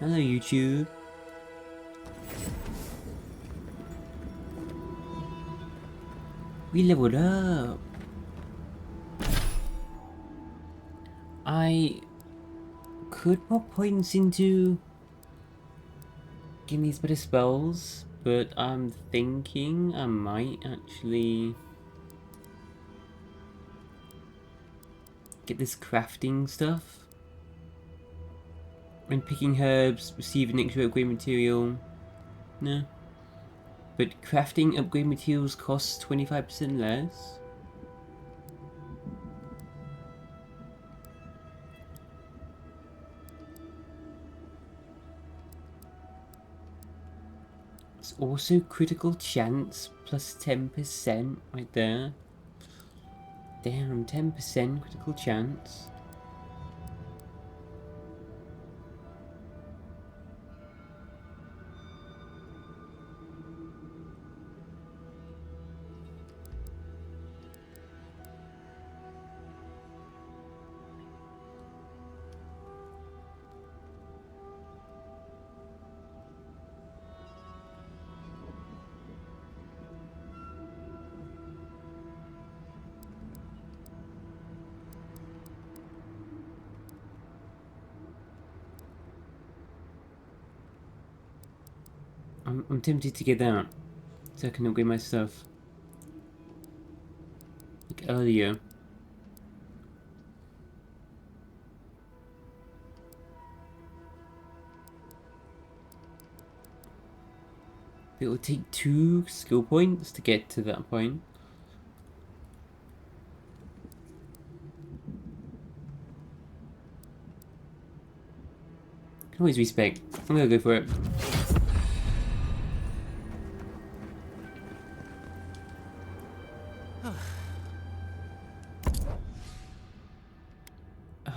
Hello, YouTube. We leveled up. I could put points into getting these better spells, but I'm thinking I might actually get this crafting stuff. When picking herbs, receive an extra upgrade material. No. But crafting upgrade materials costs 25% less. It's also critical chance plus 10% right there. Damn, 10% critical chance. I'm tempted to get that, so I can upgrade my stuff. Like earlier. It will take 2 skill points to get to that point. Can always respec. I'm gonna go for it.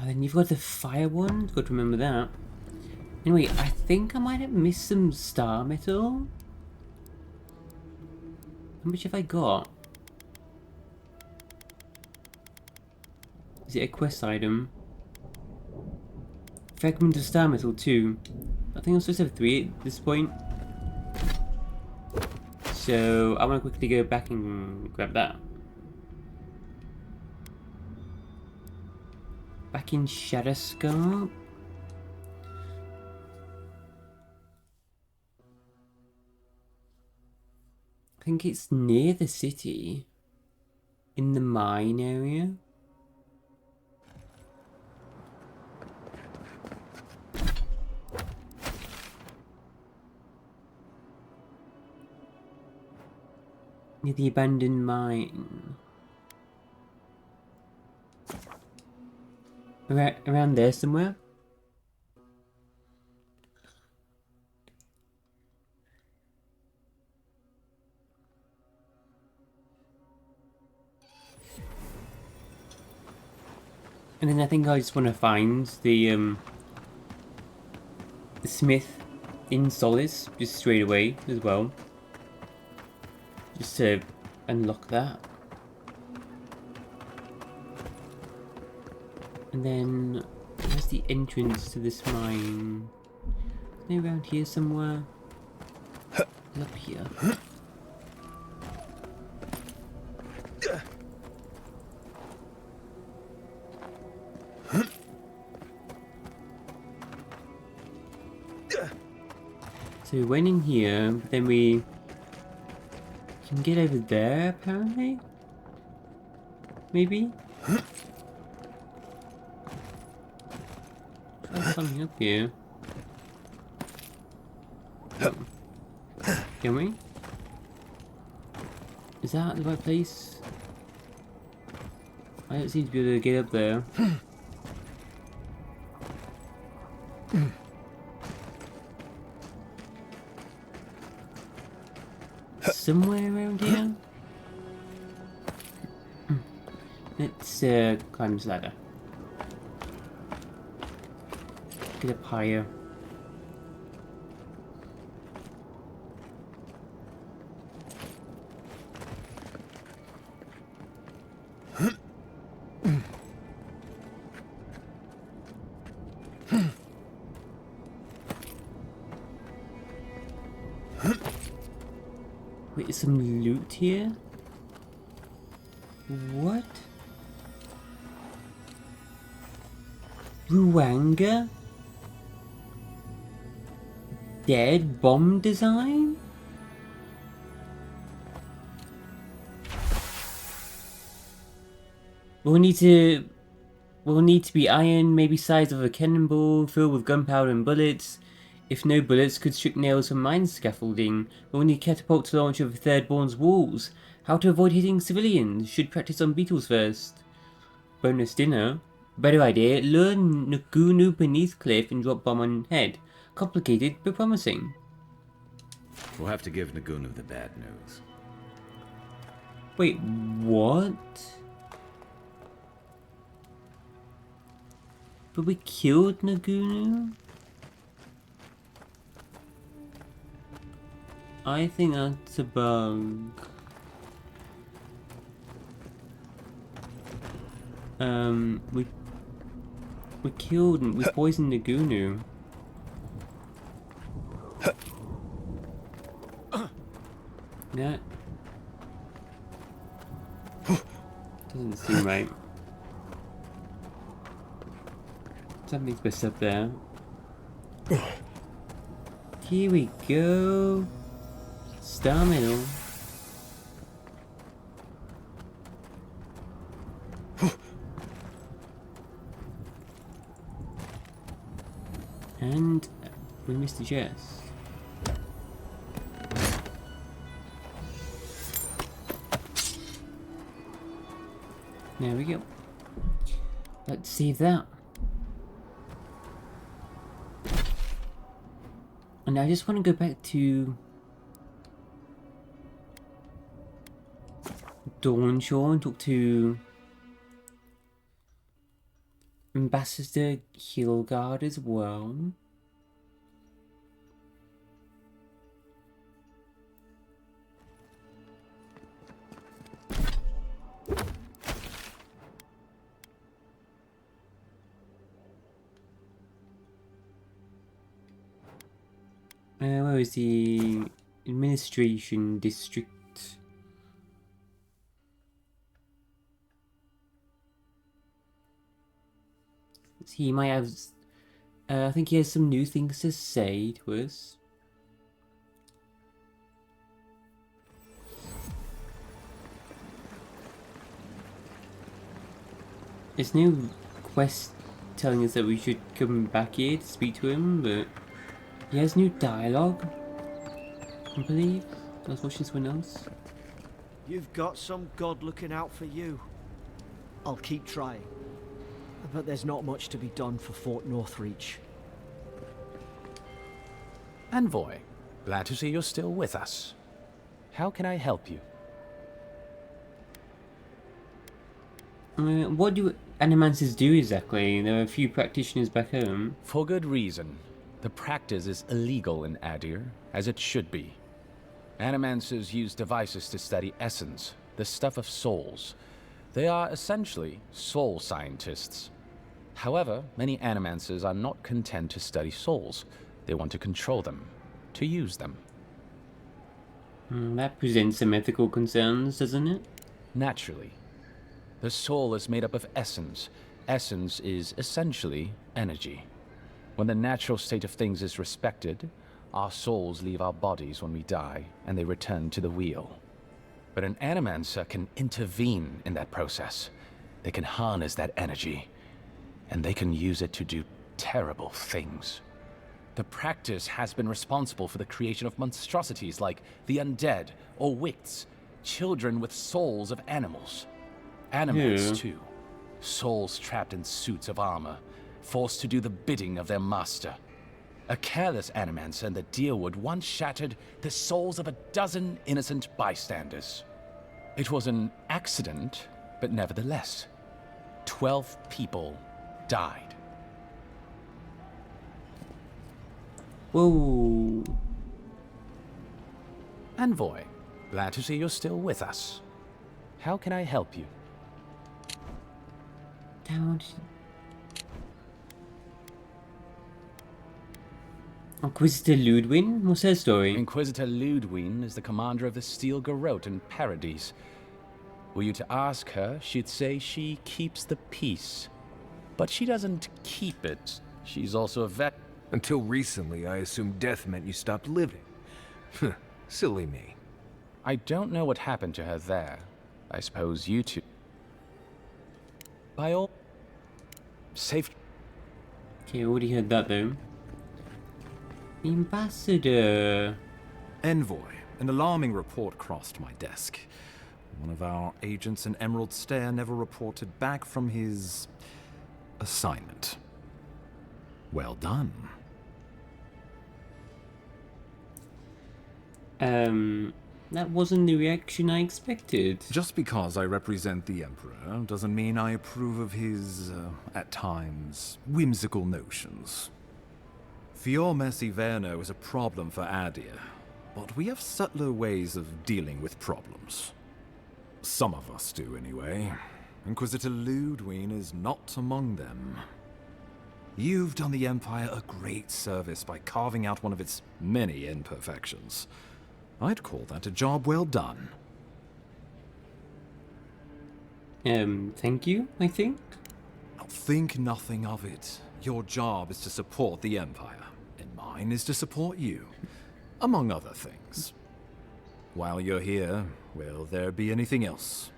Then you've got the fire one. Got to remember that. Anyway, I think I might have missed some star metal. How much have I got? Is it a quest item? Fragment of star metal too. I think I'm supposed to have 3 at this point. So I want to quickly go back and grab that. Back in Shadowscarp. I think it's near the city. In the mine area. Near the abandoned mine. Around there somewhere? And then I think I just want to find the smith in Solace just straight away as well. Just to unlock that. And then where's the entrance to this mine? Is it around here somewhere? Up here. So we went in here, but then we can get over there apparently? Maybe? Try something up here. Can we? Is that the right place? I don't seem to be able to get up there. Somewhere around here? Let's climb this ladder. Get up higher. Wait, some loot here? What? Ruanga? Dead bomb design? We'll need to be iron, maybe size of a cannonball, filled with gunpowder and bullets. If no bullets, constrict nails from mine scaffolding. We'll need catapult to launch over Thirdborn's walls. How to avoid hitting civilians. Should practice on beetles first. Bonus dinner. Better idea. Lure Nagunu beneath cliff and drop bomb on head. Complicated but promising. We'll have to give Nagunu the bad news. Wait, what? But we killed Nagunu? I think that's a bug. We poisoned Nagunu. That doesn't seem right. Something's messed up there. Here we go. Star medal. And we missed the chest. There we go. Let's save that. And I just want to go back to Dawnshore and talk to Ambassador Hilgard as well. Where is the administration district? He might have. I think he has some new things to say to us. There's no quest telling us that we should come back here to speak to him, but he has new dialogue, I believe. I was watching someone else. You've got some god looking out for you. I'll keep trying. But there's not much to be done for Fort Northreach. Envoy, glad to see you're still with us. How can I help you? What do animancers do exactly? There are a few practitioners back home. For good reason. The practice is illegal in Adir, as it should be. Animancers use devices to study essence, the stuff of souls. They are essentially soul scientists. However, many animancers are not content to study souls. They want to control them, to use them. That presents some ethical concerns, doesn't it? Naturally. The soul is made up of essence. Essence is essentially energy. When the natural state of things is respected, our souls leave our bodies when we die, and they return to the wheel. But an animancer can intervene in that process. They can harness that energy, and they can use it to do terrible things. The practice has been responsible for the creation of monstrosities like the undead or wicts, children with souls of animals. Animals, too. Souls trapped in suits of armor, forced to do the bidding of their master. A careless animancer in the Deerwood once shattered the souls of 12 innocent bystanders. It was an accident, but nevertheless, 12 people died. Whoa. Envoy, glad to see you're still with us. How can I help you? Inquisitor Ludwin? What's her story? Inquisitor Ludwin is the commander of the Steel Garrote in Paradise. Were you to ask her, she'd say she keeps the peace. But she doesn't keep it. She's also a vet. Until recently, I assumed death meant you stopped living. Silly me. I don't know what happened to her there. I suppose you two... By all... Safe... Okay, I already heard that though. The ambassador. Envoy. An alarming report crossed my desk. One of our agents in Emerald Stair never reported back from his... assignment. Well done. That wasn't the reaction I expected. Just because I represent the Emperor doesn't mean I approve of his, at times, whimsical notions. Fiormes Iverno is a problem for Adir, but we have subtler ways of dealing with problems. Some of us do, anyway. Inquisitor Ludwin is not among them. You've done the Empire a great service by carving out one of its many imperfections. I'd call that a job well done. Thank you, I think. Now, think nothing of it. Your job is to support the Empire, and mine is to support you, among other things. While you're here, will there be anything else?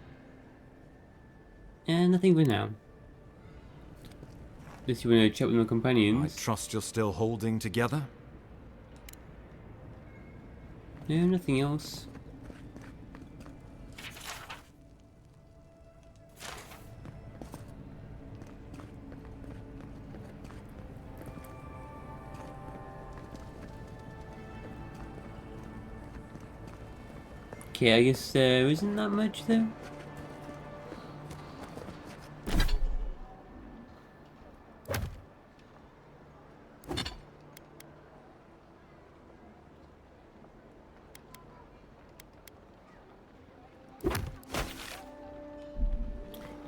Nothing for now. Unless you want to chat with my I companions. trust you're still holding together? No, nothing else. Okay, I guess there isn't that much though.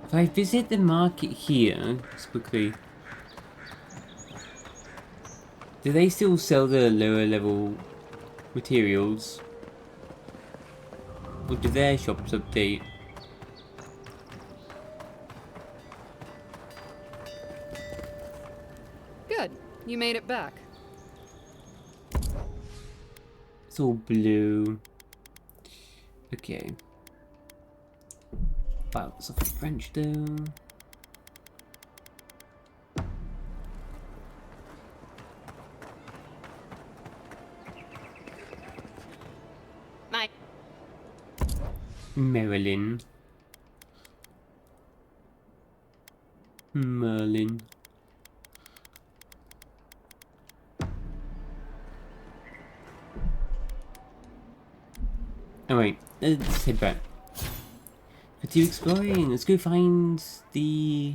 If I visit the market here, just quickly, do they still sell the lower level materials? Or do their shops update? Good. You made it back. It's all blue. Okay. Wow, it's off French though. Mike. Marilyn. Merlin. Alright, let's head back. Continue exploring. Let's go find the...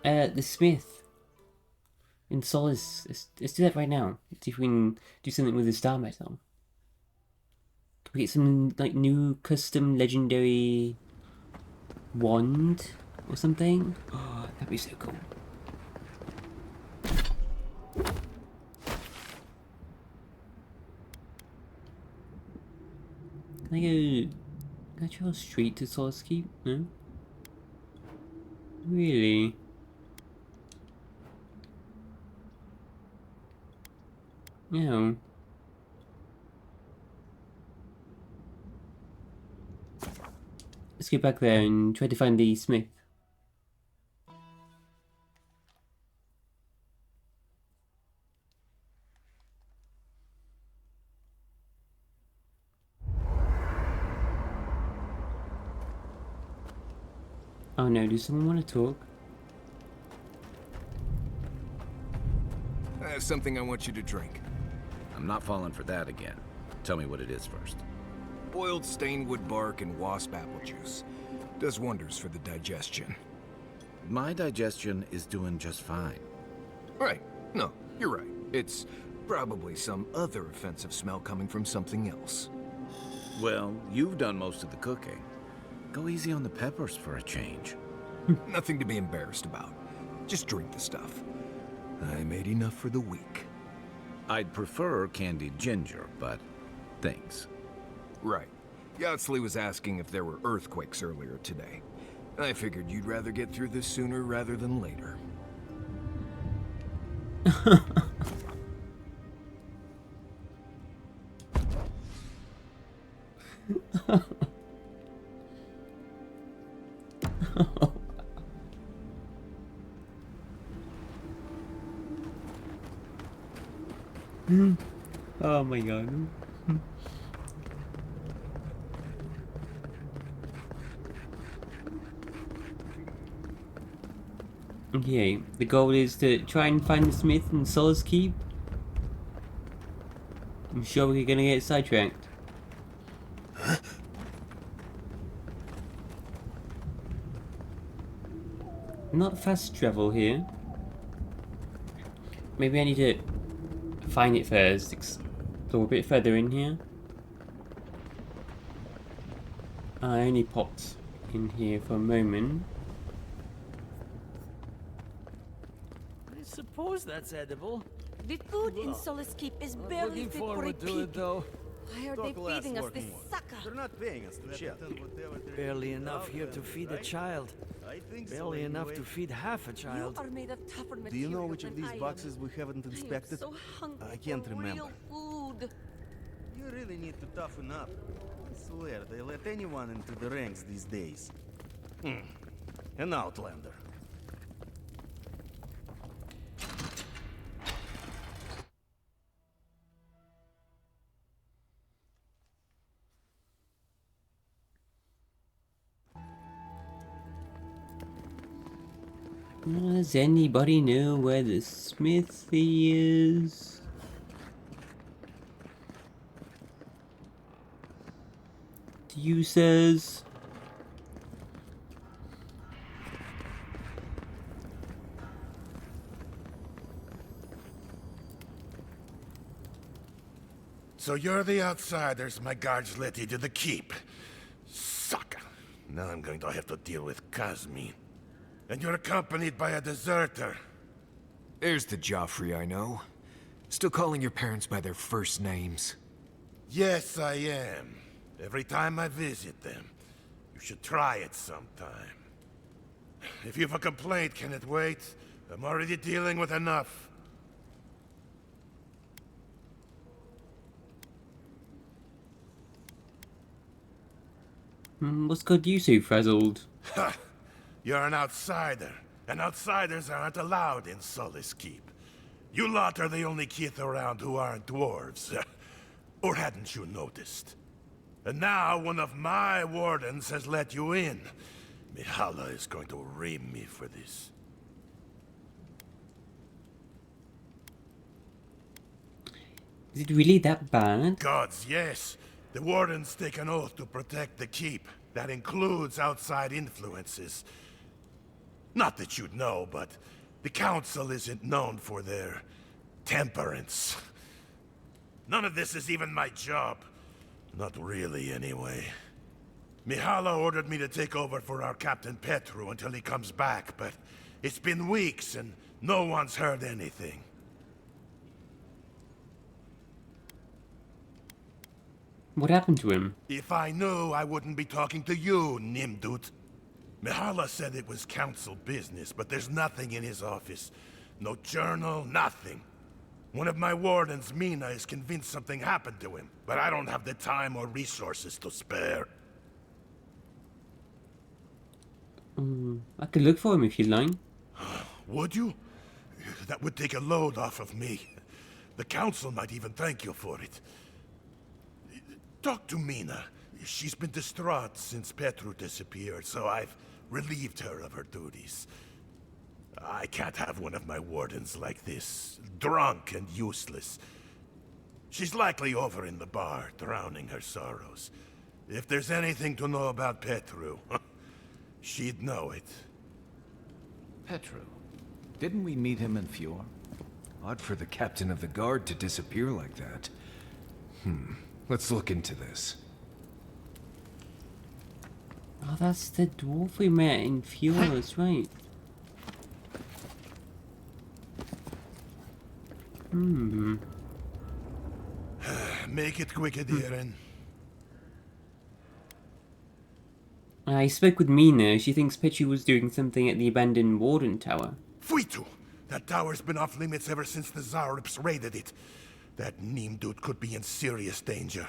the smith. In Solace. Let's do that right now. Let's see if we can do something with the star metal. Can we get some, like, new custom legendary... wand? Or something? Oh, that'd be so cool. Can I travel straight to Solace Keep? No? Really? No. Let's get back there and try to find the smith. Oh no, does someone want to talk? I have something I want you to drink. I'm not falling for that again. Tell me what it is first. Boiled stainwood bark and wasp apple juice. Does wonders for the digestion. My digestion is doing just fine. Right. No, you're right. It's probably some other offensive smell coming from something else. Well, you've done most of the cooking. Go easy on the peppers for a change. Nothing to be embarrassed about. Just drink the stuff. I made enough for the week. I'd prefer candied ginger, but thanks. Right. Yautsley was asking if there were earthquakes earlier today. I figured you'd rather get through this sooner rather than later. Oh my god. Okay, the goal is to try and find the smith in Solace Keep. I'm sure we're gonna get sidetracked. Not fast travel here. Maybe I need to find it first, explore a bit further in here. I only popped in here for a moment. I suppose that's edible. The food in Solace Keep is barely fit for a pig. though. Why are they feeding us this sucker? They're not paying us to chill. Barely enough here to feed a child. Barely enough to feed half a You child. are made of tougher material Do you know which of than these I am. boxes we haven't I am inspected? so hungry I can't for remember. real food. You really need to toughen up. I swear, they let anyone into the ranks these days. An outlander. Does anybody know where the smithy is? You says. So you're the outsiders my guards let you to the keep. Sucker. Now I'm going to have to deal with Kazmin. And you're accompanied by a deserter. There's the Joffrey I know. Still calling your parents by their first names. Yes, I am. Every time I visit them. You should try it sometime. If you've a complaint, can it wait? I'm already dealing with enough. What's got you so frazzled? Ha! You're an outsider, and outsiders aren't allowed in Solace Keep. You lot are the only kith around who aren't dwarves. Or hadn't you noticed? And now one of my wardens has let you in. Mihala is going to ream me for this. Is it really that bad? Gods, yes. The wardens take an oath to protect the keep. That includes outside influences. Not that you'd know, but the council isn't known for their temperance. None of this is even my job. Not really, anyway. Mihala ordered me to take over for our Captain Petru until he comes back, but it's been weeks and no one's heard anything. What happened to him? If I knew, I wouldn't be talking to you, Nimdut. Mihala said it was council business, but there's nothing in his office. No journal, nothing. One of my wardens, Mina, is convinced something happened to him, but I don't have the time or resources to spare. I could look for him if you'd like. Would you? That would take a load off of me. The council might even thank you for it. Talk to Mina. She's been distraught since Petru disappeared, so I've relieved her of her duties. I can't have one of my wardens like this, drunk and useless. She's likely over in the bar, drowning her sorrows. If there's anything to know about Petru, she'd know it. Petru. Didn't we meet him in Fjord? Odd for the captain of the guard to disappear like that. Let's look into this. Oh, that's the dwarf we met in Fjord, that's right. Make it quick, Adiran. I spoke with Mina. She thinks Petru was doing something at the abandoned Warden Tower. Fuitu! That tower's been off limits ever since the Zarips raided it. That Neem dude could be in serious danger.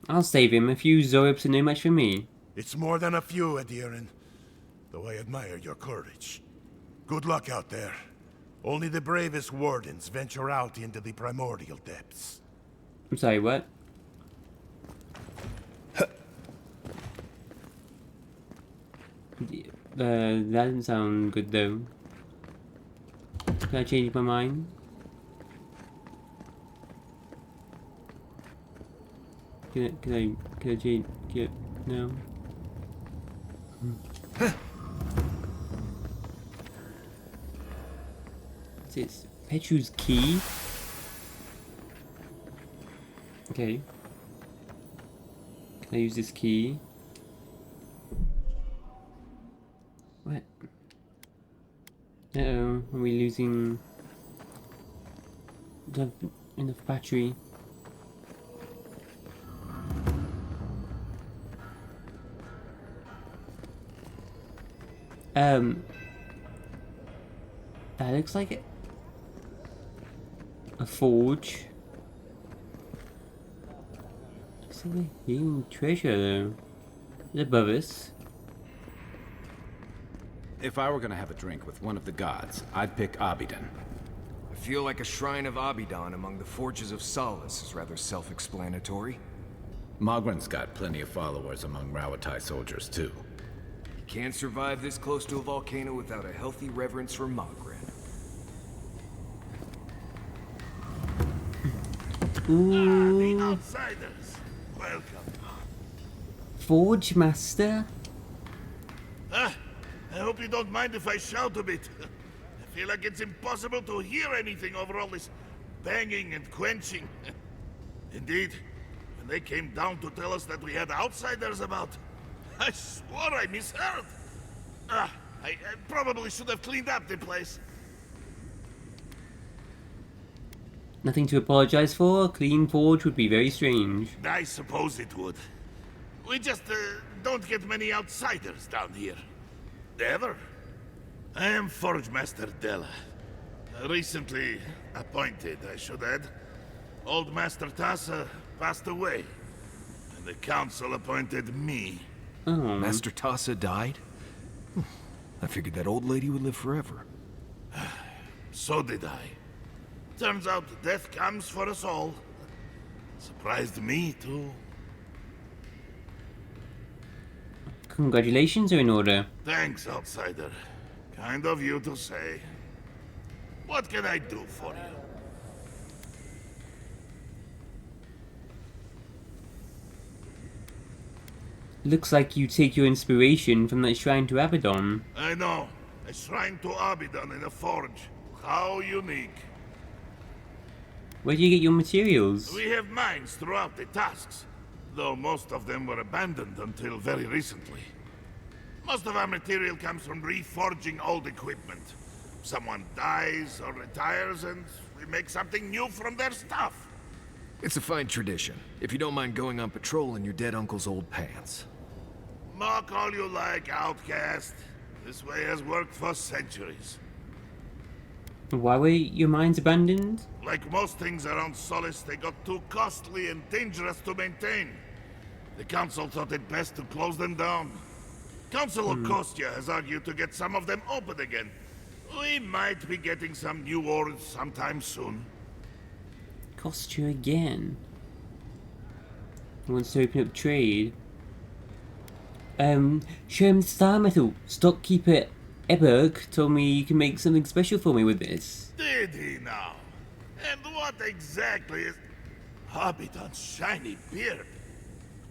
I'll save him. A few Zorips are no match for me. It's more than a few, Adiran. Though I admire your courage. Good luck out there. Only the bravest wardens venture out into the primordial depths. I'm sorry, what? That doesn't sound good though. Can I change my mind? Can I change? No. It's Petru's key. Okay. Can I use this key? What? Uh-oh, are we losing... Don't have enough battery. That looks like it. A forge. Looks like a hidden treasure though. It's above us. If I were gonna have a drink with one of the gods, I'd pick Abidan. I feel like a shrine of Abidan among the Forges of Solace is rather self-explanatory. Mogren's got plenty of followers among Rawatai soldiers, too. You can't survive this close to a volcano without a healthy reverence for Mogren. The outsiders, welcome. Forge Master? I hope you don't mind if I shout a bit. I feel like it's impossible to hear anything over all this banging and quenching. Indeed, when they came down to tell us that we had outsiders about, I swore I misheard. I probably should have cleaned up the place. Nothing to apologize for. A clean forge would be very strange. I suppose it would. We just don't get many outsiders down here. Ever. I am Forge Master Della. Recently appointed, I should add. Old Master Tassa passed away, and the council appointed me. Oh. Master Tassa died? I figured that old lady would live forever. So did I. Turns out death comes for us all. Surprised me, too. Congratulations are in order. Thanks, outsider. Kind of you to say. What can I do for you? Looks like you take your inspiration from that shrine to Abaddon. I know. A shrine to Abidan in a forge. How unique. Where do you get your materials? We have mines throughout the tasks, though most of them were abandoned until very recently. Most of our material comes from reforging old equipment. Someone dies or retires and we make something new from their stuff. It's a fine tradition, if you don't mind going on patrol in your dead uncle's old pants. Mock all you like, outcast. This way has worked for centuries. Why were your mines abandoned? Like most things around Solace, they got too costly and dangerous to maintain. The council thought it best to close them down. Council of Kostya has argued to get some of them open again. We might be getting some new ores sometime soon. Cost you again. He wants to open up trade. Show him star metal. Stockkeeper Eberg told me you can make something special for me with this. Did he now? And what exactly is... Hobbiton's shiny beard?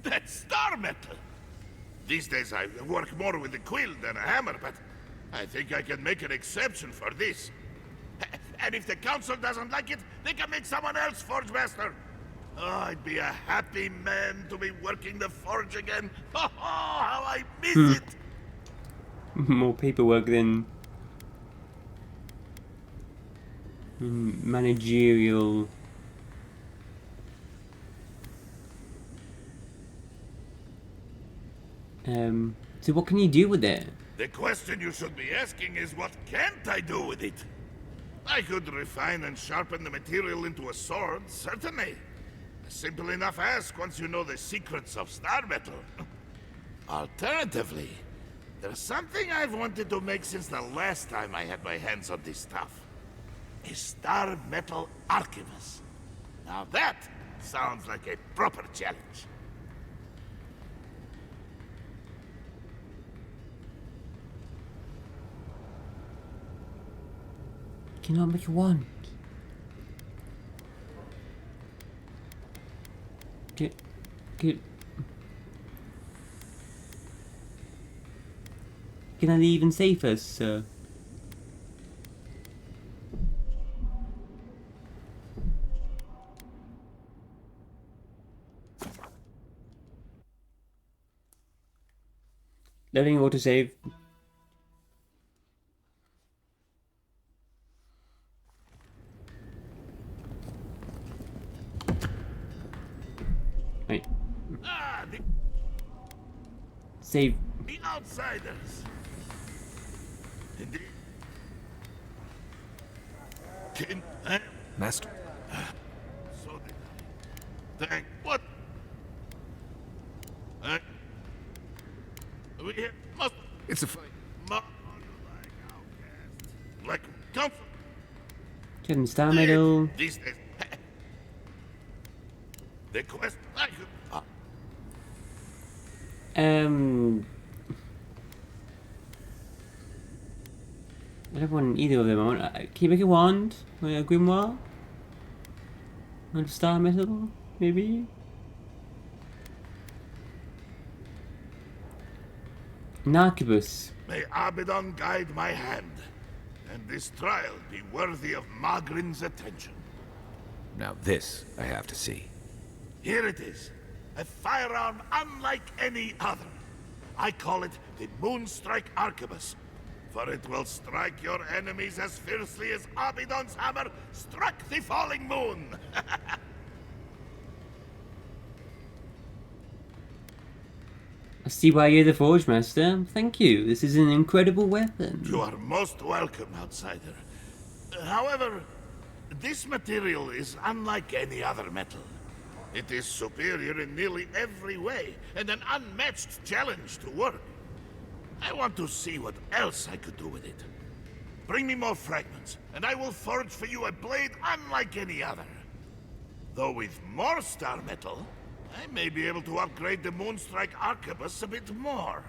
That's star metal! These days I work more with a quill than a hammer, but I think I can make an exception for this. And if the council doesn't like it, they can make someone else Forge Master. Oh, I'd be a happy man to be working the forge again. Oh, how I miss it! More paperwork than... Managerial. So what can you do with it? The question you should be asking is what can't I do with it? I could refine and sharpen the material into a sword, certainly. A simple enough ask once you know the secrets of star metal. Alternatively, there's something I've wanted to make since the last time I had my hands on this stuff. A star metal archivist. Now that sounds like a proper challenge. Can I make one? Get. Can I leave and save us, sir? Letting autosave. Right. Ah, Save. the outsiders. Indeed. Can I... Master. So did I. Thank... What? We must... It's a fight. Like outcast. Like comfort. Get him star medal. These days... The quest... I could... I don't want either of them. I want. Can you make a wand? A grimoire? And star metal, maybe? An arquebus. May Abaddon guide my hand, and this trial be worthy of Magrin's attention. Now this I have to see. Here it is. A firearm unlike any other. I call it the Moonstrike Arquebus, for it will strike your enemies as fiercely as Abaddon's hammer struck the falling moon. I see why you're the Forge Master. Thank you. This is an incredible weapon. You are most welcome, outsider. However, this material is unlike any other metal. It is superior in nearly every way, and an unmatched challenge to work. I want to see what else I could do with it. Bring me more fragments, and I will forge for you a blade unlike any other. Though with more star metal, I may be able to upgrade the Moonstrike Arquebus a bit more.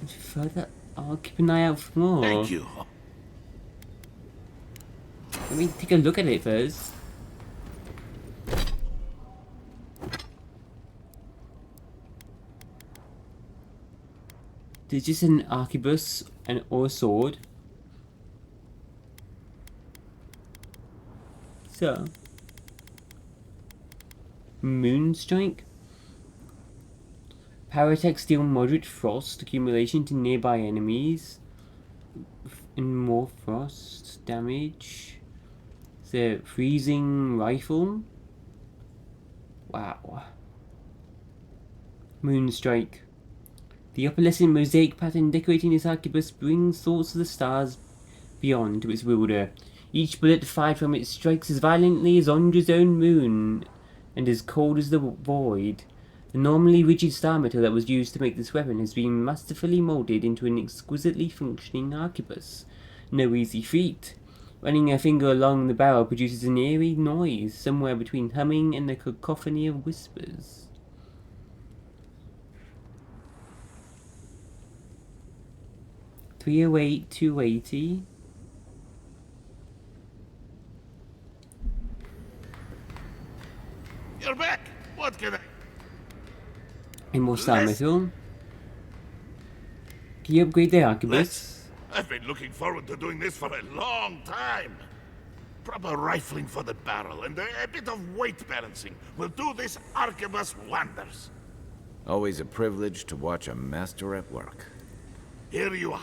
Further, I'll keep an eye out for more. Thank you. Let me take a look at it first. There's just an arquebus or a sword. So, Moonstrike. Power attacks deal moderate frost accumulation to nearby enemies. And more frost damage. The freezing rifle. Wow. Moonstrike. The opalescent mosaic pattern decorating this arquebus brings thoughts of the stars beyond to its wielder. Each bullet fired from it strikes as violently as Ondra's own moon, and as cold as the void. The normally rigid star metal that was used to make this weapon has been masterfully molded into an exquisitely functioning arquebus. No easy feat. Running a finger along the barrel produces an eerie noise, somewhere between humming and a cacophony of whispers. $308, $280. You're back. What can I... And more star metal. Can you upgrade the arquebus? I've been looking forward to doing this for a long time. Proper rifling for the barrel and a bit of weight balancing will do this arquebus wonders. Always a privilege to watch a master at work. Here you are.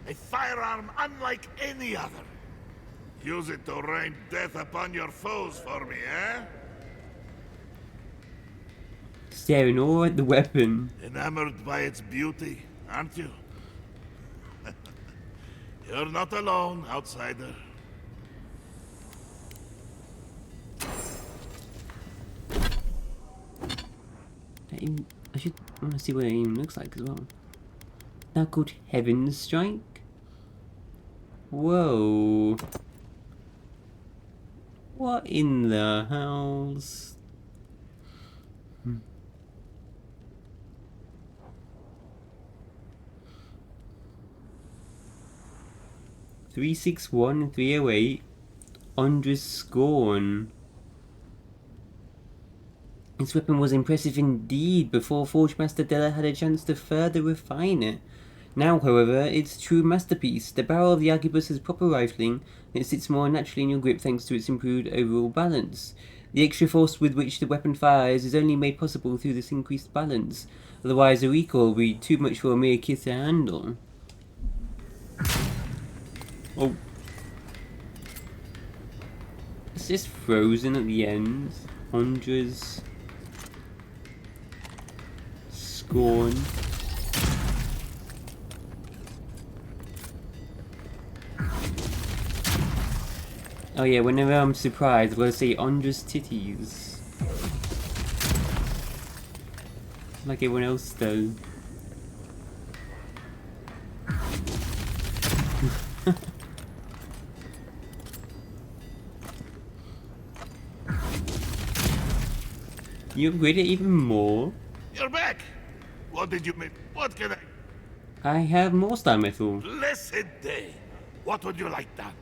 A firearm unlike any other. Use it to rain death upon your foes for me, eh? Staring all at the weapon. Enamored by its beauty, aren't you? You're not alone, outsider. I want to see what it even looks like as well. Now called Heaven's Strike. Whoa. What in the hells? 361 and 308. Undra's Scorn. This weapon was impressive indeed before Forgemaster Della had a chance to further refine it. Now, however, it's a true masterpiece. The barrel of the arquebus has proper rifling, and it sits more naturally in your grip thanks to its improved overall balance. The extra force with which the weapon fires is only made possible through this increased balance. Otherwise, the recoil would be too much for a mere kid to handle. Oh. It's just frozen at the end. Undra's Scorn. Oh yeah, whenever I'm surprised, I'm gonna say Undra's titties. Like everyone else does. You upgrade it even more? You're back! What did you make? What can I have more star metal. Blessed day! What would you like done?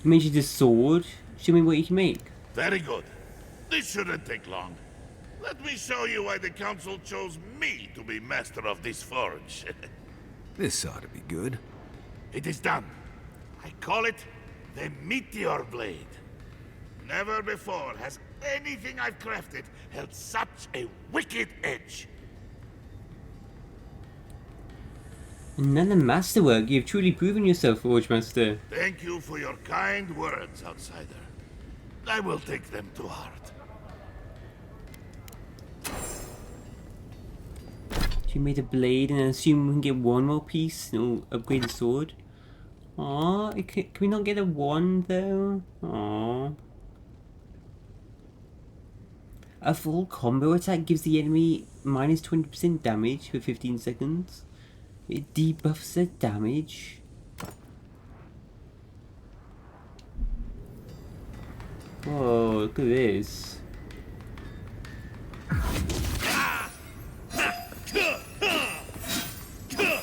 You mentioned a sword. Show me what you can make. Very good. This shouldn't take long. Let me show you why the council chose me to be master of this forge. This ought to be good. It is done. I call it the Meteor Blade. Never before has anything I've crafted held such a wicked edge. Another masterwork. You've truly proven yourself, Forge Master. Thank you for your kind words, outsider. I will take them to heart. You made a blade, and I assume we can get one more piece and it'll upgrade the sword. Aww, can we not get a wand though? Aww. A full combo attack gives the enemy minus 20% damage for 15 seconds. It debuffs their damage. Whoa, look at this.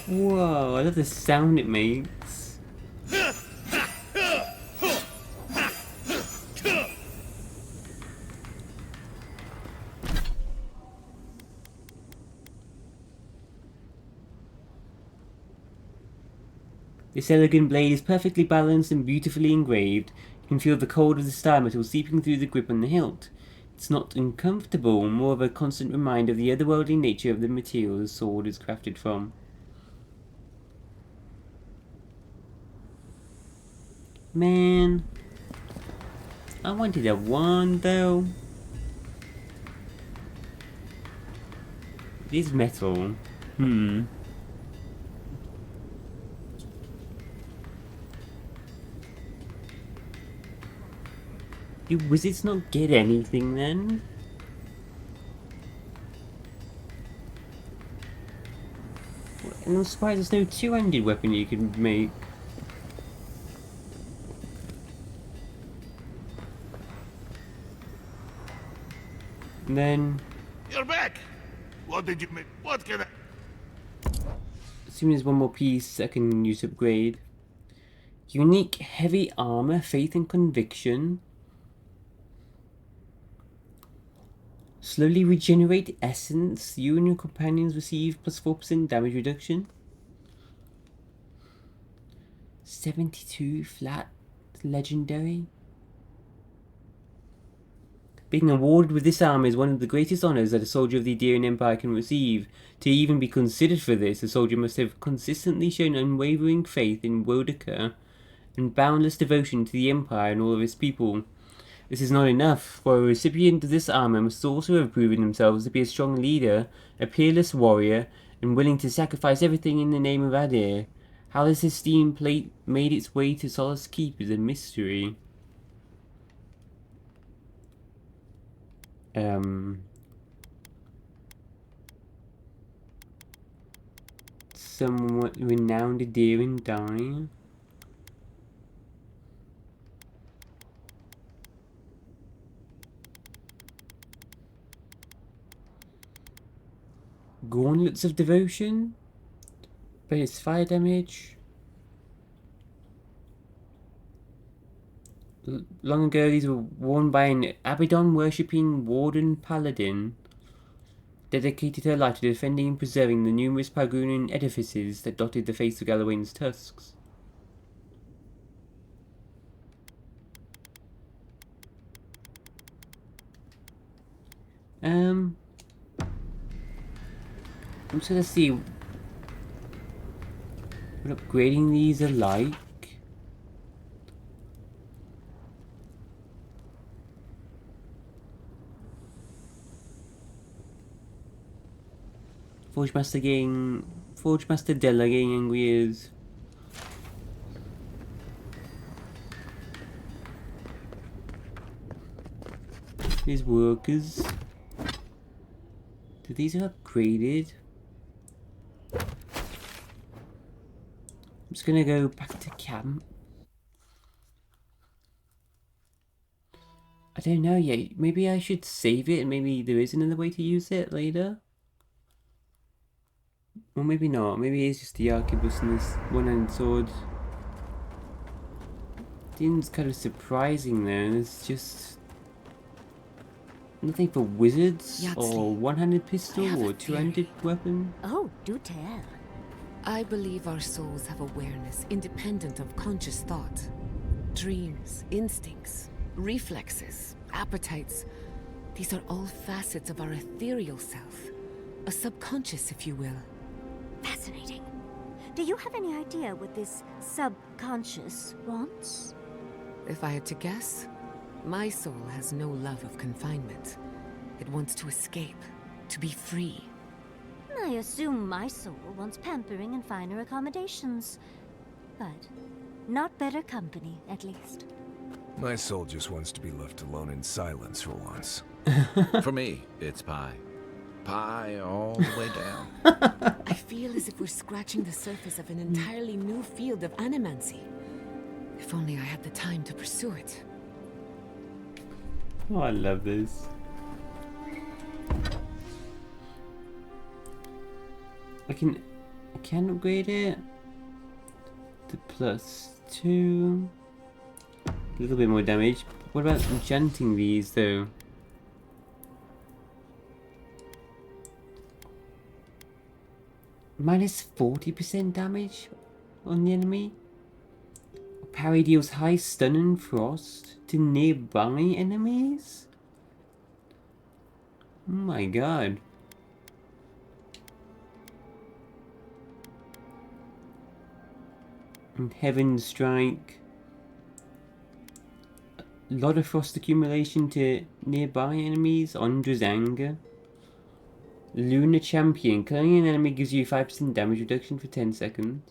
Whoa, I love the sound it makes. This elegant blade is perfectly balanced and beautifully engraved. You can feel the cold of the star metal seeping through the grip on the hilt. It's not uncomfortable, more of a constant reminder of the otherworldly nature of the material the sword is crafted from. Man, I wanted a wand though. It is metal. Do wizards not get anything then? And I'm surprised there's no two-handed weapon you can make. And then... You're back! What did you make? What can I... Assuming there's one more piece I can use to upgrade. Unique heavy armor, faith and conviction. Slowly regenerate essence. You and your companions receive plus 4% damage reduction. 72 flat legendary. Being awarded with this armor is one of the greatest honors that a soldier of the Aderian Empire can receive. To even be considered for this, a soldier must have consistently shown unwavering faith in Wodeker and boundless devotion to the Empire and all of its people. This is not enough, for a recipient of this armor must also have proven themselves to be a strong leader, a peerless warrior, and willing to sacrifice everything in the name of Adir. How this esteemed plate made its way to Solace Keep is a mystery. Somewhat renowned Adirian die. Gauntlets of Devotion, but it's fire damage. Long ago, these were worn by an Abaddon worshipping Warden Paladin, dedicated her life to defending and preserving the numerous Pargunan edifices that dotted the face of Galawain's tusks. I'm just gonna see what upgrading these are like. Forge Master Della getting angry as these workers. Do these are upgraded? I'm just gonna go back to camp. I don't know yet. Maybe I should save it and maybe there is another way to use it later. Or maybe not. Maybe it's just the arquebus and this one-handed sword. Seems kind of surprising there. It's just nothing for wizards or one-handed pistol or two-handed weapon. Oh, do tell. I believe our souls have awareness independent of conscious thought. Dreams, instincts, reflexes, appetites. These are all facets of our ethereal self. A subconscious, if you will. Fascinating. Do you have any idea what this subconscious wants? If I had to guess, my soul has no love of confinement. It wants to escape, to be free. I assume my soul wants pampering and finer accommodations. But not better company, at least. My soul just wants to be left alone in silence for once. For me, it's pie. Pie all the way down. I feel as if we're scratching the surface of an entirely new field of animancy. If only I had the time to pursue it. Oh, I love this. I can upgrade it to +2. A little bit more damage. What about enchanting these though? Minus 40% damage on the enemy. Parry deals high stun and frost to nearby enemies. Oh my god. And Heaven Strike. A lot of frost accumulation to nearby enemies. Ondra's Anger. Lunar Champion. Killing an enemy gives you 5% damage reduction for 10 seconds.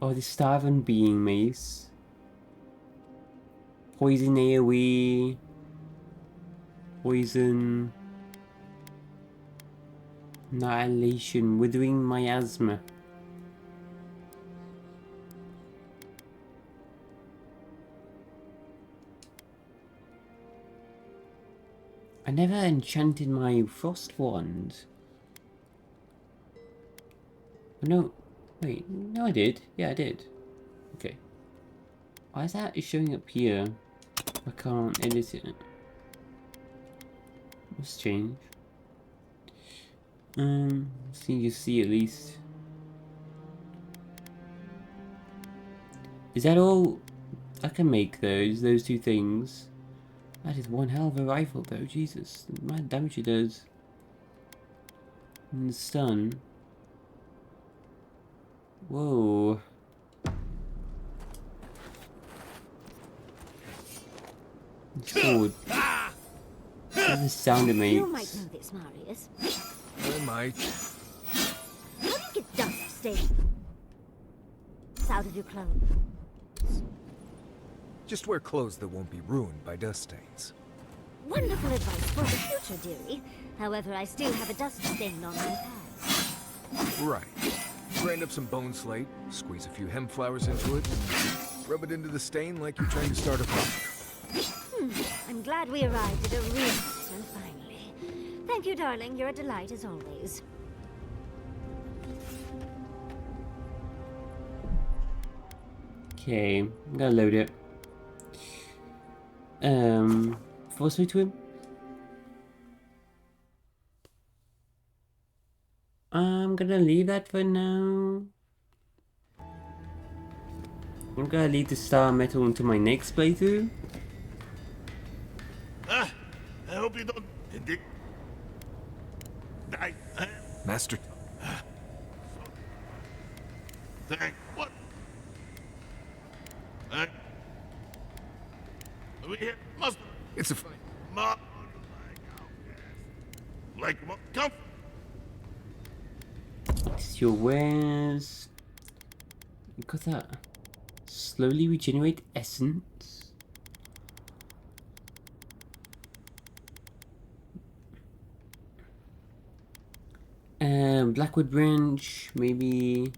Oh, the Starving Being Mace. Poison AoE. Poison. Annihilation. Withering Miasma. I never enchanted my Frost Wand. Oh, no. Wait, no I did. Yeah, I did. Okay. Why is that showing up here? I can't edit it. Let's change. So you see at least. Is that all? I can make those two things. That is one hell of a rifle though, Jesus. The amount of damage it does. And the stun. Whoa. Sword. That's the sound it makes. You might know this, Marius. I might. How do you get dust stains out of your clothes? Just wear clothes that won't be ruined by dust stains. Wonderful advice for the future, dearie. However, I still have a dust stain on my pads. Right. Grind up some bone slate, squeeze a few hemp flowers into it, and rub it into the stain like you're trying to start a fire. I'm glad we arrived at a real answer finally. Thank you, darling. You're a delight as always. Okay, I'm gonna load it. Force me to him. I'm gonna leave that for now. I'm gonna leave the star metal into my next playthrough. I hope you don't... Master... Thank... What? We must... It's a fight. Like... Come... It's your wares. You got that. Slowly regenerate essence. Blackwood branch, maybe.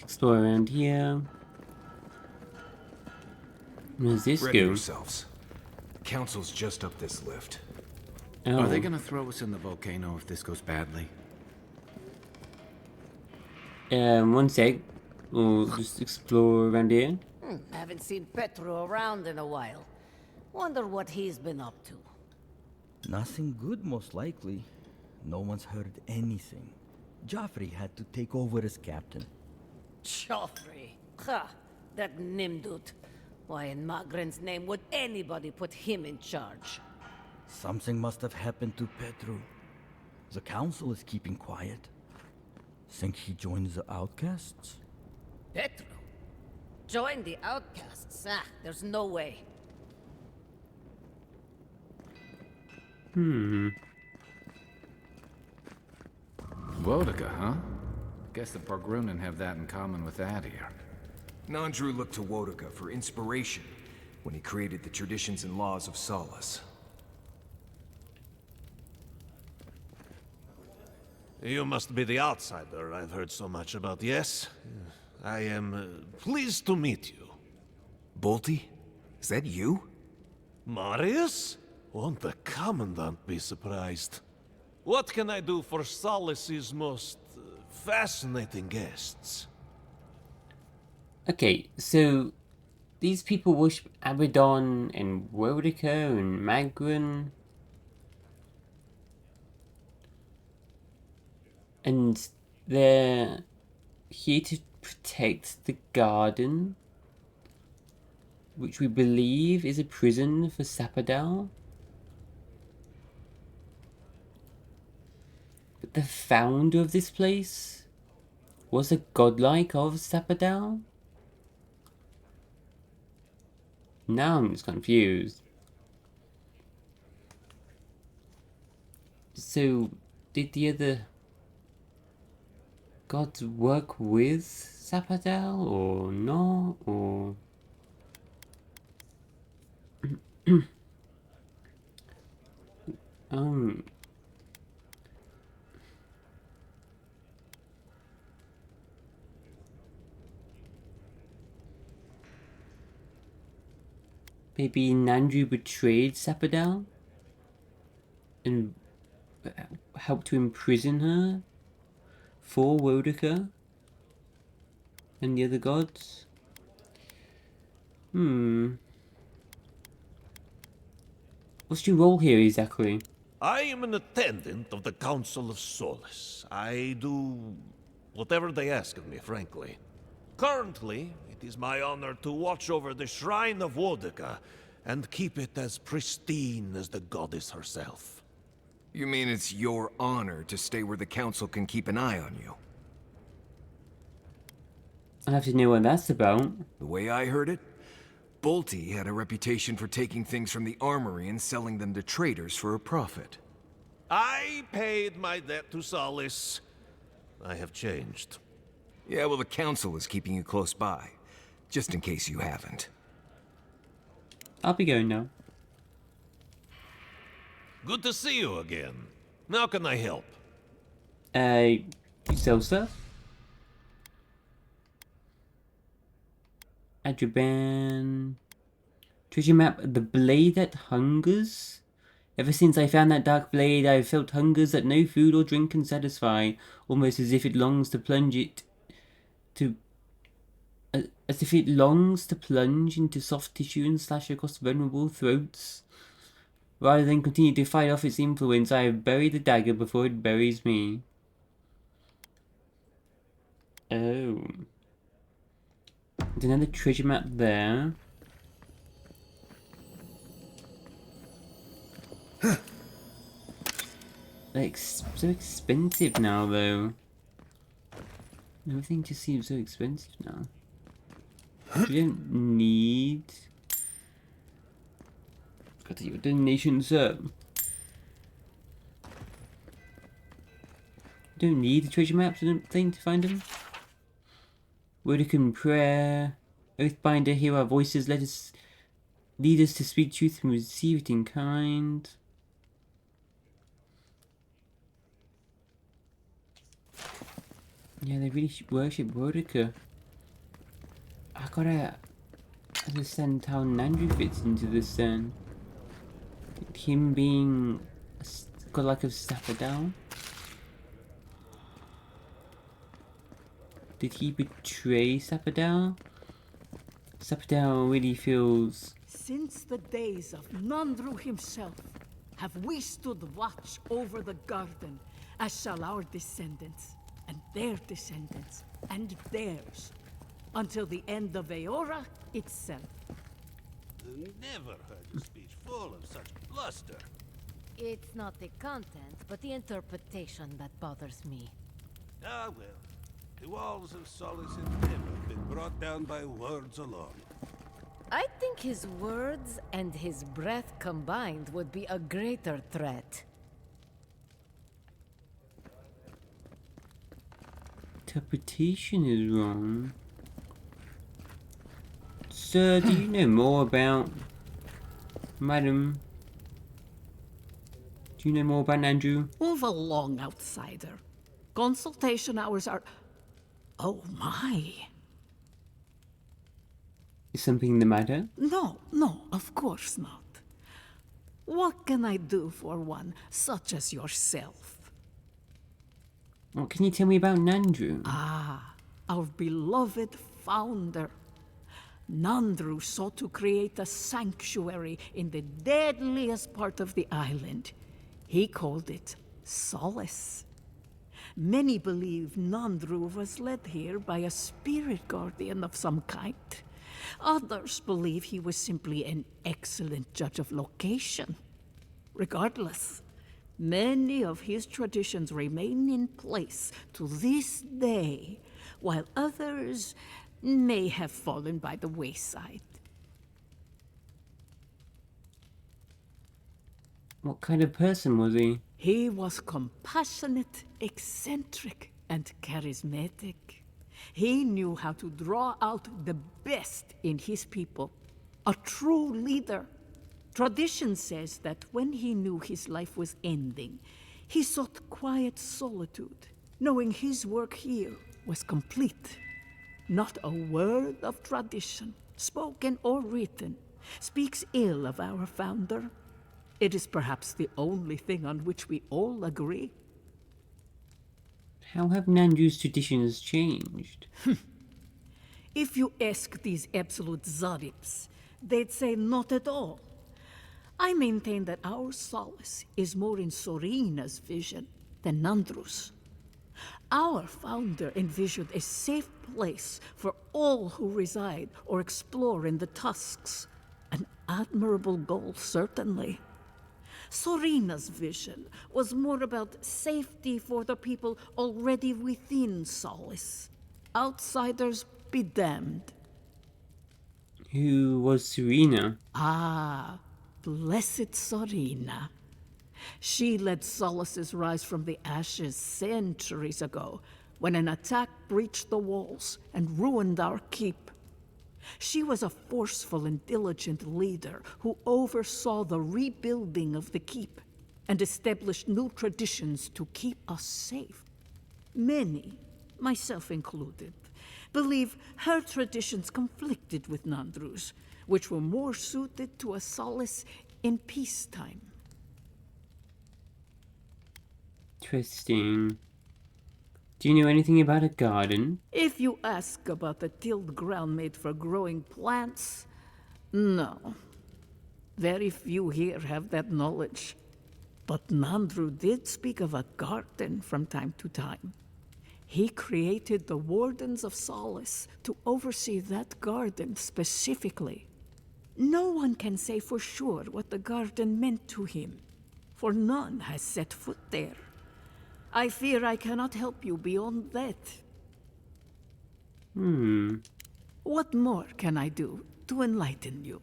Explore around here. Where's this Ready go? yourselves. The council's just up this lift. Oh. Are they gonna throw us in the volcano if this goes badly? One sec. We'll just explore around here. Haven't seen Petro around in a while. Wonder what he's been up to. Nothing good, most likely. No one's heard anything. Joffrey had to take over as captain. Joffrey. Ha! That Nimdut. Why in Magren's name would anybody put him in charge? Something must have happened to Petru. The council is keeping quiet. Think he joined the outcasts? Petro? Join the outcasts? Ah, there's no way. Wodica, huh? Guess the Bargrunen have that in common with Adir. Nandru looked to Wodica for inspiration when he created the traditions and laws of Solace. You must be the outsider I've heard so much about, yes? I am pleased to meet you. Bolty? Is that you? Marius? Won't the Commandant be surprised? What can I do for Solace's most fascinating guests? Okay, so these people worship Abaddon and Wodica and Magren. And they're here to protect the garden, which we believe is a prison for Sapadal. But the founder of this place was a godlike of Sapadal. Now I'm just confused. So, did the other gods work with Zapadal or not? Or um, maybe Nandru betrayed Zapadal and helped to imprison her for Wodaka and the other gods. What's your role here exactly? I am an attendant of the Council of Solace. I do whatever they ask of me, frankly. Currently, it is my honor to watch over the Shrine of Wodaka and keep it as pristine as the goddess herself. You mean it's your honor to stay where the Council can keep an eye on you? I have to know what that's about. The way I heard it, Bolty had a reputation for taking things from the armory and selling them to traders for a profit. I paid my debt to Solace. I have changed. Yeah, well, the Council is keeping you close by, just in case you haven't. I'll be going now. Good to see you again. How can I help? You sell stuff? Adriban. Treasure map, the blade that hungers? Ever since I found that dark blade, I have felt hungers that no food or drink can satisfy, almost as if it longs to plunge it to... as if it longs to plunge into soft tissue and slash across vulnerable throats. Rather than continue to fight off its influence, I have buried the dagger before it buries me. Oh. There's another treasure map there. They're so expensive now, though. Everything just seems so expensive now. We don't need... Got to get your donations up. Don't need the treasure maps, I don't think, to find them. Wodican prayer. Oathbinder, hear our voices, let us... lead us to speak truth and receive it in kind. Yeah, they really worship Wodica. I gotta understand how Nandru fits into this then. Him being got like a Zapadal. Did he betray Zapadal? Zapadal really feels... Since the days of Nandru himself, have we stood watch over the garden, as shall our descendants, and their descendants, and theirs, until the end of Eora itself. Never heard a speech full of such bluster. It's not the content, but the interpretation that bothers me. Ah, well. The walls of Solace have never been brought down by words alone. I think his words and his breath combined would be a greater threat. Interpretation is wrong. Sir, do you know more about... Madam? Do you know more about Nandru? Move along, outsider. Consultation hours are... Oh my. Is something the matter? No, of course not. What can I do for one such as yourself? What can you tell me about Nandru? Ah, our beloved founder. Nandru sought to create a sanctuary in the deadliest part of the island. He called it Solace. Many believe Nandru was led here by a spirit guardian of some kind. Others believe he was simply an excellent judge of location. Regardless, many of his traditions remain in place to this day, while others may have fallen by the wayside. What kind of person was he? He was compassionate, eccentric, and charismatic. He knew how to draw out the best in his people. A true leader. Tradition says that when he knew his life was ending, he sought quiet solitude, knowing his work here was complete. Not a word of tradition, spoken or written, speaks ill of our founder. It is perhaps the only thing on which we all agree. How have Nandru's traditions changed? If you ask these absolute Zaribs, they'd say not at all. I maintain that our solace is more in Sorina's vision than Nandru's. Our founder envisioned a safe place for all who reside or explore in the Tusks. An admirable goal, certainly. Sorina's vision was more about safety for the people already within Solace. Outsiders be damned. Who was Serena? Ah, blessed Sorina. She led Solace's rise from the ashes centuries ago, when an attack breached the walls and ruined our keep. She was a forceful and diligent leader who oversaw the rebuilding of the keep and established new traditions to keep us safe. Many, myself included, believe her traditions conflicted with Nandru's, which were more suited to a solace in peacetime. Interesting. Do you know anything about a garden? If you ask about the tilled ground made for growing plants, no. Very few here have that knowledge. But Nandru did speak of a garden from time to time. He created the Wardens of Solace to oversee that garden specifically. No one can say for sure what the garden meant to him, for none has set foot there. I fear I cannot help you beyond that. What more can I do to enlighten you?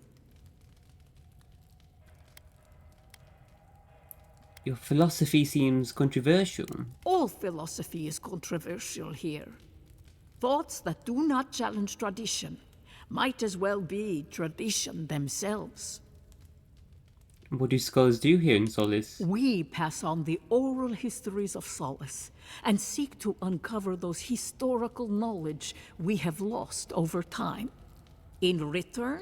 Your philosophy seems controversial. All philosophy is controversial here. Thoughts that do not challenge tradition might as well be tradition themselves. What do scholars do here in Solace? We pass on the oral histories of Solace and seek to uncover those historical knowledge we have lost over time. In return,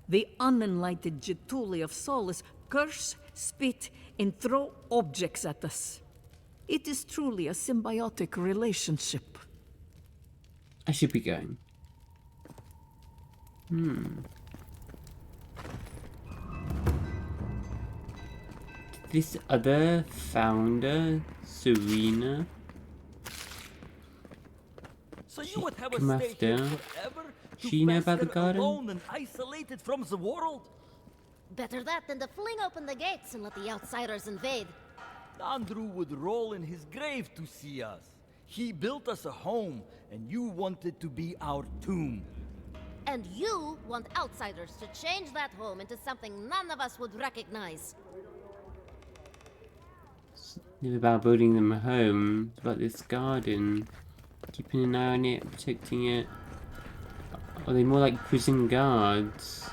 the unenlightened Getuli of Solace curse, spit, and throw objects at us. It is truly a symbiotic relationship. I should be going. This other founder, Serena, So you would have come us stay here after. forever? She know about the fester garden? alone and isolated from the world? Better that than to fling open the gates and let the outsiders invade. Andrew would roll in his grave to see us. He built us a home, and you wanted to be our tomb. And you want outsiders to change that home into something none of us would recognize. It's not about building them a home, it's about this garden. Keeping an eye on it, protecting it. Are they more like prison guards?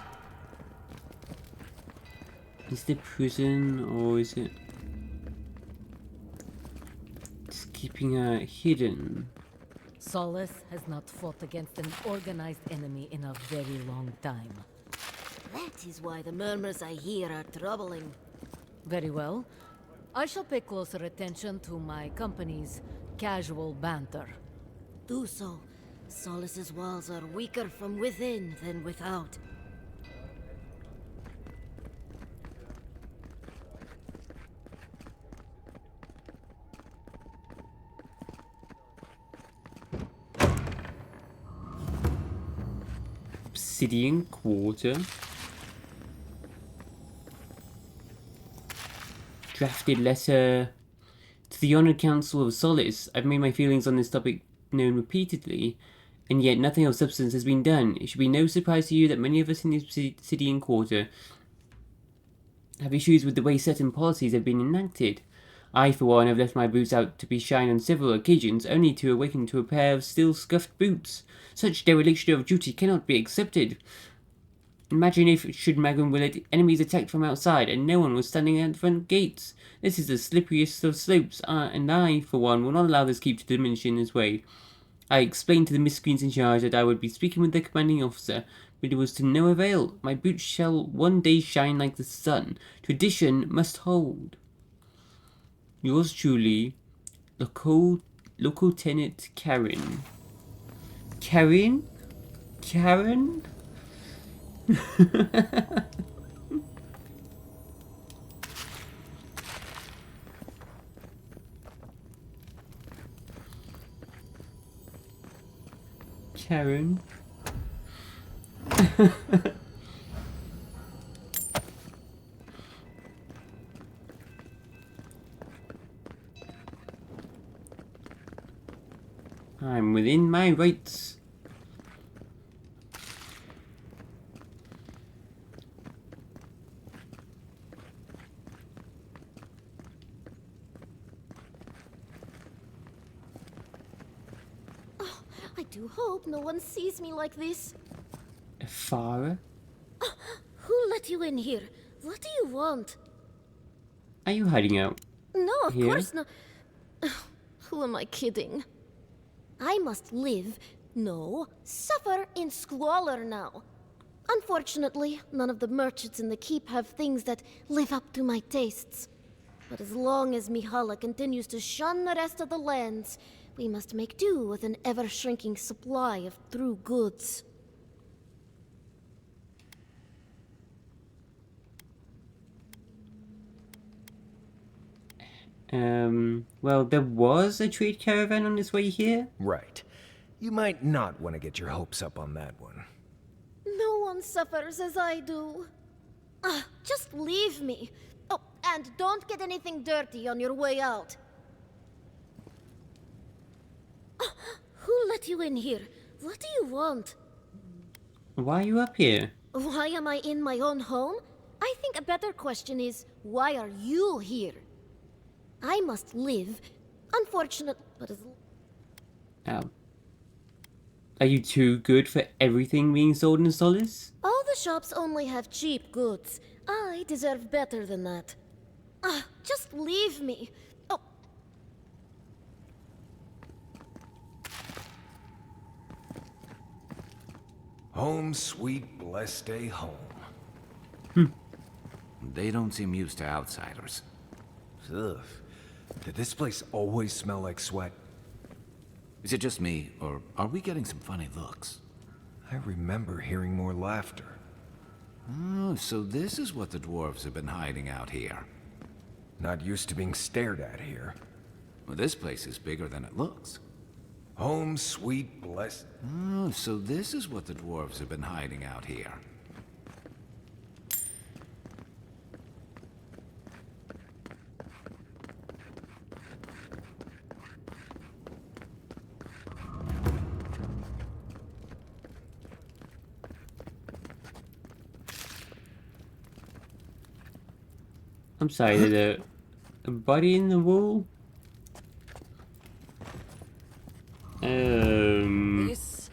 Is there prison, or is it just keeping her hidden? Solace has not fought against an organized enemy in a very long time. That is why the murmurs I hear are troubling. Very well. I shall pay closer attention to my company's casual banter. Do so. Solace's walls are weaker from within than without. Obsidian Quarter. Drafted letter to the Honored Council of Solace. I've made my feelings on this topic known repeatedly, and yet nothing of substance has been done. It should be no surprise to you that many of us in the Obsidian Quarter have issues with the way certain policies have been enacted. I, for one, have left my boots out to be shined on several occasions, only to awaken to a pair of still scuffed boots. Such dereliction of duty cannot be accepted. Imagine if, should Magnum Willet, enemies attacked from outside and no one was standing at the front gates. This is the slipperiest of slopes, and I, for one, will not allow this keep to diminish in this way. I explained to the miscreants in charge that I would be speaking with the commanding officer, but it was to no avail. My boots shall one day shine like the sun. Tradition must hold. Yours truly, local tenant Karen. Karen? Karen? Karen? I'm within my rights. I do hope no one sees me like this. Farah? Who let you in here? What do you want? Are you hiding out? No, of here? course not. Who am I kidding? I must live, no, suffer in squalor now. Unfortunately, none of the merchants in the keep have things that live up to my tastes. But as long as Mihala continues to shun the rest of the lands, we must make do with an ever-shrinking supply of true goods. Well, there was a trade caravan on its way here? Right. You might not want to get your hopes up on that one. No one suffers as I do. Just leave me. Oh, and don't get anything dirty on your way out. Who let you in here? What do you want? Why are you up here? Why am I in my own home? I think a better question is, why are you here? I must live. Unfortunate, but as... Oh. Are you too good for everything being sold in Solace? All the shops only have cheap goods. I deserve better than that. Just leave me. Oh. Home, sweet, blessed day home. They don't seem used to outsiders. Ugh. Did this place always smell like sweat? Is it just me, or are we getting some funny looks? I remember hearing more laughter. Oh, so this is what the dwarves have been hiding out here. Not used to being stared at here. Well, this place is bigger than it looks. Home, sweet, blessed... Oh, so this is what the dwarves have been hiding out here. I'm sorry, there's a body in the wall? This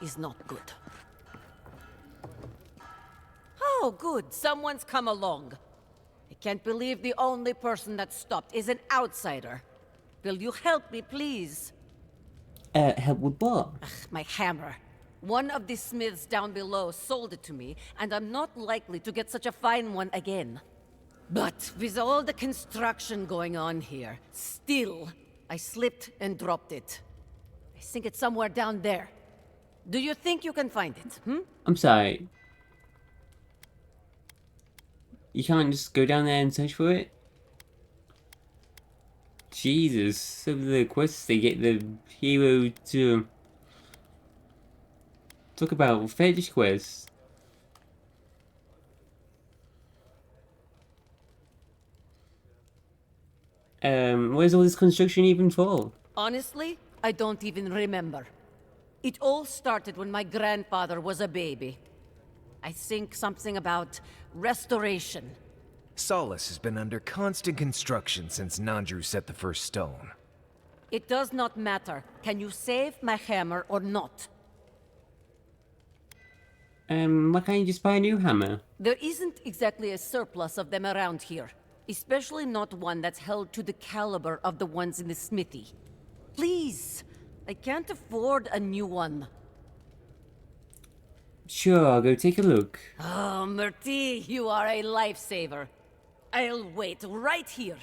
is not good. Oh, good. Someone's come along. I can't believe the only person that stopped is an outsider. Will you help me, please? Help with what? My hammer. One of the smiths down below sold it to me, and I'm not likely to get such a fine one again. But with all the construction going on here, still, I slipped and dropped it. I think it's somewhere down there. Do you think you can find it, I'm sorry. You can't just go down there and search for it? Jesus, some of the quests they get the hero to... Talk about fetish quests. Where's all this construction even for? Honestly, I don't even remember. It all started when my grandfather was a baby. I think something about restoration. Solace has been under constant construction since Nandru set the first stone. It does not matter. Can you save my hammer or not? Why can't you just buy a new hammer? There isn't exactly a surplus of them around here. Especially not one that's held to the caliber of the ones in the smithy. Please! I can't afford a new one. Sure, I'll go take a look. Oh, Murti, you are a lifesaver. I'll wait right here.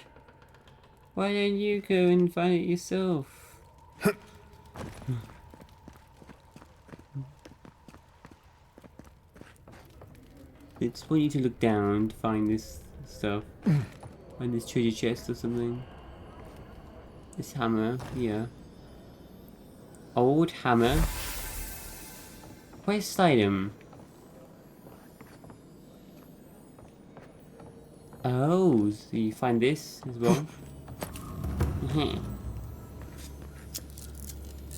Why don't you go and find it yourself? It's for you to look down to find this stuff. Find this treasure chest or something. This hammer, yeah. Old hammer. Where's item? Oh, so you find this as well?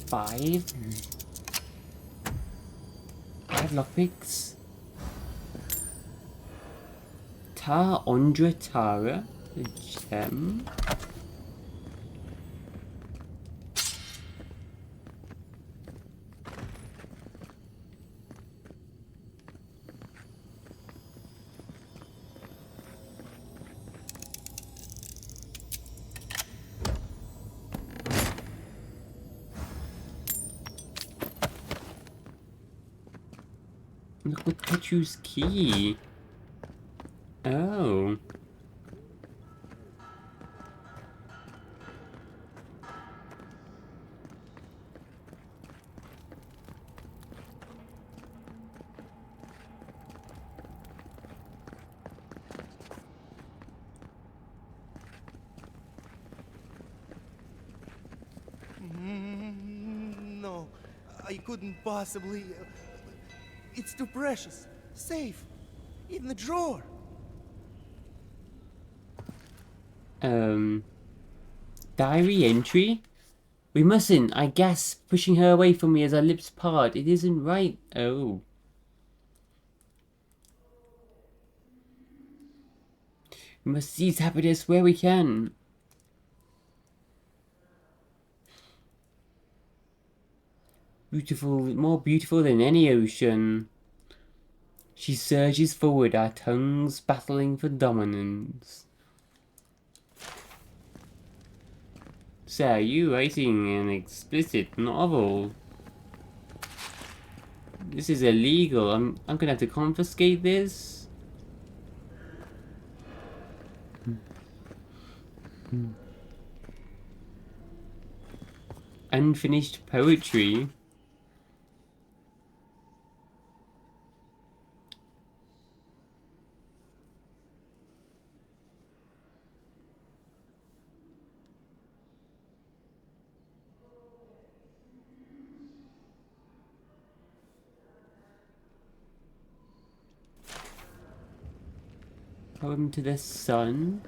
5 lockpicks. Ondra Tara, a gem. Look at Petru's key. Oh. No, I couldn't possibly. It's too precious. Safe. In the drawer. Diary entry? We mustn't, I gasp, pushing her away from me as our lips part. It isn't right. Oh. We must seize happiness where we can. Beautiful, more beautiful than any ocean. She surges forward, our tongues battling for dominance. So, are you writing an explicit novel? This is illegal. I'm gonna have to confiscate this. Unfinished poetry. Poem to the sun.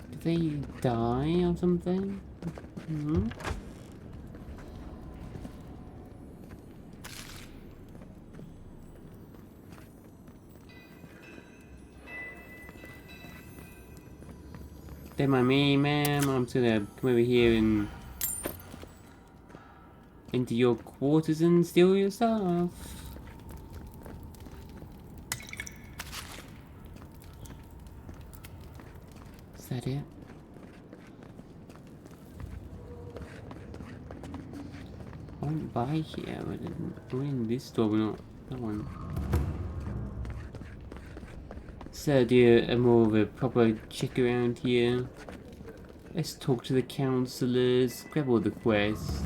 Did they die or something? Don't mind me, ma'am. I'm just gonna come over here and into your quarters and steal your stuff. Is that it? I went by here, but I didn't go in this door, but not that one. So do a more of a proper check around here. Let's talk to the counselors, grab all the quests.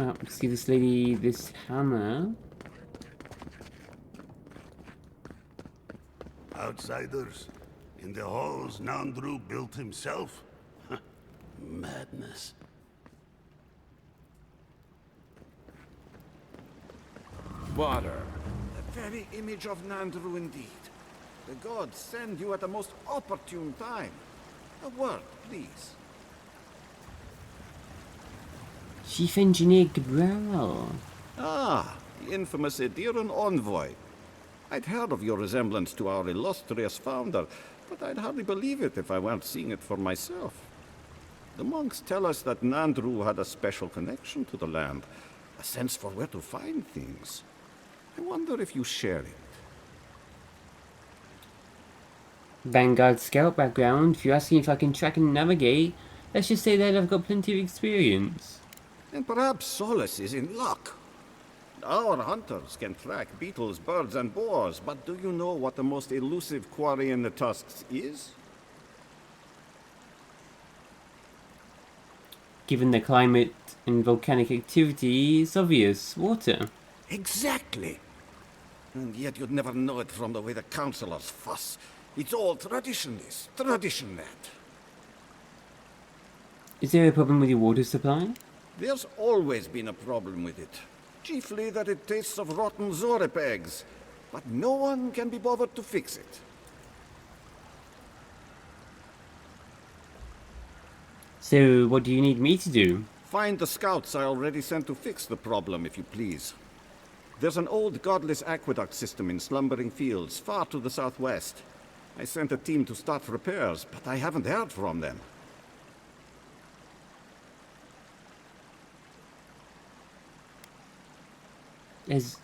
Let's give this lady this hammer. Outsiders? In the halls Nandru built himself? Madness. Water. The very image of Nandru indeed. The gods send you at the most opportune time. A word, please. Chief Engineer Gabriel. Ah, the infamous Ediran envoy. I'd heard of your resemblance to our illustrious founder, but I'd hardly believe it if I weren't seeing it for myself. The monks tell us that Nandru had a special connection to the land, a sense for where to find things. I wonder if you share it. Vanguard Scout background. If you're asking if I can track and navigate, let's just say that I've got plenty of experience. And perhaps Solace is in luck. Our hunters can track beetles, birds, and boars, but do you know what the most elusive quarry in the tusks is? Given the climate and volcanic activity, it's obvious. Water. Exactly. And yet you'd never know it from the way the councillors fuss. It's all tradition this, tradition that. Is there a problem with your water supply? There's always been a problem with it. Chiefly that it tastes of rotten Zorip eggs. But no one can be bothered to fix it. So, what do you need me to do? Find the scouts I already sent to fix the problem, if you please. There's an old godless aqueduct system in Slumbering Fields, far to the southwest. I sent a team to start repairs, but I haven't heard from them. As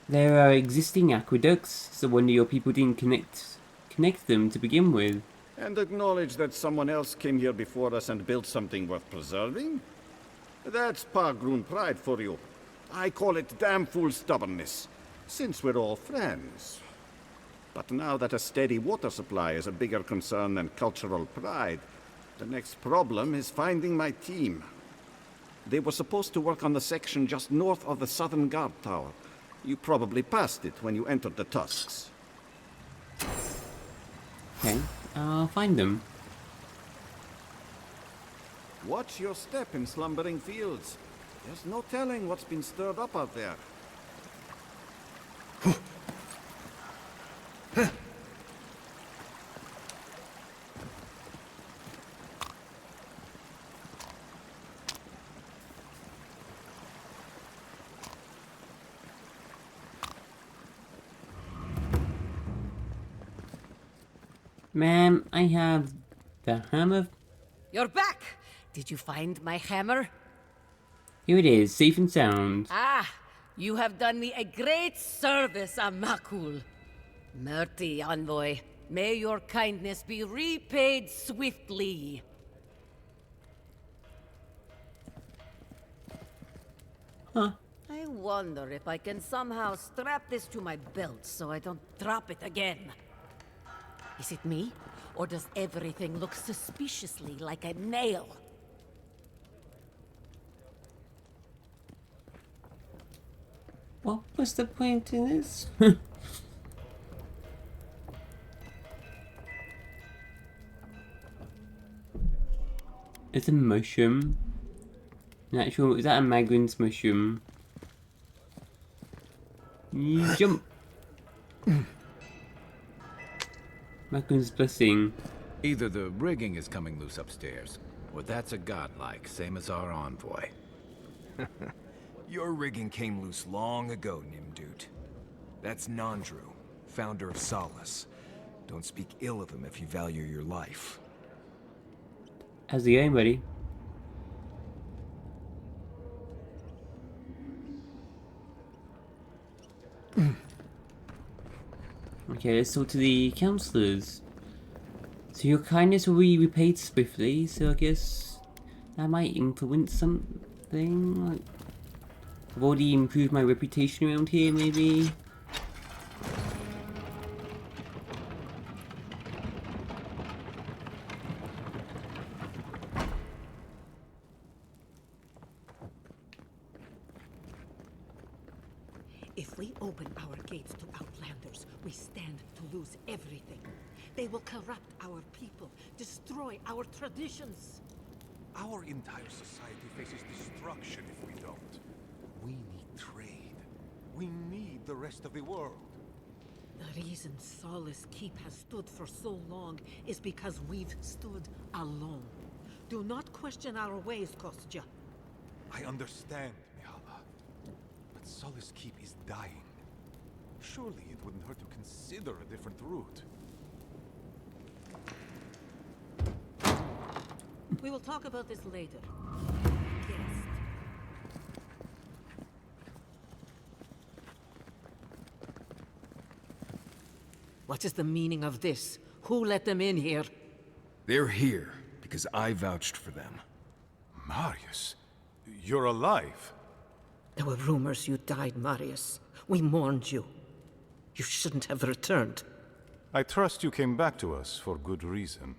there are existing aqueducts, so wonder your people didn't connect them to begin with. And acknowledge that someone else came here before us and built something worth preserving? That's Pargrun pride for you. I call it damn fool stubbornness, since we're all friends. But now that a steady water supply is a bigger concern than cultural pride, the next problem is finding my team. They were supposed to work on the section just north of the southern guard tower. You probably passed it when you entered the Tusks. Okay, I'll find them. Watch your step in Slumbering Fields. There's no telling what's been stirred up out there. Ma'am, I have the hammer. You're back! Did you find my hammer? Here it is, safe and sound. Ah, you have done me a great service, Amakul. Murti, envoy. May your kindness be repaid swiftly. Huh. I wonder if I can somehow strap this to my belt so I don't drop it again. Is it me? Or does everything look suspiciously like a nail? What was the point in this? It's a mushroom. Natural, is that a Magrin's mushroom? You jump! Magrin's blessing. Either the rigging is coming loose upstairs, or that's a godlike, same as our envoy. Your rigging came loose long ago, Nimdut. That's Nandru, founder of Solace. Don't speak ill of him if you value your life. How's it going, buddy? Okay, let's talk to the councillors. So your kindness will be repaid swiftly, so I guess that might influence something. Like, I've already improved my reputation around here, maybe. If we open our gates to Outlanders, we stand to lose everything. They will corrupt our people, destroy our traditions. Our entire society faces destruction if we don't. We need trade. We need the rest of the world. The reason Solace Keep has stood for so long is because we've stood alone. Do not question our ways, Kostya. I understand, Mihala. But Solace Keep is dying. Surely it wouldn't hurt to consider a different route. We will talk about this later. What is the meaning of this? Who let them in here? They're here because I vouched for them. Marius, you're alive. There were rumors you died, Marius. We mourned you. You shouldn't have returned. I trust you came back to us for good reason.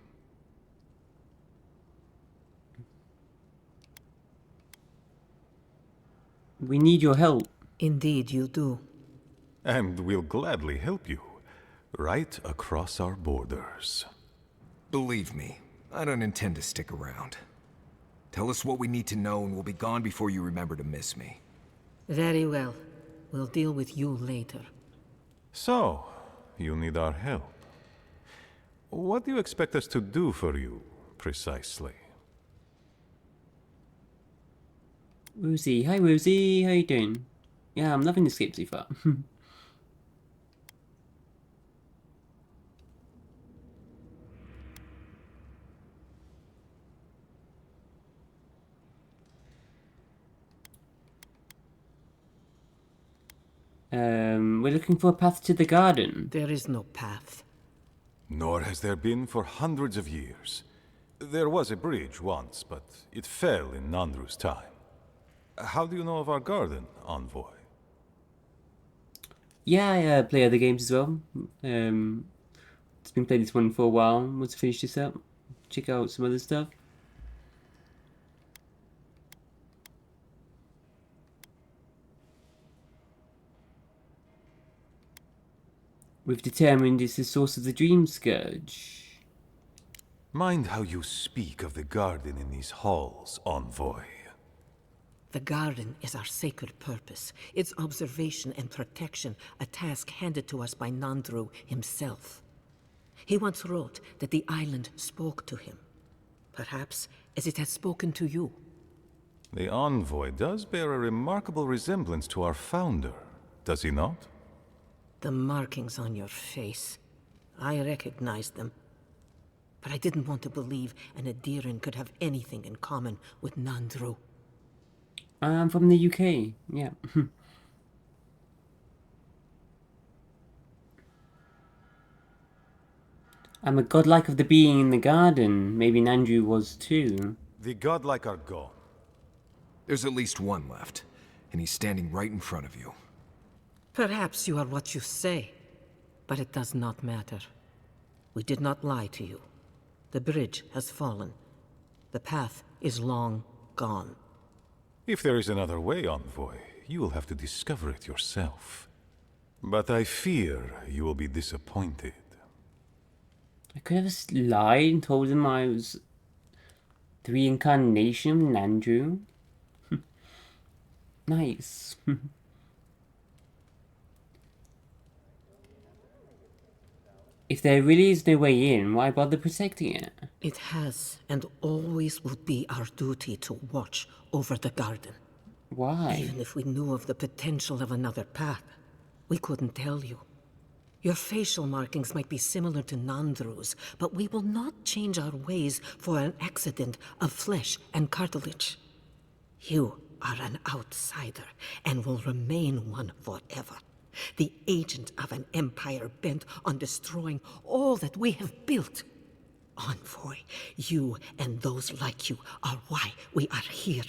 We need your help. Indeed, you do. And we'll gladly help you. Right across our borders. Believe me, I don't intend to stick around. Tell us what we need to know and we'll be gone before you remember to miss me. Very well. We'll deal with you later. So, you need our help. What do you expect us to do for you, precisely? Woozy, hi Woozy, how you doing? Yeah, I'm loving the skip so far. We're looking for a path to the garden. There is no path. Nor has there been for hundreds of years. There was a bridge once, but it fell in Nandru's time. How do you know of our garden, Envoy? Yeah, I play other games as well. It's been playing this one for a while. Let's finish this up. Check out some other stuff. We've determined it's the source of the Dream Scourge. Mind how you speak of the garden in these halls, Envoy. The garden is our sacred purpose. Its observation and protection, a task handed to us by Nandru himself. He once wrote that the island spoke to him. Perhaps as it has spoken to you. The Envoy does bear a remarkable resemblance to our founder, does he not? The markings on your face. I recognized them. But I didn't want to believe an Adiran could have anything in common with Nandru. I'm from the UK, yeah. I'm a godlike of the being in the garden. Maybe Nandru was too. The godlike are gone. There's at least one left, and he's standing right in front of you. Perhaps you are what you say, but it does not matter. We did not lie to you. The bridge has fallen. The path is long gone. If there is another way, Envoy, you will have to discover it yourself. But I fear you will be disappointed. I could have lied and told him I was the reincarnation of Nandru. Nice. If there really is no way in, why bother protecting it? It has and always will be our duty to watch over the garden. Why? Even if we knew of the potential of another path, we couldn't tell you. Your facial markings might be similar to Nandru's, but we will not change our ways for an accident of flesh and cartilage. You are an outsider and will remain one forever. The agent of an empire bent on destroying all that we have built. Envoy, you and those like you are why we are here.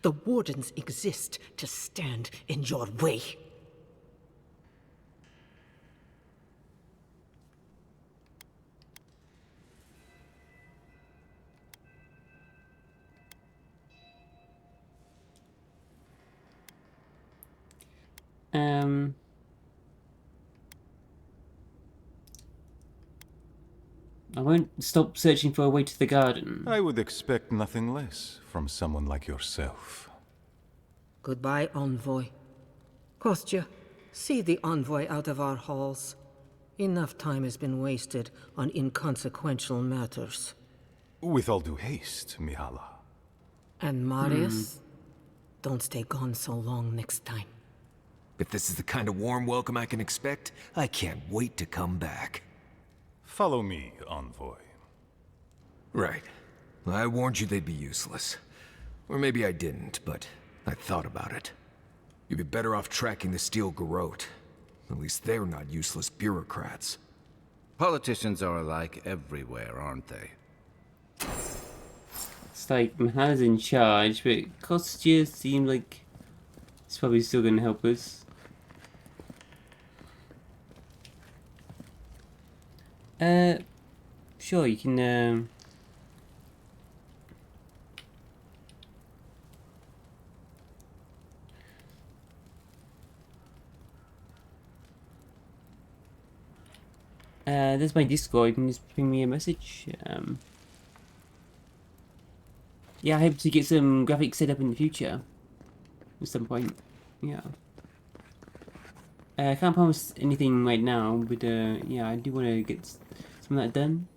The Wardens exist to stand in your way. I won't stop searching for a way to the garden. I would expect nothing less from someone like yourself. Goodbye, envoy. Kostya, see the envoy out of our halls. Enough time has been wasted on inconsequential matters. With all due haste, Mihala. And Marius, don't stay gone so long next time. If this is the kind of warm welcome I can expect, I can't wait to come back. Follow me, envoy. Right. I warned you they'd be useless. Or maybe I didn't, but I thought about it. You'd be better off tracking the Steel Garrote. At least they're not useless bureaucrats. Politicians are alike everywhere, aren't they? It's like Mahala's in charge, but Kostya seemed like he's probably still gonna help us. Sure, you can, there's my Discord, you can just ping me a message. Yeah, I hope to get some graphics set up in the future. At some point. Yeah. I can't promise anything right now, but yeah, I do want to get some of that done.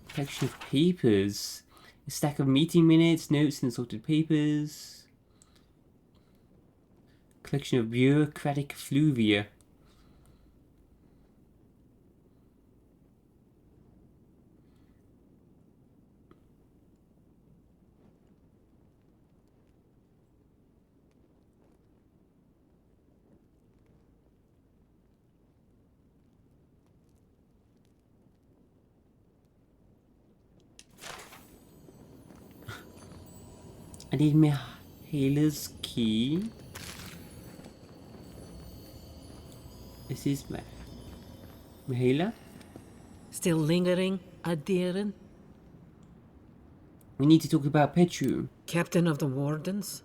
Collection of papers. A stack of meeting minutes, notes, and assorted papers. Collection of bureaucratic fluvia. I need Mahala's key. This is Mahala? Still lingering, Adiran? We need to talk about Petru. Captain of the Wardens?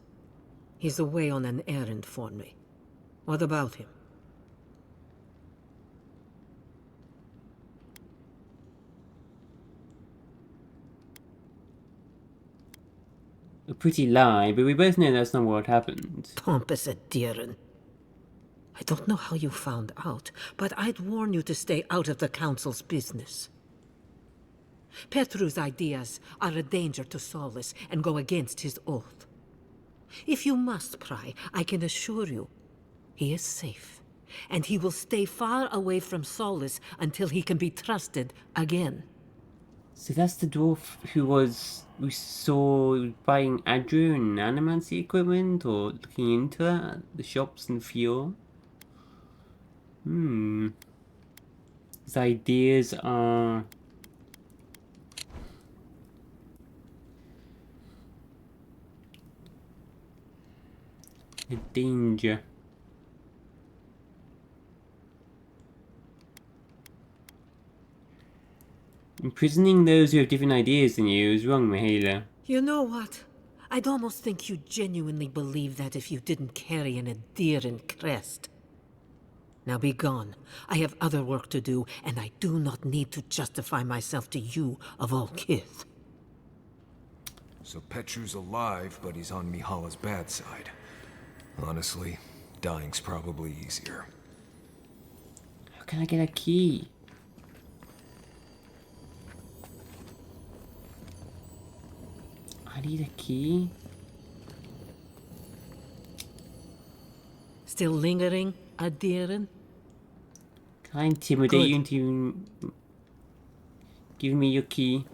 He's away on an errand for me. What about him? A pretty lie, but we both know that's not what happened. Pompous Adiran. I don't know how you found out, but I'd warn you to stay out of the Council's business. Petru's ideas are a danger to Solus and go against his oath. If you must pry, I can assure you, he is safe, and he will stay far away from Solus until he can be trusted again. So that's the dwarf we saw buying Adru and Animancy equipment, or looking into that at the shops in Fior? His ideas are... a danger. Imprisoning those who have different ideas than you is wrong, Mahala. You know what? I'd almost think you genuinely believe that if you didn't carry an Adiran crest. Now be gone. I have other work to do, and I do not need to justify myself to you of all kith. So Petru's alive, but he's on Mihala's bad side. Honestly, dying's probably easier. How can I get a key? I need a key. Still lingering, Adiran? Can I intimidate you into giving me your key?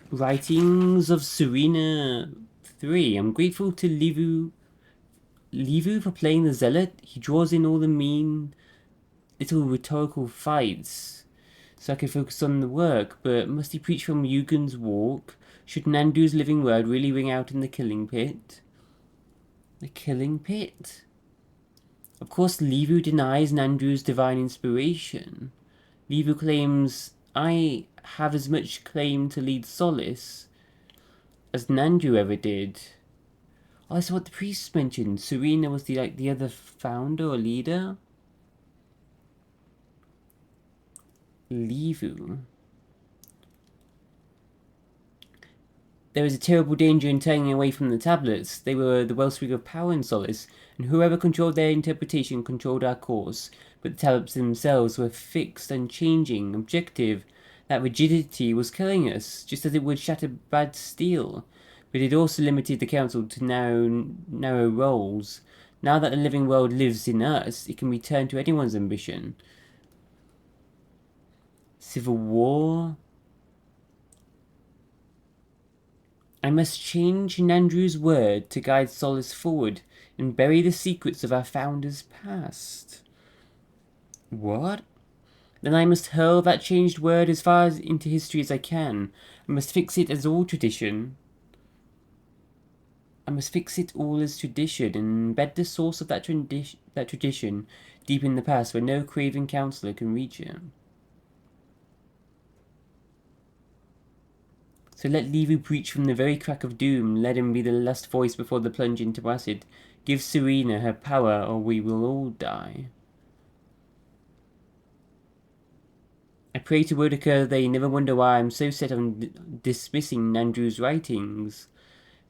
Writings of Serena 3. I'm grateful to Livu for playing the zealot. He draws in all the mean little rhetorical fights so I can focus on the work, but must he preach from Yugen's walk Should Nandu's living word really ring out in the killing pit? The killing pit? Of course, Levu denies Nandu's divine inspiration. Levu claims, I have as much claim to lead Solace as Nandu ever did. Oh, that's what the priest mentioned. Serena was the other founder or leader? Levu. There is a terrible danger in turning away from the tablets. They were the wellspring of power in Solace, and whoever controlled their interpretation controlled our course. But the tablets themselves were fixed, unchanging, objective. That rigidity was killing us, just as it would shatter bad steel. But it also limited the council to narrow roles. Now that the living world lives in us, it can return to anyone's ambition. Civil war? I must change Nandru's word to guide Solace forward and bury the secrets of our founder's past. What? Then I must hurl that changed word as far into history as I can. I must fix it as all tradition. I must fix it all as tradition and embed the source of that tradition deep in the past where no craven counselor can reach it. So let Levu preach from the very crack of doom, let him be the last voice before the plunge into acid. Give Serena her power or we will all die. I pray to Wodeker they never wonder why I'm so set on dismissing Nandru's writings.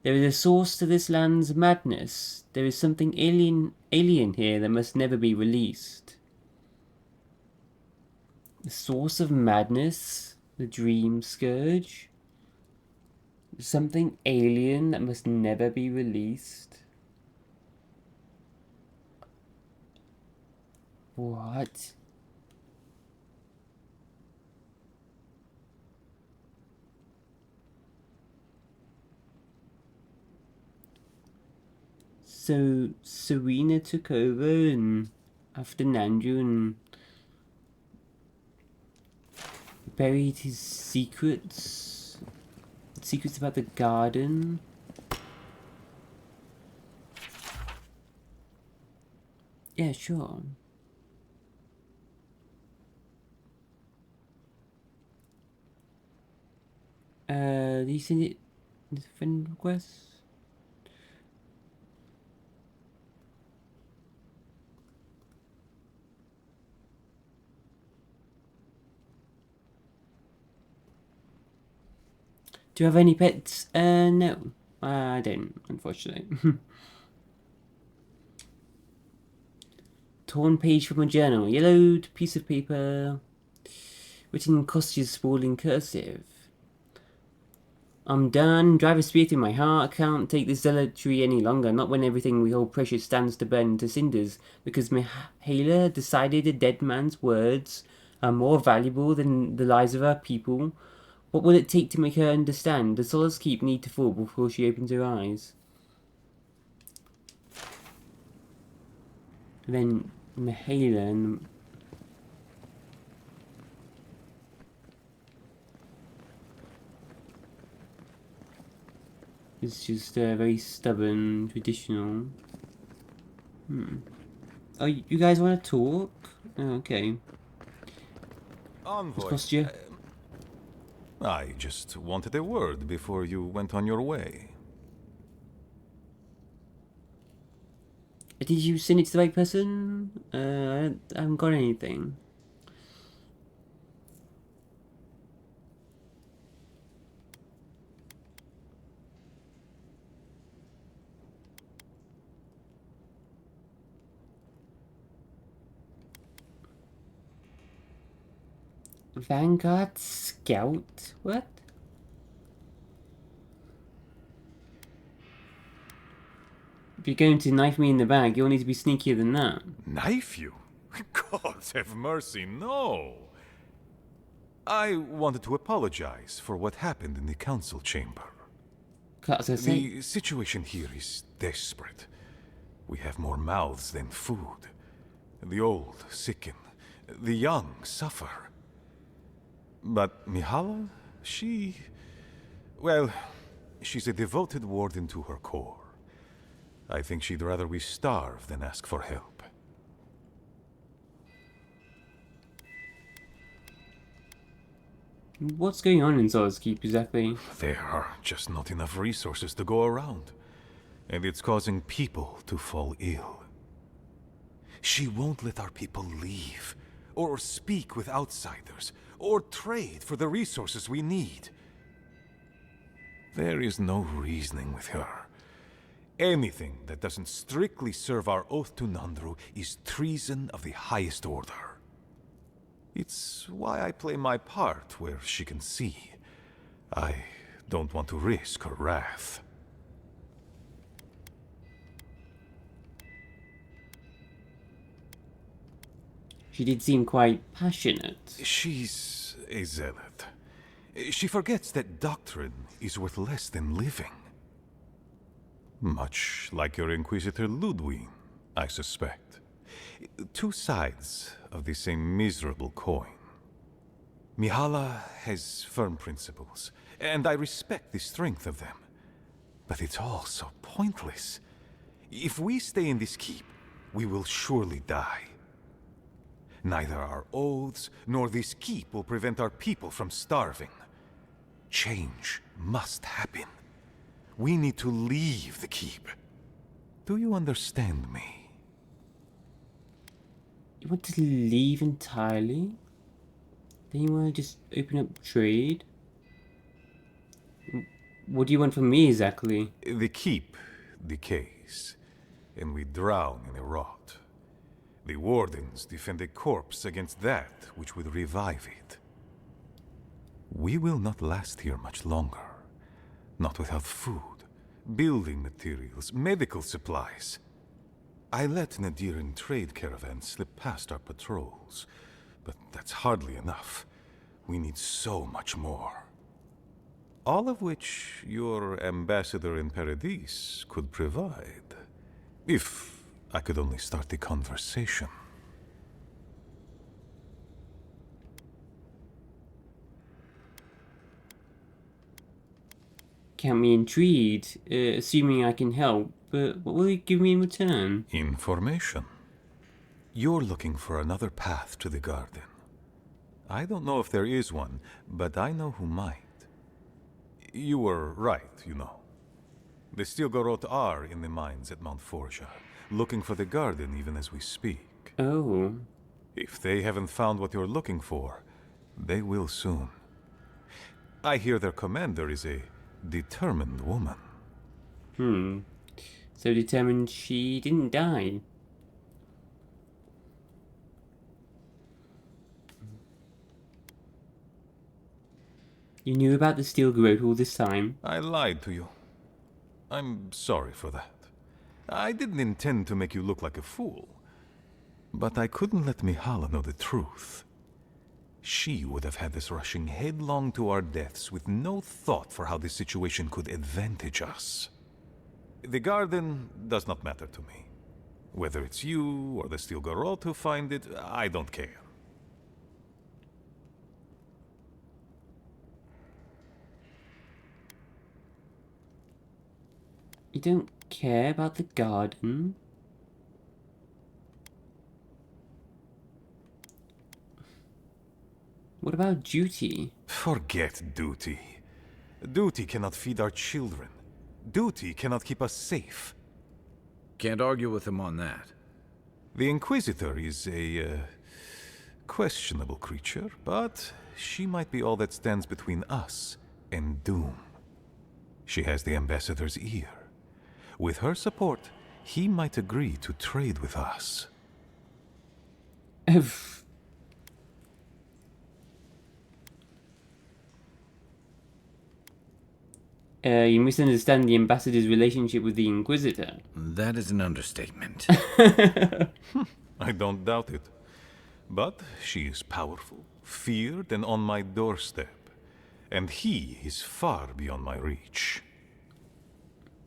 There is a source to this land's madness. There is something alien here that must never be released. The source of madness? The dream scourge? Something alien that must never be released? What? So Serena took over and after Nandu and buried his secrets about the garden. Yeah, sure. Did you send it in the friend request? Do you have any pets? No. I don't, unfortunately. Torn page from a journal. Yellowed piece of paper. Written in Costa's sprawling cursive. I'm done. Drive a spear through my heart. I can't take this zealotry any longer. Not when everything we hold precious stands to burn to cinders. Because Mihaela decided a dead man's words are more valuable than the lives of our people. What will it take to make her understand? Does Solace Keep need to fall before she opens her eyes? And then Mihaela and... It's just very stubborn, traditional. Oh, you guys want to talk? Oh, okay. Envoy. Posture? I just wanted a word before you went on your way. Did you send it to the right person? I haven't got anything. Vanguard Scout? What? If you're going to knife me in the back, you'll need to be sneakier than that. Knife you? God have mercy, no! I wanted to apologize for what happened in the council chamber. The situation here is desperate. We have more mouths than food. The old sicken, the young suffer. But Mihaela, she Well, she's a devoted warden to her core. I think she'd rather we starve than ask for help. What's going on in Zola's Keep exactly? There are just not enough resources to go around. And it's causing people to fall ill. She won't let our people leave, or speak with outsiders, or trade for the resources we need. There is no reasoning with her. Anything that doesn't strictly serve our oath to Nandru is treason of the highest order. It's why I play my part where she can see. I don't want to risk her wrath. She did seem quite passionate. She's a zealot. She forgets that doctrine is worth less than living. Much like your Inquisitor Ludwig, I suspect. Two sides of the same miserable coin. Mihala has firm principles, and I respect the strength of them. But it's all so pointless. If we stay in this keep, we will surely die. Neither our oaths nor this keep will prevent our people from starving. Change must happen. We need to leave the keep. Do you understand me? You want to leave entirely? Then you want to just open up trade? What do you want from me exactly? The keep decays, and we drown in a rot. The wardens defend a corpse against that which would revive it. We will not last here much longer. Not without food, building materials, medical supplies. I let Nadiran trade caravans slip past our patrols, but that's hardly enough. We need so much more. All of which your ambassador in Paradis could provide. If I could only start the conversation. Count me intrigued, assuming I can help, but what will you give me in return? Information. You're looking for another path to the garden. I don't know if there is one, but I know who might. You were right, you know. The Stilgarot are in the mines at Mount Forja, looking for the garden even as we speak. Oh. If they haven't found what you're looking for, they will soon. I hear their commander is a determined woman. So determined she didn't die. You knew about the steel growth all this time? I lied to you. I'm sorry for that. I didn't intend to make you look like a fool. But I couldn't let Mihala know the truth. She would have had us rushing headlong to our deaths with no thought for how this situation could advantage us. The garden does not matter to me. Whether it's you or the Stilgarot who find it, I don't care. You don't care about the garden? What about duty? Forget duty. Duty cannot feed our children. Duty cannot keep us safe. Can't argue with him on that. The Inquisitor is a questionable creature, but she might be all that stands between us and doom. She has the Ambassador's ear. With her support, he might agree to trade with us. You misunderstand the Ambassador's relationship with the Inquisitor. That is an understatement. I don't doubt it. But she is powerful, feared, and on my doorstep. And he is far beyond my reach.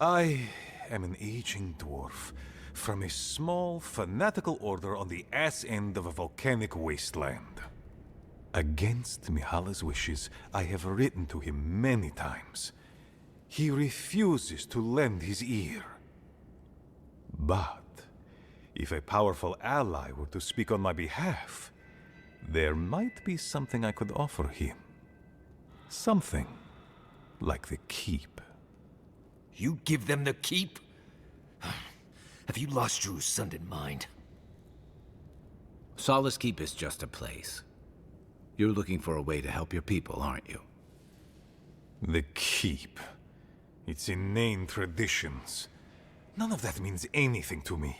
I am an aging dwarf from a small, fanatical order on the ass end of a volcanic wasteland. Against Mihala's wishes, I have written to him many times. He refuses to lend his ear. But if a powerful ally were to speak on my behalf, there might be something I could offer him. Something like the keep. You give them the keep? Have you lost your Sundan mind? Solace Keep is just a place. You're looking for a way to help your people, aren't you? The keep. Its inane traditions. None of that means anything to me.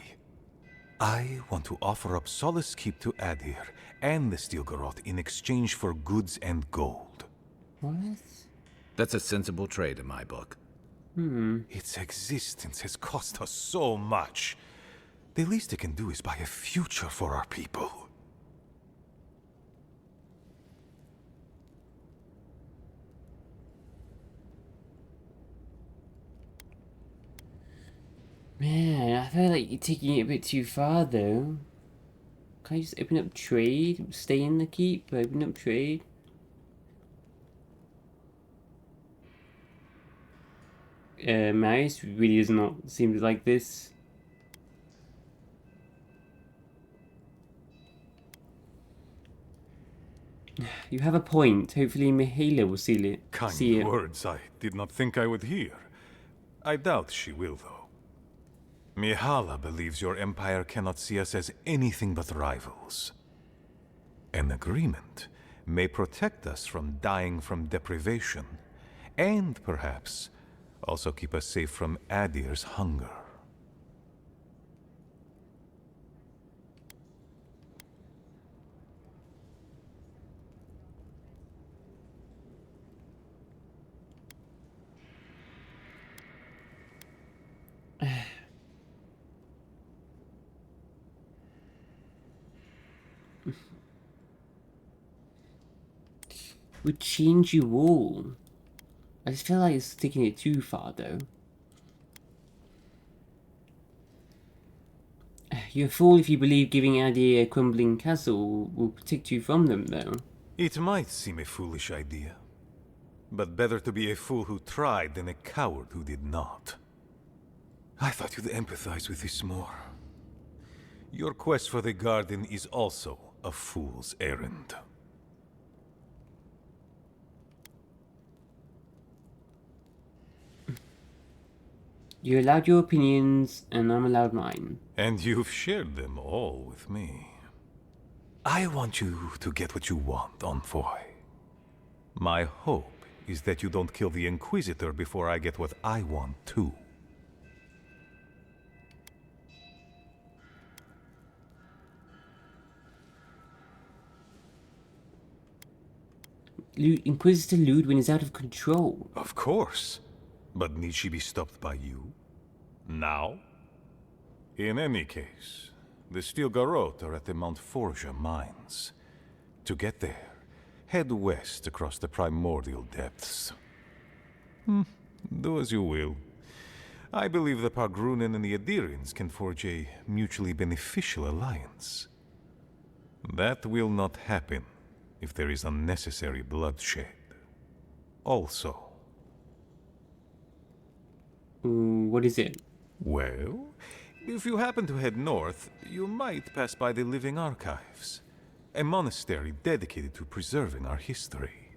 I want to offer up Solace Keep to Adir and the Steel Garrote in exchange for goods and gold. What? That's a sensible trade in my book. Its existence has cost us so much. The least it can do is buy a future for our people. Man, I feel like you're taking it a bit too far, though. Can I just open up trade? Stay in the keep, but open up trade? Marius really does not seem to like this. You have a point. Hopefully Mihaela will see it. Kind words I did not think I would hear. I doubt she will, though. Mihala believes your empire cannot see us as anything but rivals. An agreement may protect us from dying from deprivation, and perhaps also keep us safe from Adir's hunger. Would change you all. I just feel like it's taking it too far, though. You're a fool if you believe giving Adir a crumbling castle will protect you from them, though. It might seem a foolish idea, but better to be a fool who tried than a coward who did not. I thought you'd empathize with this more. Your quest for the garden is also a fool's errand. You're allowed your opinions, and I'm allowed mine. And you've shared them all with me. I want you to get what you want, Envoy. My hope is that you don't kill the Inquisitor before I get what I want too. Inquisitor Ludwig is out of control. Of course. But need she be stopped by you? Now? In any case, the Steel Garrote are at the Mount Forja mines. To get there, head west across the primordial depths. Do as you will. I believe the Pargrunen and the Adirians can forge a mutually beneficial alliance. That will not happen if there is unnecessary bloodshed. Also, what is it? well, if you happen to head north, you might pass by the Living Archives, a monastery dedicated to preserving our history.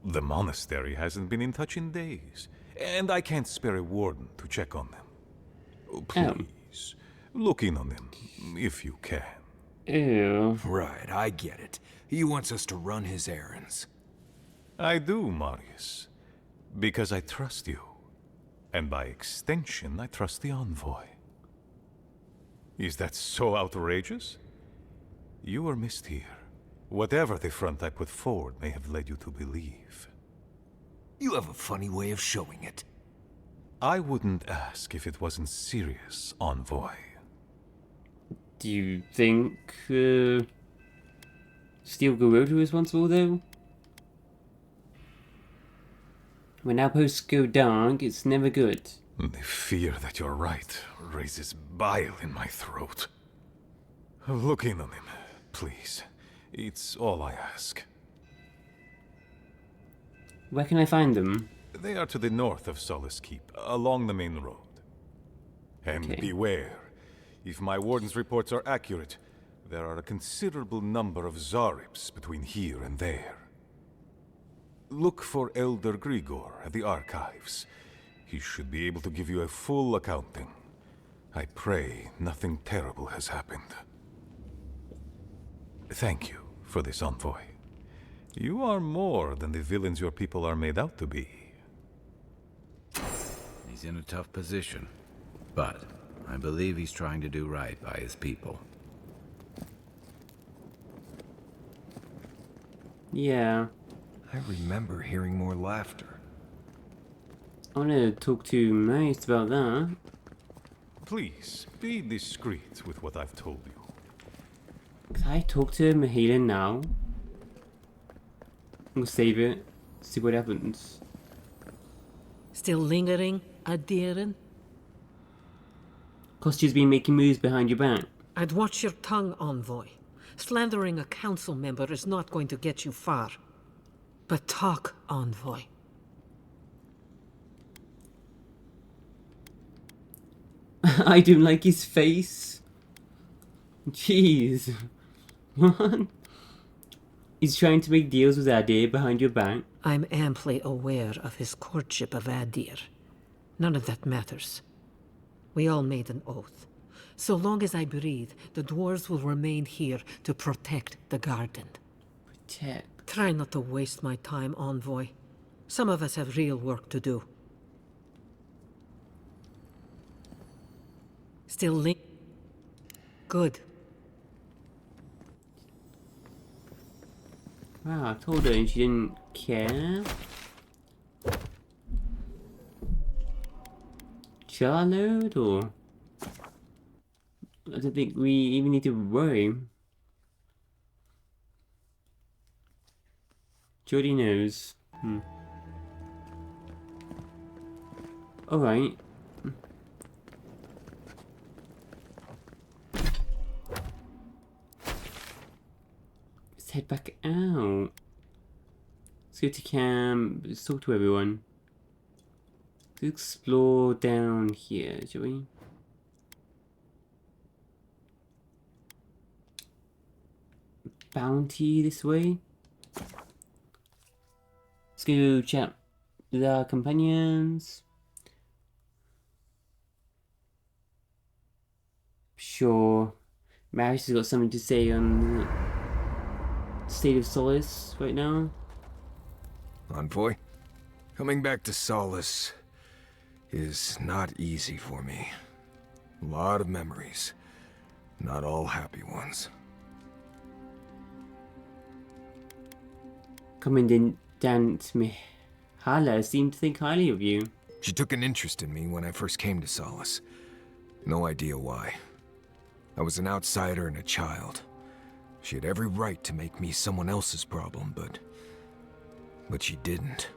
The monastery hasn't been in touch in days, and I can't spare a warden to check on them. Please, look in on them, if you can. Ew. Right, I get it. He wants us to run his errands. I do, Marius, because I trust you. And by extension, I trust the Envoy. Is that so outrageous? You were missed here. Whatever the front I put forward may have led you to believe. You have a funny way of showing it. I wouldn't ask if it wasn't serious, Envoy. Do you think Steel Garrote is responsible, though? When outposts go dark, it's never good. The fear that you're right raises bile in my throat. Look in on him, please. It's all I ask. Where can I find them? They are to the north of Solace Keep, along the main road. And beware. If my warden's reports are accurate, there are a considerable number of Zarips between here and there. Look for Elder Grigor at the archives. He should be able to give you a full accounting. I pray nothing terrible has happened. Thank you for this envoy. You are more than the villains your people are made out to be. He's in a tough position, but I believe he's trying to do right by his people. Yeah. I remember hearing more laughter. I want to talk to Mace about that. Please, be discreet with what I've told you. Can I talk to Mahela now? I'm gonna save it, see what happens. Still lingering, Adiran? Kosty's been making moves behind your back. I'd watch your tongue, envoy. Slandering a council member is not going to get you far. But talk, envoy. I don't like his face. Jeez. What? He's trying to make deals with Adir behind your back. I'm amply aware of his courtship of Adir. None of that matters. We all made an oath. So long as I breathe, the dwarves will remain here to protect the garden. Protect? Try not to waste my time, envoy. Some of us have real work to do. Still link? Good. Wow, I told her and she didn't care. Shall I load or? I don't think we even need to worry. Jody knows. Alright. Let's head back out. Let's go to camp. Let's talk to everyone. Let's explore down here, shall we? Bounty this way. Let's go chat with our companions. Sure, Marius has got something to say on the state of Solace right now. Envoy, coming back to Solace is not easy for me. A lot of memories, not all happy ones. Commandant Mihala seemed to think highly of you. She took an interest in me when I first came to Solace. No idea why. I was an outsider and a child. She had every right to make me someone else's problem, but she didn't.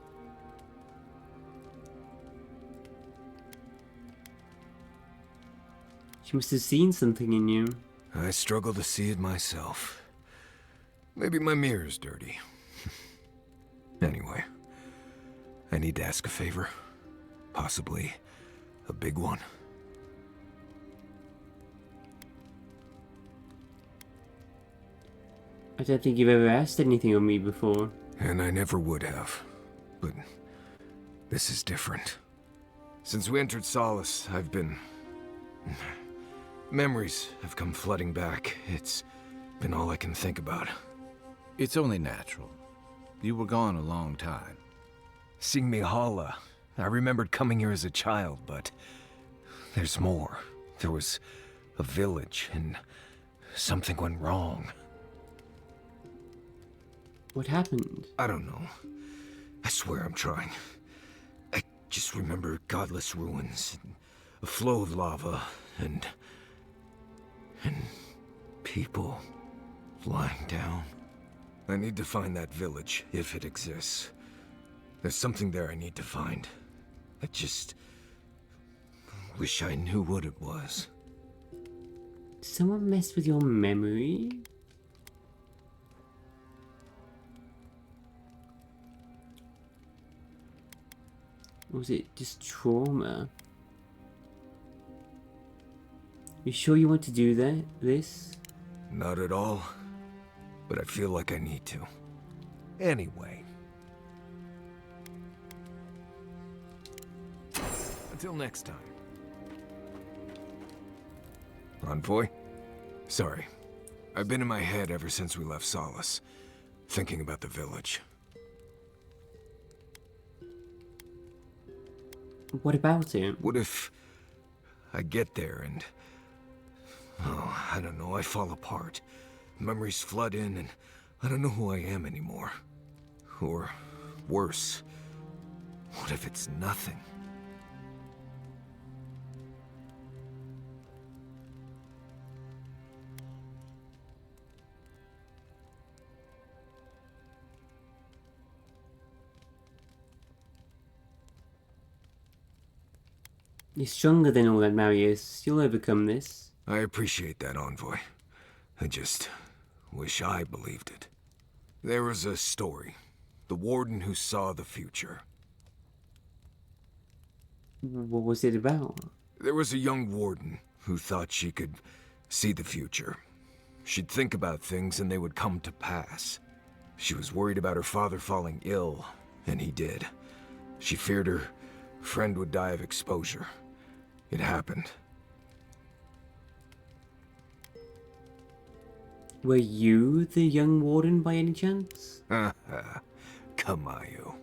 She must have seen something in you. I struggle to see it myself. Maybe my mirror's dirty. Anyway, I need to ask a favor. Possibly a big one. I don't think you've ever asked anything of me before. And I never would have. But this is different. Since we entered Solace, I've been... Memories have come flooding back. It's been all I can think about. It's only natural. You were gone a long time. Seeing Mihala, I remembered coming here as a child, but there's more. There was a village, and something went wrong. What happened? I don't know. I swear I'm trying. I just remember godless ruins, and a flow of lava, and people lying down. I need to find that village, if it exists. There's something there I need to find. I just wish I knew what it was. Did someone mess with your memory? Or was it just trauma? You sure you want to do this? Not at all. But I feel like I need to. Anyway. Until next time. Envoy? Sorry. I've been in my head ever since we left Solace, thinking about the village. What about it? What if I get there and... oh, I don't know, I fall apart. Memories flood in and I don't know who I am anymore. Or worse, what if it's nothing? You're stronger than all that, Marius. You'll overcome this. I appreciate that, Envoy. I just wish I believed it. There was a story. The warden who saw the future. What was it about? There was a young warden who thought she could see the future. She'd think about things and they would come to pass. She was worried about her father falling ill, and he did. She feared her friend would die of exposure. It happened. Were you the young warden by any chance? Kamayu.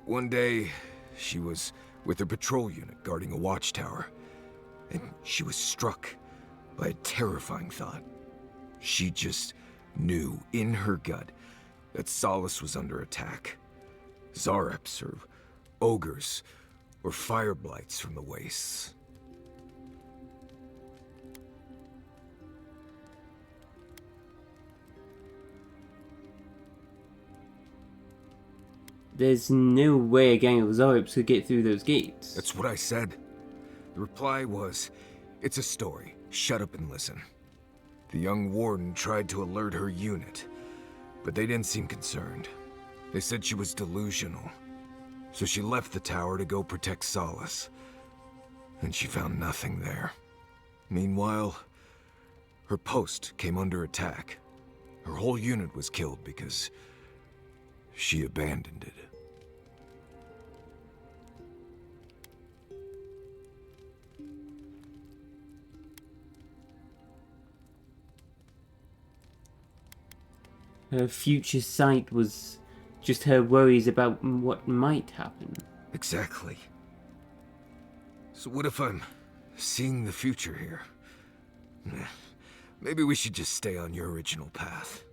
One day, she was with her patrol unit guarding a watchtower, and she was struck by a terrifying thought. She just knew in her gut that Solace was under attack. Zareps, or ogres, or fire blights from the wastes. There's no way a gang of Zareps could get through those gates. That's what I said. The reply was, "It's a story. Shut up and listen." The young warden tried to alert her unit, but they didn't seem concerned. They said she was delusional. So she left the tower to go protect Solace. And she found nothing there. Meanwhile, her post came under attack. Her whole unit was killed because she abandoned it. Her future sight was just her worries about what might happen. Exactly. So what if I'm seeing the future here? Maybe we should just stay on your original path.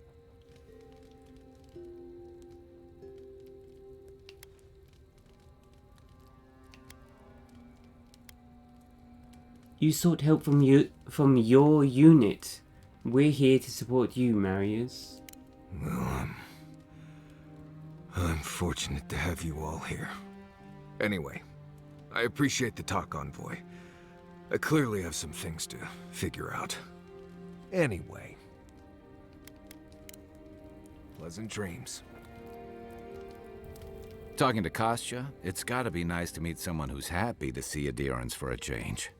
You sought help from your unit. We're here to support you, Marius. Well, I'm fortunate to have you all here. Anyway, I appreciate the talk, Envoy. I clearly have some things to figure out. Anyway. Pleasant dreams. Talking to Kostya, it's gotta be nice to meet someone who's happy to see adherence for a change.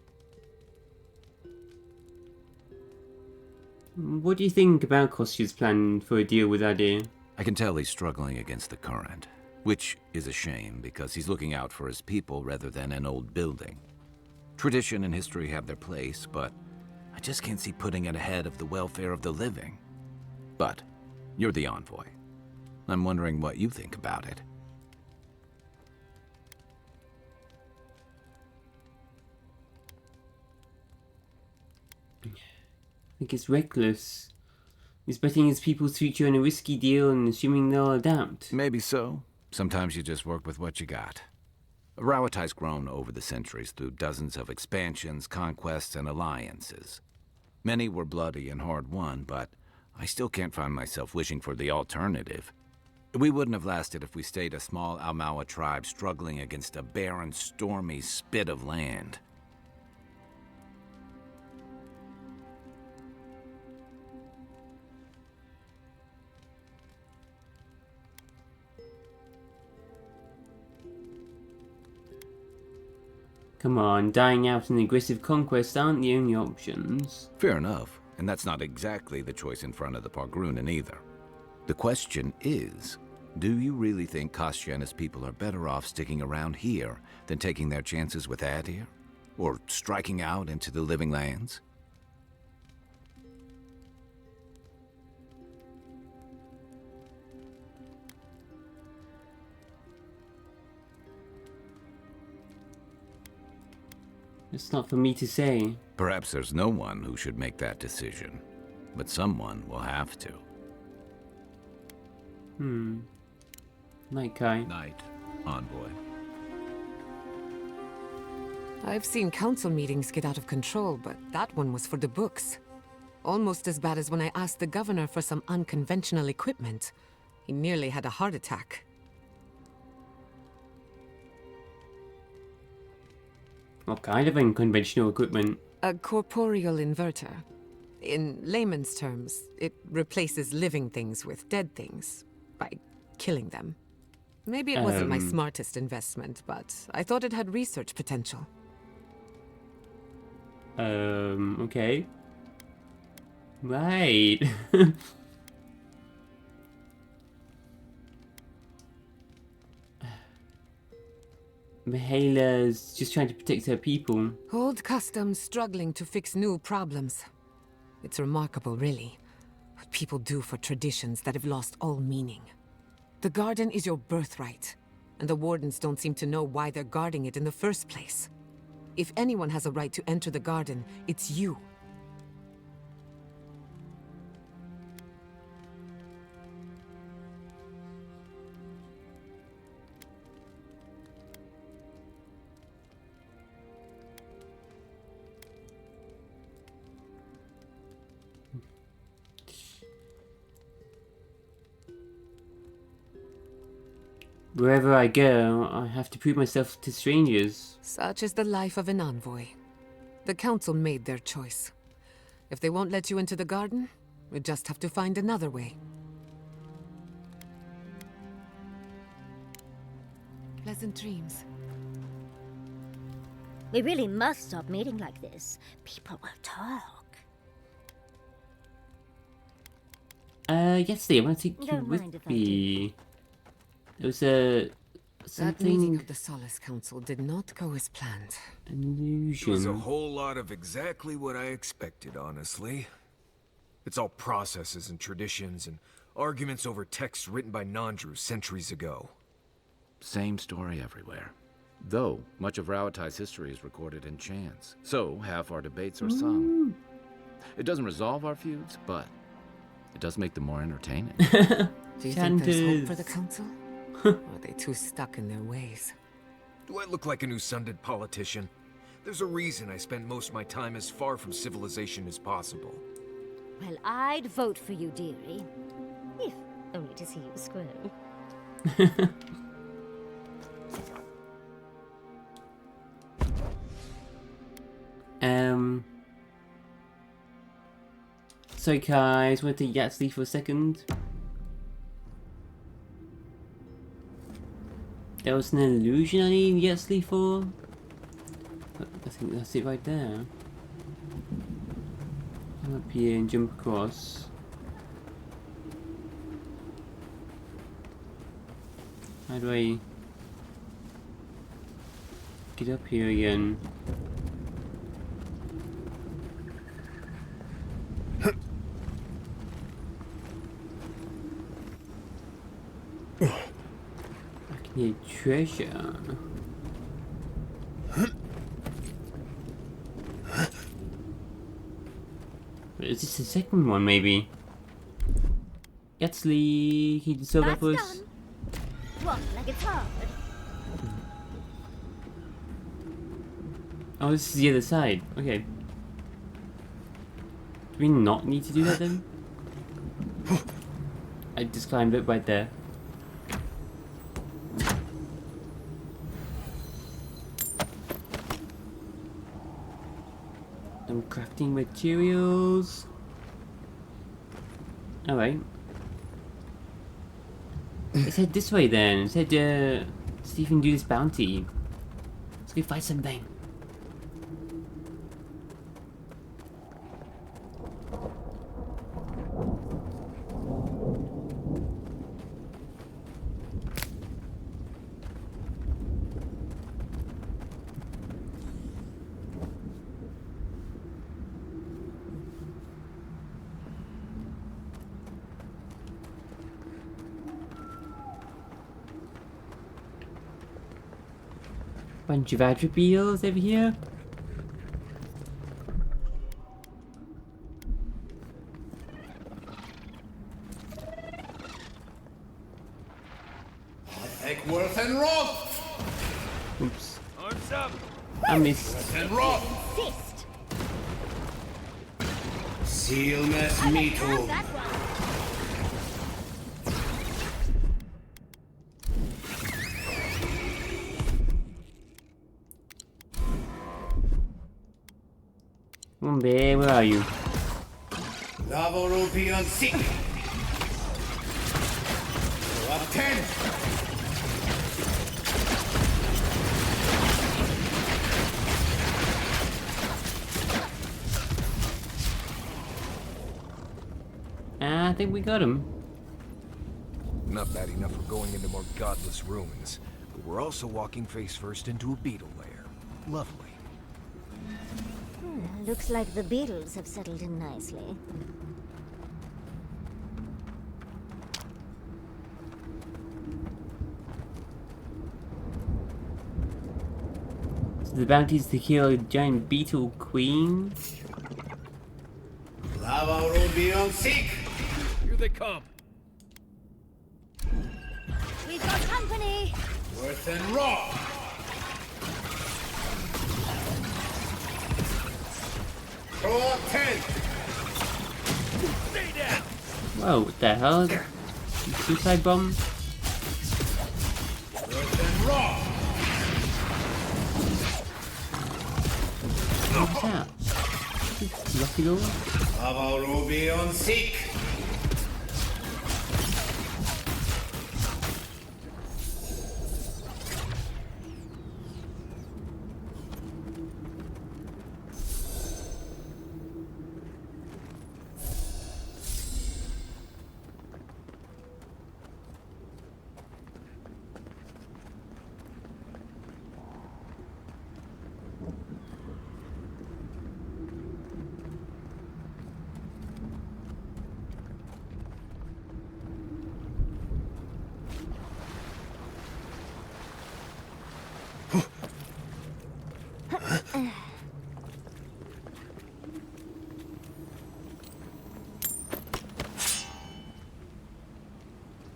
What do you think about Kostya's plan for a deal with Adair? I can tell he's struggling against the current, which is a shame because he's looking out for his people rather than an old building. Tradition and history have their place, but I just can't see putting it ahead of the welfare of the living. But you're the envoy. I'm wondering what you think about it. I think it's reckless. He's betting his people's future on a risky deal and assuming they'll adapt. Maybe so. Sometimes you just work with what you got. Rawatai's grown over the centuries through dozens of expansions, conquests, and alliances. Many were bloody and hard-won, but I still can't find myself wishing for the alternative. We wouldn't have lasted if we stayed a small Almawa tribe struggling against a barren, stormy spit of land. Come on, dying out and aggressive conquest aren't the only options. Fair enough, and that's not exactly the choice in front of the Pargrunen either. The question is, do you really think Kostya and his people are better off sticking around here than taking their chances with Adir? Or striking out into the Living Lands? It's not for me to say. Perhaps there's no one who should make that decision, but someone will have to. Night, Kai. Night, Envoy. I've seen council meetings get out of control, but that one was for the books. Almost as bad as when I asked the governor for some unconventional equipment. He nearly had a heart attack. What kind of unconventional equipment? A corporeal inverter. In layman's terms, it replaces living things with dead things by killing them. Maybe it wasn't my smartest investment, but I thought it had research potential. Okay. Right. Mahala's just trying to protect her people. Old customs struggling to fix new problems. It's remarkable, really, what people do for traditions that have lost all meaning. The garden is your birthright, and the wardens don't seem to know why they're guarding it in the first place. If anyone has a right to enter the garden, it's you. Wherever I go, I have to prove myself to strangers. Such is the life of an envoy. The council made their choice. If they won't let you into the garden, we just have to find another way. Pleasant dreams. We really must stop meeting like this. People will talk. Yes, I want to take you Don't mind with if I me. There was That meeting something of the Solace Council did not go as planned. It was a illusion. whole lot of exactly what I expected, honestly. It's all processes and traditions and arguments over texts written by Nandru centuries ago. Same story everywhere. Though, much of Rauatai's history is recorded in chants, so half our debates are sung. It doesn't resolve our feuds, but it does make them more entertaining. Do you think there's hope for the council? Or are they too stuck in their ways? Do I look like an Usundid politician? There's a reason I spend most of my time as far from civilization as possible. Well, I'd vote for you, dearie. If only to see you squirm. Sorry, guys, want to take Yatsley for a second? There was an illusion I need Yatsley for? I think that's it right there. Come up here and jump across. How do I get up here again? I can hear treasure. Is this the second one, maybe? Yatsley, can you solve that for us? What, like it's hard? Oh, this is the other side. Okay. Do we not need to do that then? I just climbed it right there. I'm crafting materials. Alright. Let's head this way then. Let's head Stephen do this bounty. Let's go find something. Bunch of attributes over here. Eckworth and Roth! Oops. Arms up! I missed. And Roth! Fist! Seal mess me too. Come on, babe, where are you? Lava Ruby on 6. Go up 10. I think we got him. Not bad enough for going into more godless ruins, but we're also walking face first into a beetle lair. Lovely. Looks like the beetles have settled in nicely. So the bounty is to kill a giant beetle queen. Lava Ruby on 6. Here they come. We've got company! Worth and Raw. Throw up 10. Stay down. Whoa, what the hell? Suicide bomb? Worth and Raw. What's that? Lucky door? Lava Ruby on 6.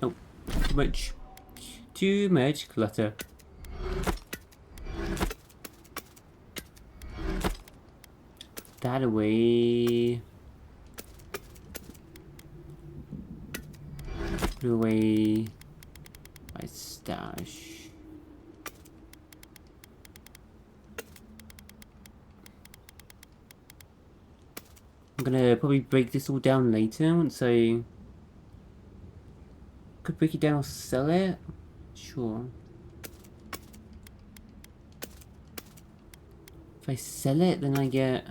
Oh, too much clutter. That away. Put away my stash. I'm gonna probably break this all down later once I could break it down or sell it. Sure. If I sell it, then I get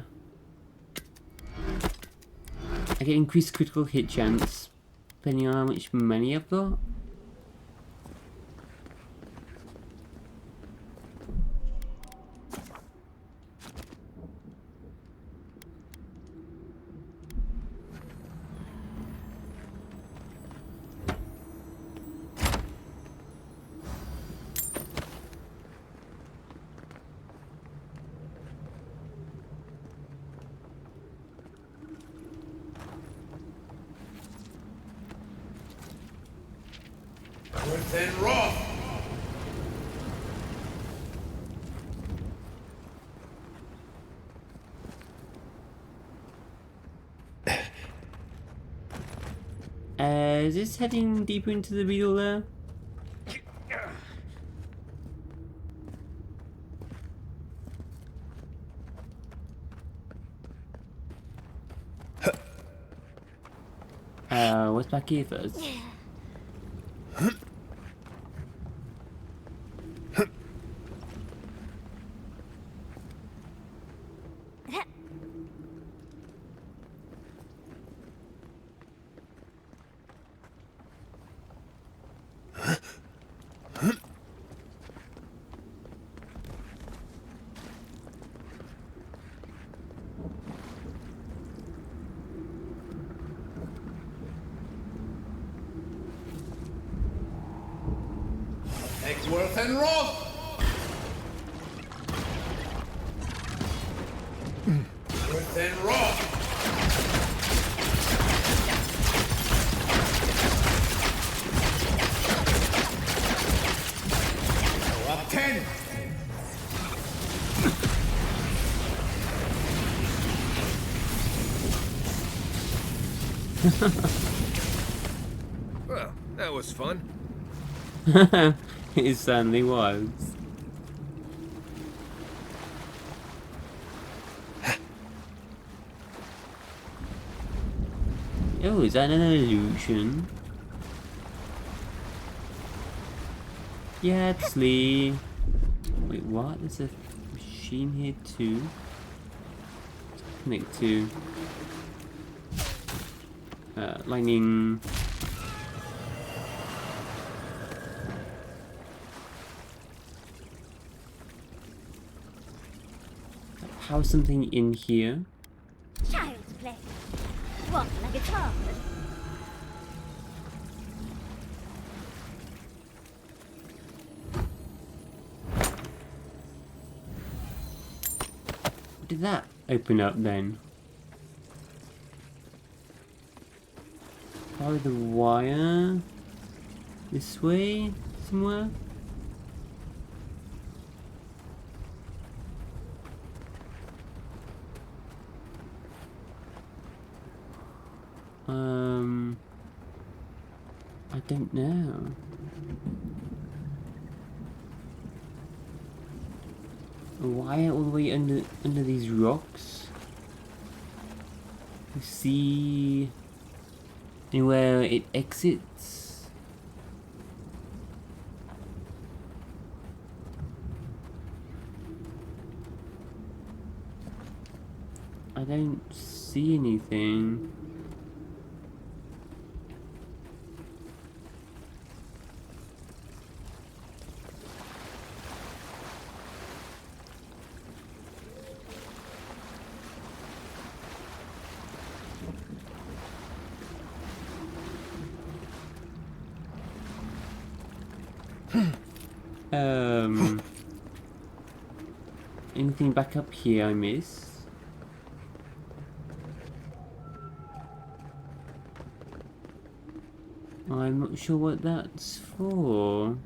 increased critical hit chance, depending on how much money I've got. Worth and Raw. Is this heading deeper into the beetle there? What's back here first? Eckworth and Roth. Well, that was fun. It certainly was. Oh, is that an illusion? Yatsley. Wait, what? There's a machine here too. Connect to lightning. Power something in here. Child's play. Walk like a child. Did that open up then? Follow the wire this way somewhere. I don't know. A wire all the way under these rocks. You see anywhere it exits? I don't see anything. Anything back up here I missed? I'm not sure what that's for.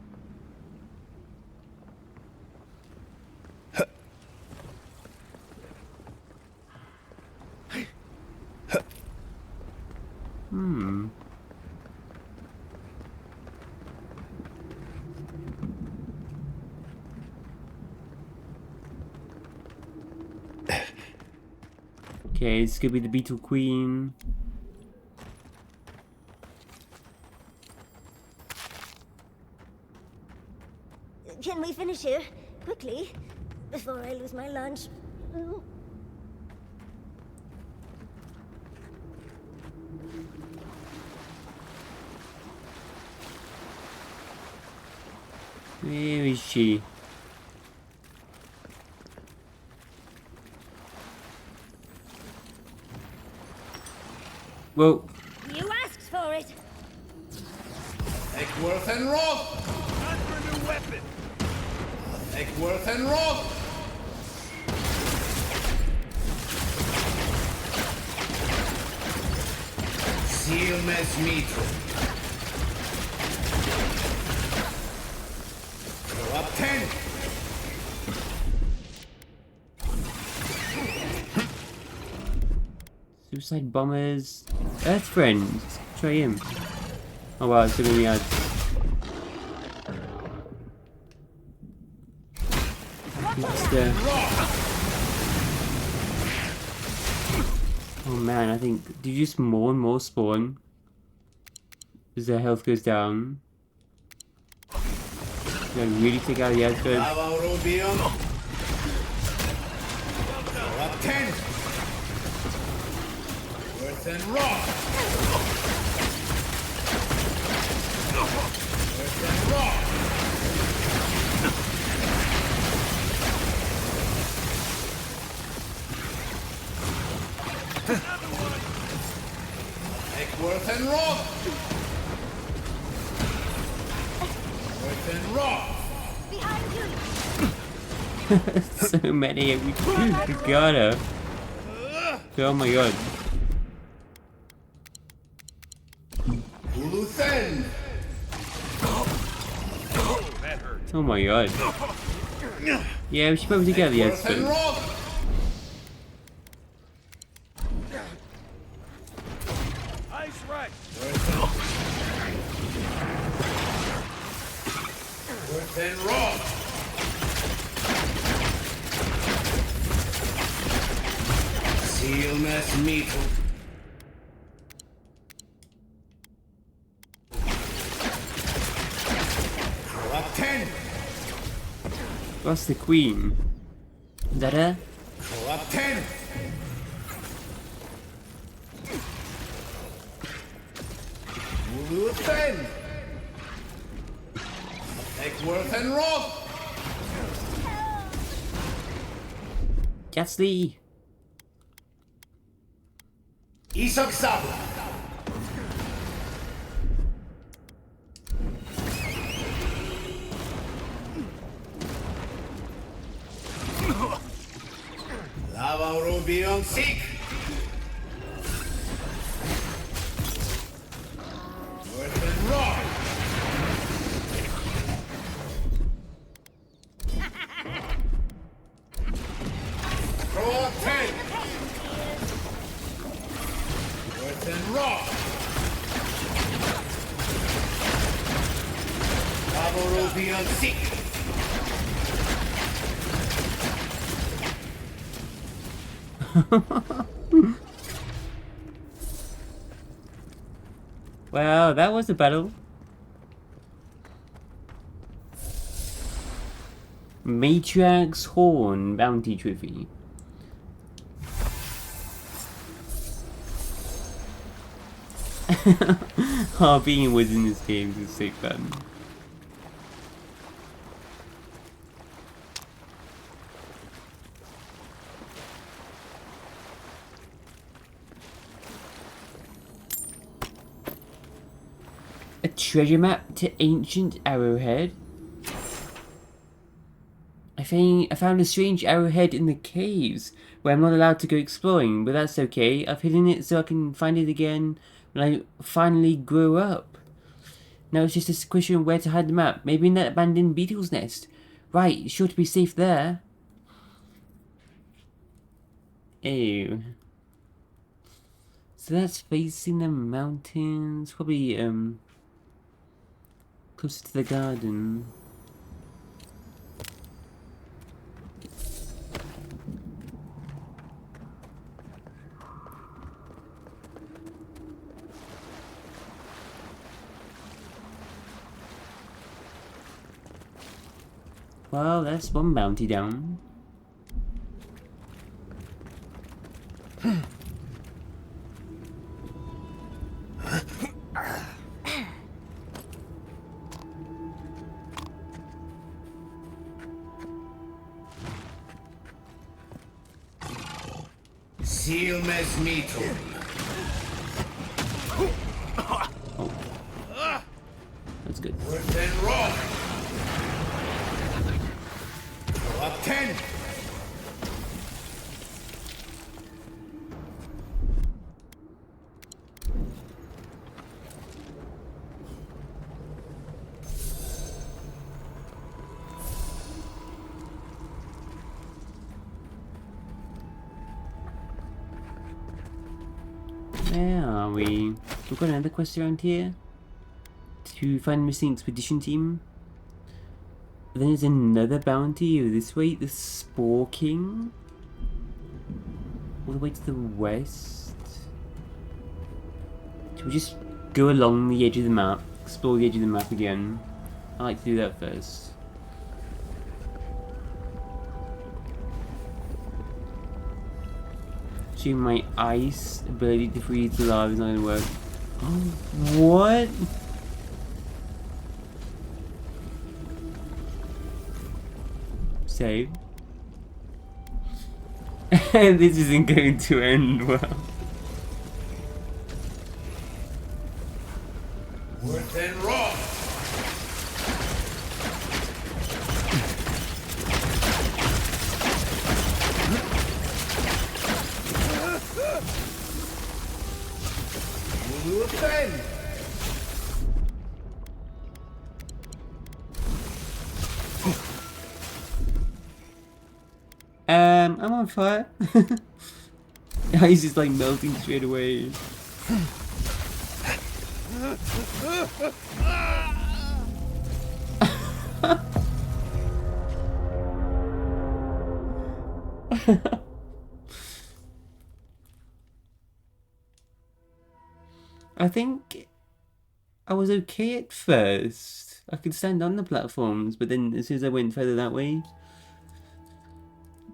Okay, this could be the Beetle Queen. Can we finish here? Quickly. Before I lose my lunch. Where is she? Whoa. You asked for it. Eckworth and Roth! Time for a new weapon! Eckworth and Roth! Seal mes mitrum. Go up 10! Suicide bombers. Earth friends. Let's try him. Oh wow, it's giving me ads. Oh man, I think do you just more and more spawn as their health goes down? Do I really take out the ads first? Go up 10! Worth and Roth! Worth and Roth! Eckworth and Roth! Worth and Roth! So many, we gotta. Oh my god. Uluthen! Oh my god. Yeah, we should probably get the ads first. Eyes Worth and raw. Seal mass meat. Up 10. What's the queen? Is that her? Up 10. Move 10. Take worth and raw. Ghastly. Isok Sabla. Lava Ruby on Seek. Worth and raw. Throw up 10. Worth and raw. Lava Ruby on Seek. Wow, that was a battle. Matriarch's Horn Bounty Trophy. Being was in this game is so fun. A treasure map to ancient Arrowhead. I found a strange arrowhead in the caves where I'm not allowed to go exploring, but that's okay. I've hidden it so I can find it again when I finally grow up. Now it's just a question of where to hide the map. Maybe in that abandoned beetle's nest. Right, it's sure to be safe there. Ew. So that's facing the mountains. Probably, close to the garden. Well, that's one bounty down. Seal mes metal. That's good. Worth and raw. Up 10. Where are we? We've got another quest around here. To find missing expedition team. Then there's another bounty over this way, the Spore King. All the way to the west. Should we just go along the edge of the map? Explore the edge of the map again? I like to do that first. Assuming my ice ability to freeze the lava is not going to work. What? Save. This isn't going to end well. Worth and raw. I'm on fire. Ice just like melting straight away. I think I was okay at first. I could stand on the platforms, but then as soon as I went further that way...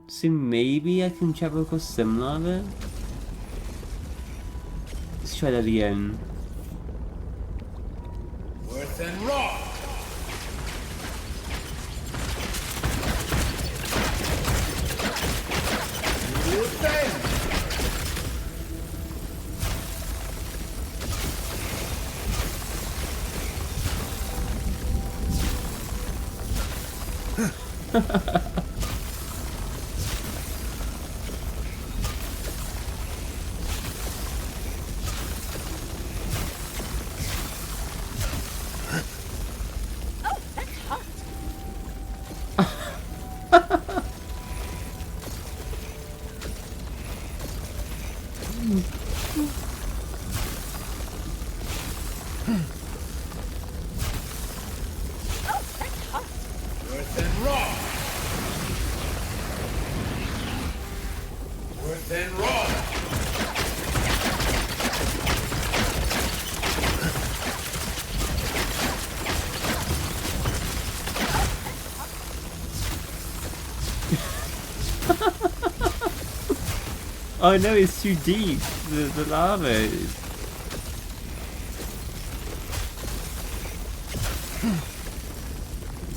So maybe I can travel across some lava? Let's try that again. Worse than raw. You think? Worse than raw. Worse than raw. Oh no, it's too deep. The lava is...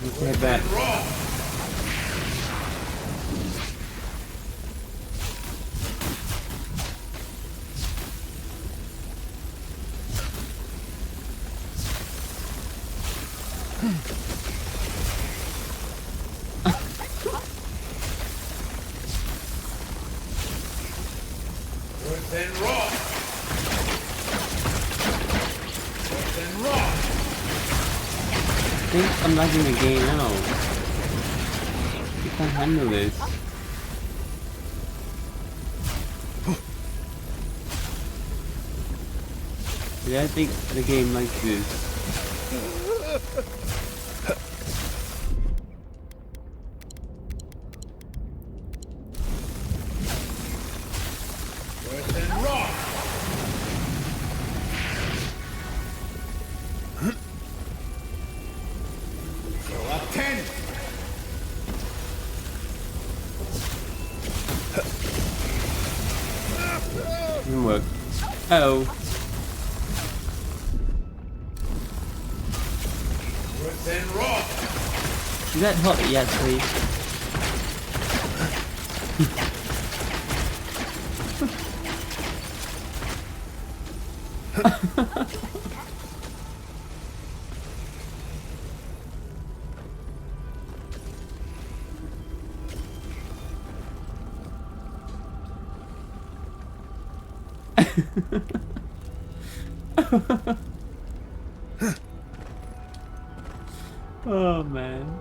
Let's head back. Worse than raw. Worse than raw. I think I'm lagging the game out. I can't handle this. Yeah, I think the game likes this. Worse than raw. Throw up 10. Didn't work. Uh-oh. Worse than raw. Is that hot? Yes, please. Oh man.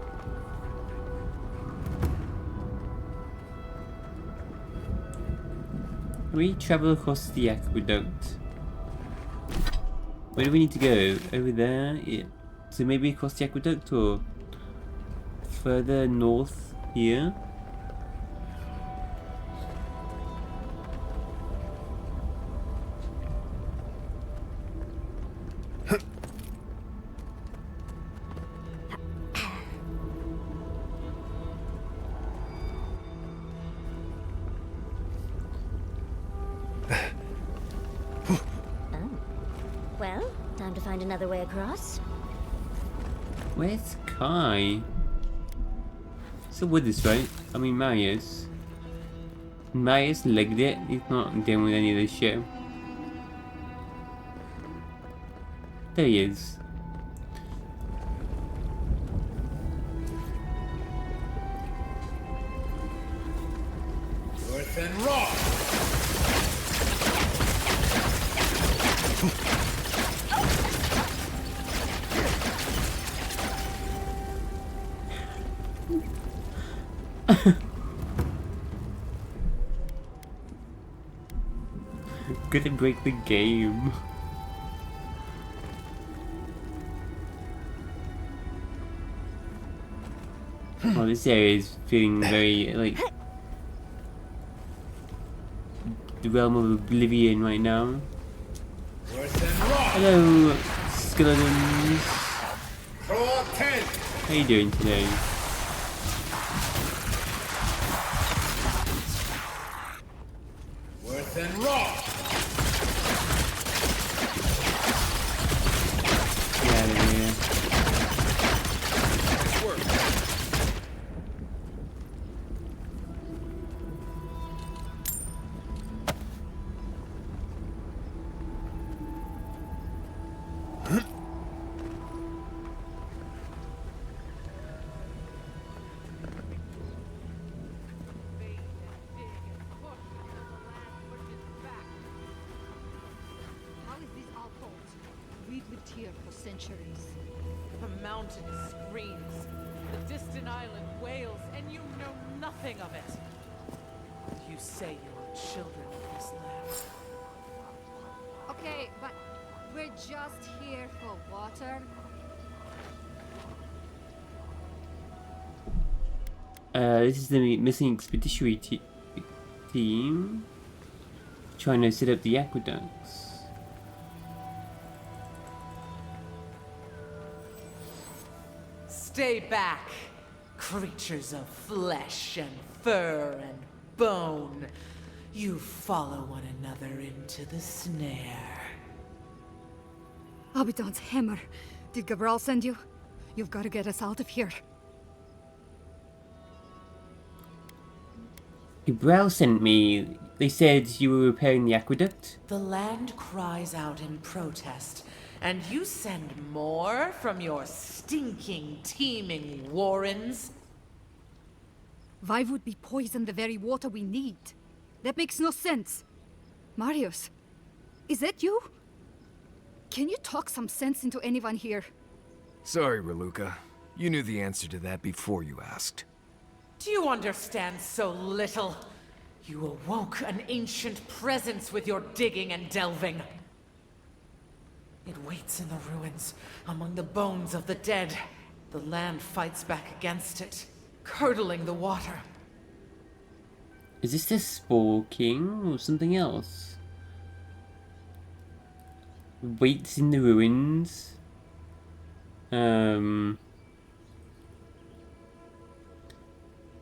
We travel across the aqueduct. Where do we need to go? Over there? Yeah. So maybe across the aqueduct or further north here? Well, time to find another way across. Where's Kai? So with this, right? I mean Marius. Marius legged it. He's not dealing with any of this shit. There he is. Worse than raw. Gonna break the game. Oh, this area is feeling very, like, the realm of oblivion right now. Worse than rock. Hello, skeletons. Draw 10. How you doing today? Worse than rock. Get out of here. How is this our fault? We've lived here for centuries. The mountain screams, the distant island wails, and you know nothing of it. You say you are children of this land. Okay, but we're just here for water. This is the missing expeditionary team trying to set up the aqueducts. Stay back, creatures of flesh and fur and bone. You follow one another into the snare. Abaddon's hammer. Did Gabral send you? You've got to get us out of here. Gabral sent me. They said you were repairing the aqueduct. The land cries out in protest, and you send more from your stinking, teeming warrens? Why would we poison the very water we need? That makes no sense. Marius, is that you? Can you talk some sense into anyone here? Sorry, Raluca. You knew the answer to that before you asked. Do you understand so little? You awoke an ancient presence with your digging and delving. It waits in the ruins, among the bones of the dead. The land fights back against it, curdling the water. Is this the Spore King or something else? Waits in the ruins.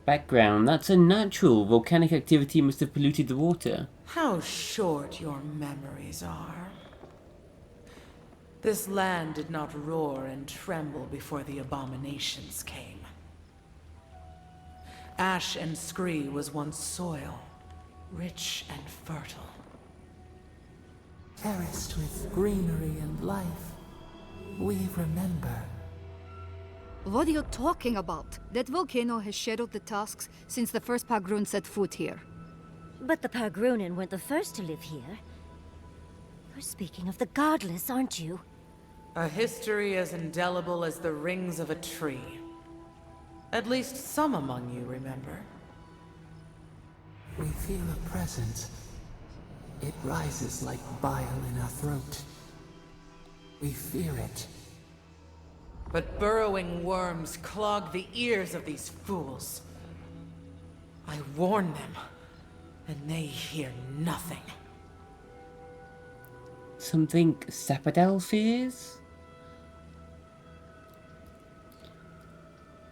Background. That's unnatural. Volcanic activity must have polluted the water. How short your memories are. This land did not roar and tremble before the abominations came. Ash and scree was once soil, rich and fertile. Terraced with greenery and life. We remember. What are you talking about? That volcano has shadowed the tusks since the first Pagrun set foot here. But the Pagrunin weren't the first to live here. You're speaking of the Godless, aren't you? A history as indelible as the rings of a tree. At least some among you remember. We feel a presence. It rises like bile in our throat. We fear it. But burrowing worms clog the ears of these fools. I warn them, and they hear nothing. Something Sapadal fears?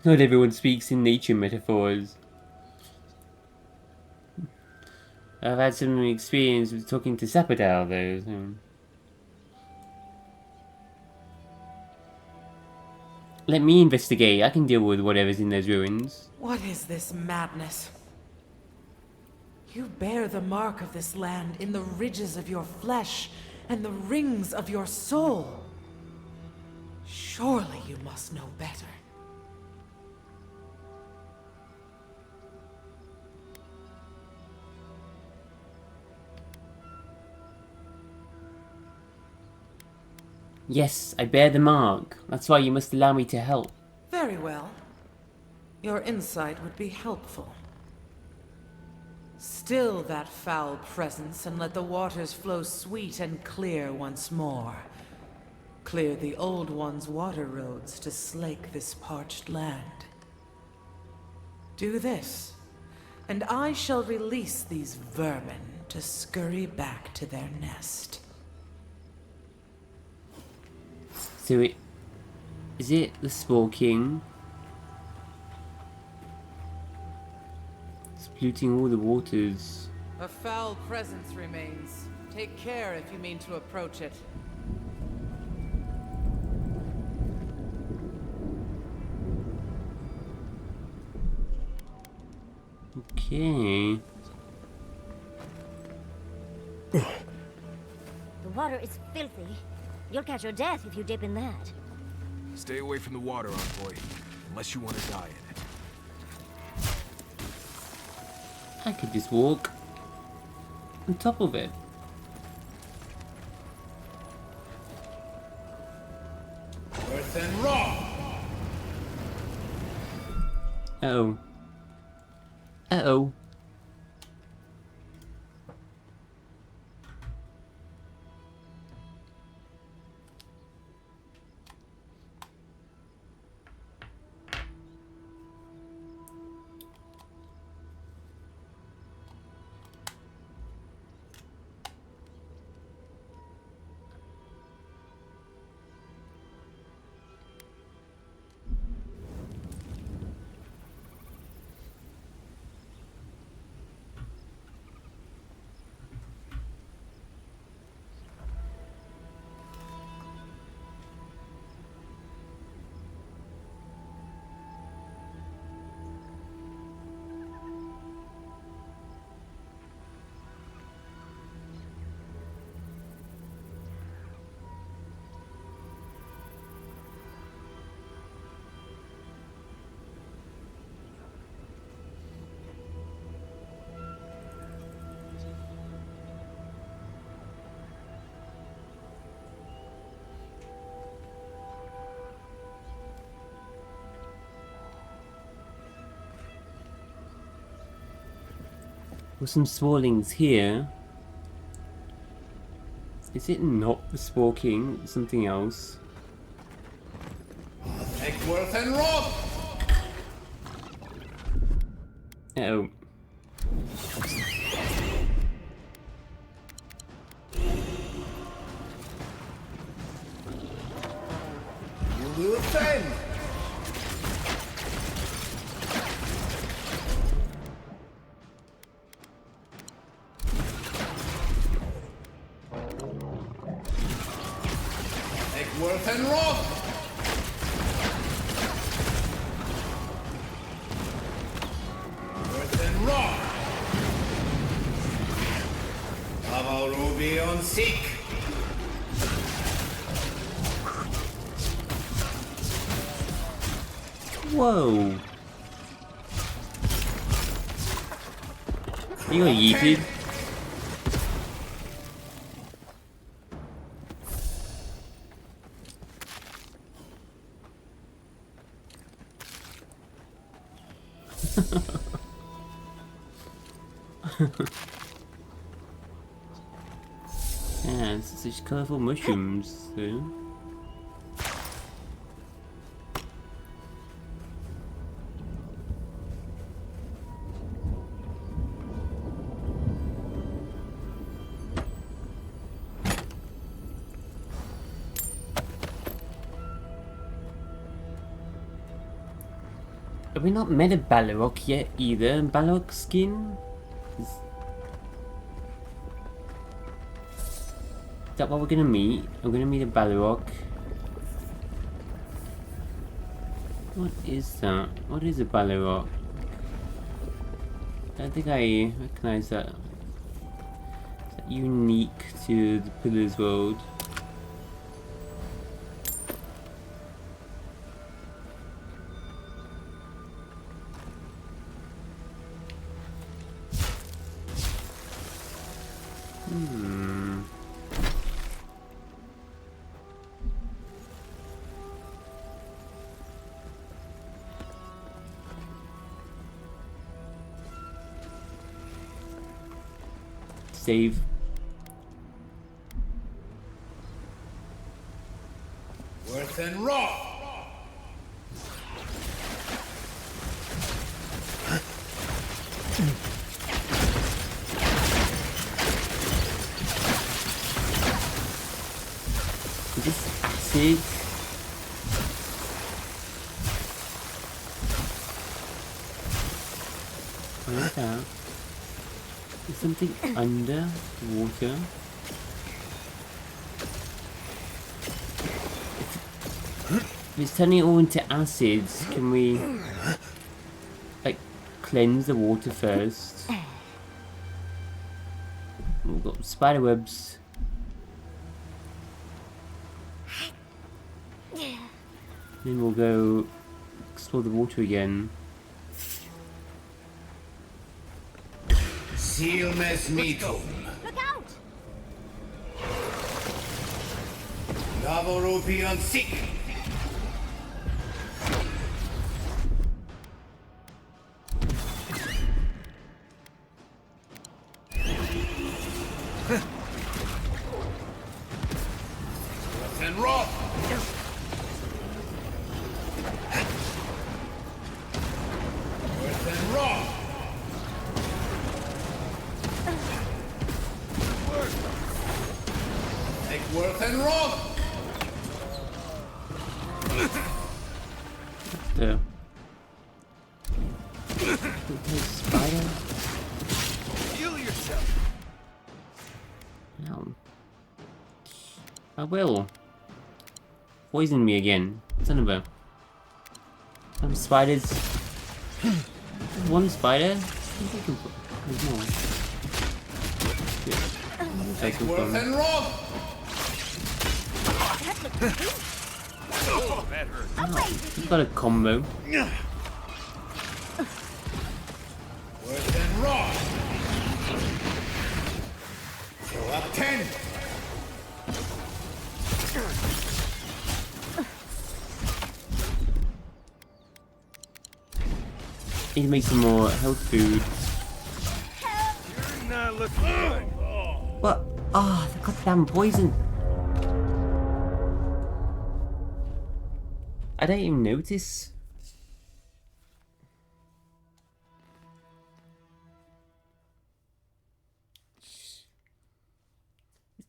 Not everyone speaks in nature metaphors. I've had some experience with talking to Sapadal though. So. Let me investigate. I can deal with whatever's in those ruins. What is this madness? You bear the mark of this land in the ridges of your flesh and the rings of your soul. Surely you must know better. Yes, I bear the mark. That's why you must allow me to help. Very well. Your insight would be helpful. Still that foul presence and let the waters flow sweet and clear once more. Clear the old one's water roads to slake this parched land. Do this, and I shall release these vermin to scurry back to their nest. So is it the Spore King? It's polluting all the waters. A foul presence remains. Take care if you mean to approach it. Okay. The water is filthy. You'll catch your death if you dip in that. Stay away from the water, Envoy. Unless you want to die in it. I could just walk on top of it. Earth and raw! Uh-oh. Uh-oh. With some Swallings here. Is it not the Spore King? Something else? Eckworth and Rob! Uh-oh. You will defend! Eckworth and Rob! Earth and Rock! Avowed be on seek! Whoa. You got yeeted. Yeah, it's such colourful mushrooms, so. Have we not met a Balrog yet either? Balrog skin? Is that what we're gonna meet? I'm gonna meet a Balrog. What is that? What is a Balrog? I don't think I recognize that. Is that unique to the Pillars world? Save. Worth and Raw! attic. What is that? Is something under water? If it's turning it all into acids, can we like cleanse the water first? We've got spider webs. Then we'll go explore the water again. Silmes mitum. Look out! Davoropion sick. And rock. And rock. Take worth and rock. There. Spider. Heal yourself. No. I will. Poison me again. Son of a. Some spiders. One spider? I think we can put. There's more. Yeah. Take worth and rock. Oh, that hurt. Oh, we've got a combo. Worth and rock. Throw up 10. Need to make some more health food. You're not looking good. What? Ah, oh, the goddamn poison. I didn't even notice.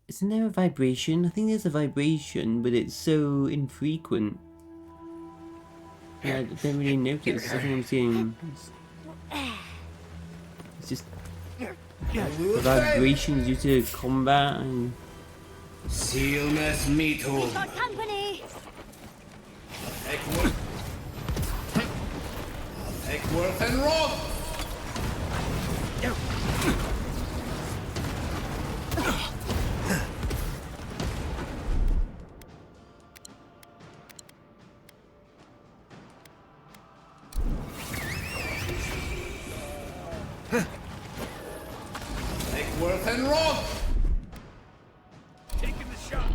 Isn't there a vibration? I think there's a vibration, but it's so infrequent. Yeah, I don't really notice. I think I'm seeing. It's just the vibrations due to combat and. Silmes mitum. We've got company! Take worth and rock. Take worth and rock. Taking the shot.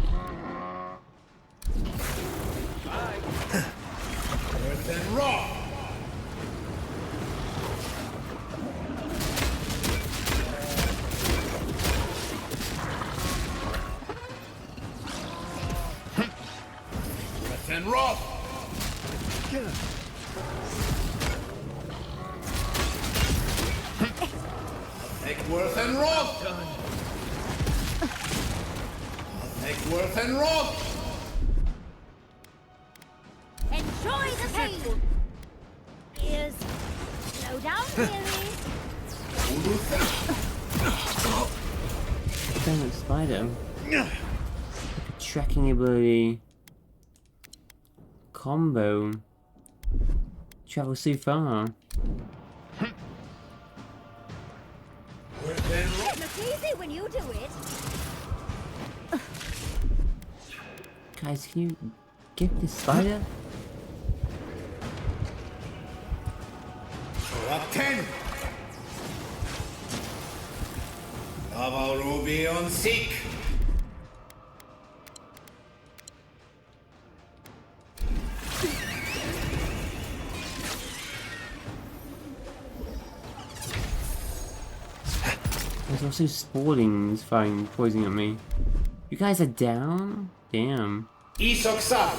Worth and rock. Worth and rock. Take worth and rock. Take worth and rock. Enjoy the pain! Ears, slow down, dearie. Damn it, spider. Tracking ability. Combo. Travel so far. It looks easy when you do it. Guys, can you get this spider? Up 10. Avowed seek. There's also Spaulding's firing poisoning at me. You guys are down? Damn. Isoksa.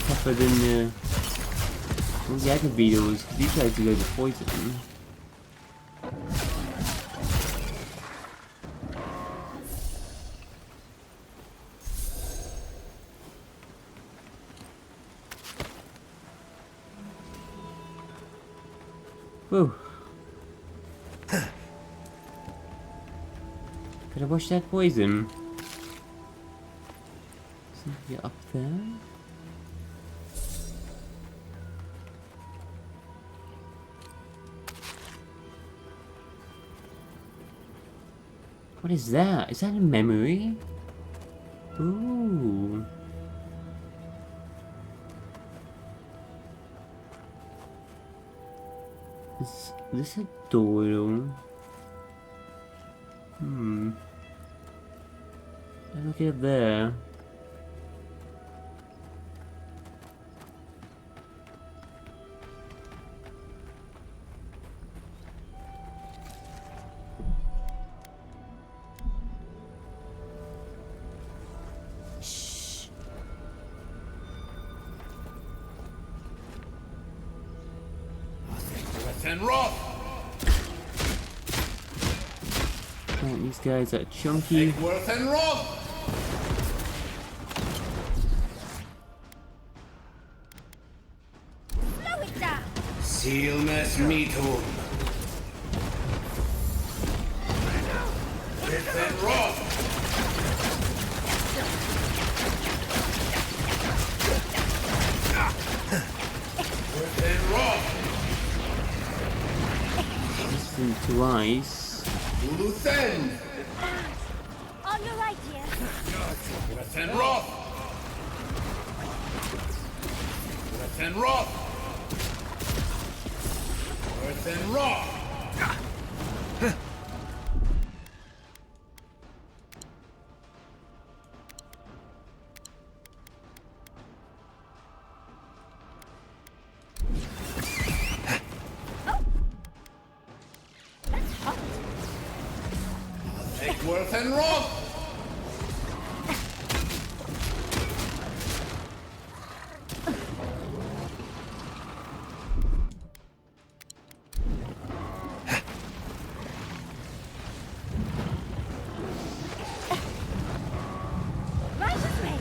Tougher than the other beetles, because these guys do loads of poison. Whew. Could I wash that poison? Something up there? What is that? Is that a memory? Ooh. Is this a door? Look at there. Oh, these guys are chunky. Worth and Roth! Slow it down! Sealness Meatum! Worth and Roth! Worth and Roth! Listen to ice. Luthen! On your right here. Worth and Roth! Worth and Roth! Worth and Roth! Worth and Roth! Right this way.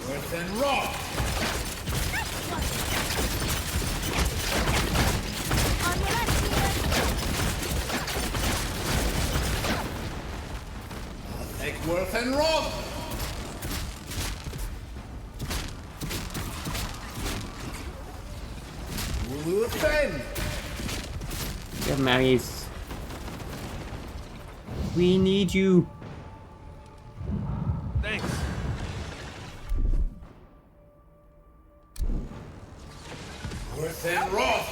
Worth and Roth! On your left here. Take Worth and Roth! Luthen! Yeah, Marius. We need you. Thanks. Worth and Roth!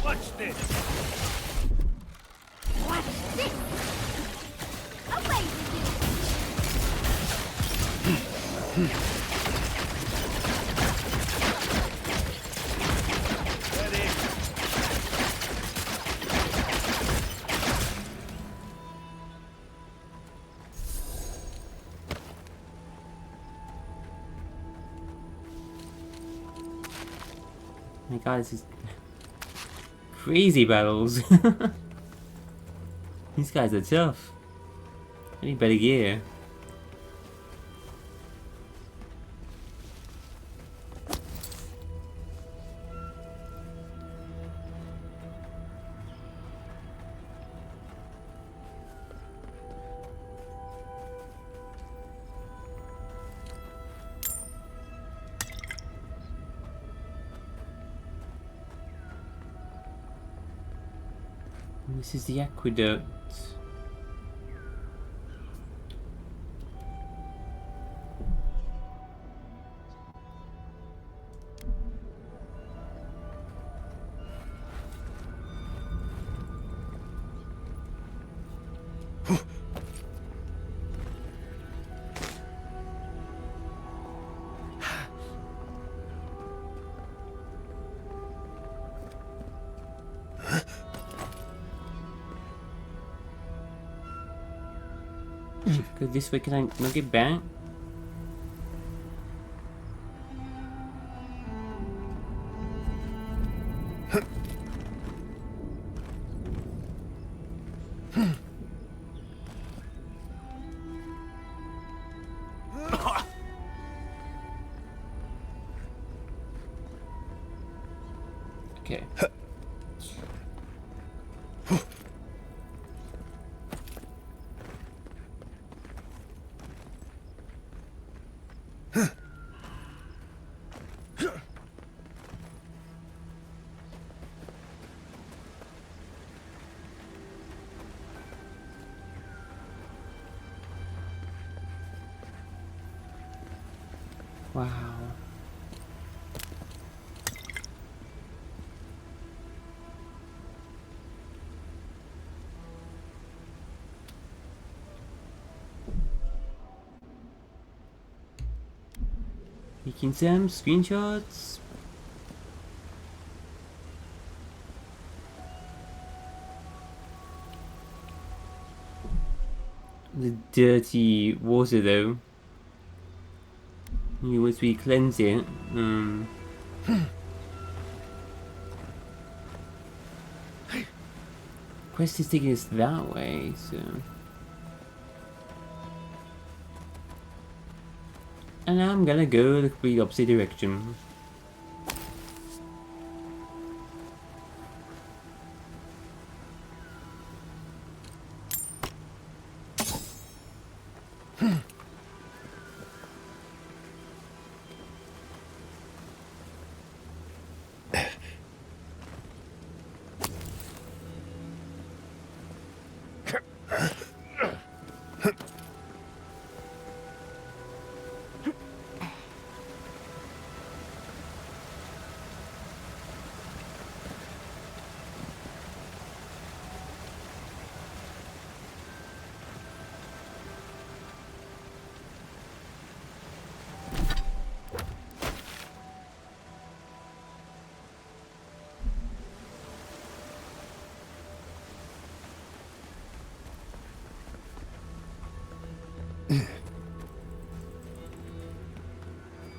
Watch this. Watch this. Away with Ready. My god, this is crazy battles. These guys are tough. I need better gear. This is the aqueduct. Go this way, can I not get back? Okay. Wow. Making some screenshots. The dirty water though. Once we cleanse it, quest is taking us that way, so. And I'm gonna go the complete opposite direction.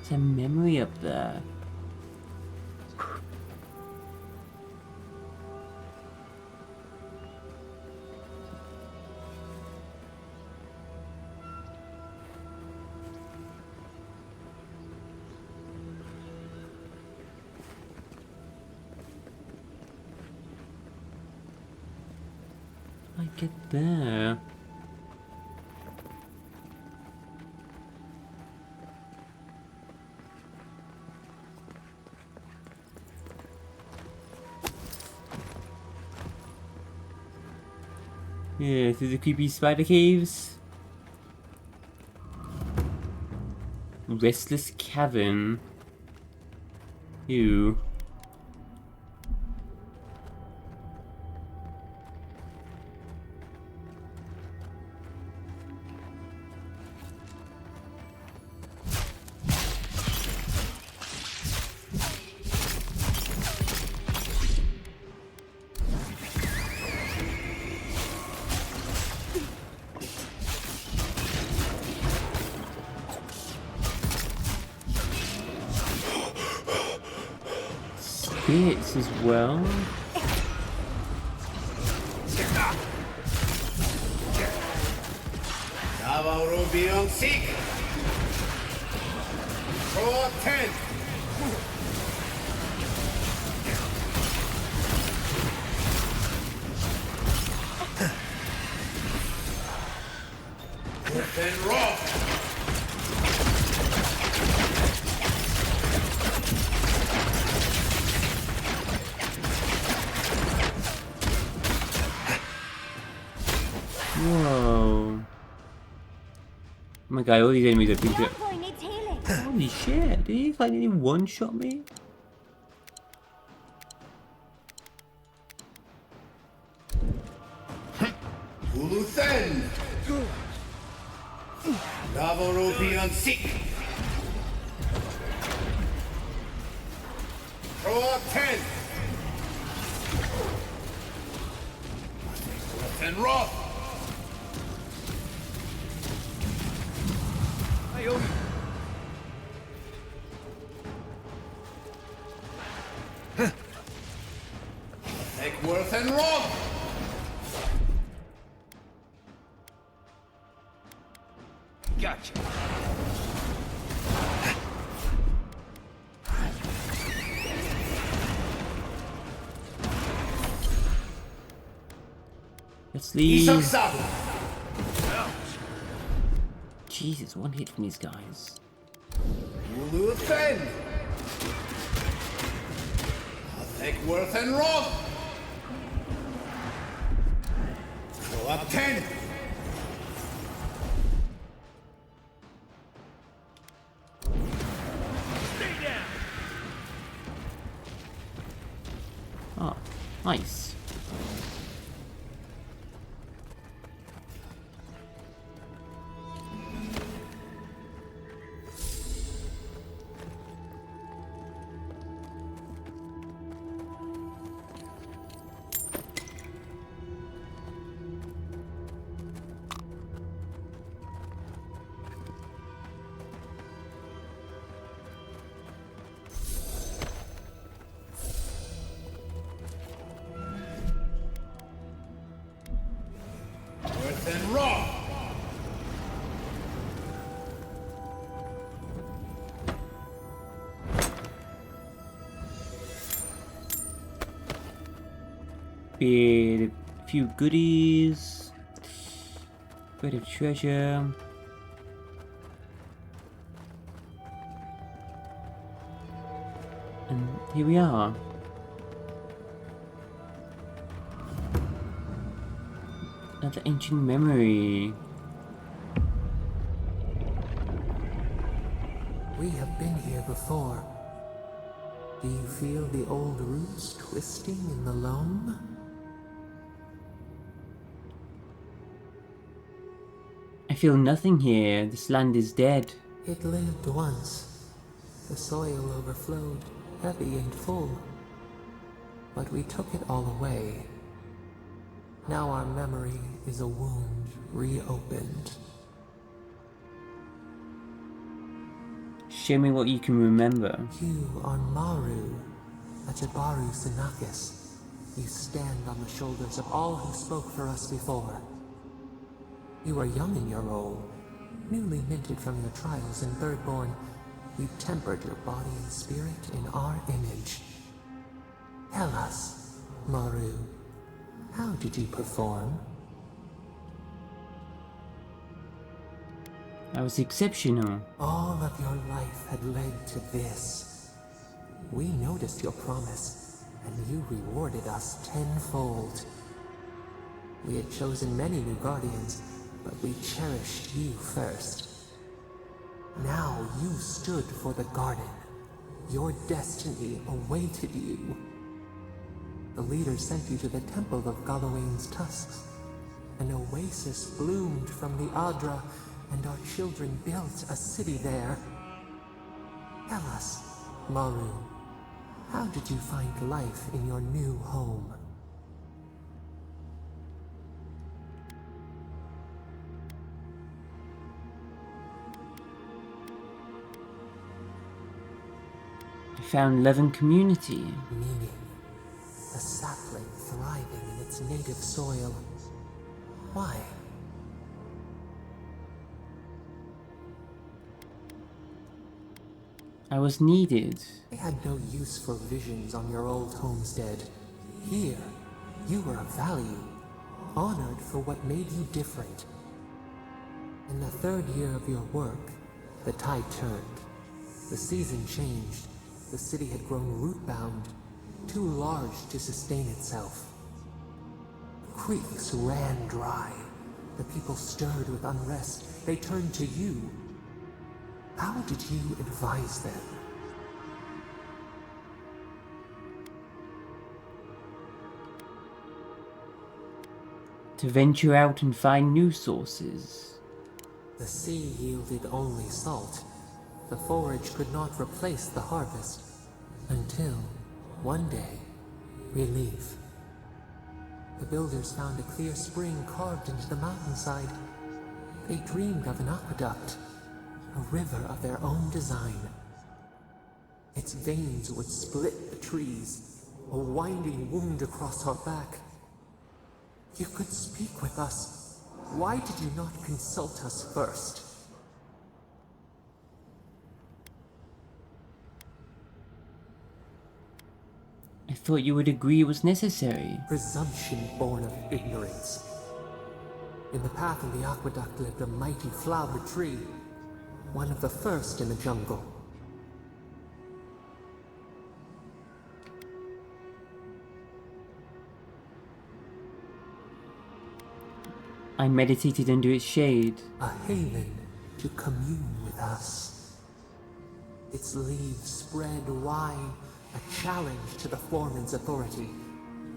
There's a memory up there. I get there. Yeah, through the creepy spider caves. Restless cavern. Ew. Spirits as well. Avowed seek. Draw 10. Then raw. Whoa. Oh my god, all these enemies are big. Holy shit, did he finally one-shot me? Uluthen. Avowed seek. Draw 10. Then raw. you. Eckworth and Rob! Gotcha. Let's leave. Isaksabu! Jesus, one hit from these guys. Uluthen! Eckworth and Rob! Go up 10! Oh, nice. Earth and Rob! Be a few goodies. Bit of treasure. And here we are. Another ancient memory. We have been here before. Do you feel the old roots twisting in the loam? I feel nothing here. This land is dead. It lived once. The soil overflowed, heavy and full. But we took it all away. Now our memory is a wound reopened. Show me what you can remember. You are Maru, a Jabaru Sinakis. You stand on the shoulders of all who spoke for us before. You are young in your role, newly minted from your trials in Thirdborn. We've tempered your body and spirit in our image. Tell us, Maru, how did you perform? I was exceptional. All of your life had led to this. We noticed your promise, and you rewarded us tenfold. We had chosen many new guardians, but we cherished you first. Now you stood for the garden. Your destiny awaited you. The leader sent you to the temple of Galawain's tusks. An oasis bloomed from the Adra, and our children built a city there. Tell us, Maru, how did you find life in your new home? I found love and community. Meaning, a sapling thriving in its native soil. Why? I was needed. I had no use for visions on your old homestead. Here, you were of value, honored for what made you different. In the third year of your work, the tide turned. The season changed. The city had grown root-bound, too large to sustain itself. Creeks ran dry. The people stirred with unrest. They turned to you. How did you advise them? To venture out and find new sources. The sea yielded only salt. The forage could not replace the harvest. Until, one day, relief. The builders found a clear spring carved into the mountainside. They dreamed of an aqueduct. a river of their own design. Its veins would split the trees, a winding wound across our back. You could speak with us. Why did you not consult us first? I thought you would agree it was necessary. Presumption born of ignorance. In the path of the aqueduct lived a mighty flower tree, one of the first in the jungle. I meditated under its shade. A haven to commune with us. Its leaves spread wide, a challenge to the foreman's authority.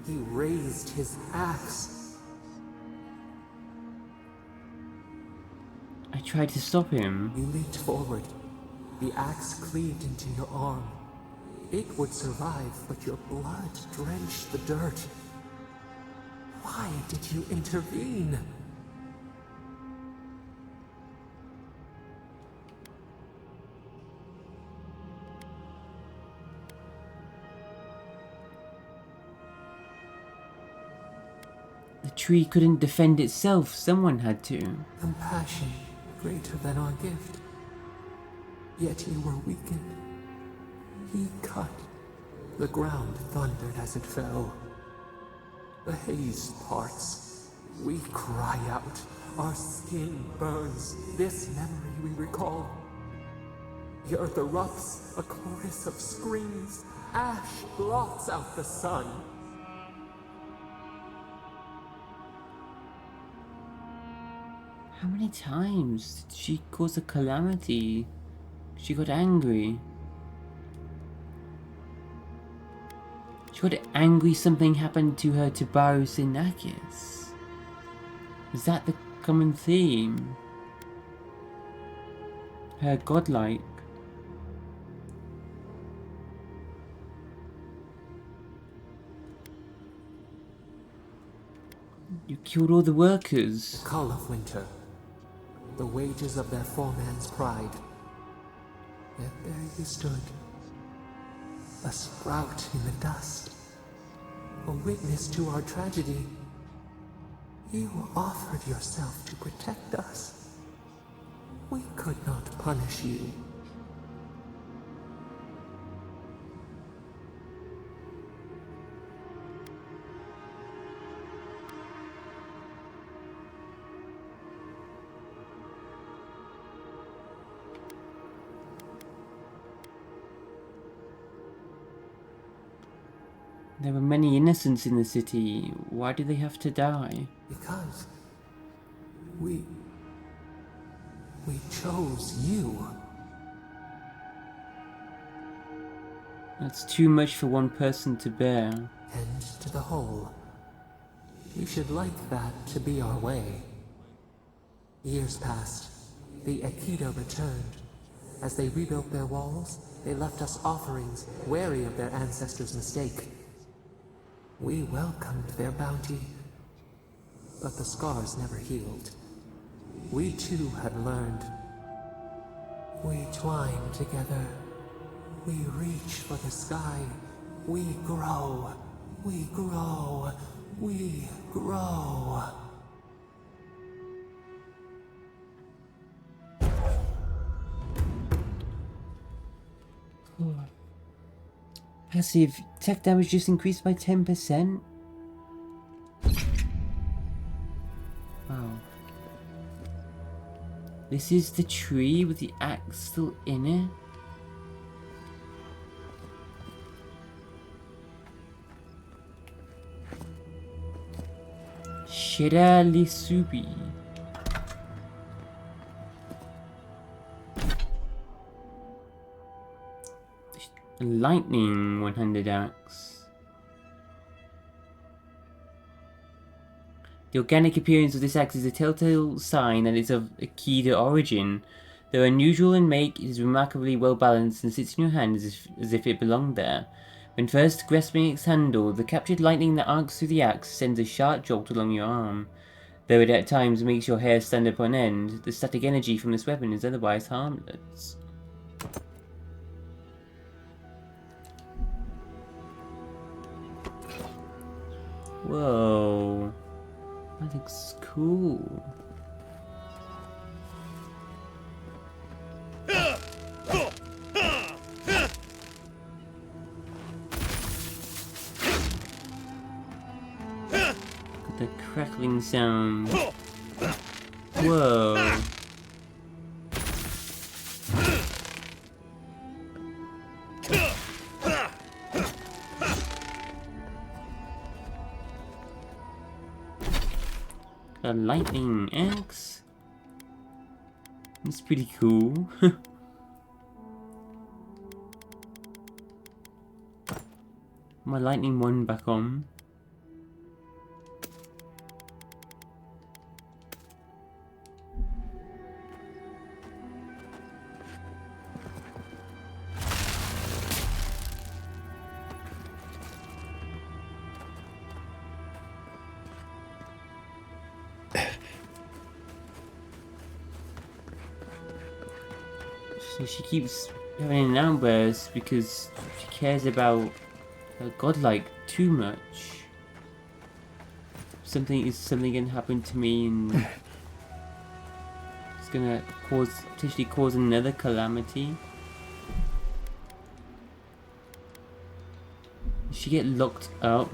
He raised his axe. I tried to stop him. You leaped forward. The axe cleaved into your arm. It would survive, but your blood drenched the dirt. Why did you intervene? The tree couldn't defend itself, someone had to. Compassion greater than our gift. Yet you were weakened. He cut. The ground thundered as it fell. The haze parts. We cry out. Our skin burns. This memory we recall. The earth erupts, a chorus of screams. Ash blots out the sun. How many times did she cause a calamity? She got angry. She got angry something happened to her Tabaru Sinakis. Is that the common theme? Her godlike. You killed all the workers. The call of winter. The wages of their foreman's pride. Yet there you stood. A sprout in the dust. A witness to our tragedy. You offered yourself to protect us. We could not punish you. There were many innocents in the city. Why do they have to die? Because we chose you. That's too much for one person to bear. And to the whole. We should like that to be our way. Years passed. The Aikido returned. As they rebuilt their walls, they left us offerings, wary of their ancestors' mistake. We welcomed their bounty, but the scars never healed. We too had learned. We twine together. We reach for the sky. We grow. We grow. We grow. Passive attack damage just increased by 10%. Wow. This is the tree with the axe still in it. Shira Lisubi. Lightning one-handed axe. The organic appearance of this axe is a telltale sign that it's of Aikido origin. Though unusual in make, it is remarkably well balanced and sits in your hand as if it belonged there. When first grasping its handle, the captured lightning that arcs through the axe sends a sharp jolt along your arm. though it at times makes your hair stand up on end, the static energy from this weapon is otherwise harmless. Whoa, that looks cool. The crackling sound. Whoa. A lightning axe. It's pretty cool. My lightning one back on. So she keeps having an outburst because she cares about her godlike too much. Something gonna happen to me, and it's gonna potentially cause another calamity. Did she get locked up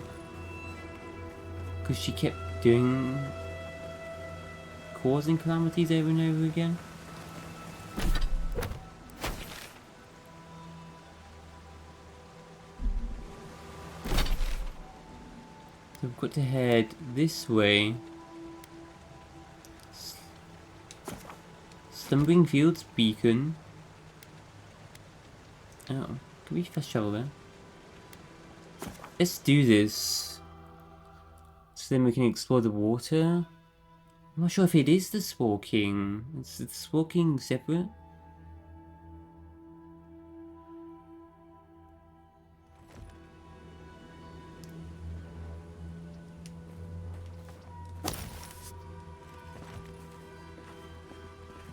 because she kept causing calamities over and over again? So I've got to head this way. Slumbering Fields Beacon. Oh, can we fast travel there? Let's do this. So then we can explore the water. I'm not sure if it is the Spore King. Is the Spore King separate?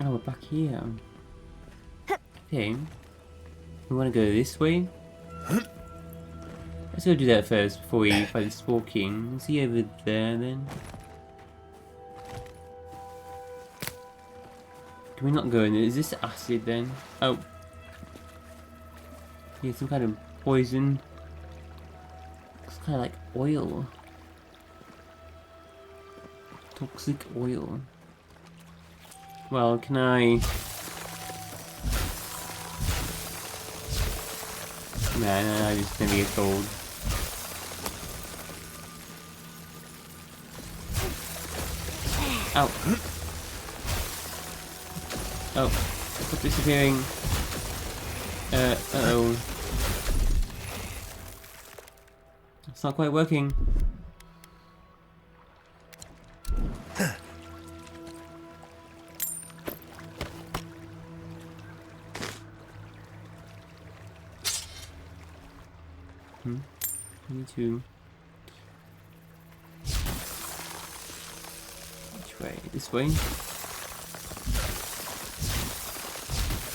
Oh, we're back here. Okay. We want to go this way. Let's go do that first before we fight the Spore King. Is he over there then? Can we not go in there? Is this acid then? Oh. Yeah, some kind of poison. Looks kind of like oil. Toxic oil. Well, can I... Nah, I'm just gonna get cold. Ow. Oh, stop disappearing. Uh-oh. It's not quite working. Me too. Which way? This way?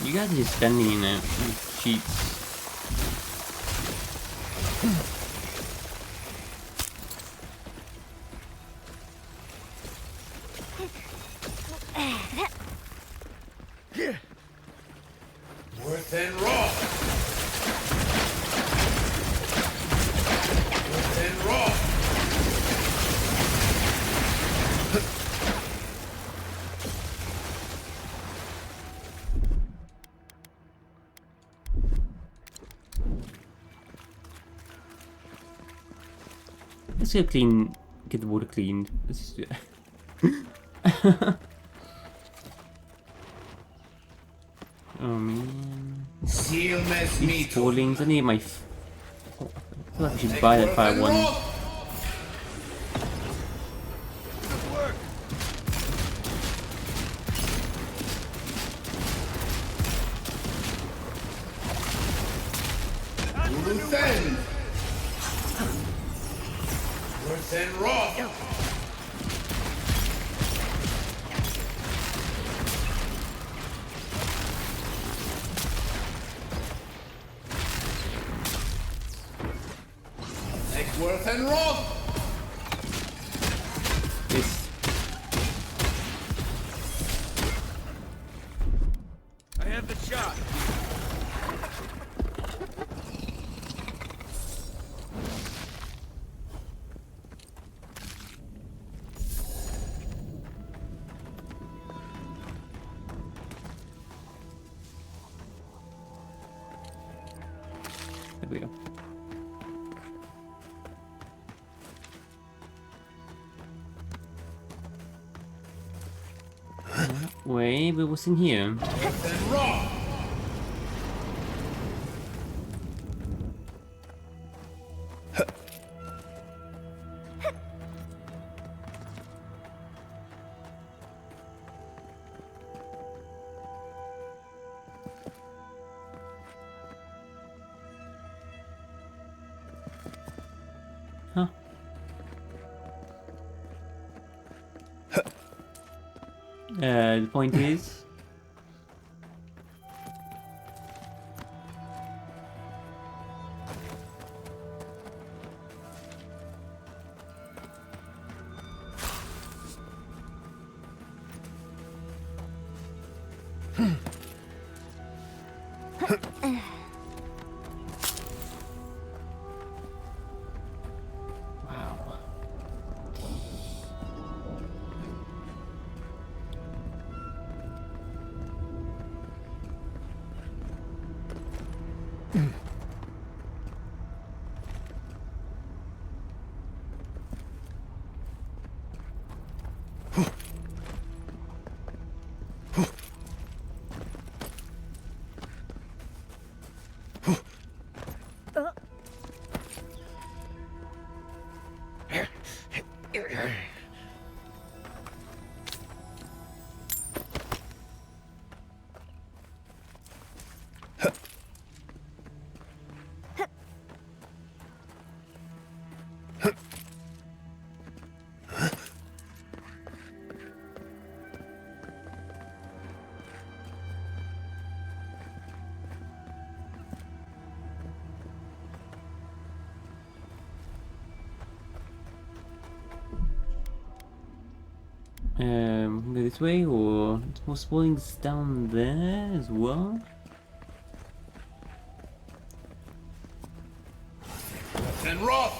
You guys are just standing in there with sheets. Worth and raw. Worth and raw. Let's go get the water cleaned. Let's just do it. Oh man. Seal mess meat. Spoilings. I need my. I feel like I should buy that fire one. Luthen. Worth and raw. Worth and Roth! This. I have the shot. There we go. Wait, but what's in here? Huh? The point is... Wow. Go this way, or there's more spoilings down there as well. And Roth!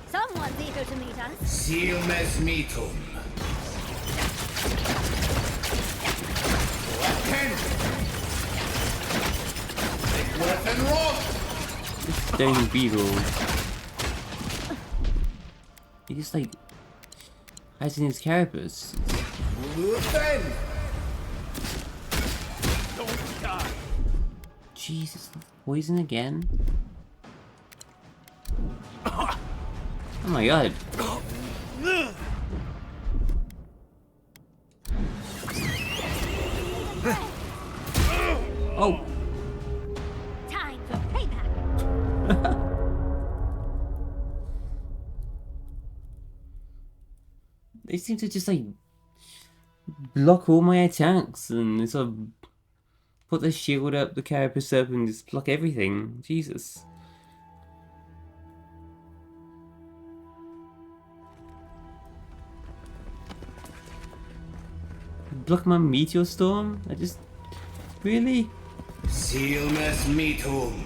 Someone's eager to meet us. Seal mes metum. Worth and Roth! This stone beetle. He just like hides in his carapace. Don't die. Jesus, poison again? Oh my god. Oh. Time for payback. They seem to just like block all my attacks and sort of put the shield up, the carapace up, and just block everything. Jesus. Block my meteor storm? I just... Really? Seal mes metum.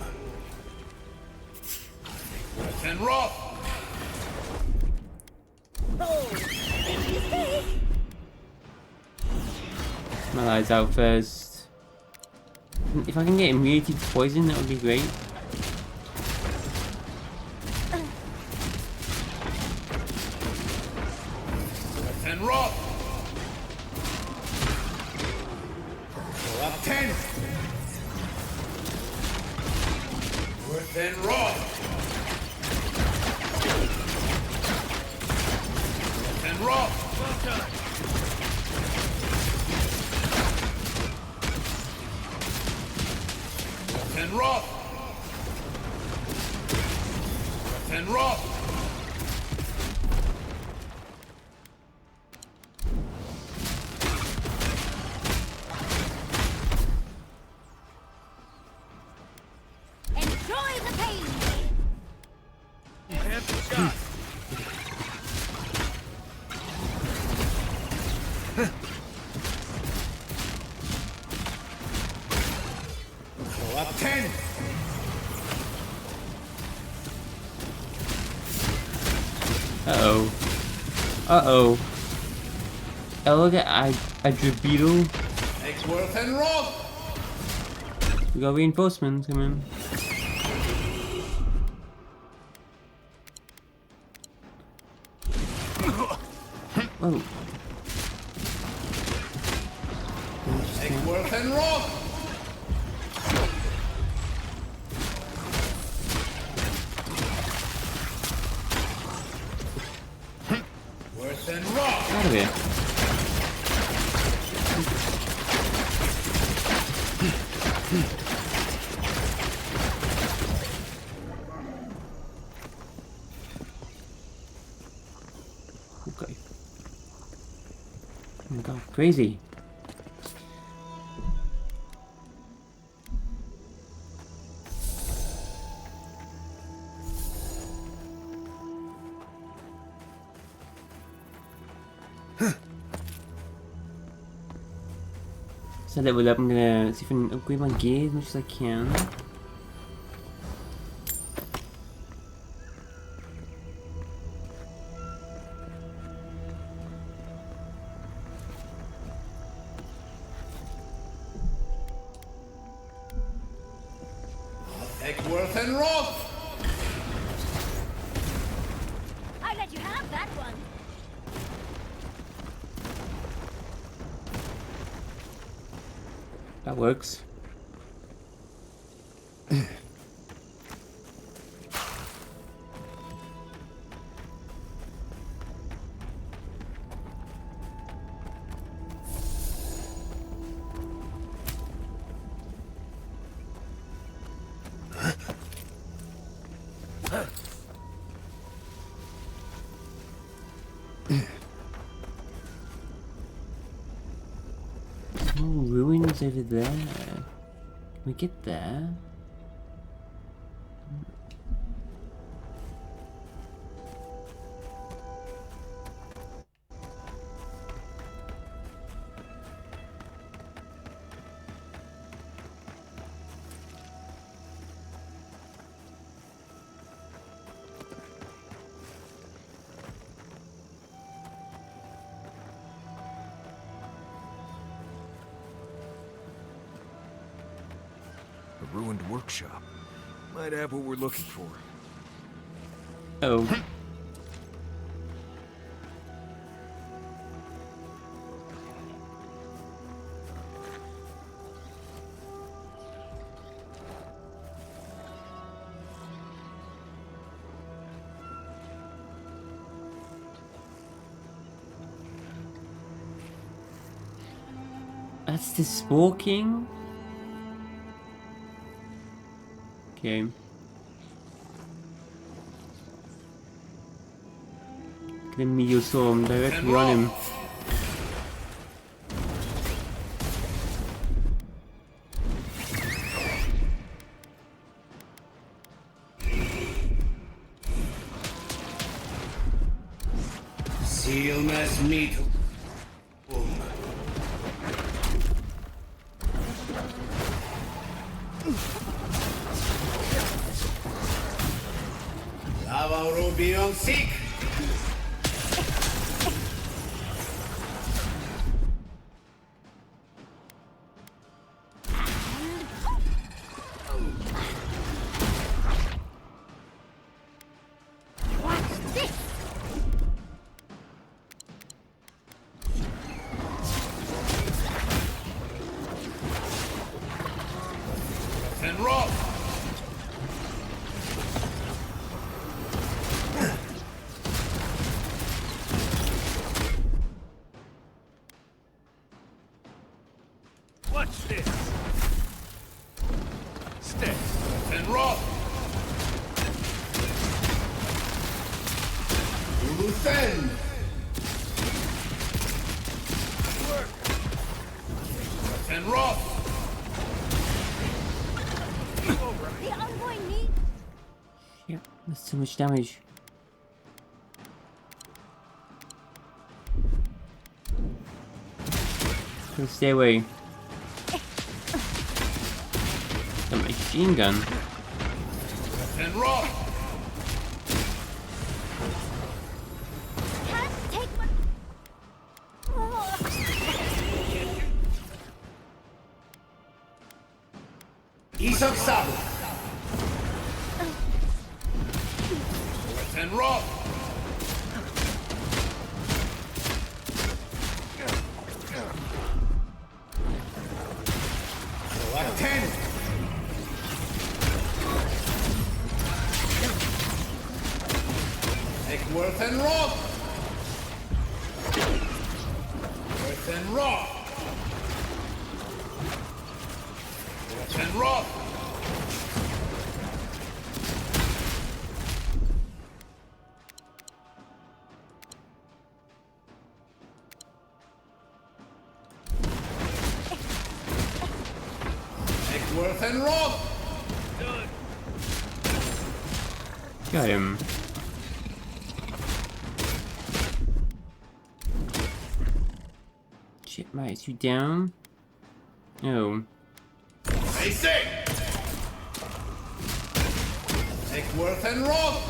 Worth and Roth! My eyes out first. If I can get immunity to poison, that would be great. Worth and Roth! Up 10! Worth and Roth! Worth and Roth! Well done. Worth and Roth! Worth and Roth! Enjoy the pain. shot. Go up 10. Uh-oh. Uh-oh. Oh, look at Adribito. Eggsworth and Roth. We got reinforcements coming. Whoa. Eggsworth and Roth. Worth and Roth. Out of here. Okay. Go crazy. So level up, I'm gonna see if I can upgrade my gear as much as I can. Eggsworth and Roth. I let you have that one. That works. Oh, ruins over there. Can we get there? A ruined workshop. Might have what we're looking for. Oh. That's the Spore King? Okay. Get a meteor storm directly on him. Seal mass meat. Lava Ruby on Seek. And roll. Watch this. Stay. And roll. Luthen. Work. And roll. The envoy needs. Yeah, that's too much damage. Let's stay away. A machine gun. And rock! Ease up saddle. And rock! Like 10. Take worth and rock. Worth and rock. Worth and rock. Take worth and rock. Got him. Shit, right, is you down? No. They say. Take worth and rock.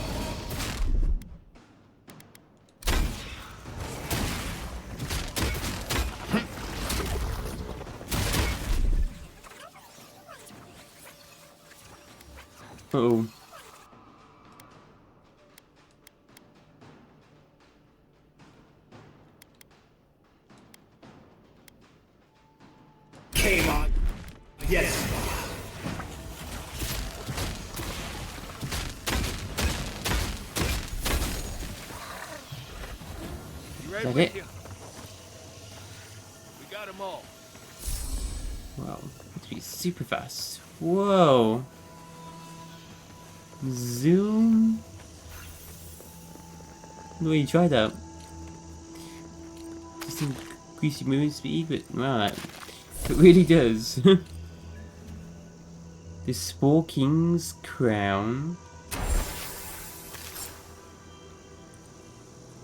Uh-oh. Came on. Yes. Is that it? We got them all. Wow, it's be super fast. Whoa. Zoom. The way you try that. Just increase your movement speed, but wow, it really does. The Spore King's Crown.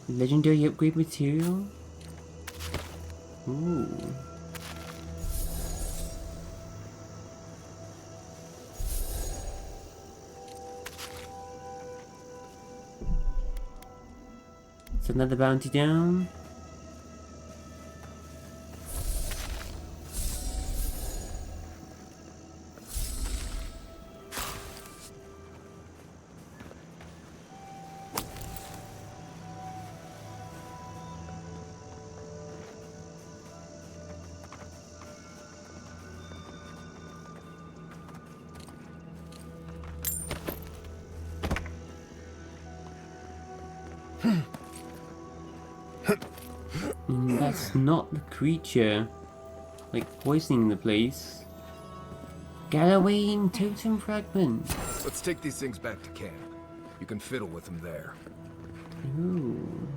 Legendary upgrade material. Ooh. It's another bounty down. That's not the creature, like poisoning the place. Gallowaying totem fragment. Let's take these things back to camp. You can fiddle with them there. Ooh.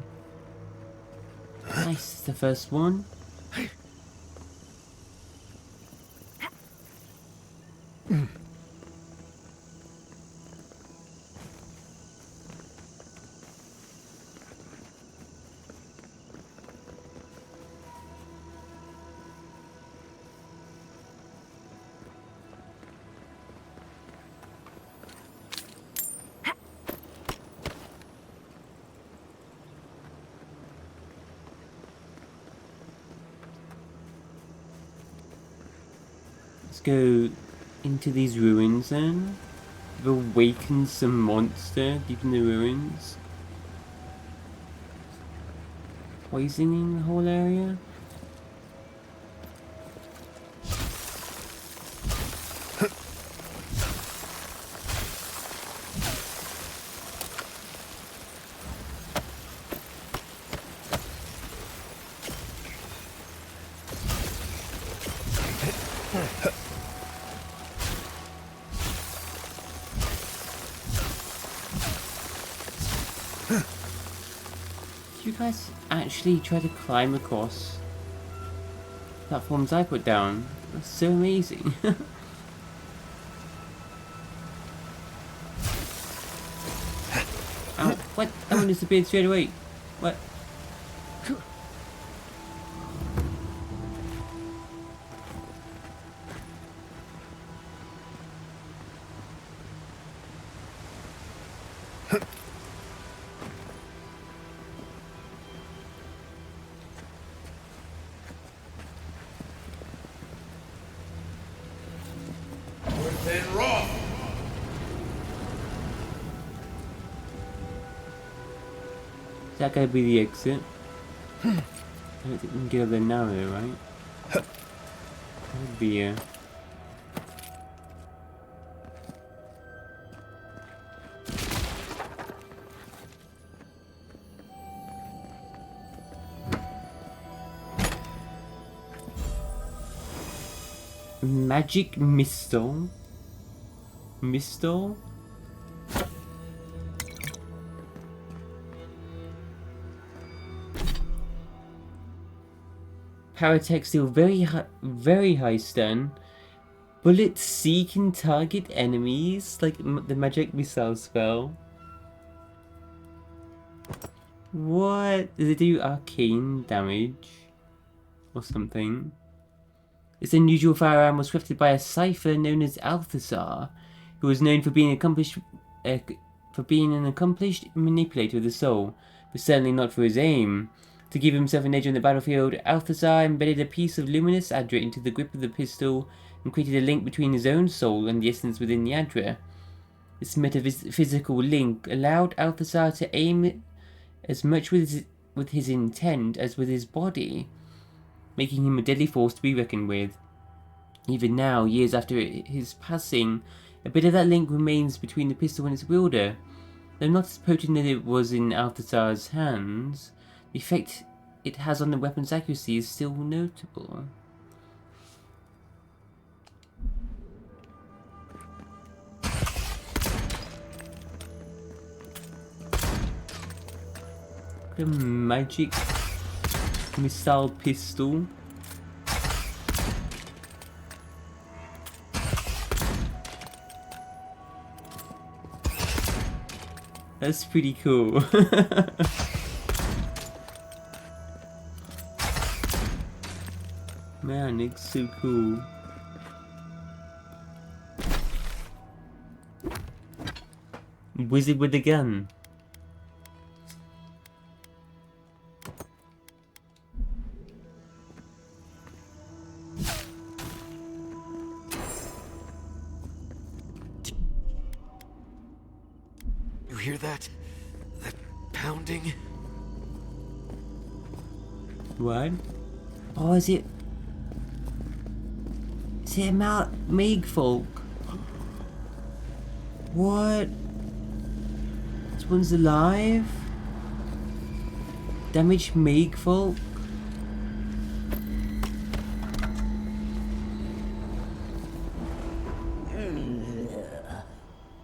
Nice, the first one. Let's go into these ruins then. We've awakened some monster deep in the ruins. Poisoning the whole area. Did you guys actually try to climb across platforms I put down? That's so amazing. Ow, what? That one disappeared straight away. What? That gotta be the exit. I don't think we can get over there now, though, right? That would be magic mistol. Mistol? Paratextile, very high stun. Bullets seek and target enemies, like the magic missile spell. What? Does it do arcane damage? Or something? This unusual firearm was crafted by a cipher known as Althazar, who was known for being an accomplished manipulator of the soul, but certainly not for his aim. To give himself an edge on the battlefield, Althazar embedded a piece of luminous Adra into the grip of the pistol and created a link between his own soul and the essence within the Adra. This metaphysical link allowed Althazar to aim as much with his intent as with his body, making him a deadly force to be reckoned with. Even now, years after his passing, a bit of that link remains between the pistol and its wielder. Though not as potent as it was in Althazar's hands, the effect it has on the weapon's accuracy is still notable. The magic missile pistol. That's pretty cool. Man, it's so cool. Wizard with a gun. You hear that? That pounding? What? Oh, is it Mage folk? What? This one's alive? Damaged Mage folk?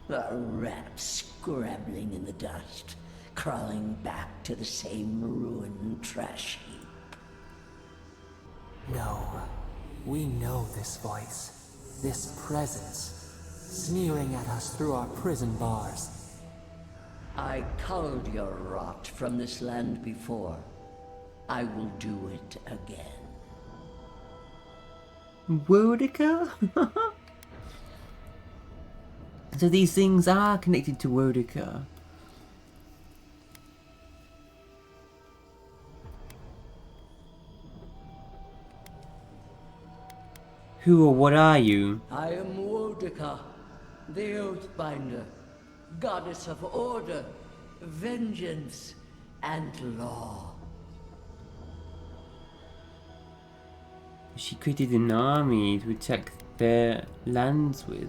A rat scrabbling in the dust, crawling back to the same ruined trash heap. No, we know this voice, this presence, sneering at us through our prison bars. I culled your rot from this land before. I will do it again. Wodica? So these things are connected to Wodica. Who or what are you? I am Wodica, the Oathbinder, goddess of order, vengeance, and law. She created an army to attack their lands with.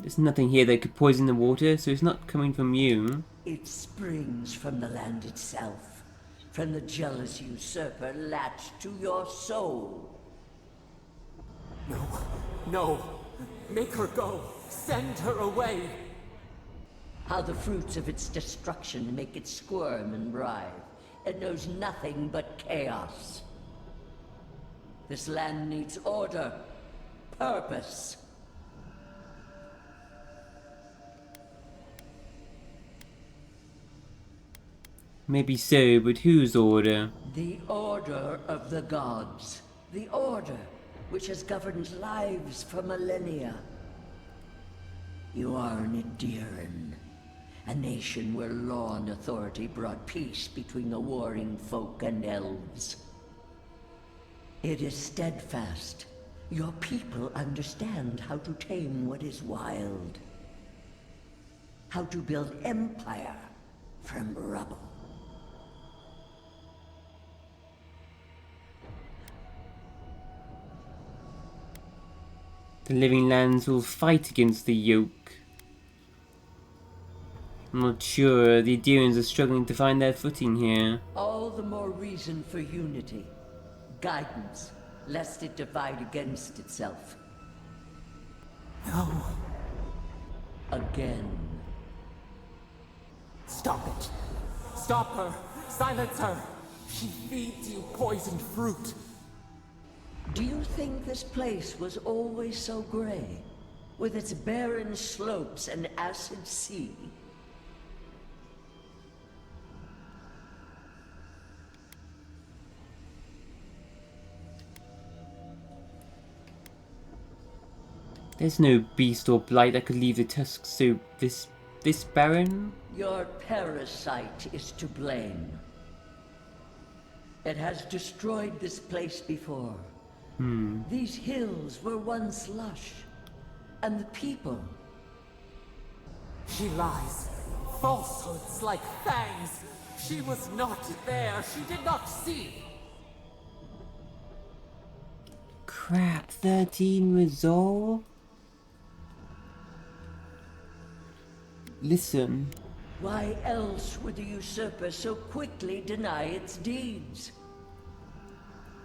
There's nothing here that could poison the water, so it's not coming from you. It springs from the land itself, from the jealous usurper latched to your soul. No, no, make her go, send her away. How the fruits of its destruction make it squirm and writhe. It knows nothing but chaos. This land needs order, purpose. Maybe so, but whose order? The order of the gods. The order which has governed lives for millennia. You are an Ediran, a nation where law and authority brought peace between the warring folk and elves. It is steadfast, Your people understand how to tame what is wild. How to build empire from rubble. The living lands will fight against the yoke. I'm not sure. The Adirians are struggling to find their footing here. All the more reason for unity. Guidance, lest it divide against itself. No. Again. Stop it. Stop her. Silence her. She feeds you poisoned fruit. Do you think this place was always so gray? With its barren slopes and acid sea? There's no beast or blight that could leave the tusks so this barren? Your parasite is to blame. It has destroyed this place before. These hills were once lush, and the people. She lies. Falsehoods like fangs. She was not there. She did not see. Crap, 13 resolve? Listen. Why else would the usurper so quickly deny its deeds?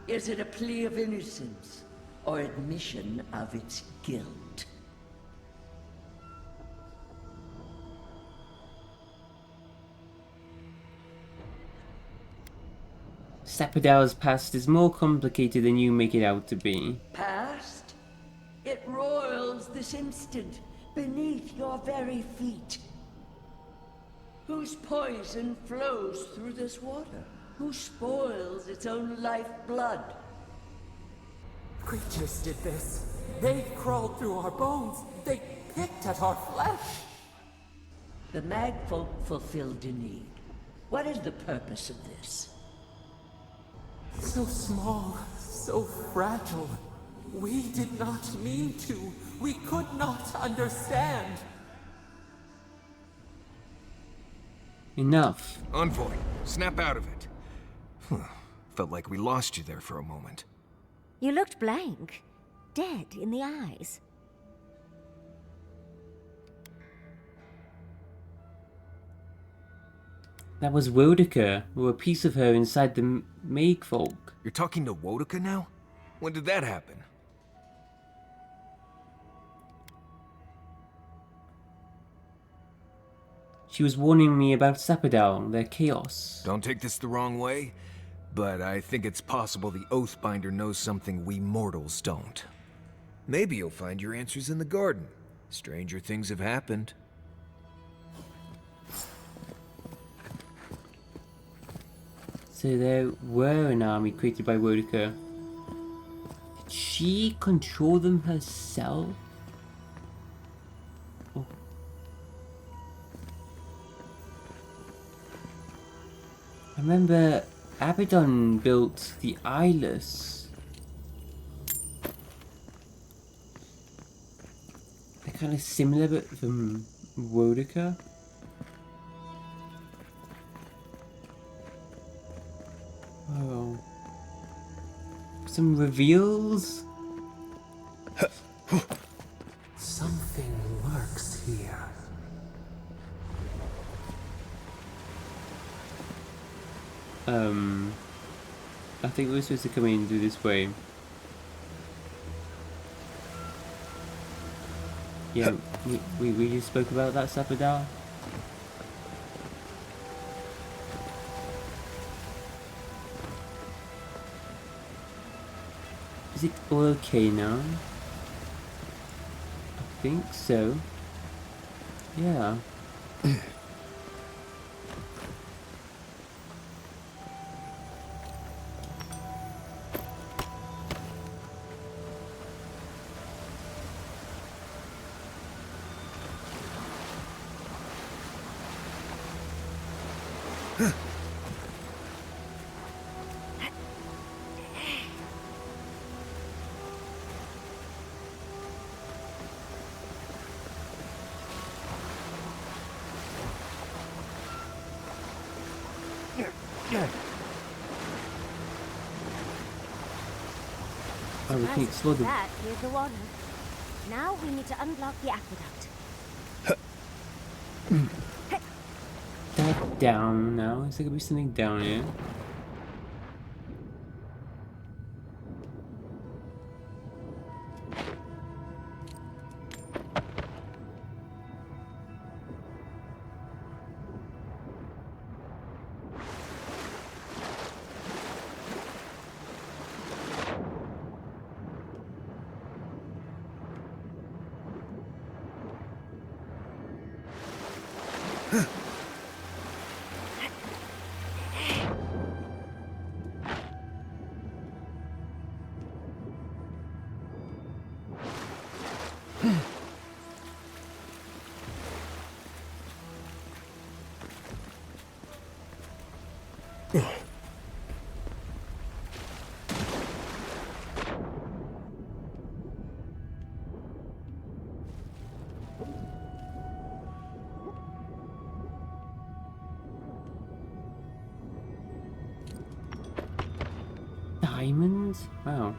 Is it a plea of innocence, or admission of its guilt? Sapodow's past is more complicated than you make it out to be. Past? It roils this instant, beneath your very feet. Whose poison flows through this water? Who spoils its own lifeblood? Creatures did this. They crawled through our bones. They picked at our flesh. The Mag folk fulfilled a need. What is the purpose of this? So small, so fragile. We did not mean to. We could not understand. Enough. Envoy, snap out of it. Felt like we lost you there for a moment. You looked blank, dead in the eyes. That was Wodica, or a piece of her inside the Mage folk. You're talking to Wodica now? When did that happen? She was warning me about Sapodow, their chaos. Don't take this the wrong way, but I think it's possible the Oathbinder knows something we mortals don't. Maybe you'll find your answers in the garden. Stranger things have happened. So there were an army created by Wodica. Did she control them herself? Oh. I remember Abaddon built the Eyeless. They're kind of similar, but from Wodica. Oh. Some reveals? Something lurks here. I think we're supposed to come in and do this way. Yeah, we just spoke about that Sapodow. Is it all okay now? I think so. Yeah. Oh, we can explore the... That clears the water. Now we need to unblock the aqueduct. That down now. Is there gonna be something down here? Diamonds? Wow.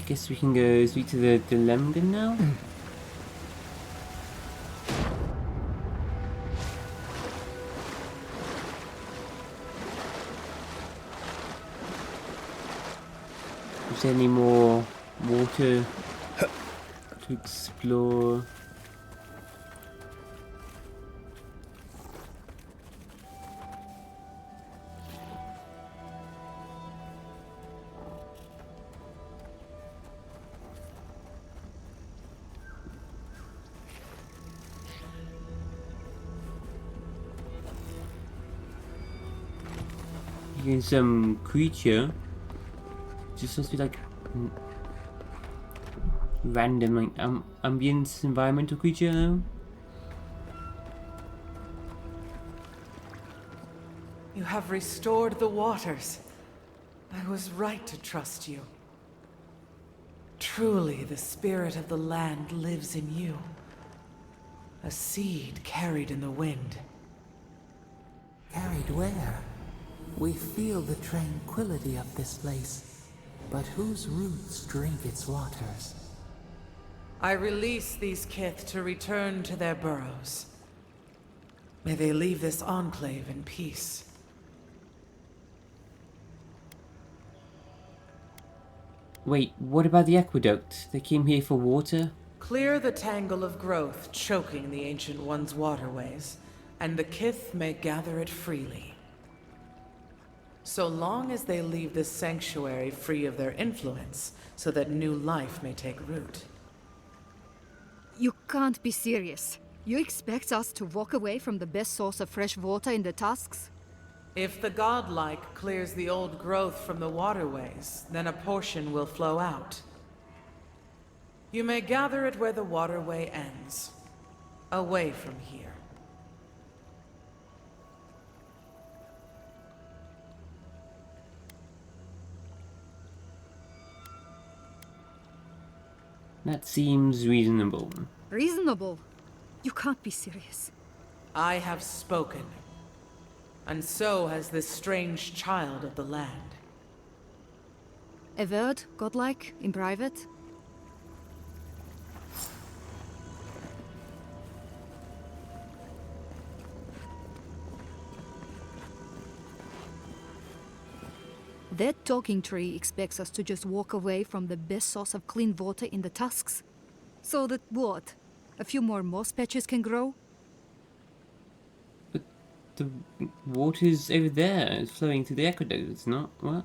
Guess we can go speak to the Lemgon now? Is there any more water to explore? Hearing some creature. Just supposed to be like random, like ambience, environmental creature though. You have restored the waters. I was right to trust you. Truly, the spirit of the land lives in you. A seed carried in the wind. Carried where? We feel the tranquility of this place, but whose roots drink its waters? I release these kith to return to their burrows. May they leave this enclave in peace. Wait, what about the aqueduct? They came here for water? Clear the tangle of growth choking the Ancient One's waterways, and the kith may gather it freely. So long as they leave this sanctuary free of their influence, so that new life may take root. You can't be serious. You expect us to walk away from the best source of fresh water in the Tusks? If the godlike clears the old growth from the waterways, then a portion will flow out. You may gather it where the waterway ends, away from here. That seems reasonable. Reasonable? You can't be serious. I have spoken. And so has this strange child of the land. Avowed, godlike, in private? That talking tree expects us to just walk away from the best source of clean water in the Tusks. So that what? A few more moss patches can grow? But the water's over there. It's flowing through the aqueduct. It's not. What?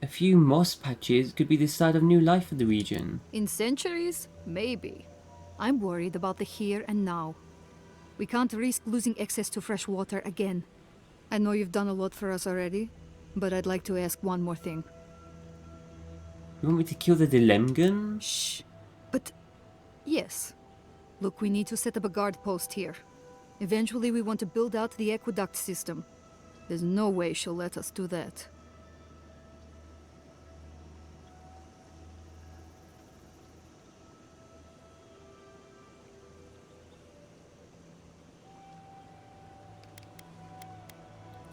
A few moss patches could be the start of new life for the region. In centuries? Maybe. I'm worried about the here and now. We can't risk losing access to fresh water again. I know you've done a lot for us already, but I'd like to ask one more thing. You want me to kill the Dilemgun? Shh. But... yes. Look, we need to set up a guard post here. Eventually we want to build out the aqueduct system. There's no way she'll let us do that.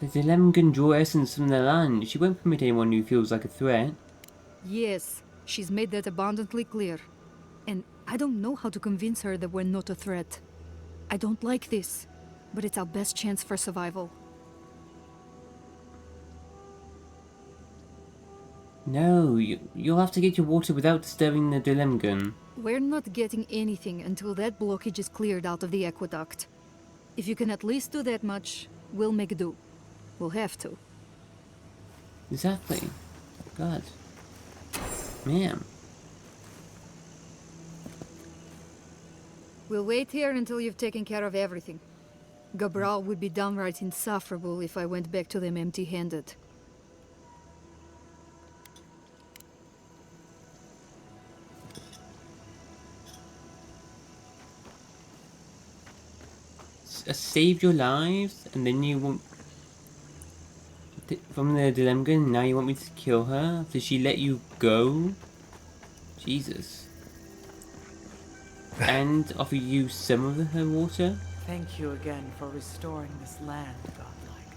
The Dilemgun draw essence from the land. She won't permit anyone who feels like a threat. Yes, she's made that abundantly clear. And I don't know how to convince her that we're not a threat. I don't like this, but it's our best chance for survival. No, you'll have to get your water without disturbing the Dilemgun. We're not getting anything until that blockage is cleared out of the aqueduct. If you can at least do that much, we'll make do. We'll have to. Exactly. God. Ma'am. We'll wait here until you've taken care of everything. Gabral would be downright insufferable if I went back to them empty-handed. Saved your lives, and then you want... from the Dilemgun, now you want me to kill her? Does she let you go? Jesus. And offer you some of her water? Thank you again for restoring this land, godlike.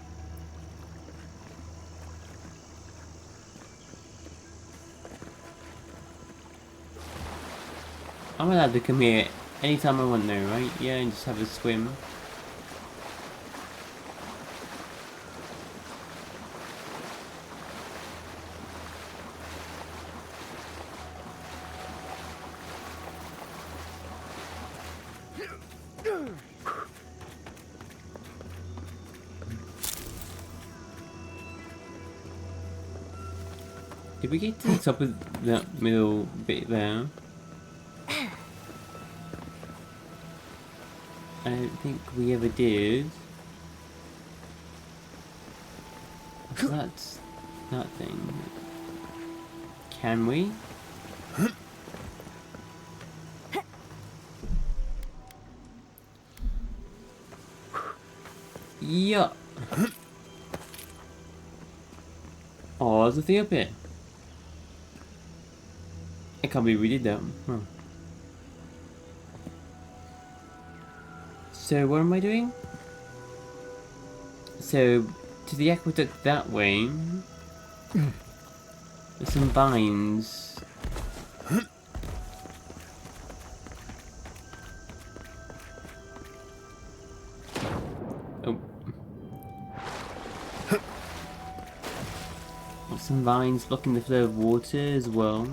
I'm allowed to come here anytime I want though, right? Yeah, and just have a swim. Did we get to the top of that middle bit there? I don't think we ever did. So that's that thing. Can we? Yeah. Oh, there's a thing up here. I can't believe we did that. Huh. So what am I doing? So to the aqueduct that way. There's some vines. Oh. There's some vines blocking the flow of water as well.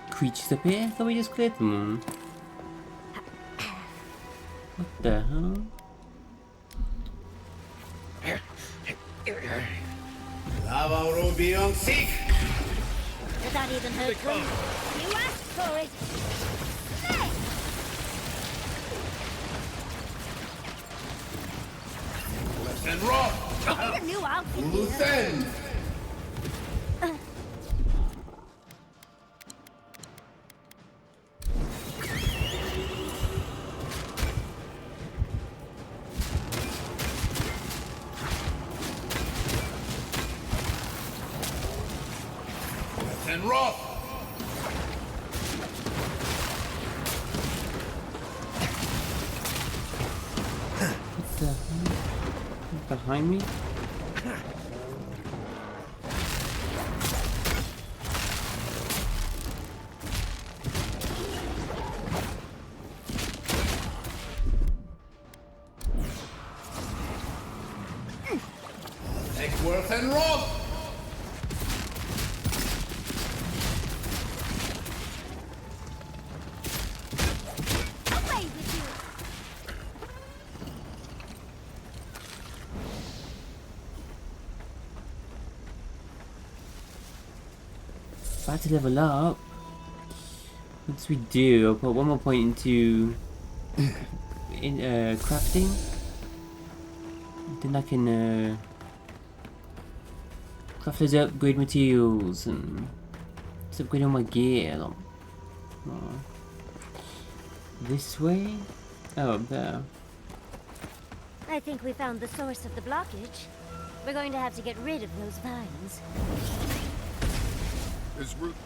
Creatures up here? I thought we just cleared them all. What the hell? Lava will be on seek. Did that even hurt them? You asked for it! Left and rock. Get a new outfit Loose here. end. And rock. behind me? Eckworth and Rob! About to level up. Once we do, I'll put one more point into crafting. Then I can craft those upgrade materials and just upgrade all my gear. This way? Oh, up there. I think we found the source of the blockage. We're going to have to get rid of those vines.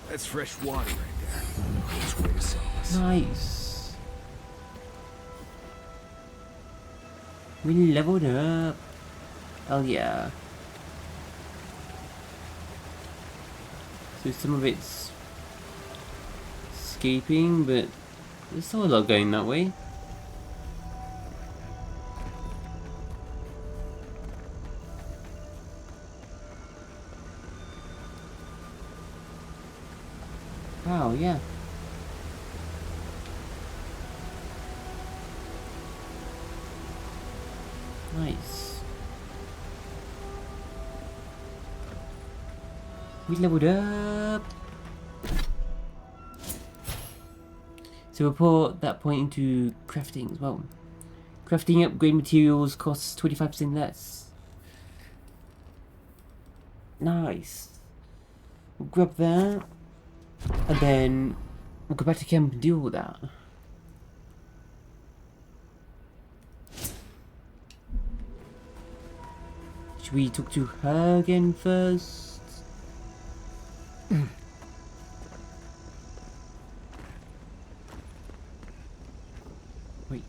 That's fresh water right there. That's way to solve this. Nice. We leveled up. Hell yeah. So some of it's escaping, but there's still a lot going that way. Wow, yeah. Nice. We leveled up. So we'll put that point into crafting as well. Crafting upgrade materials costs 25% less. Nice. We'll grab that. And then we'll go back to camp and do all that. Should we talk to her again first? Wait.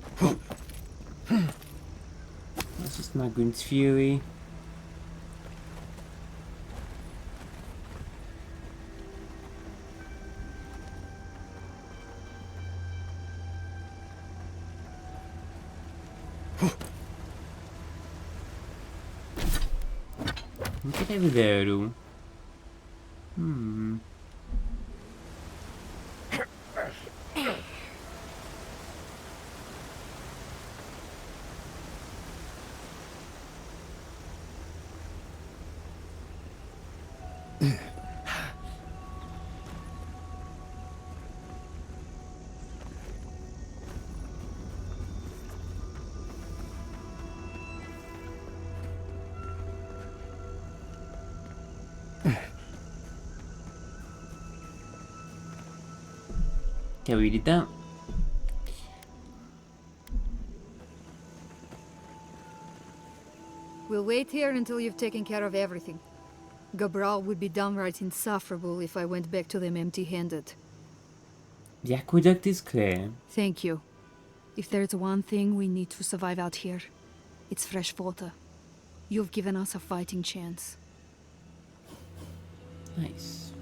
That's just Magrin's Fury. Get over there, though. Okay, we did that. We'll wait here until you've taken care of everything. Gabral would be downright insufferable if I went back to them empty-handed. The aqueduct is clear. Thank you. If there's one thing we need to survive out here, it's fresh water. You've given us a fighting chance. Nice.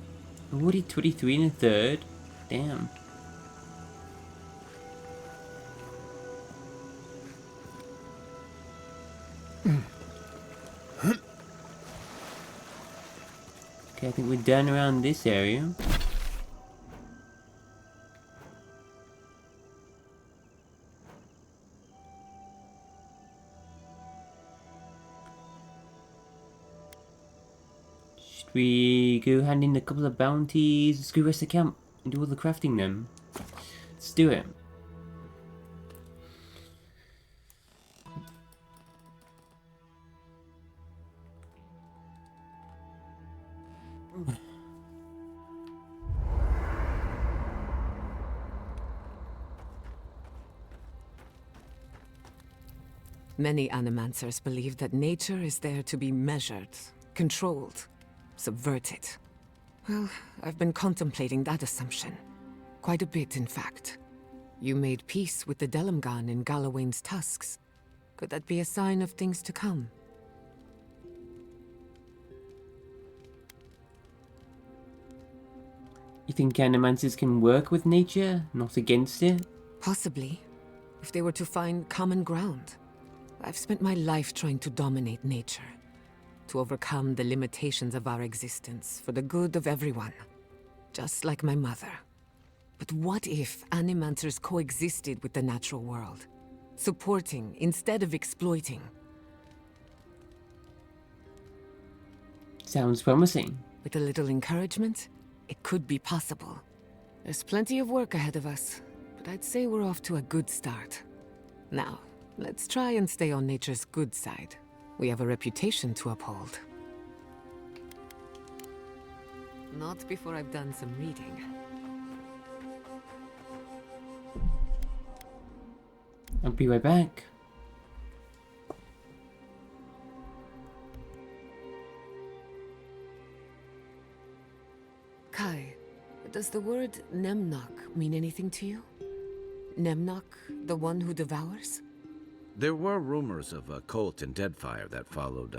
Already 23 and a third. Damn. Okay, I think we're done around this area. Should we go hand in a couple of bounties? Let's go rest the camp and do all the crafting then. Let's do it. Many animancers believe that nature is there to be measured, controlled, subverted. Well, I've been contemplating that assumption. Quite a bit, in fact. You made peace with the Delimgan in Galawain's tusks. Could that be a sign of things to come? You think animancers can work with nature, not against it? Possibly, if they were to find common ground. I've spent my life trying to dominate nature, to overcome the limitations of our existence for the good of everyone, just like my mother. But what if animancers coexisted with the natural world, supporting instead of exploiting? Sounds promising. With a little encouragement, it could be possible. There's plenty of work ahead of us, but I'd say we're off to a good start. Now, let's try and stay on nature's good side. We have a reputation to uphold. Not before I've done some reading. I'll be right back. Kai, does the word Nemnok mean anything to you? Nemnok, the one who devours? There were rumors of a cult in Deadfire that followed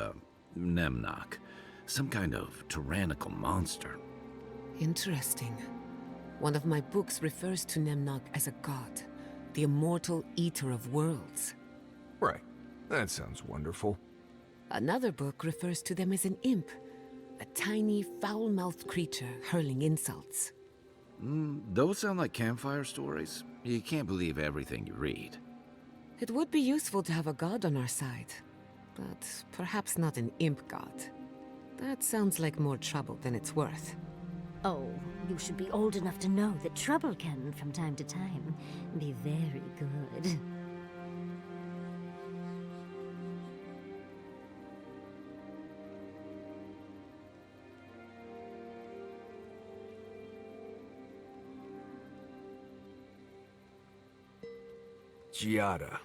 Nemnok. Some kind of tyrannical monster. Interesting. One of my books refers to Nemnok as a god, the immortal eater of worlds. Right. That sounds wonderful. Another book refers to them as an imp, a tiny, foul-mouthed creature hurling insults. Those sound like campfire stories. You can't believe everything you read. It would be useful to have a god on our side, but perhaps not an imp god. That sounds like more trouble than it's worth. Oh, you should be old enough to know that trouble can, from time to time, be very good. Giada,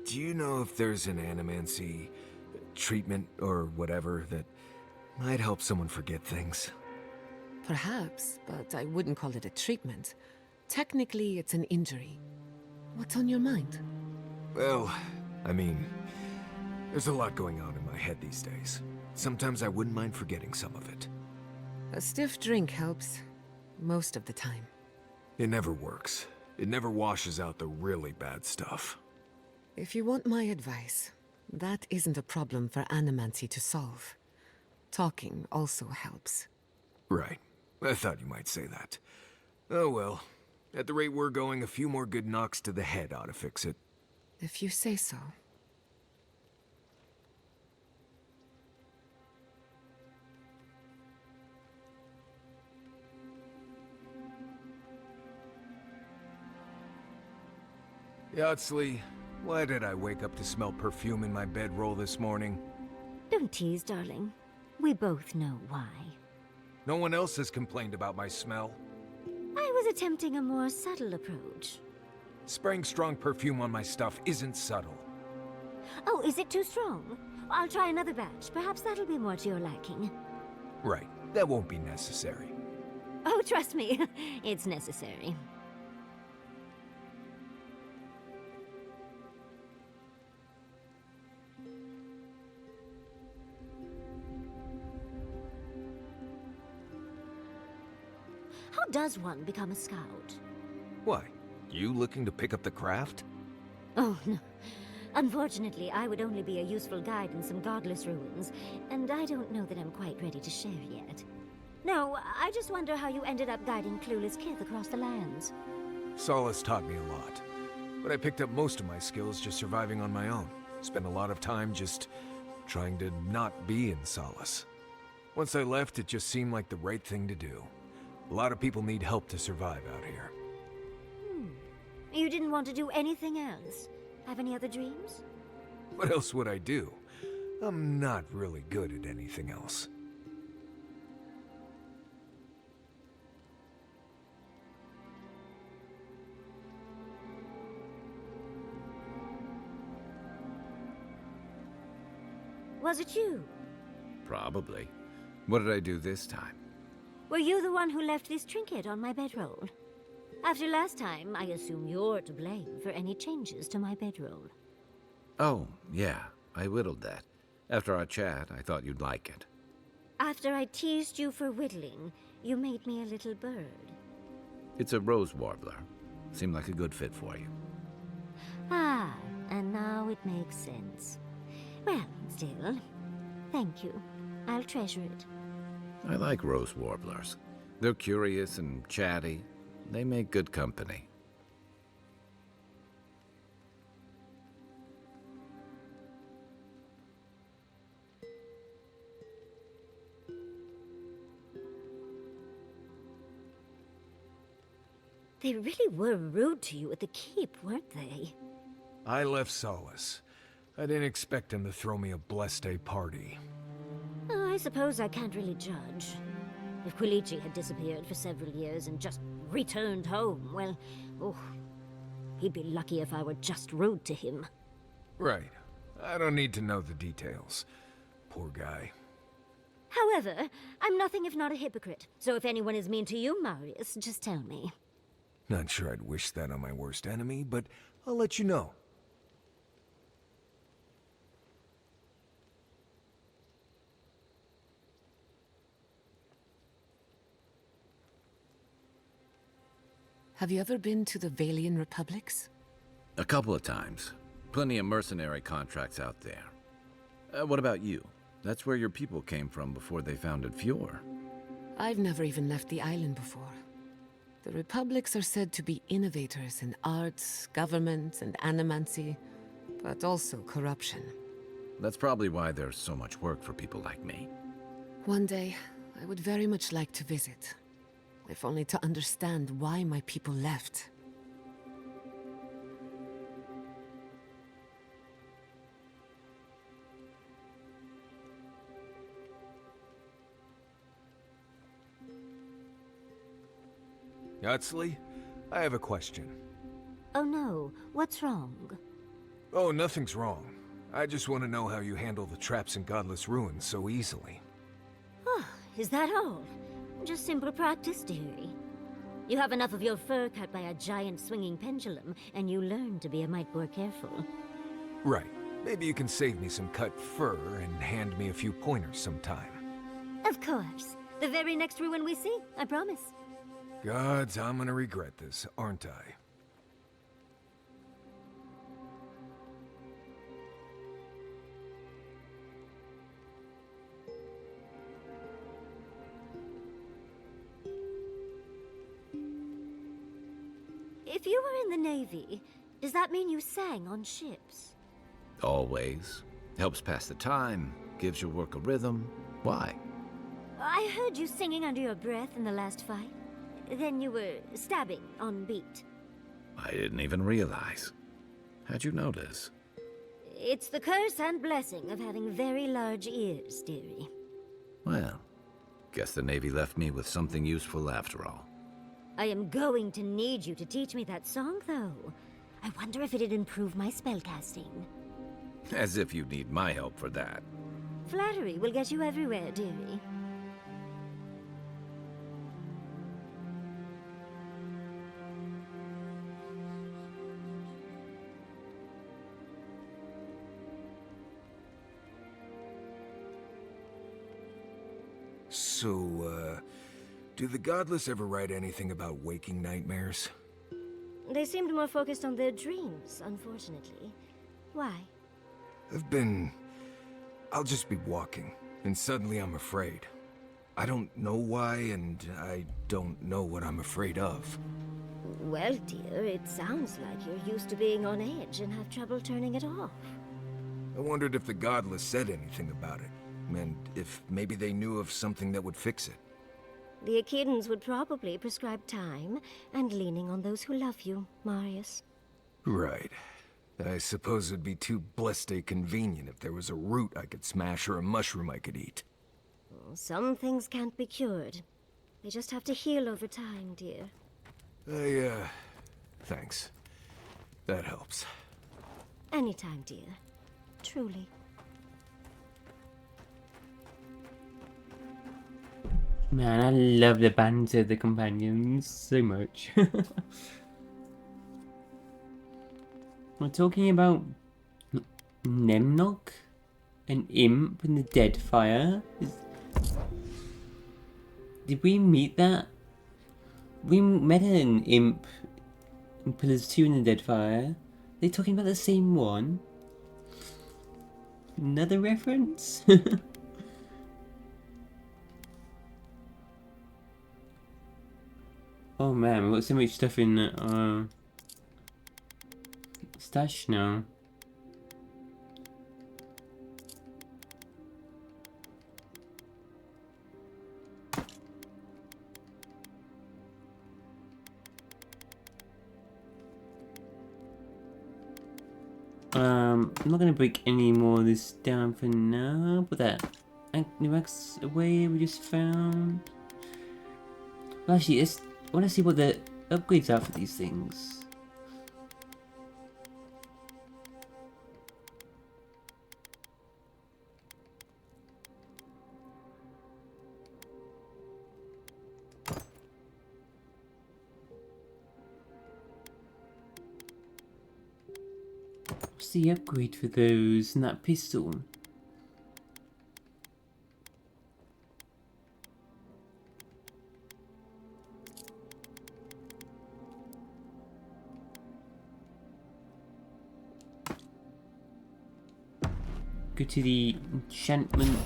do you know if there's an animancy treatment or whatever that might help someone forget things? Perhaps, but I wouldn't call it a treatment. Technically, it's an injury. What's on your mind? Well, I mean, there's a lot going on in my head these days. Sometimes I wouldn't mind forgetting some of it. A stiff drink helps, most of the time. It never works. It never washes out the really bad stuff. If you want my advice, that isn't a problem for animancy to solve. Talking also helps. Right. I thought you might say that. Oh well. At the rate we're going, a few more good knocks to the head ought to fix it. If you say so. Yardsley, why did I wake up to smell perfume in my bedroll this morning? Don't tease, darling. We both know why. No one else has complained about my smell. I was attempting a more subtle approach. Spraying strong perfume on my stuff isn't subtle. Oh, is it too strong? I'll try another batch. Perhaps that'll be more to your liking. Right. That won't be necessary. Oh, trust me. It's necessary. How does one become a scout? Why? You looking to pick up the craft? Oh, no. Unfortunately, I would only be a useful guide in some godless ruins, and I don't know that I'm quite ready to share yet. No, I just wonder how you ended up guiding clueless kids across the lands. Solace taught me a lot, but I picked up most of my skills just surviving on my own. Spent a lot of time just trying to not be in Solace. Once I left, it just seemed like the right thing to do. A lot of people need help to survive out here. You didn't want to do anything else? Have any other dreams? What else would I do? I'm not really good at anything else. Was it you? Probably. What did I do this time? Were you the one who left this trinket on my bedroll? After last time, I assume you're to blame for any changes to my bedroll. Oh, yeah. I whittled that. After our chat, I thought you'd like it. After I teased you for whittling, you made me a little bird. It's a rose warbler. Seemed like a good fit for you. Ah, and now it makes sense. Well, still, thank you. I'll treasure it. I like rose warblers. They're curious and chatty. They make good company. They really were rude to you at the keep, weren't they? I left Solace. I didn't expect him to throw me a blessed day party. Oh, I suppose I can't really judge. If Quilici had disappeared for several years and just returned home, well, he'd be lucky if I were just rude to him. Right. I don't need to know the details. Poor guy. However, I'm nothing if not a hypocrite, so if anyone is mean to you, Marius, just tell me. Not sure I'd wish that on my worst enemy, but I'll let you know. Have you ever been to the Valian Republics? A couple of times. Plenty of mercenary contracts out there. What about you? That's where your people came from before they founded Fjord. I've never even left the island before. The Republics are said to be innovators in arts, government, and animancy, but also corruption. That's probably why there's so much work for people like me. One day, I would very much like to visit. If only to understand why my people left. Yatsley, I have a question. Oh no, what's wrong? Oh, nothing's wrong. I just want to know how you handle the traps in Godless Ruins so easily. Is that all? Just simple practice, dearie. You have enough of your fur cut by a giant swinging pendulum, and you learn to be a mite more careful. Right. Maybe you can save me some cut fur and hand me a few pointers sometime. Of course. The very next ruin we see, I promise. Gods, I'm gonna regret this, aren't I? If you were in the Navy, does that mean you sang on ships? Always. Helps pass the time, gives your work a rhythm. Why? I heard you singing under your breath in the last fight. Then you were stabbing on beat. I didn't even realize. How'd you notice? It's the curse and blessing of having very large ears, dearie. Well, guess the Navy left me with something useful after all. I am going to need you to teach me that song, though. I wonder if it'd improve my spellcasting. As if you'd need my help for that. Flattery will get you everywhere, dearie. So, do the Godless ever write anything about waking nightmares? They seemed more focused on their dreams, unfortunately. Why? I'll just be walking, and suddenly I'm afraid. I don't know why, and I don't know what I'm afraid of. Well, dear, it sounds like you're used to being on edge and have trouble turning it off. I wondered if the Godless said anything about it, and if maybe they knew of something that would fix it. The Echidans would probably prescribe time and leaning on those who love you, Marius. Right. I suppose it'd be too blessed convenient if there was a root I could smash or a mushroom I could eat. Some things can't be cured. They just have to heal over time, dear. Thanks. That helps. Anytime, dear. Truly. Man, I love the banter of the companions so much. We're talking about Nemnok? An imp in the Deadfire? Is Did we meet that? We met an imp in Pillars 2 in the Deadfire. Are they talking about the same one? Another reference? Oh man, we've got so much stuff in stash now. I'm not gonna break any more of this down for now. Put that Numax away we just found. Well, actually, I want to see what the upgrades are for these things. What's the upgrade for those and that pistol? Go to the enchantment.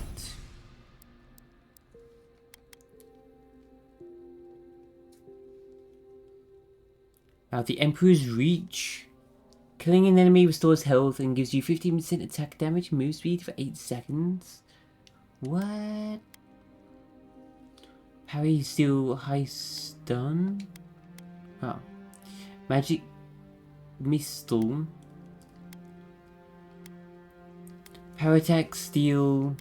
The Emperor's Reach. Killing an enemy restores health and gives you 15% attack damage, move speed for 8 seconds. What? Parry, steal, high stun? Oh. Magic Missile. Power attack, steal,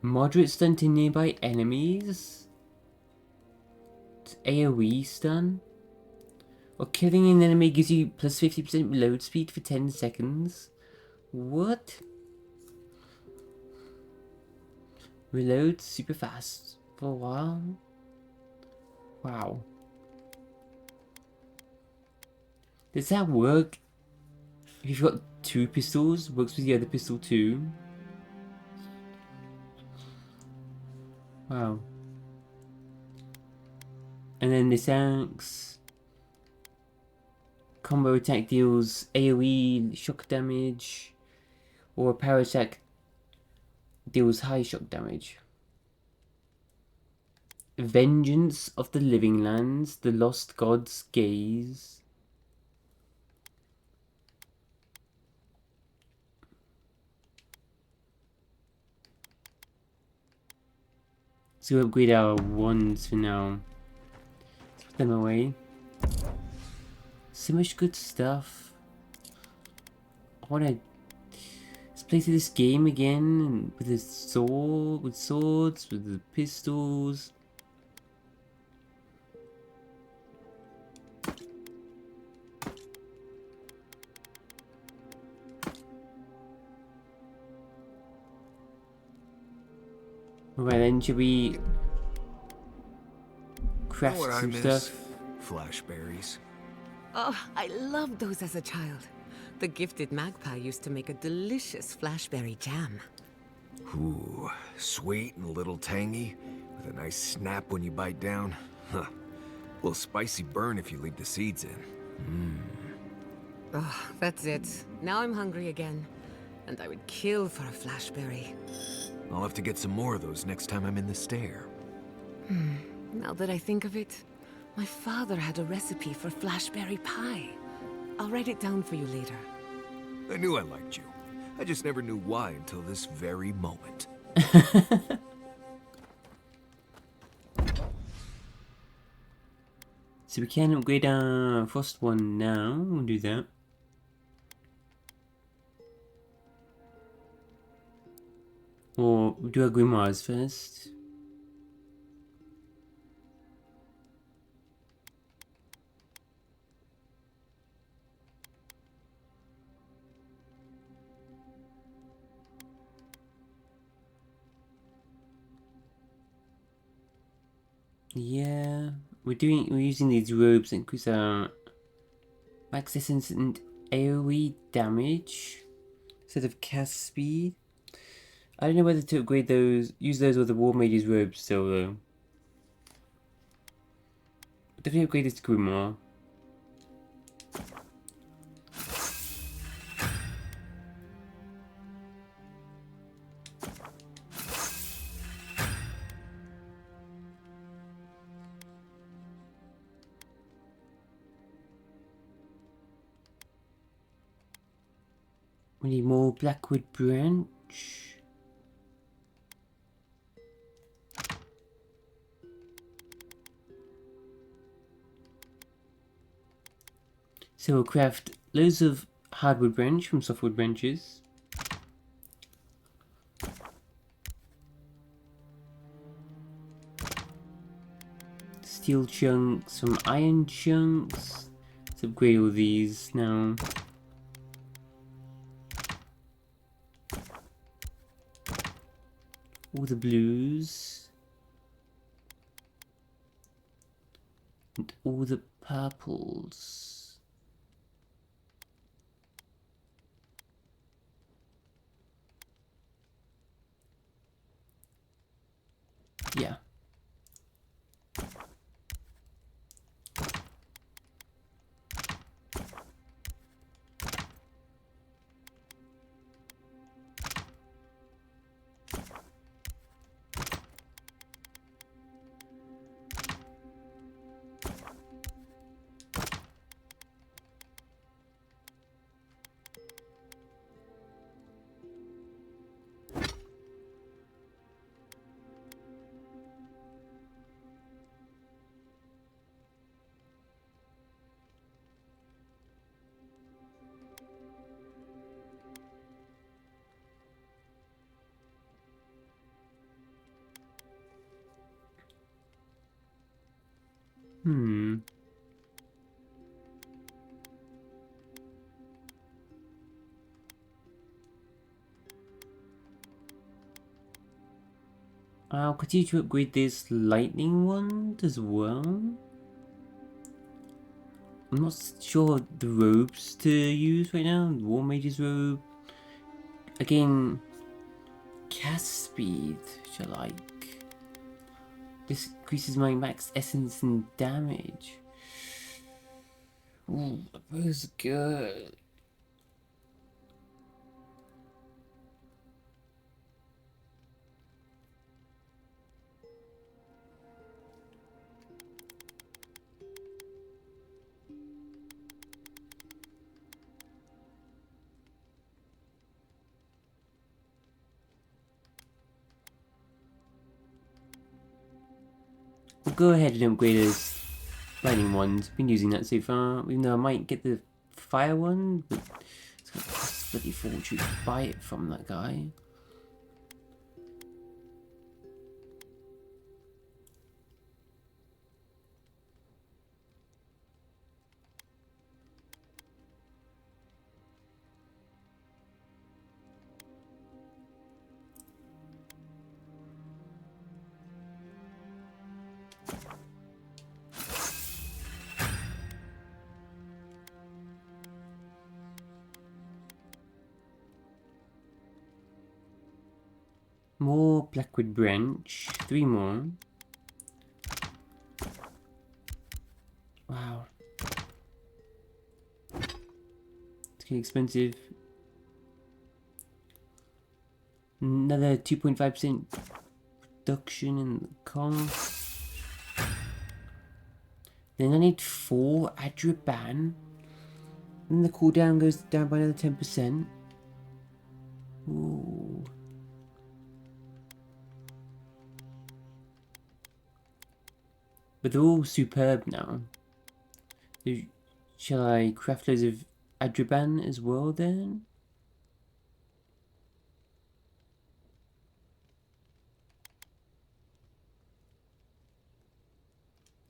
moderate stun to nearby enemies. It's AoE stun. Or killing an enemy gives you plus 50% reload speed for 10 seconds. What? Reload super fast for a while. Wow. Does that work? If you've got 2 pistols, works with the other pistol too. Wow. And then this axe. Combo attack deals AoE shock damage, or a power attack deals high shock damage. Vengeance of the Living Lands, the Lost God's Gaze. So we'll upgrade our wands for now. Let's put them away. So much good stuff. I wanna play through this game again with the sword, with swords, with the pistols. Alright then, should we craft Know what some I miss? stuff? Flashberries. Oh, I loved those as a child. The gifted magpie used to make a delicious flashberry jam. Ooh, sweet and a little tangy, with a nice snap when you bite down. Huh. A little spicy burn if you leave the seeds in. Oh, that's it. Now I'm hungry again. And I would kill for a flashberry. I'll have to get some more of those next time I'm in the stair. Now that I think of it, my father had a recipe for flashberry pie. I'll write it down for you later. I knew I liked you. I just never knew why until this very moment. So we can upgrade our first one now. We'll do that. Or we'll do our grimoires first. Yeah, we're using these robes and increase our max distance and AoE damage instead of cast speed. I don't know whether to upgrade those, use those with the War Mage's robes still though. Definitely upgrade this to Grimoire. We need more Blackwood branch. So we'll craft loads of hardwood branch from softwood branches. Steel chunks, some iron chunks. Let's upgrade all these now. All the blues. And all the purples. Yeah. I'll continue to upgrade this lightning one as well. I'm not sure the robes to use right now. War Mage's robe. Again, cast speed, which I like. This increases my max essence and damage. Ooh, that was good. We'll go ahead and upgrade those lightning ones. Been using that so far. Even though I might get the fire one, but it's gonna cost a bloody fortune to buy it from that guy. More Blackwood branch. 3 more. Wow. It's getting expensive. Another 2.5% reduction in the cost. Then I need 4 Adriban. And the cooldown goes down by another 10%. Ooh. But they're all superb now. So shall I craft loads of Adriban as well then?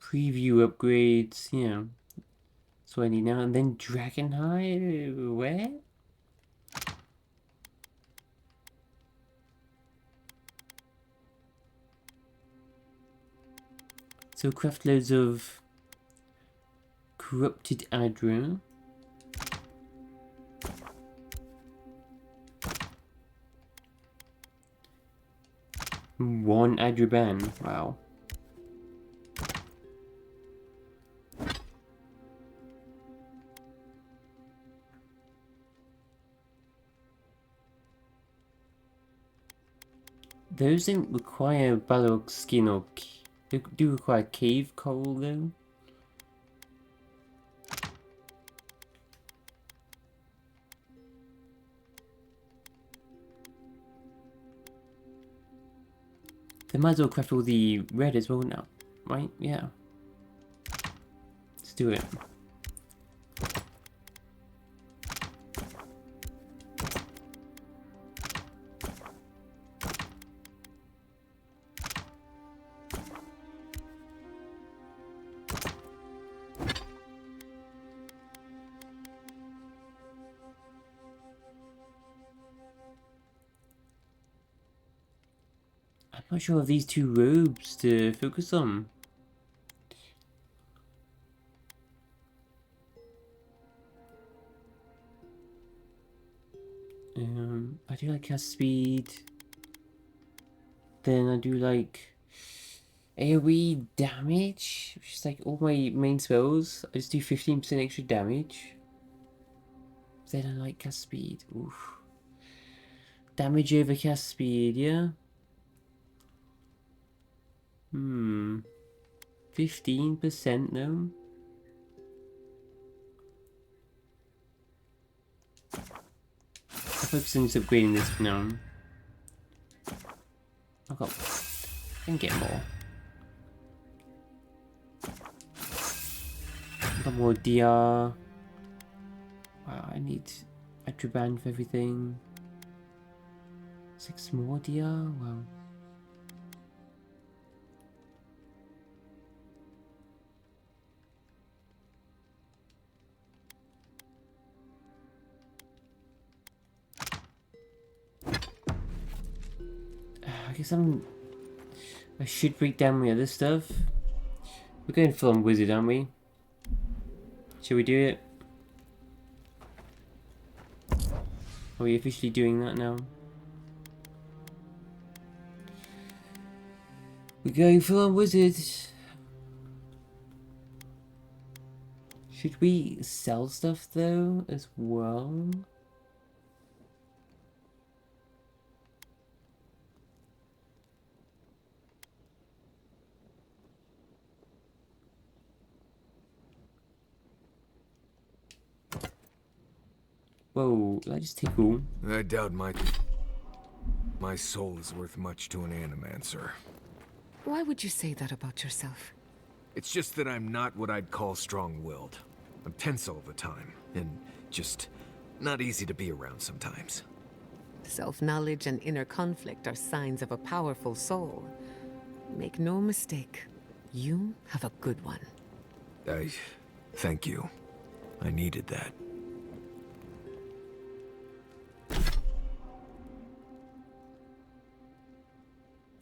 Preview upgrades, yeah. That's what I need now. And then Dragonhide, where? So craft loads of corrupted Adra. One Adriban. Wow. Those don't require Balrog skin or... They do require cave coral though. They might as well craft all the red as well now, right? Yeah. Let's do it. I'm not sure of these two robes to focus on. I do like cast speed. Then I do like AoE damage, which is like all my main spells. I just do 15% extra damage. Then I like cast speed. Oof. Damage over cast speed, yeah. 15% though. I'm focusing on just upgrading this for now. I can get more. Got more DR. Wow, I need Atraban for everything. 6 more DR? Wow. I guess I should break down my other stuff. We're going full on wizard, aren't we? Shall we do it? Are we officially doing that now? We're going full on wizard. Should we sell stuff though as well? Whoa, did I just tickle? I doubt my soul is worth much to an animancer. Why would you say that about yourself? It's just that I'm not what I'd call strong-willed. I'm tense all the time, and just not easy to be around sometimes. Self-knowledge and inner conflict are signs of a powerful soul. Make no mistake, you have a good one. Thank you. I needed that.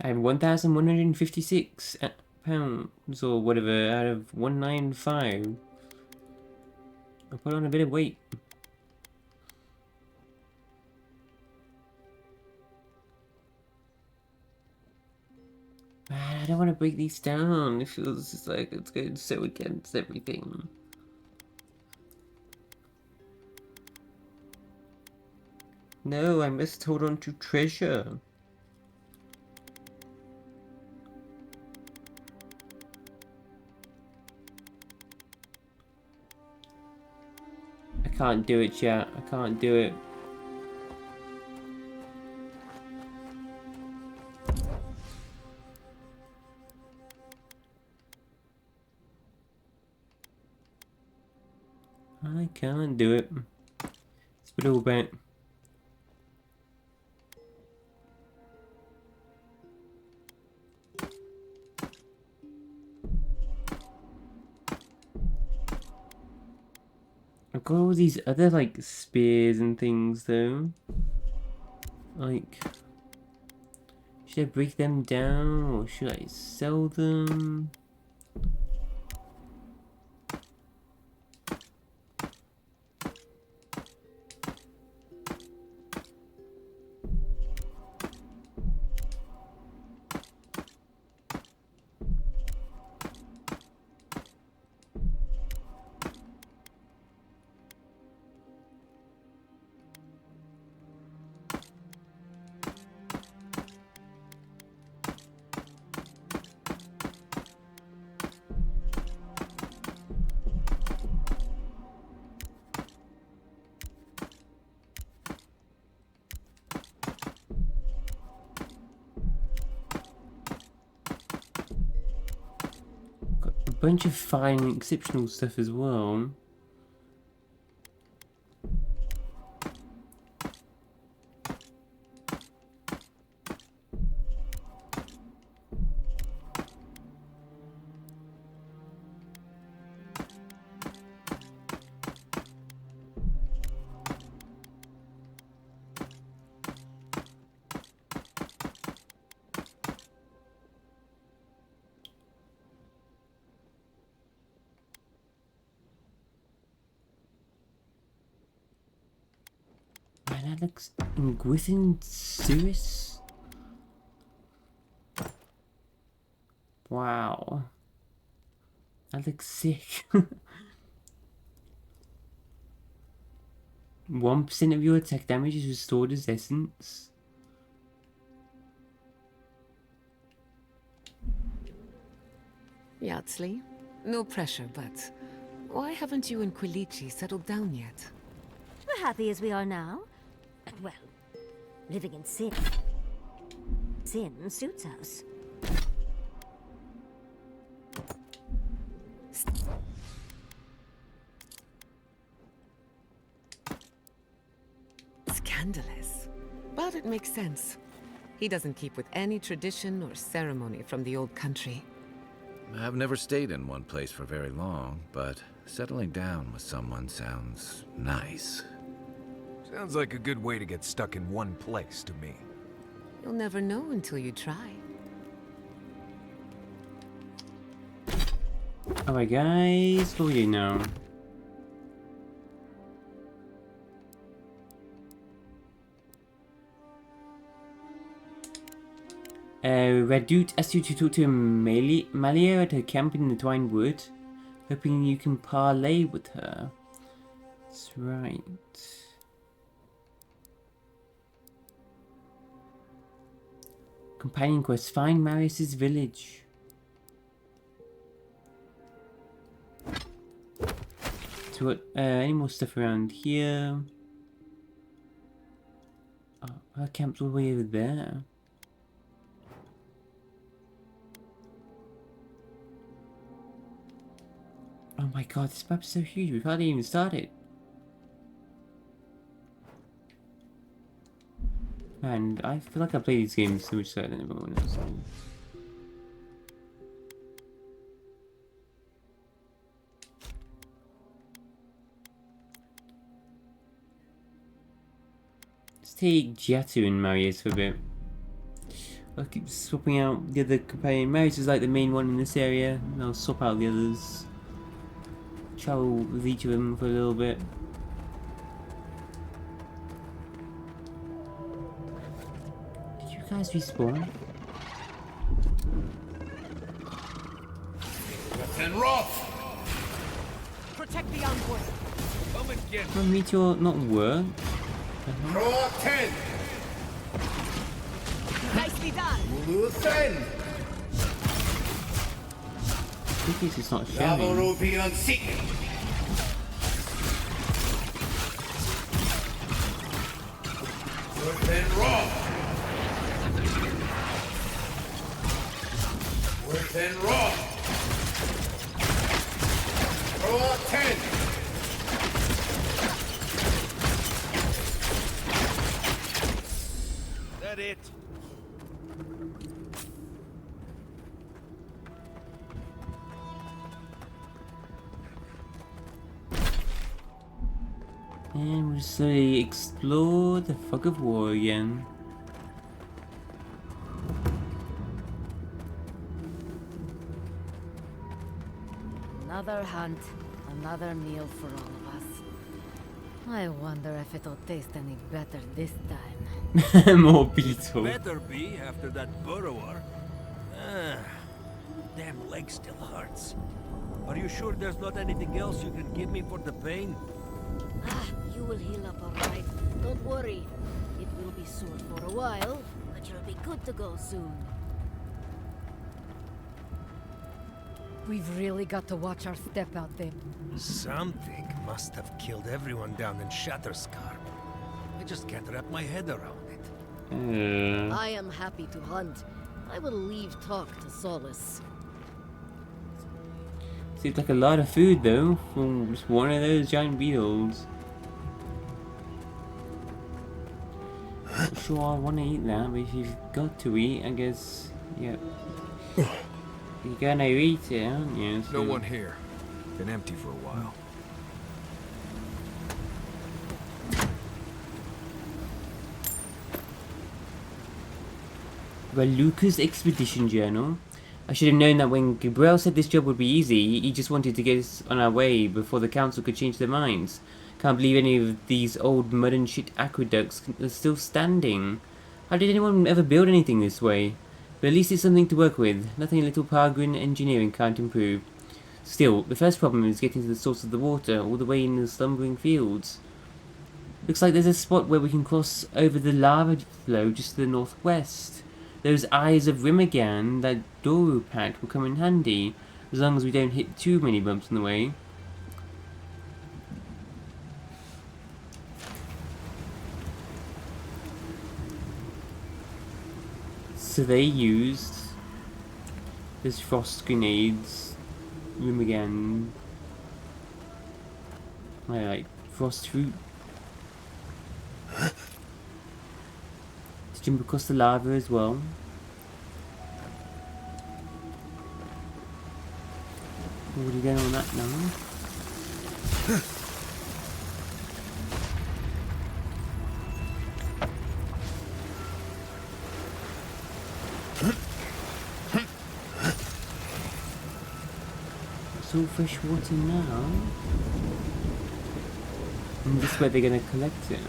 I have 1,156 pounds or whatever out of 195. I put on a bit of weight. Man, I don't want to break these down. It feels just like it's going so against everything. No, I must hold on to treasure. I can't do it yet. I can't do it. I can't do it. Let's put it all back. I've got all these other like spears and things though. Like, should I break them down or should I sell them? bunch of fine and exceptional stuff as well. Man, that looks within serious. Wow. That looks sick. 1% of your attack damage is restored as essence. Yardsley, no pressure, but why haven't you and Quilici settled down yet? We're happy as we are now. Well, living in sin. Sin suits us. Scandalous. But it makes sense. He doesn't keep with any tradition or ceremony from the old country. I've never stayed in one place for very long, but settling down with someone sounds nice. Sounds like a good way to get stuck in one place to me. You'll never know until you try. Alright guys, what do you know? Radut asked you to talk to Malia at her camp in the Twine Wood, hoping you can parlay with her. That's right. Companion quest, find Marius's village. So what, any more stuff around here? Oh, our camp's all the way over there. Oh my god, this map's so huge, we've hardly even started. Man, I feel like I play these games so much better than everyone else. Let's take Giatu and Marius for a bit. I'll keep swapping out the other companion. Marius is like the main one in this area, and I'll swap out the others. Travel with each of them for a little bit. Did you guys respawn? Lieutenant Roth! Protect the envoy. Come and get Will meteor not work? Pro 10! Nicely done! Mulu 10! I think it's not showing. Laborupian Seek! Lieutenant Roth! Lieutenant Roth! Pro 10! That it? And we'll slowly explore the fog of war again. Another hunt, another meal for all of us. I wonder if it'll taste any better this time. More beetle. Better be after that burrower. Ah, damn leg still hurts. Are you sure there's not anything else you can give me for the pain? Ah, you will heal up all right. Don't worry. It will be sore for a while, but you'll be good to go soon. We've really got to watch our step out there. Something must have killed everyone down in Shatterscarp. I just can't wrap my head around it. I am happy to hunt. I will leave talk to Solace. Seems like a lot of food though, from just one of those giant beetles. Not sure I want to eat that, but if you've got to eat, I guess, yep. You're gonna eat it, aren't you? No one here. Been empty for a while. Raluca's expedition journal. I should have known that when Gabriel said this job would be easy, he just wanted to get us on our way before the council could change their minds. Can't believe any of these old mud and shit aqueducts are still standing. How did anyone ever build anything this way? But at least it's something to work with. Nothing a little Pargrin engineering can't improve. Still, the first problem is getting to the source of the water, all the way in the slumbering fields. Looks like there's a spot where we can cross over the lava flow just to the northwest. Those eyes of Rimigan that Doru packed will come in handy, as long as we don't hit too many bumps in the way. So they used those frost grenades, Rimigan, like frost fruit, to jump across the lava as well. What are you going on that now? It's all fresh water now. And this is where they're going to collect it.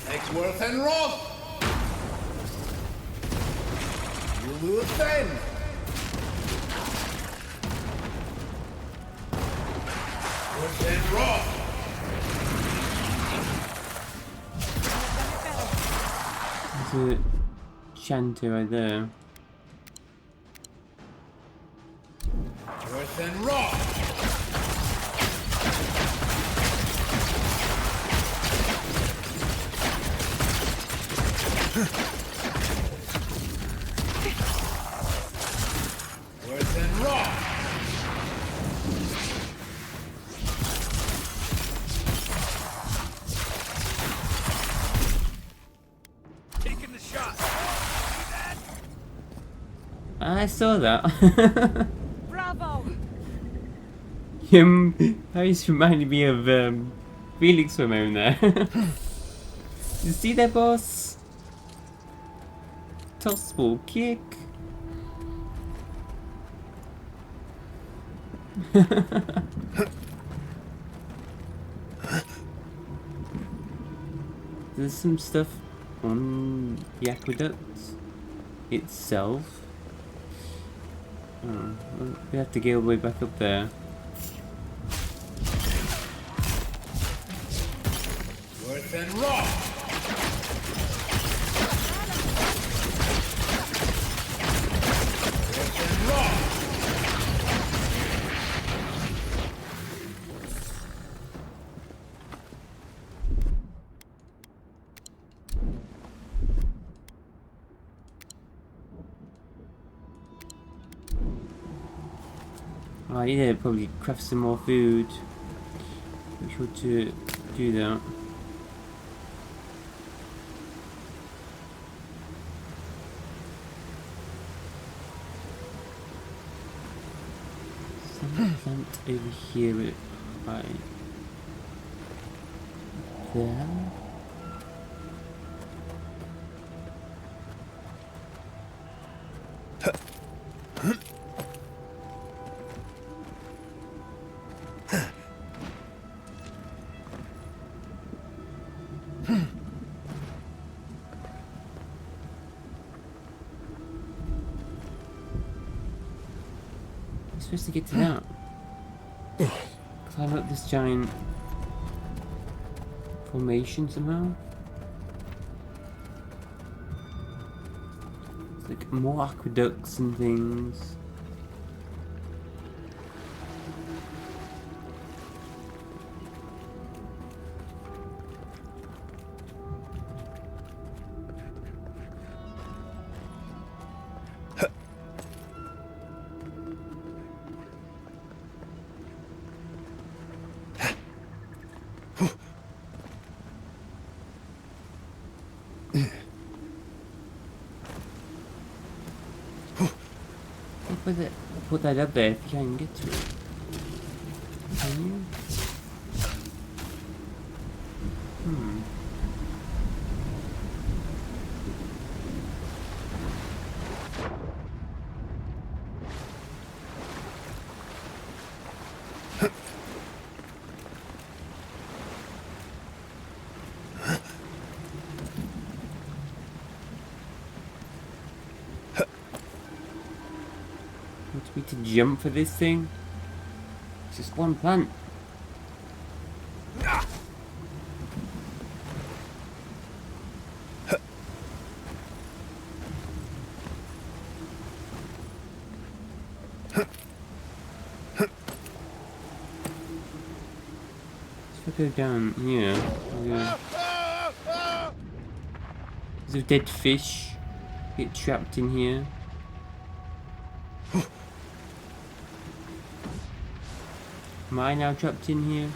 Exworth and Roth! You will defend! Exworth and Roth! There's a shanty right there. Exworth and Roth! Worse than raw. Taking the shot. I saw that. Bravo! That just reminded me of Felix from over there. You see that, boss? Toss ball kick. There's some stuff on the aqueduct itself. Oh, well, we have to get all the way back up there. Worse than raw. Worse than raw. Oh, I need to probably craft some more food. Make sure to do that. Some plant over here right there. Supposed to get to that. Climb up this giant formation somehow. It's like more aqueducts and things. put that up there if you can get to it. Can you? Want me to jump for this thing? It's just one plant. Let's go down here. There's a dead fish. Get trapped in here. Am I now trapped in here?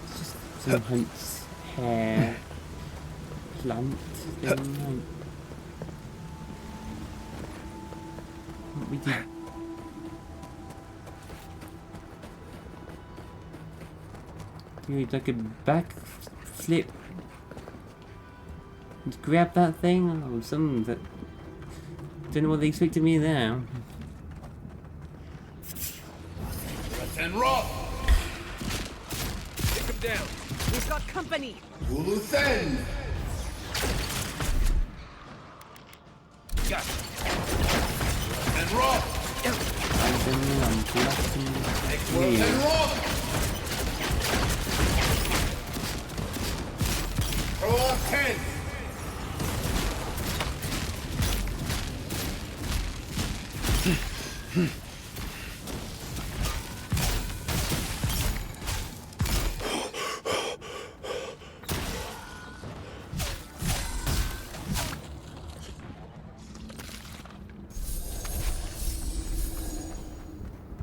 It's just some hunt's hair plant thing. What we did. Do like a back flip. Grab that thing? Oh, something that... Don't know what they expected me there. Breath and rock! Take him down! He's got company! Hulu Then! Gotcha! Breath and rock! I'm blasting. Breath and rock! Throw off 10!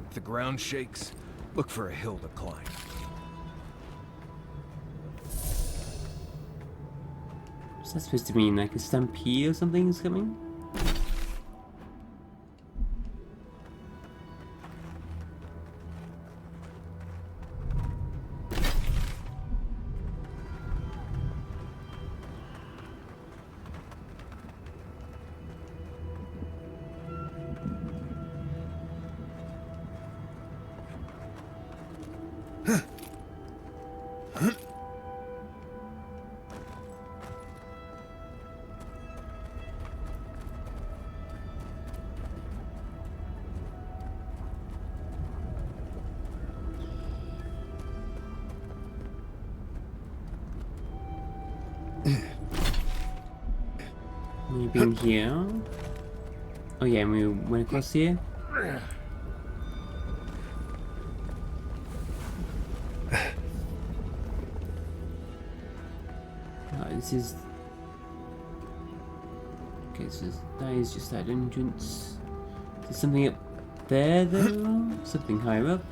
If the ground shakes, look for a hill to climb. What's that supposed to mean? Like a stampede or something is coming? Maybe in here. Oh yeah, we went across here. This is... Okay, so that is just that entrance. There's something up there though? Something higher up.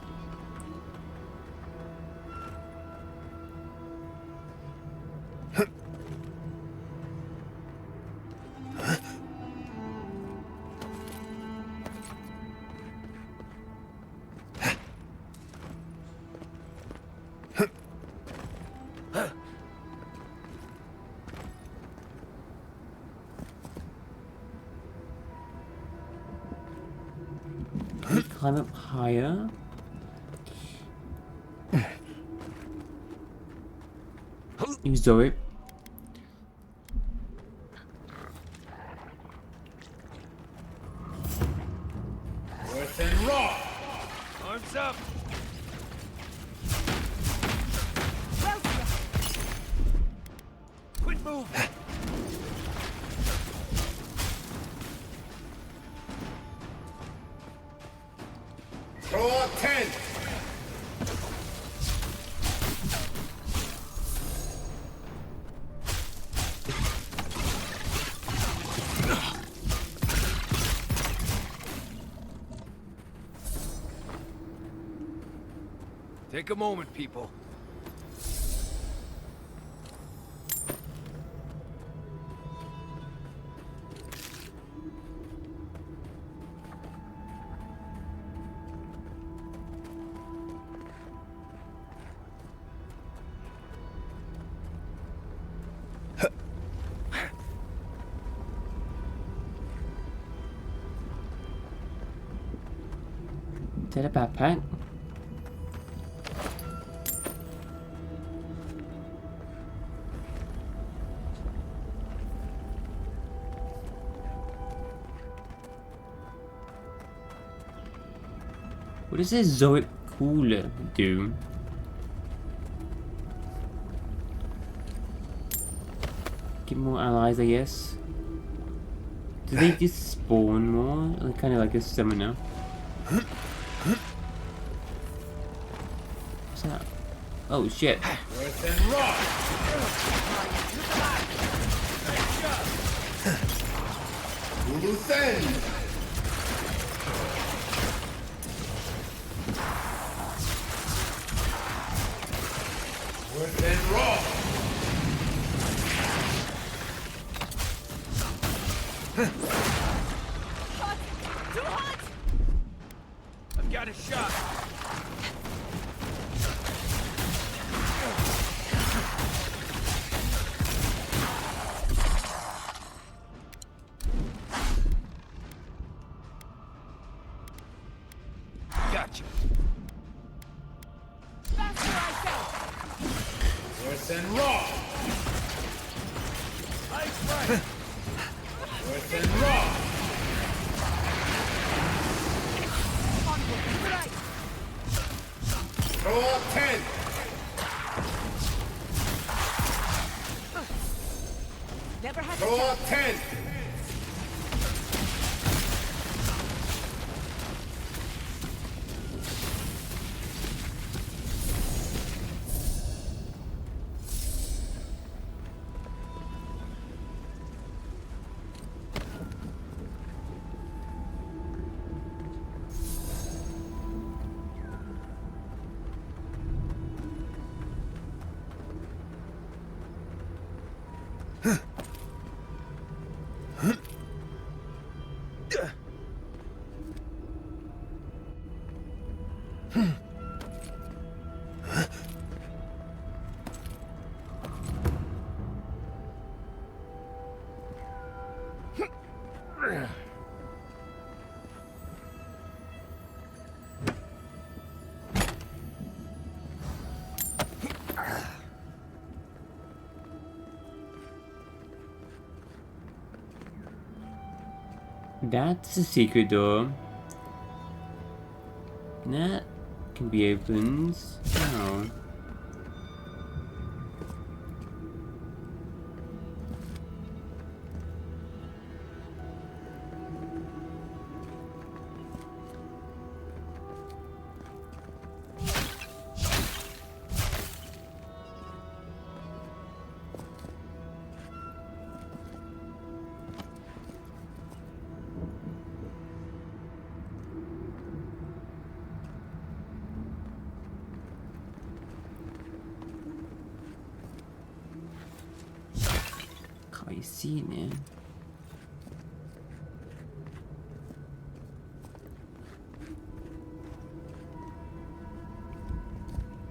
Climb up higher. Use Dory. Earth and rock! Arms up! Quit moving! Throw out 10! Take a moment, people. that a backpack? What does this Zoic cooler do? Get more allies, I guess. Do they just spawn more? Like, kind of like a summoner. What's that? Oh shit. Worth and raw. Hulu Thin. Worth and raw. Hot! Too hot! I've got a shot. Gotcha. Faster, I say. Worth and raw. Ice right. Worth and raw. Throw up 10. Never had Throw up 10. That's a secret door. That can be opened. Oh. Can't see it now.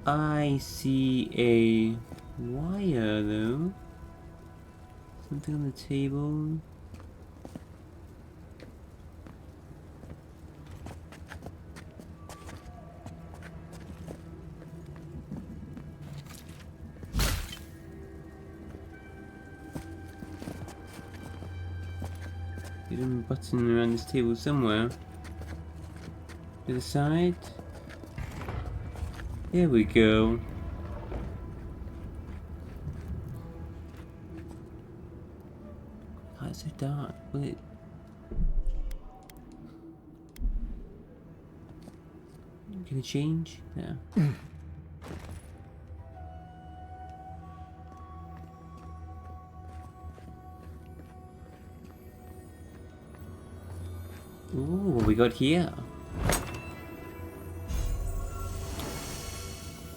I see a wire though. Something on the table. Hidden button around this table somewhere. To the side. There we go. Oh, it's so dark. Will it? Can it change? Yeah. Ooh, what we got here?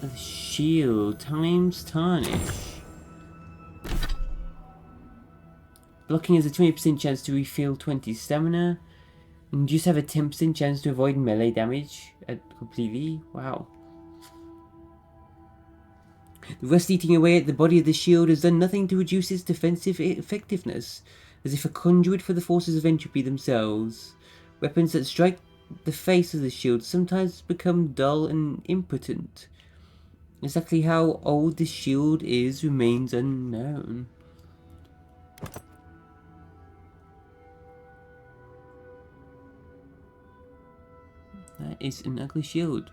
A shield times tarnish. Blocking has a 20% chance to refill 20 stamina. And you just have a 10% chance to avoid melee damage completely. Wow. The rust eating away at the body of the shield has done nothing to reduce its defensive effectiveness, as if a conduit for the forces of entropy themselves. Weapons that strike the face of the shield sometimes become dull and impotent. Exactly how old the shield is remains unknown. That is an ugly shield.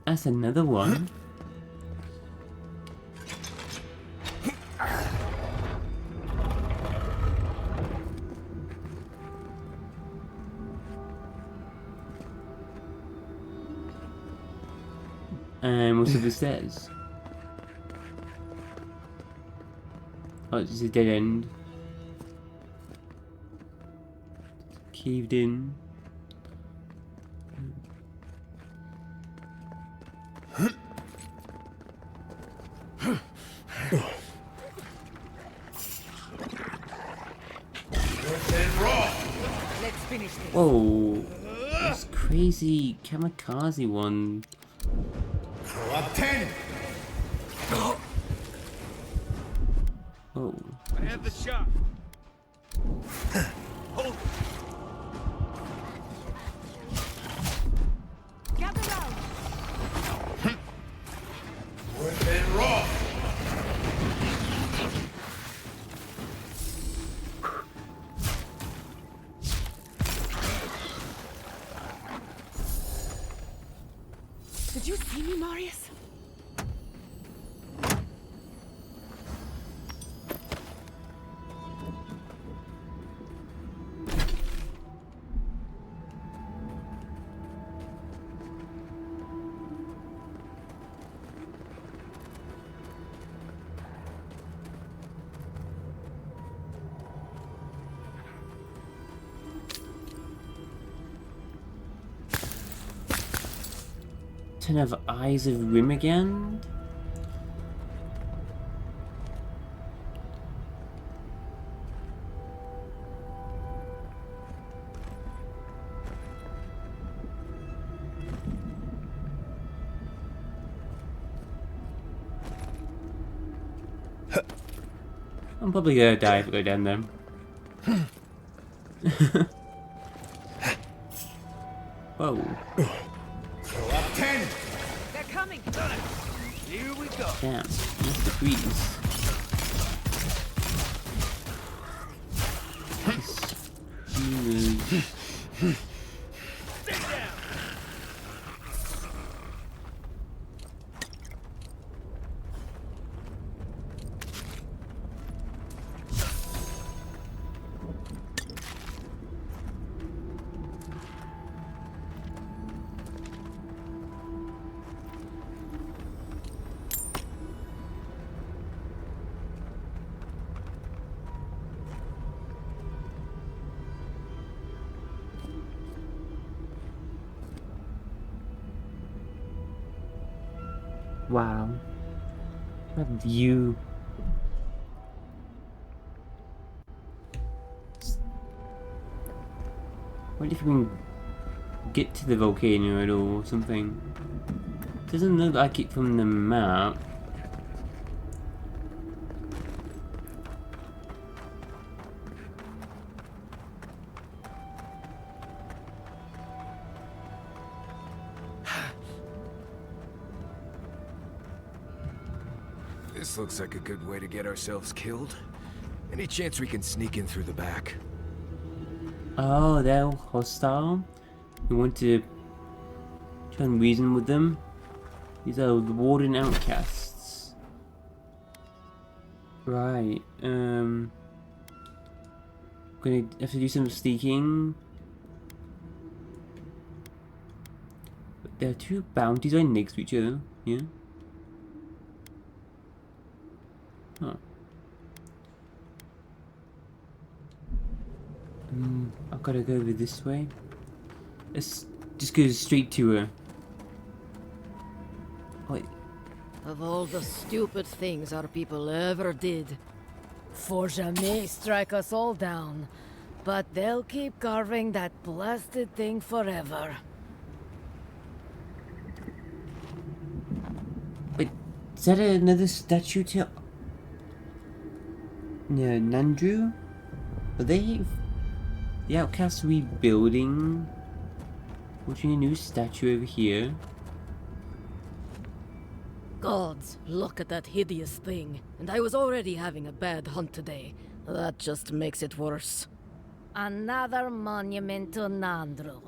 That's another one. And what's up the stairs? Oh, it's a dead end. Caved in. Let's finish this. Whoa, this crazy kamikaze one. Up 10. Oh. I have the shot. Hold it. Gather round. Worth it raw. Did you see me, Marius? Ten of Eyes of Rimagand? I'm probably gonna die if I go down there. Whoa. Up 10. They're coming. Here we go. Damn, that's the breeze. Stay down. Wow. What view. What if we can get to the volcano at all or something? Doesn't look like it from the map. This looks like a good way to get ourselves killed. Any chance we can sneak in through the back? Oh, they're hostile? We want to try and reason with them? These are the warden outcasts. Right, gonna have to do some sneaking. But there are two bounties right next to each other, yeah? Huh. I've got to go over this way. Let's just go straight to her. Wait. Of all the stupid things our people ever did, Forja may strike us all down, but they'll keep carving that blasted thing forever. Wait, is that another statue to... No, Nandru? Are they... The outcasts rebuilding? Watching a new statue over here. Gods, look at that hideous thing. And I was already having a bad hunt today. That just makes it worse. Another monument to Nandru.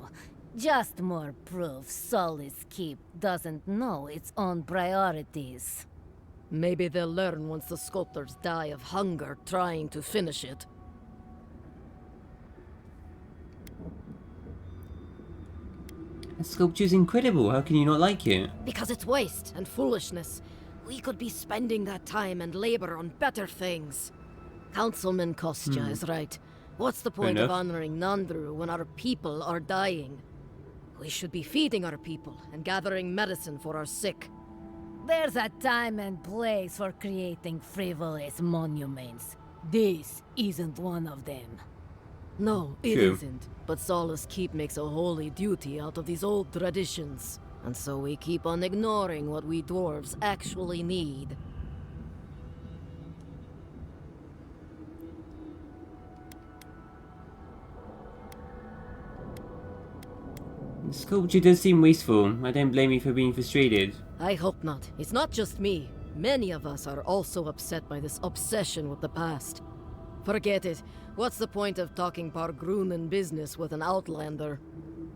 Just more proof Solis Keep doesn't know its own priorities. Maybe they'll learn once the sculptors die of hunger trying to finish it. The sculpture's incredible. How can you not like it? Because it's waste and foolishness. We could be spending that time and labor on better things. Councilman Kostya is right. What's the point of honoring Nandru when our people are dying? We should be feeding our people and gathering medicine for our sick. There's a time and place for creating frivolous monuments. This isn't one of them. No, it isn't. But Solace Keep makes a holy duty out of these old traditions. And so we keep on ignoring what we dwarves actually need. The sculpture does seem wasteful. I don't blame you for being frustrated. I hope not. It's not just me. Many of us are also upset by this obsession with the past. Forget it. What's the point of talking Pargrunen business with an outlander?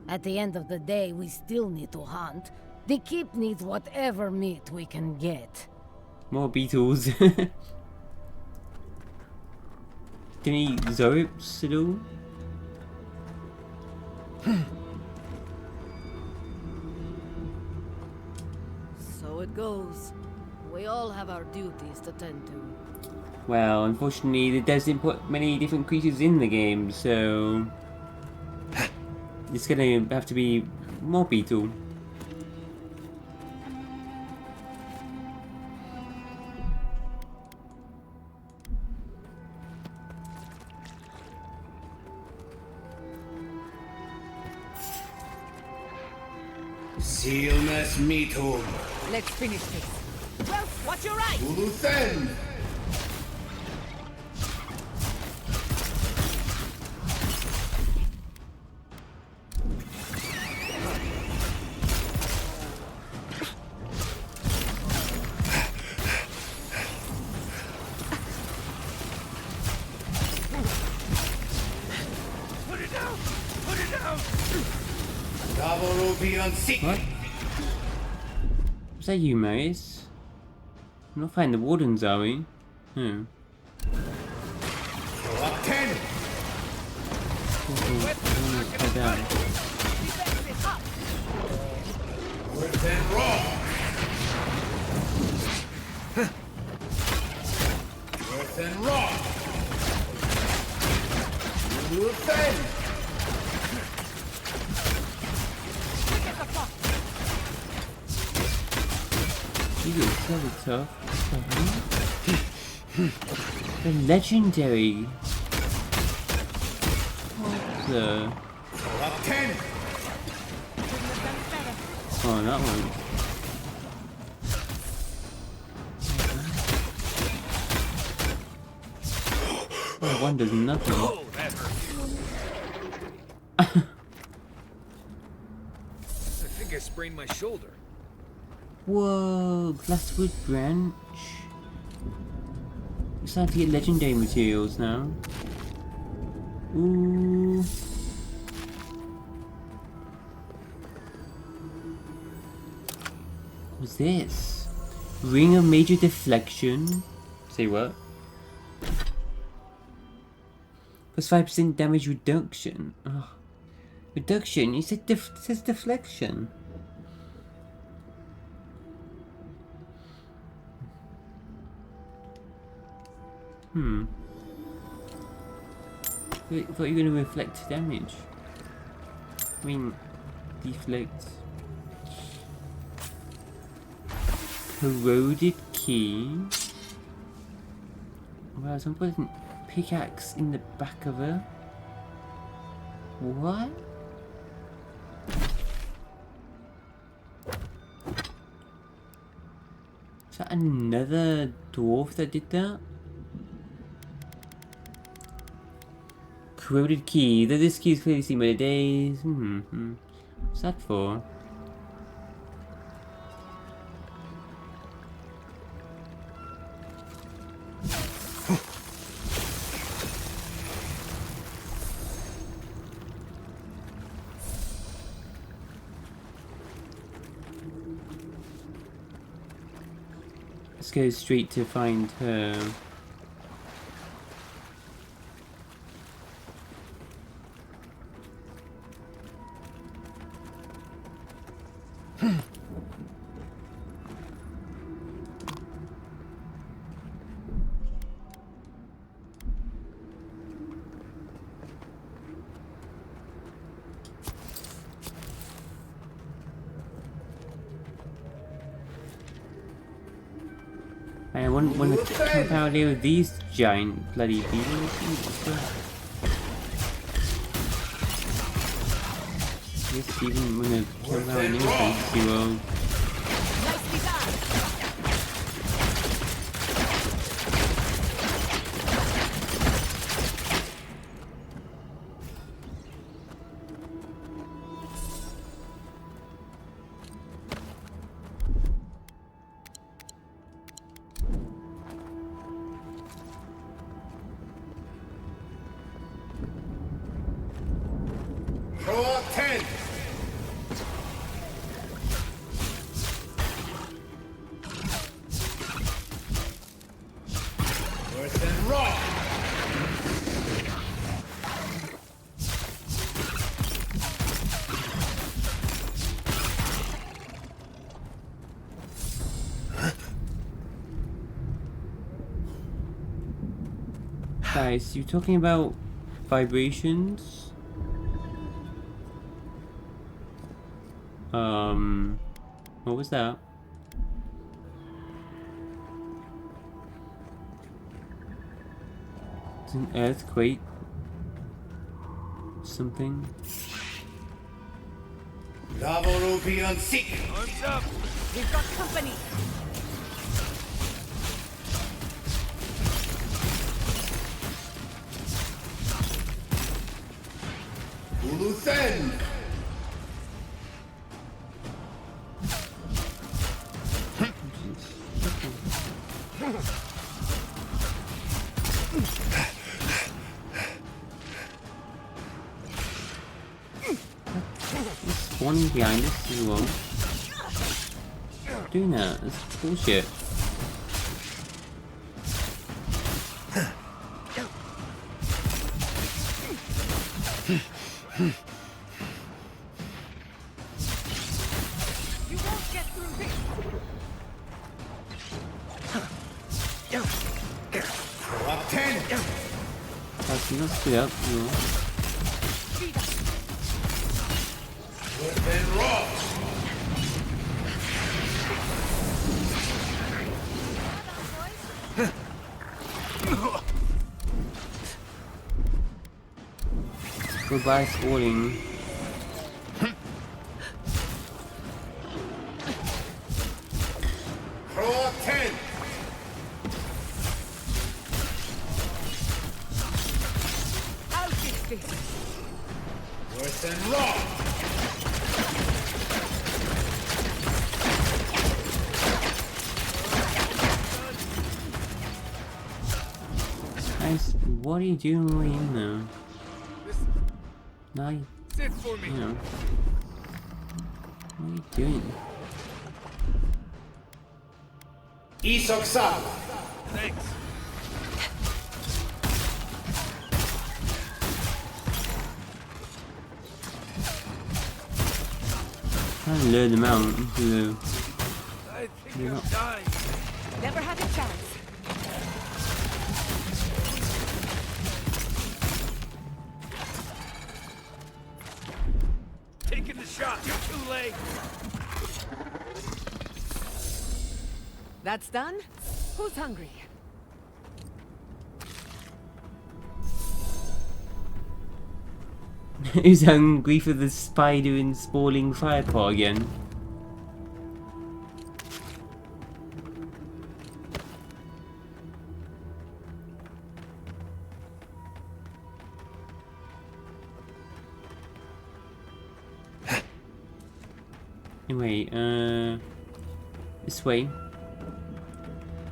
At the end of the day, we still need to hunt. The keep needs whatever meat we can get. More beetles. Any Zorups at all? So it goes. We all have our duties to tend to. Well, unfortunately, the devs didn't put many different creatures in the game, so... It's gonna have to be more beetle. Sealness Meatum. Let's finish this. Well, what's your right? Uluthen. Put it down! Put it down! What? Was that you, Mace? I'm not finding the wardens, are we? Hmm. Up 10. Down. Worse than raw. Worse than raw. Uluthen. You are so tough. The legendary. What the? Up 10. Oh, that one. Oh, one does nothing. Oh, that hurt. I think I sprained my shoulder. Whoa, glasswood branch. We're starting to get legendary materials now. Ooh. What's this? Ring of major deflection. Say what? Plus 5% damage reduction. Ugh. Reduction? You said it says deflection. I thought you were going to reflect damage. I mean, deflect. Corroded key. Wow, someone put a pickaxe in the back of her. What? Is that another dwarf that did that? Corroded key. This key is clearly seen by the days. What's that for? Let's go straight to find her. I wouldn't want to camp out here with these giant bloody beetles. Yes, even when I camp out in any fantasy world. Roll 10. Worse than raw. Guys, you talking about vibrations? What was that? It's an earthquake. Something. Arms up! We've got company! Uluthen. Spawning behind us as well. Doing that, that's bullshit. You won't get through this! Up 10. That's not split up, you know. Worse than raw. Goodbye, sporting. Roll 10. Out this face! Worse than raw. Guys, what are you doing really in there? Now you, Sit for me. you know. What are you doing? Isoksa. Thanks. Trying to lure them out into the... I think You're you're not- dying. Never had a chance. Taking the shot. You're too late. That's done? Who's hungry? Who's hungry for the spider and sprawling firepot again? Anyway, this way.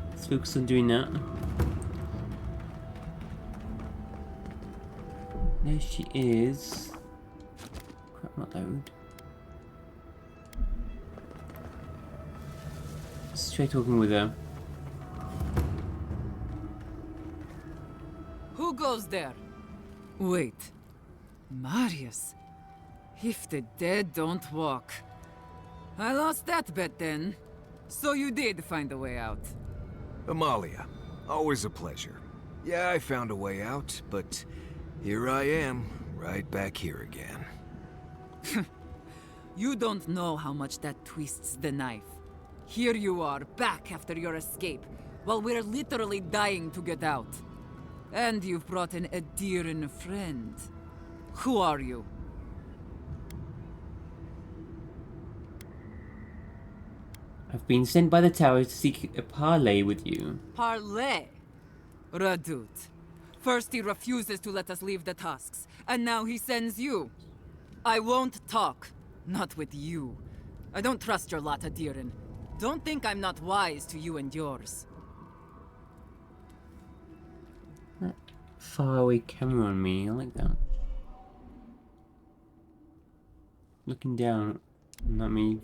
Let's focus on doing that. There she is. Crap, not load. Let's try talking with her. Who goes there? Wait. Marius. If the dead don't walk. I lost that bet then. So you did find a way out. Amalia, always a pleasure. Yeah, I found a way out, but here I am, right back here again. You don't know how much that twists the knife. Here you are, back after your escape, while we're literally dying to get out. And you've brought an Adiran friend. Who are you? I've been sent by the tower to seek a parley with you. Parley? Radut. First he refuses to let us leave the tusks, and now he sends you. I won't talk. Not with you. I don't trust your lot, Adiran. Don't think I'm not wise to you and yours. That faraway camera on me, I like that. Looking down, not me.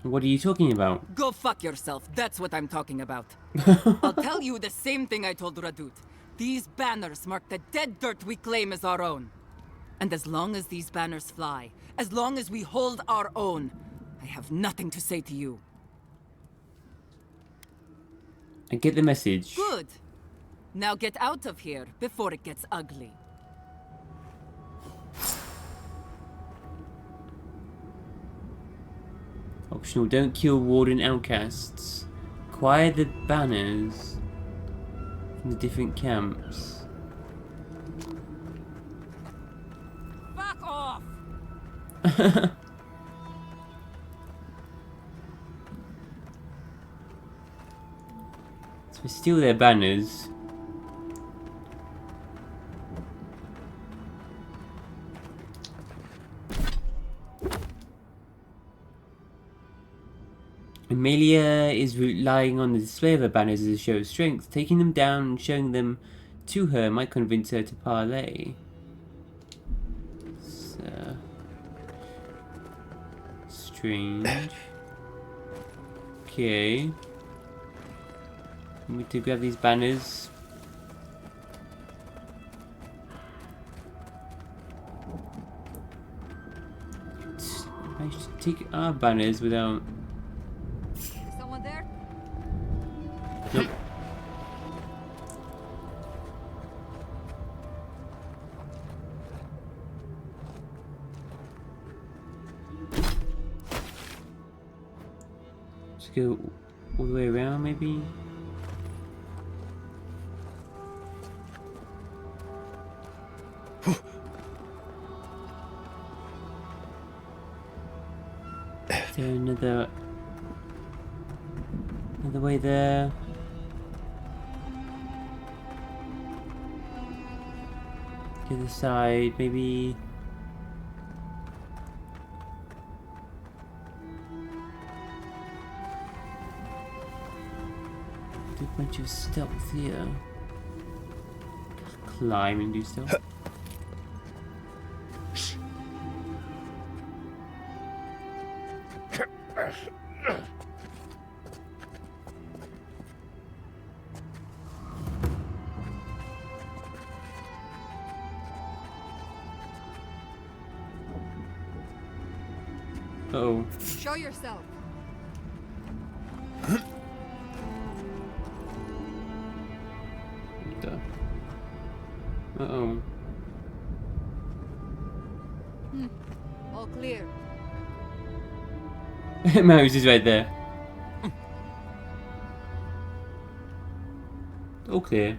What are you talking about? Go fuck yourself, that's what I'm talking about. I'll tell you the same thing I told Radut. These banners mark the dead dirt we claim as our own. And as long as these banners fly, as long as we hold our own, I have nothing to say to you. I get the message. Good. Now get out of here before it gets ugly. Optional, don't kill warden outcasts. Acquire the banners from the different camps. Fuck off! So we steal their banners. Amelia is relying on the display of her banners as a show of strength. Taking them down and showing them to her might convince her to parley. So, strange. Okay. Need to grab these banners. I should take our banners without... Someone there? Nope. Let's go all the way around, maybe? Is there another way there? To the side, maybe. Do a bunch of stealth here. Climb and do stealth. Uh-oh. Show yourself. Uh-oh. All clear. Marius is right there. All clear.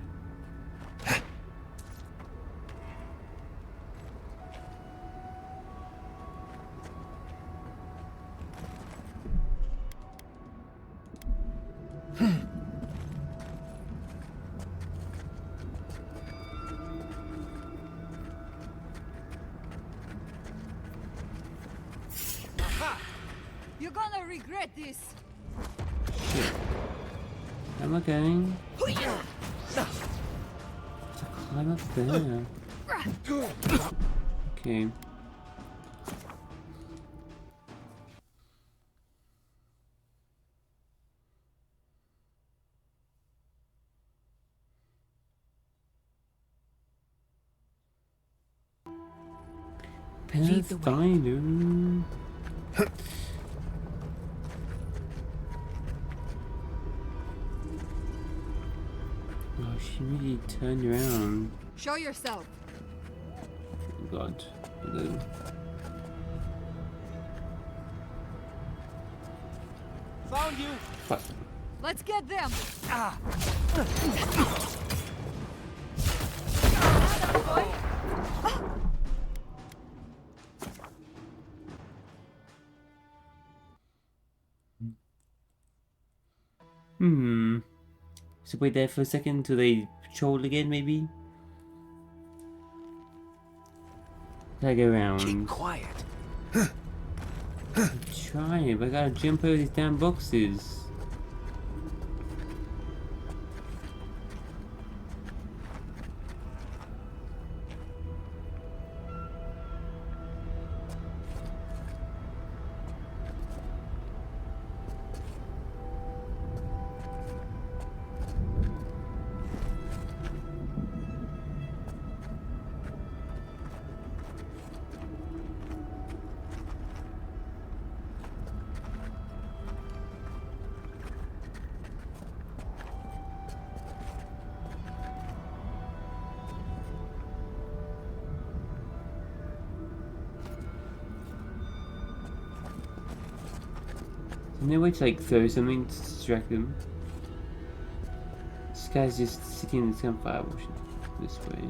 You're gonna regret this. Shit. Am I going? Climb up there. Okay. Lead the way. Oh, she really turned around. Show yourself. Oh God. Hello. Found you. Fuck. Let's get them. So wait there for a second till they patrol again, maybe? Did I go around? Keep quiet. I'm trying, but I gotta jump over these damn boxes. No way to like throw something to distract them. This guy's just sitting in the campfire watching this way.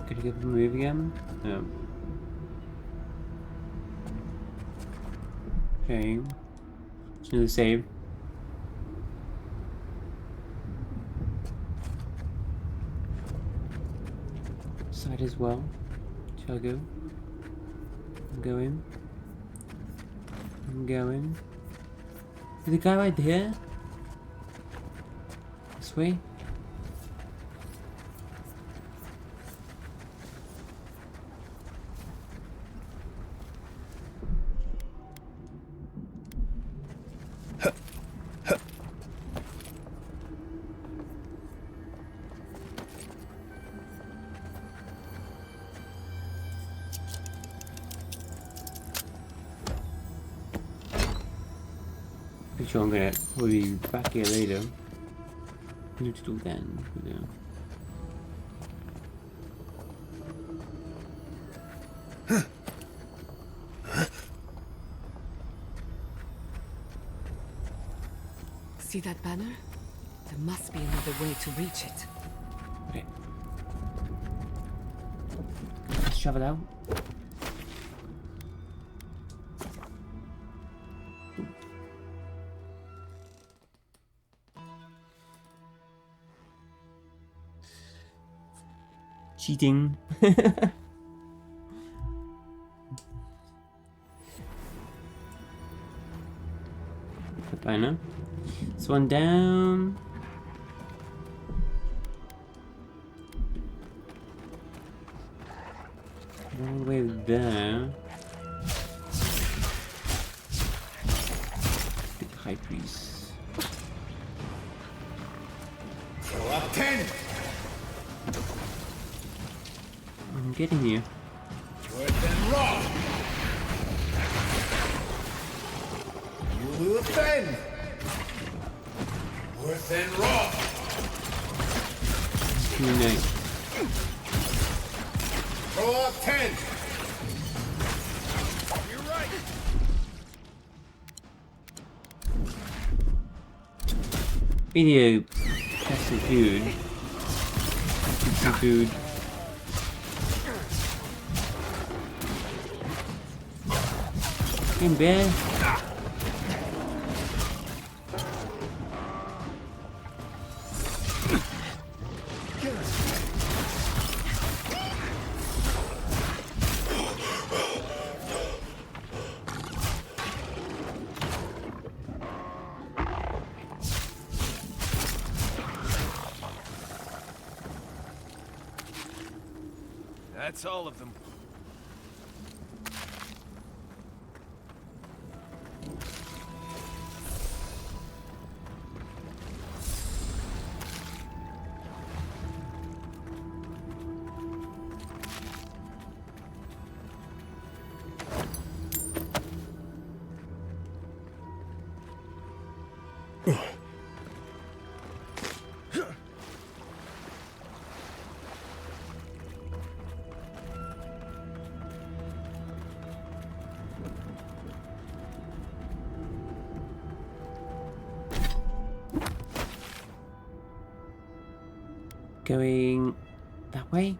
Could you get the move again? No. Okay. Just another save. Side as well. Shall I go? I'm going. I'm going. Is the guy right there? This way? Pretty sure I'm gonna probably be back here later. Need to do then, you know. See that banner? There must be another way to reach it. Okay. Let's travel out. Cheating. The banner. This one down. All the way there. The high priest. Throw up 10. I'm getting you. Worth and raw. You will offend. Worth and raw. Who knows? Roll up 10. You're right. Video. That's some food. Some food. In bed. That's all of them. Going that way?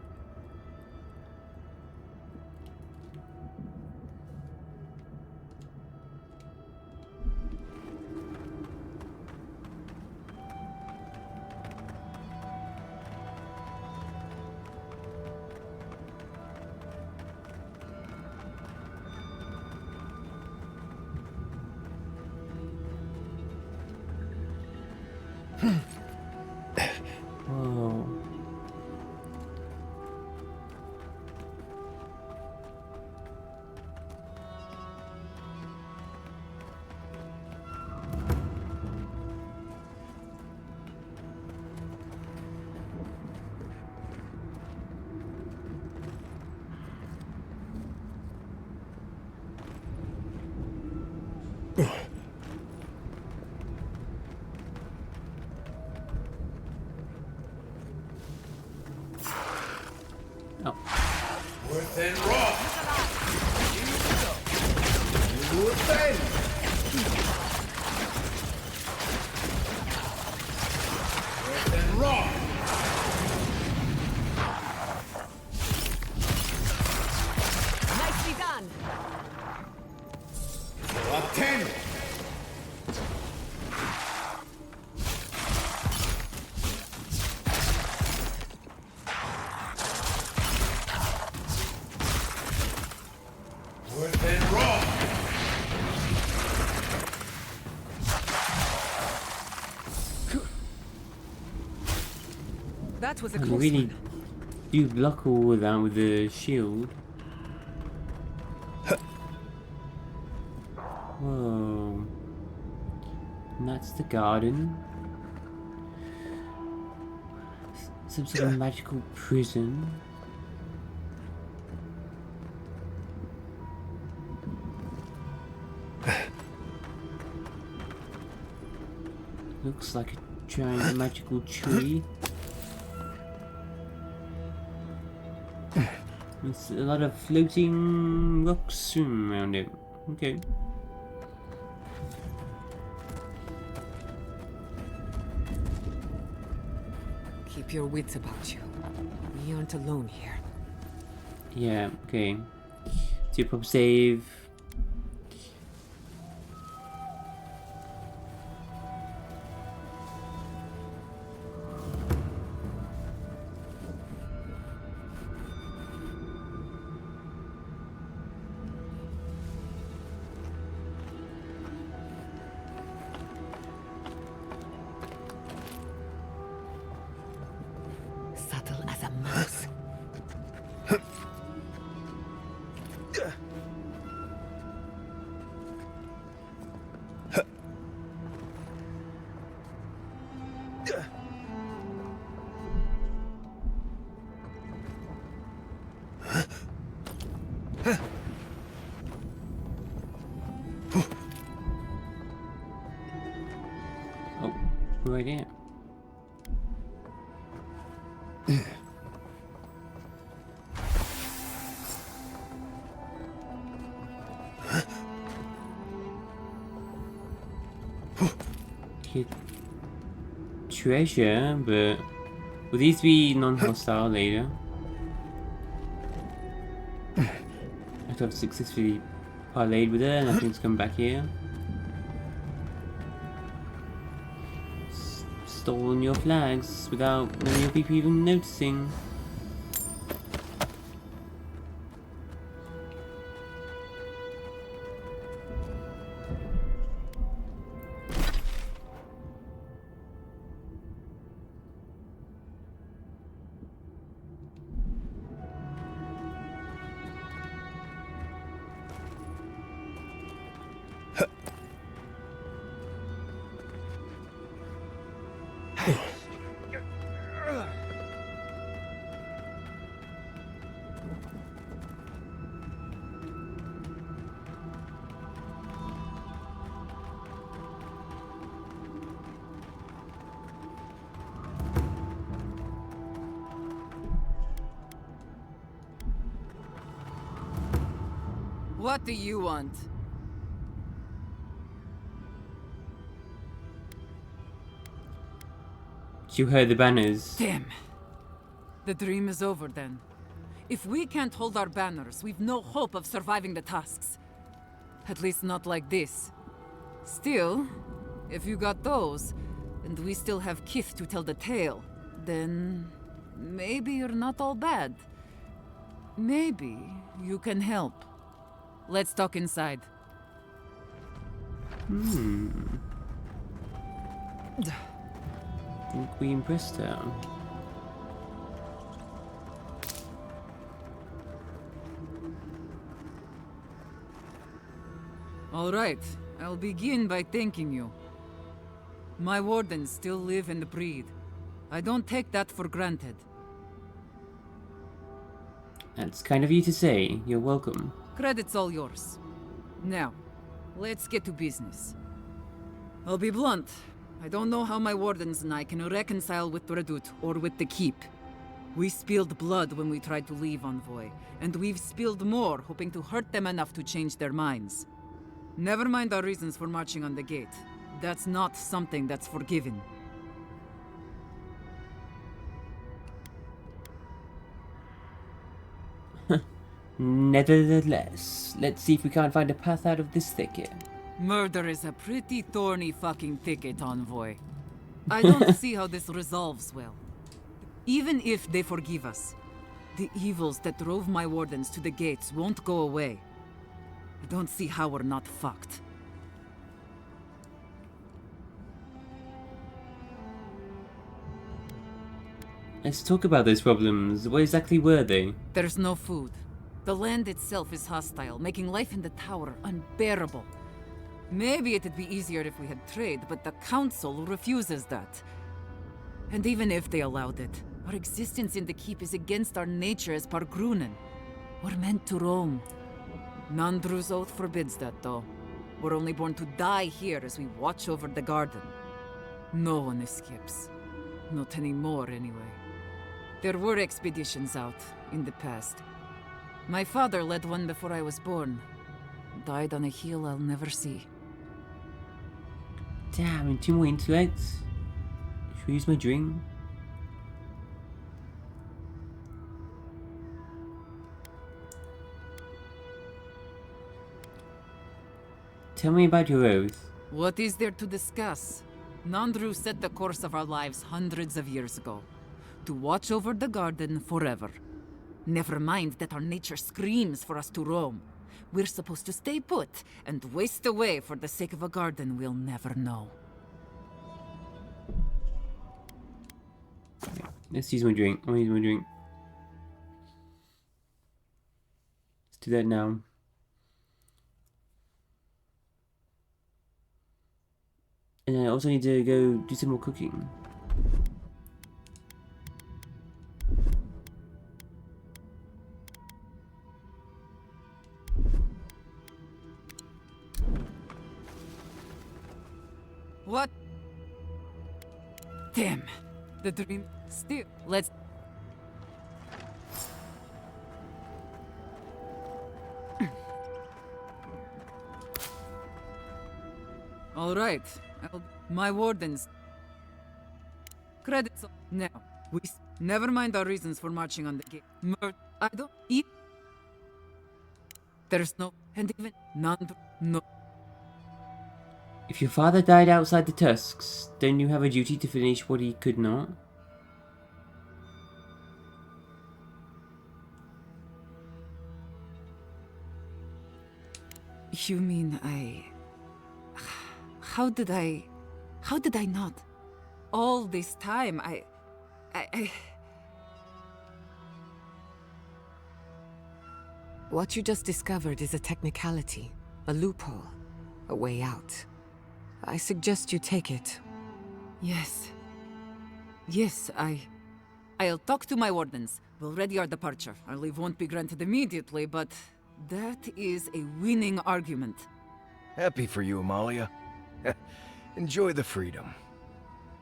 Whoa. Worth and raw. You offend. Worth and raw. Nicely done. Up 10. Worth and raw. That was a And close really one. do block all of that with the shield. Whoa. And that's the garden. Some sort of magical prison. Looks like a giant magical tree. There's a lot of floating rocks around it. Okay. Keep your wits about you. We aren't alone here. Yeah, okay. Two pop save. Subtle as a mouse. Oh, right here. Here. Treasure, but will these be non-hostile later? After I've successfully parlayed with her, nothing's come back here. Stolen your flags without many of your people even noticing. What do you want? You heard the banners. Damn. The dream is over then. If we can't hold our banners, we've no hope of surviving the tasks. At least not like this. Still, if you got those, and we still have kith to tell the tale, then maybe you're not all bad. Maybe you can help. Let's talk inside. Think we impressed her. All right, I'll begin by thanking you. My wardens still live and breathe. I don't take that for granted. That's kind of you to say. You're welcome. Credit's all yours. Now, let's get to business. I'll be blunt. I don't know how my wardens and I can reconcile with Redoute or with the Keep. We spilled blood when we tried to leave Envoy, and we've spilled more hoping to hurt them enough to change their minds. Never mind our reasons for marching on the gate. That's not something that's forgiven. Nevertheless, let's see if we can't find a path out of this thicket. Murder is a pretty thorny fucking thicket, Envoy. I don't see how this resolves well. Even if they forgive us, the evils that drove my wardens to the gates won't go away. I don't see how we're not fucked. Let's talk about those problems. What exactly were they? There's no food. The land itself is hostile, making life in the tower unbearable. Maybe it'd be easier if we had trade, but the council refuses that. And even if they allowed it, our existence in the keep is against our nature as Pargrunen. We're meant to roam. Nandru's oath forbids that, though. We're only born to die here as we watch over the garden. No one escapes. Not anymore, anyway. There were expeditions out, in the past. My father led one before I was born. Died on a hill I'll never see. Damn, and 2 more intellects. Should we use my drink? Tell me about your oath. What is there to discuss? Nandru set the course of our lives hundreds of years ago. To watch over the garden forever. Never mind that our nature screams for us to roam. We're supposed to stay put and waste away for the sake of a garden we'll never know. Let's use my drink. I'll use my drink. Let's do that now. And I also need to go do some more cooking. What? Damn. The dream still. Let's. All right. My wardens. Credits. Now, never mind our reasons for marching on the gate. I don't eat. There's no, and even none. No. If your father died outside the tusks, then you have a duty to finish what he could not. You mean How did I not? All this time, I... What you just discovered is a technicality, a loophole, a way out. I suggest you take it. Yes. Yes, I'll talk to my wardens. We'll ready our departure. Our leave won't be granted immediately, but that is a winning argument. Happy for you, Amalia. Enjoy the freedom.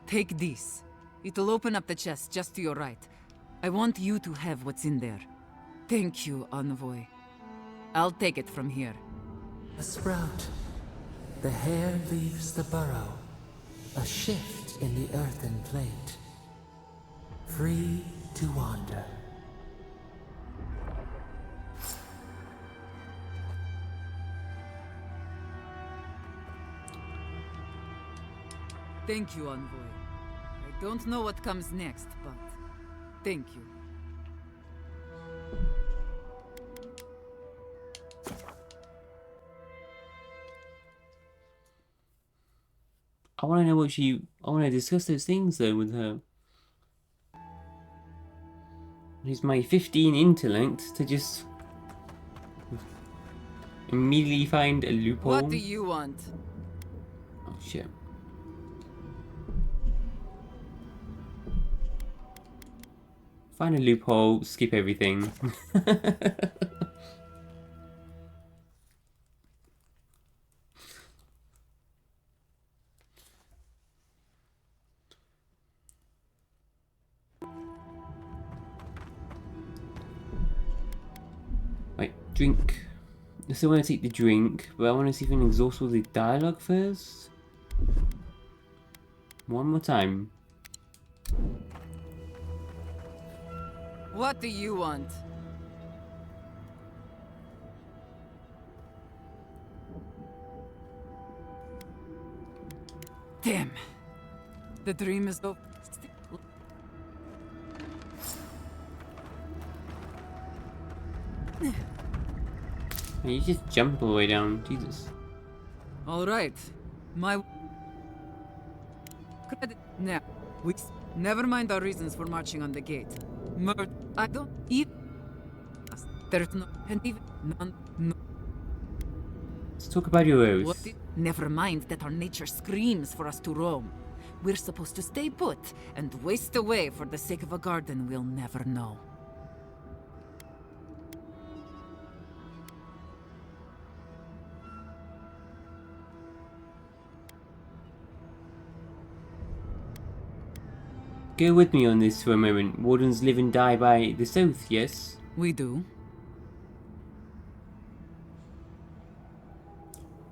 Take this. It'll open up the chest just to your right. I want you to have what's in there. Thank you, Envoy. I'll take it from here. A sprout. The hair leaves the burrow. A shift in the earthen plate. Free to wander. Thank you, Envoy. I don't know what comes next, but thank you. I want to know what I want to discuss those things though with her. Use my 15 intellect to just immediately find a loophole. What do you want? Oh shit. Find a loophole, skip everything. Right, drink. I still want to take the drink, but I want to see if I can exhaust all the dialogue first. One more time. What do you want? Damn. The dream is over. You just jump all the way down, Jesus. All right, my credit now. We never mind our reasons for marching on the gate. I don't eat. There's no, and even none. No. Let's talk about your oath. Never mind that our nature screams for us to roam. We're supposed to stay put and waste away for the sake of a garden we'll never know. Go with me on this for a moment. Wardens live and die by this oath, yes? We do.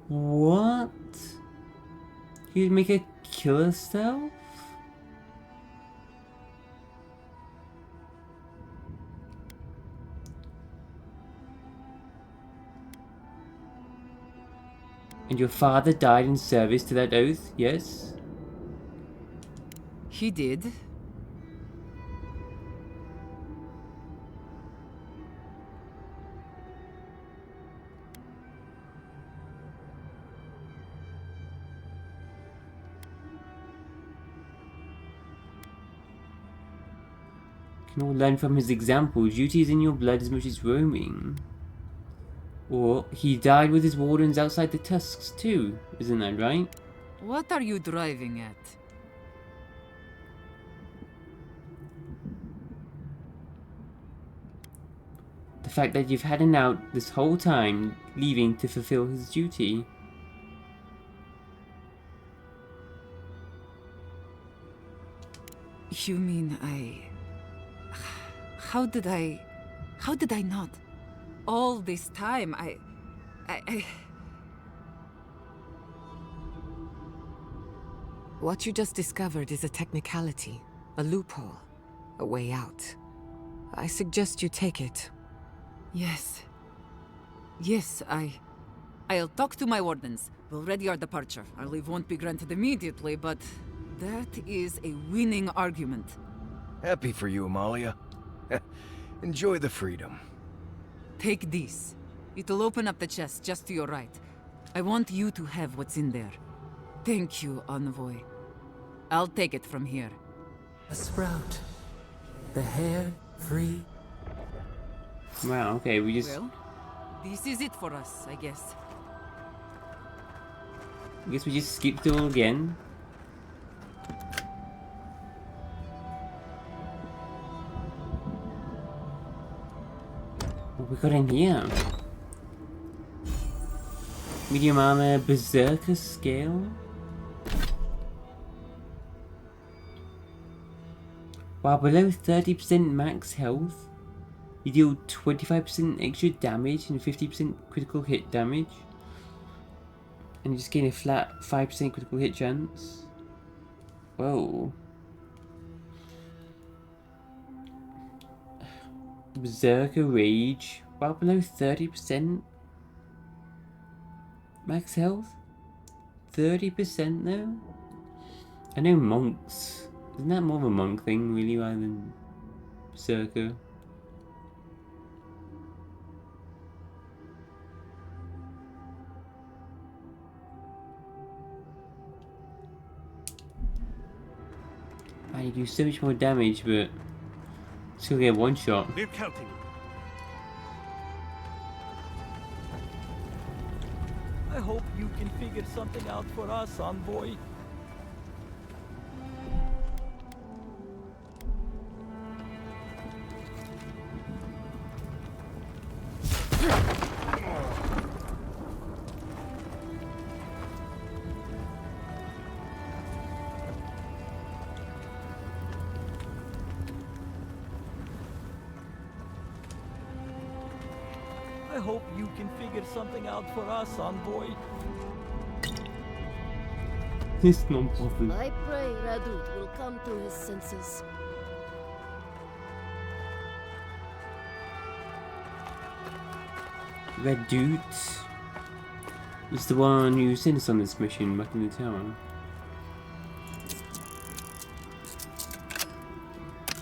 What? You'd make her kill herself? And your father died in service to that oath, yes? He did. Can all learn from his example. Duty is in your blood as much as roaming. Or he died with his wardens outside the tusks too, isn't that right? What are you driving at? The fact that you've had an out this whole time, leaving to fulfill his duty. You mean How did I not? All this time, What you just discovered is a technicality, a loophole, a way out. I suggest you take it. Yes. Yes, I'll talk to my wardens. We'll ready our departure. Our leave won't be granted immediately, but that is a winning argument. Happy for you, Amalia. Enjoy the freedom. Take this. It'll open up the chest just to your right. I want you to have what's in there. Thank you, Envoy. I'll take it from here. A sprout. The hair, free. Wow, okay, we just... Well, this is it for us, I guess. I guess we just skipped it all again. What we got in here? Medium armor, berserker scale. While below 30% max health, you deal 25% extra damage and 50% critical hit damage. And you just gain a flat 5% critical hit chance. Whoa. Berserker Rage. While below 30% max health? 30% though? I know monks. Isn't that more of a monk thing really rather than Berserker? You do so much more damage, but still get one shot. We're counting. I hope you can figure something out for us, Envoy. I hope you can figure something out for us, Envoy. It's not bothered. I pray Radut will come to his senses. Redut is the one who sent us on this mission back in the tower.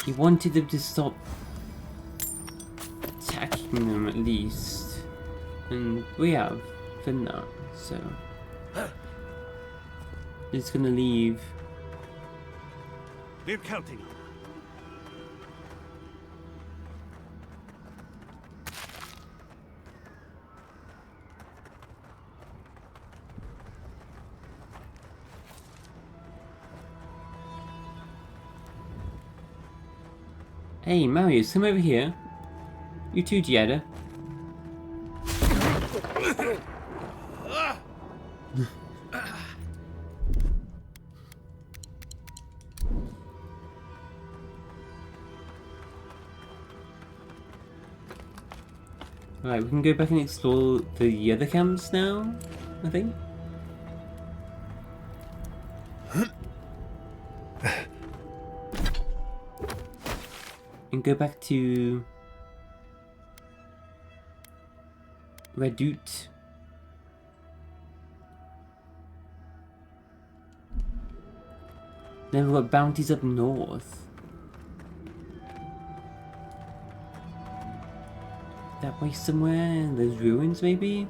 He wanted them to stop attacking them at least, and we have done that, so it's gonna leave. We're counting. Hey, Marius, come over here. You too, Giada. Alright, we can go back and explore the other camps now, I think. And go back to Redut. Then we've got bounties up north. That way somewhere in those ruins, maybe?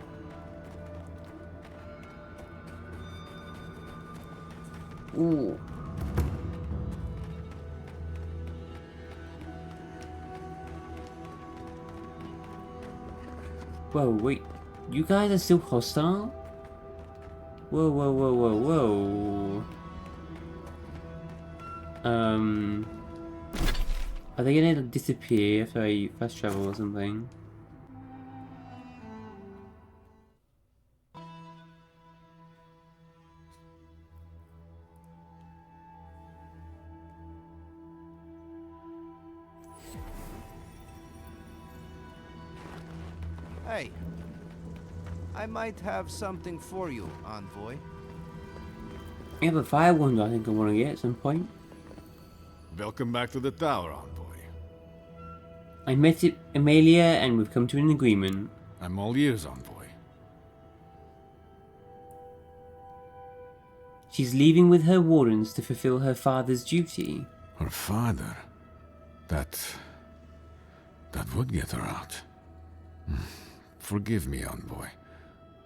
Ooh. Whoa, wait. You guys are still hostile? Whoa, whoa, whoa, whoa, whoa. Are they gonna disappear if I fast travel or something? Hey, I might have something for you, Envoy. I have a fire wand I think I want to get at some point. Welcome back to the tower, envoy. I met Amelia and we've come to an agreement. I'm all ears, envoy. She's leaving with her wardens to fulfill her father's duty. Her father? That would get her out. Forgive me, envoy.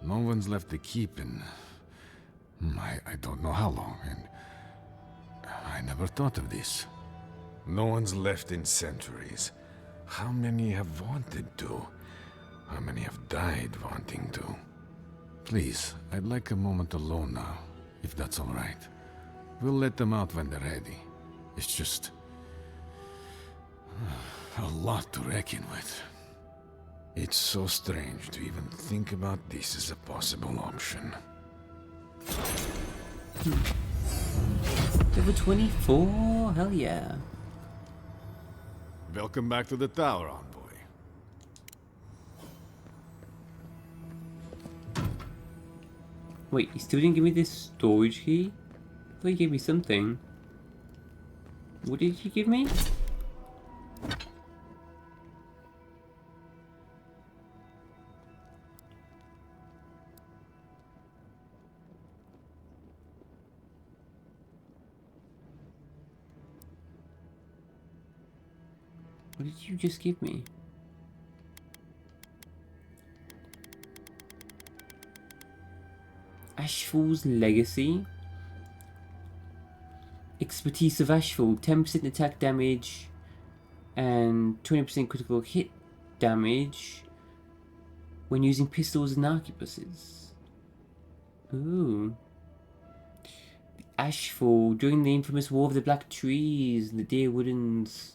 No one's left the keep in... I don't know how long, and... I never thought of this. No one's left in centuries. How many have wanted to? How many have died wanting to? Please, I'd like a moment alone now, if that's all right. We'll let them out when they're ready. It's just... a lot to reckon with. It's so strange to even think about this as a possible option. Level 24? Hell yeah. Welcome back to the tower, envoy. Wait, he still didn't give me this storage key? I thought he gave me something. What did he give me? What did you just give me? Ashfall's Legacy. Expertise of Ashfall. 10% attack damage and 20% critical hit damage when using pistols and arquebuses. Ooh. Ashfall. During the infamous War of the Black Trees, the Deer Woodens.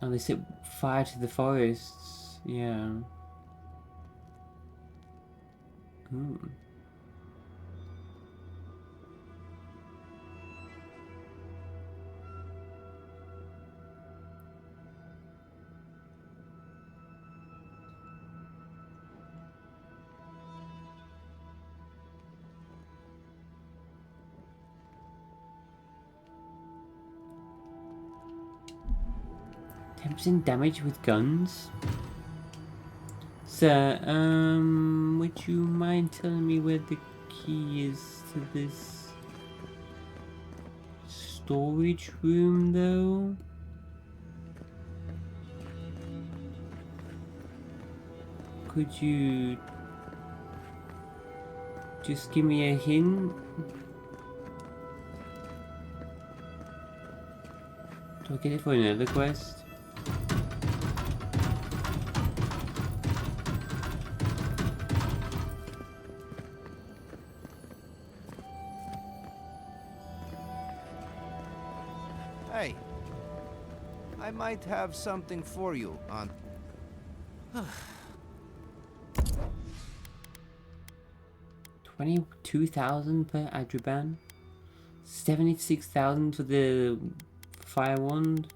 Oh, they set fire to the forests. Yeah. Ooh. Damage with guns. Sir, would you mind telling me where the key is to this storage room, though? Could you just give me a hint? Do I get it for another quest? Hey, I might have something for you on... 22,000 per Adriban. 76,000 for the fire wand.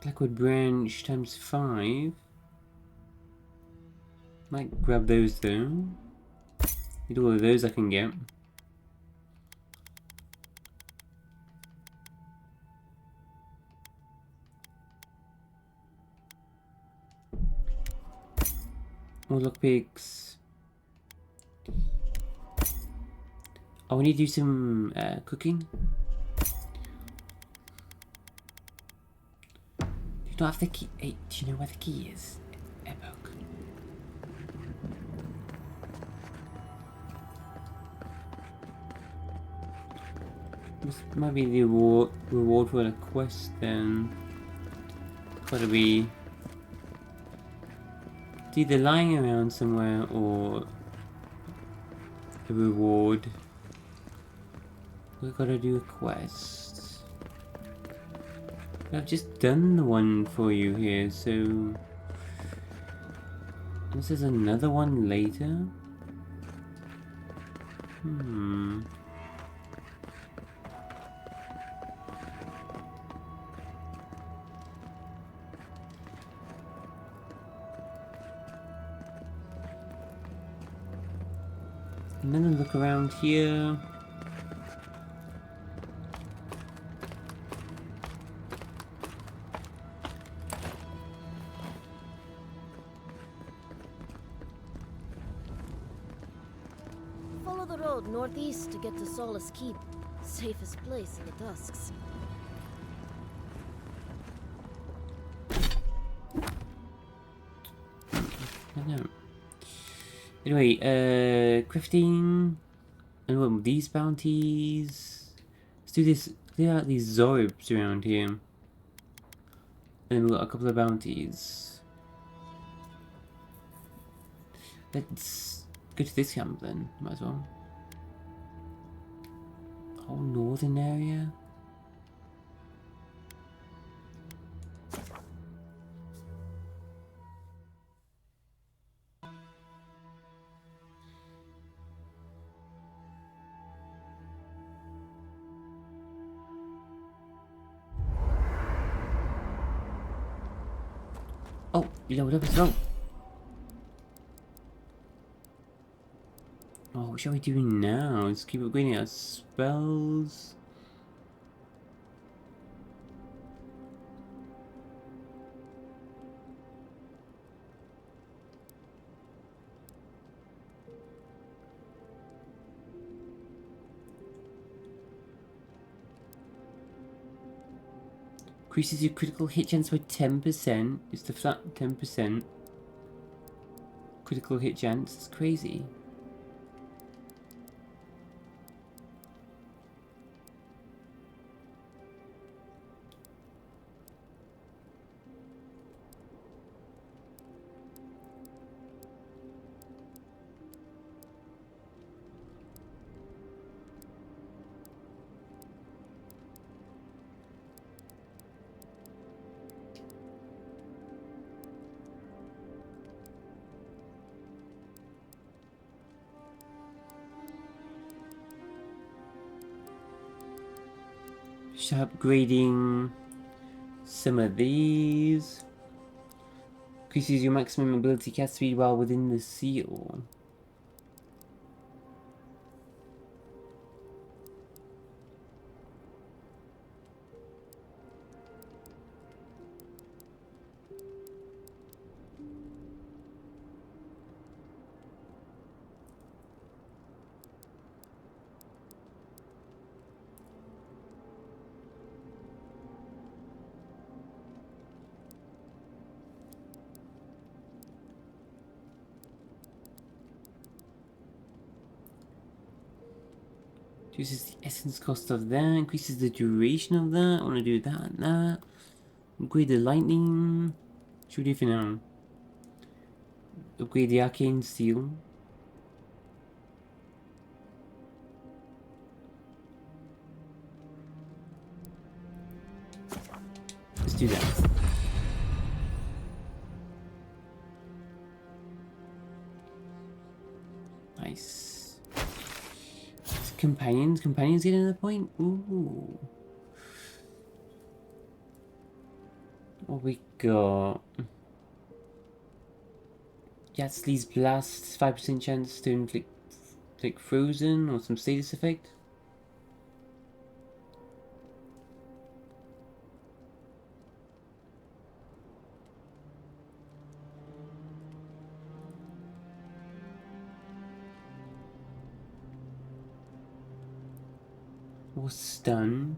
Blackwood branch times 5. Might grab those though. Need all of those I can get. More lockpicks. Oh, we need to do some cooking. You don't have the key. Hey, do you know where the key is? Epoch. This might be the reward for the quest then. Gotta be... It's either lying around somewhere or a reward. We gotta do a quest. I've just done the one for you here, so... This is another one later? Another look around here. Follow the road northeast to get to Solace Keep. Safest place in the Dusks. I don't know. Anyway, crafting. And what these bounties? Let's do this. Clear out these Zorbs around here. And we've got a couple of bounties. Let's go to this camp then, might as well. Whole northern area. Oh, you leveled up as well. Oh, what shall we do now? Let's keep upgrading our spells. Increases your critical hit chance by 10%. It's the flat 10%. Critical hit chance. It's crazy. Just upgrading some of these. Increases your maximum ability cast speed while within the seal. Reduces the essence cost of that, increases the duration of that. I want to do that and that. Upgrade the lightning. What should we do for now? Upgrade the arcane seal. Let's do that. Nice. Companions getting to the point. Ooh. What we got? Yatsley's Blast, 5% chance to inflict frozen or some status effect. Or stun.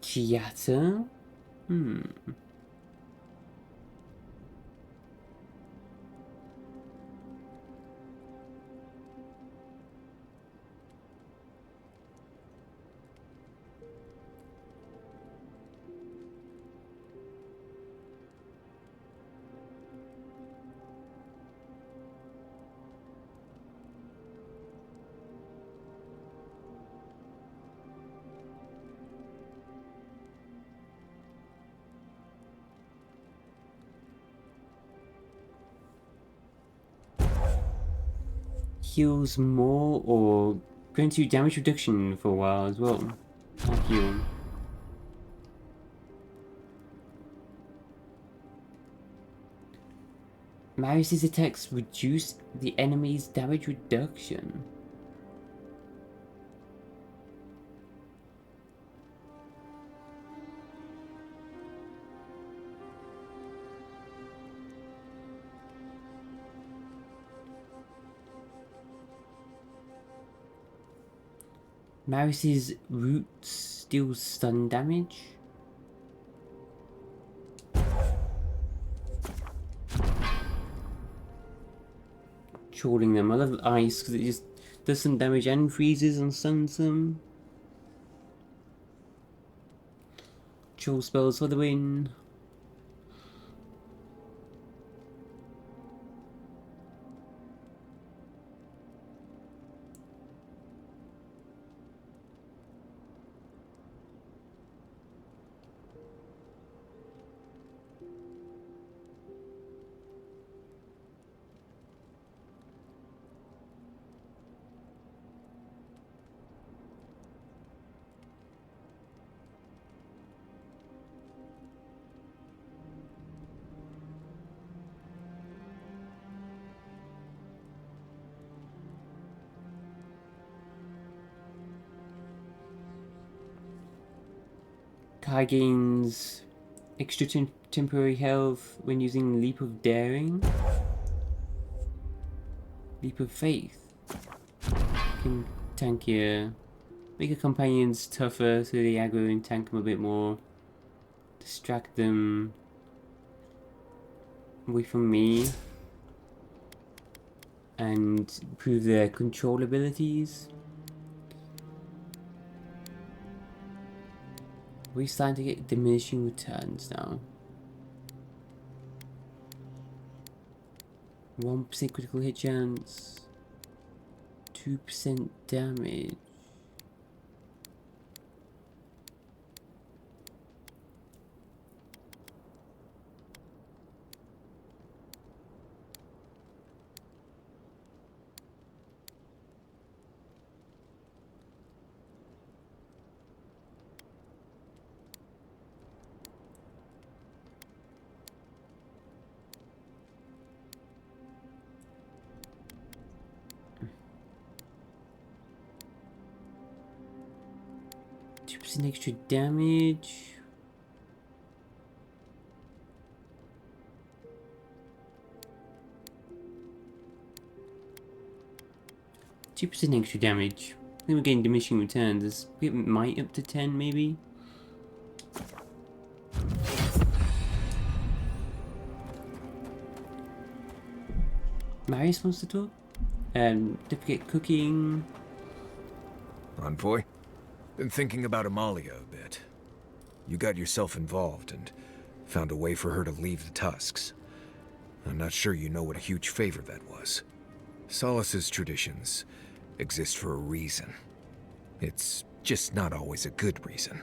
Chiata? heals more or grants you damage reduction for a while as well. I'll heal. Marius' attacks reduce the enemy's damage reduction. Marius' roots deal stun damage. Trolling them. I love ice because it just does some damage and freezes and stuns them. Troll spells for the win. Kai gains extra temporary health when using Leap of Daring. Leap of Faith. Can tank your... Make your companions tougher so they aggro and tank them a bit more. Distract them away from me. And improve their control abilities. We're starting to get diminishing returns now. 1% critical hit chance. 2% damage. An extra damage. An extra damage. I think we're getting diminishing returns. Let's get might up to 10 maybe. Marius wants to talk. Duplicate cooking. Envoy? Been thinking about Amalia a bit. You got yourself involved and found a way for her to leave the Tusks. I'm not sure you know what a huge favor that was. Solace's traditions exist for a reason. It's just not always a good reason.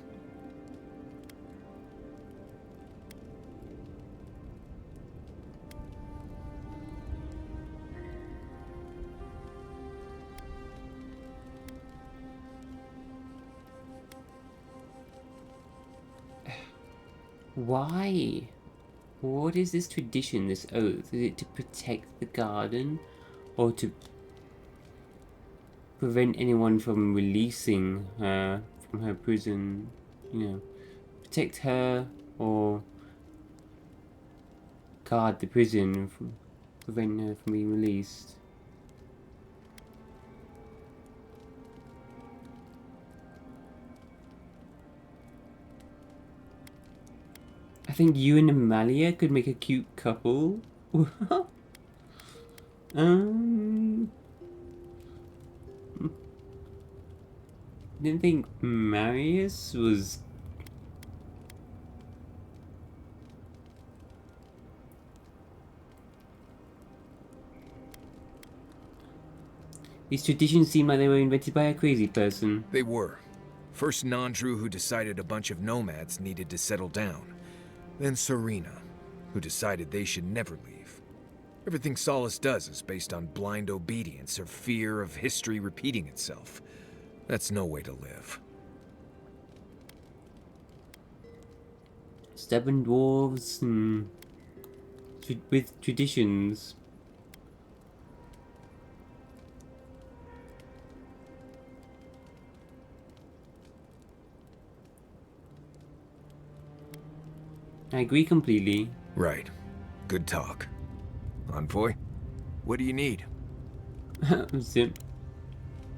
Why? What is this tradition, this oath? Is it to protect the garden? Or to prevent anyone from releasing her from her prison? You know, protect her or guard the prison from preventing her from being released? I think you and Amalia could make a cute couple. Didn't think Marius was... These traditions seem like they were invented by a crazy person. They were. First Nandru, who decided a bunch of nomads needed to settle down. Then Serena, who decided they should never leave. Everything Solace does is based on blind obedience or fear of history repeating itself. That's no way to live. Stubborn dwarves with traditions. I agree completely. Right. Good talk. Envoy, what do you need? Zip.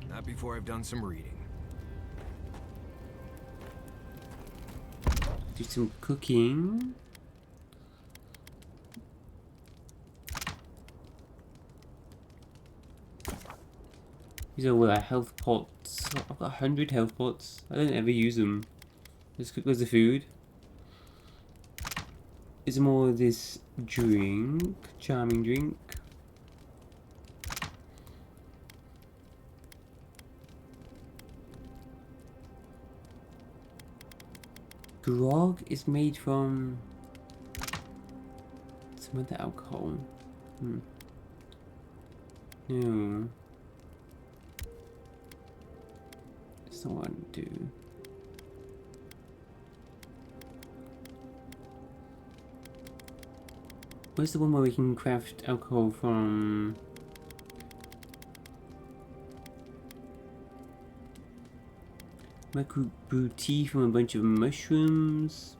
Not before I've done some reading. Do some cooking. These are what, health pots. I've got 100 health pots. I don't ever use them. Just cook loads of food. Is more of this drink, charming drink. Grog is made from some other alcohol. No. That's not what I want to do. Where's the one where we can craft alcohol from? Micro brew tea from a bunch of mushrooms.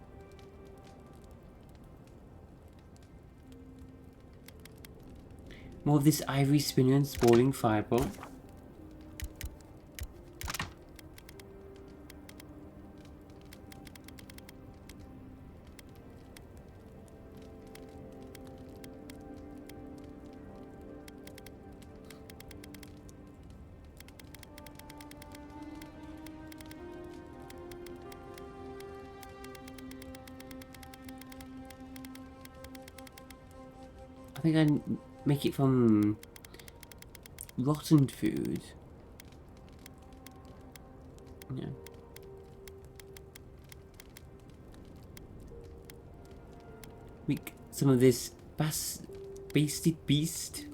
More of this ivory spinner and spalling fiber. I think I make it from rotten food. Yeah. Make some of this basted beast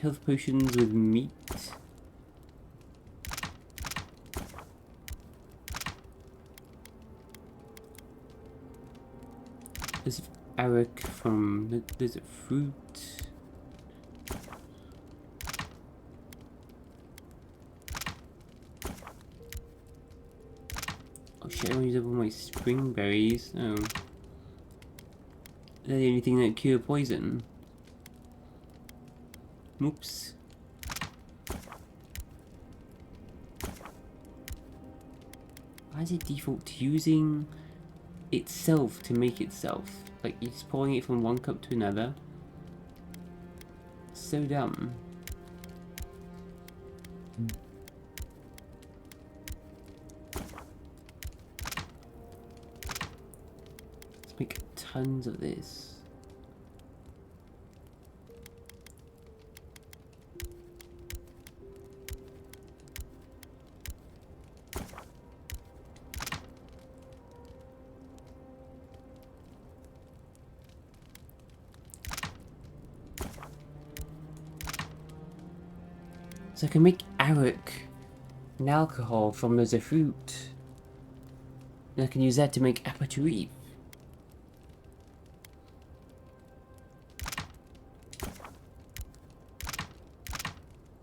health potions with meat. There's Arak from there's a fruit. Oh shit, I want to use up all my spring berries. Oh. They're the only thing that cure poison. Oops. Why is it default to using itself to make itself? Like, you're just pouring it from one cup to another. So dumb. Let's make tons of this. So I can make arak and alcohol from loads of fruit. And I can use that to make aperitif.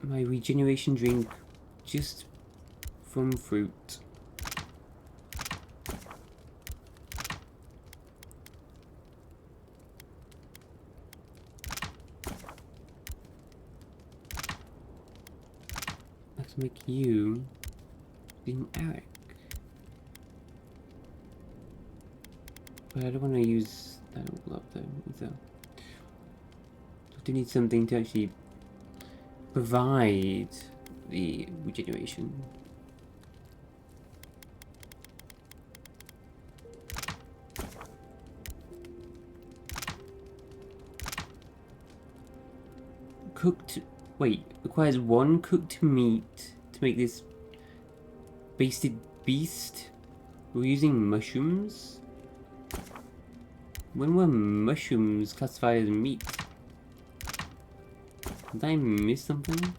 My regeneration drink just from fruit. Let's make you in Arak. But I don't want to use that all up though either. I do need something to actually provide the regeneration. Cooked, wait, requires one cooked meat to make this basted beast. We're using mushrooms? When were mushrooms classified as meat? Did I miss something?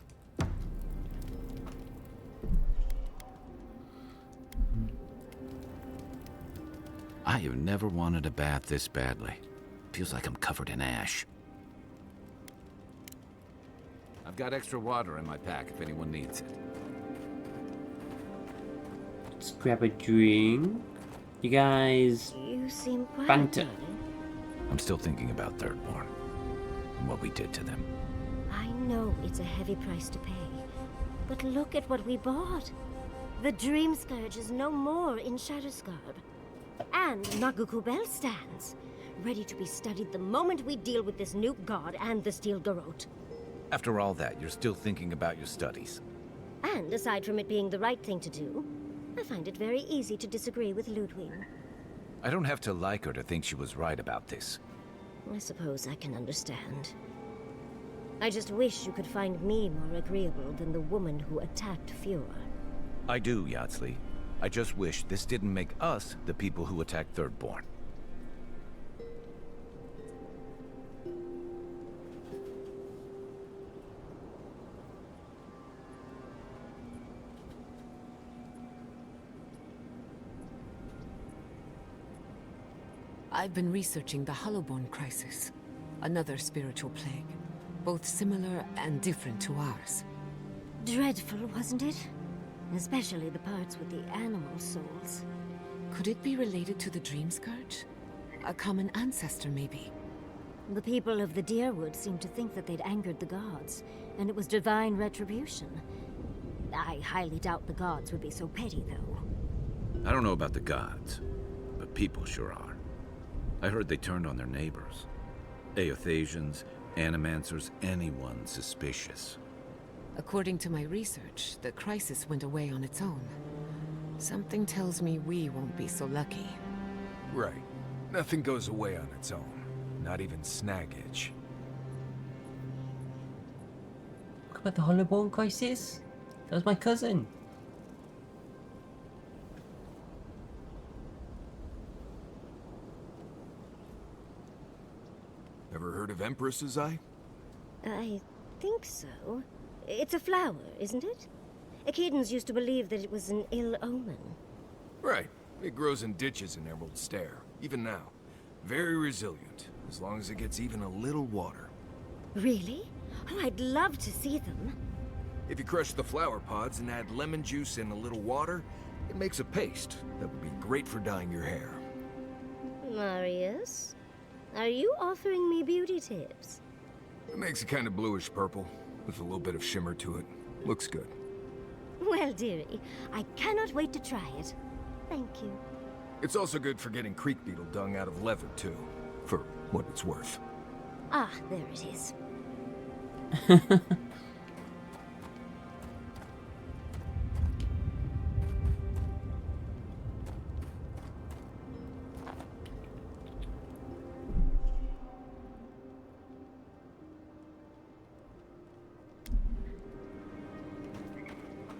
I have never wanted a bath this badly. Feels like I'm covered in ash. I've got extra water in my pack if anyone needs it. Let's grab a drink. You guys... You seem quiet, banter. darling. I'm still thinking about Thirdborn and what we did to them. I know it's a heavy price to pay, but look at what we bought. The Dream Scourge is no more in Shatterscarp. And Naguku Bell stands, ready to be studied the moment we deal with this new god and the Steel Garrote. After all that, you're still thinking about your studies. And aside from it being the right thing to do, I find it very easy to disagree with Ludwig. I don't have to like her to think she was right about this. I suppose I can understand. I just wish you could find me more agreeable than the woman who attacked Fiora. I do, Yardsley. I just wish this didn't make us the people who attacked Thirdborn. I've been researching the Hollowborn crisis, another spiritual plague, both similar and different to ours. Dreadful, wasn't it? Especially the parts with the animal souls. Could it be related to the Dream Scourge? A common ancestor, maybe? The people of the Deerwood seemed to think that they'd angered the gods, and it was divine retribution. I highly doubt the gods would be so petty, though. I don't know about the gods, but people sure are. I heard they turned on their neighbors. Aethasians, Animancers, anyone suspicious. According to my research, the crisis went away on its own. Something tells me we won't be so lucky. Right. Nothing goes away on its own. Not even Snaggage. What about the Hollowborn crisis? That was my cousin. Ever heard of Empress's Eye? I think so. It's a flower, isn't it? Acadians used to believe that it was an ill omen. Right. It grows in ditches in Emerald Stair, even now. Very resilient, as long as it gets even a little water. Really? Oh, I'd love to see them. If you crush the flower pods and add lemon juice and a little water, it makes a paste that would be great for dyeing your hair. Marius, are you offering me beauty tips? It makes it kind of bluish purple, with a little bit of shimmer to it. Looks good. Well, dearie, I cannot wait to try it. Thank you. It's also good for getting creek beetle dung out of leather, too. For what it's worth. Ah, there it is.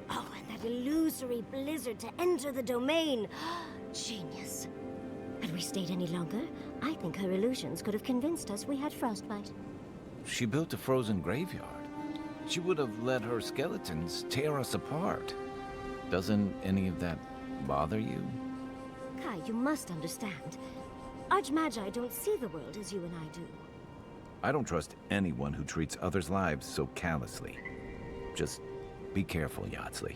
Oh, and that illusory blizzard to enter the domain. Genius. Had we stayed any longer, I think her illusions could have convinced us we had frostbite. She built a frozen graveyard. She would have let her skeletons tear us apart. Doesn't any of that bother you? Kai, you must understand. Archmagi don't see the world as you and I do. I don't trust anyone who treats others' lives so callously. Just be careful, Yardsley.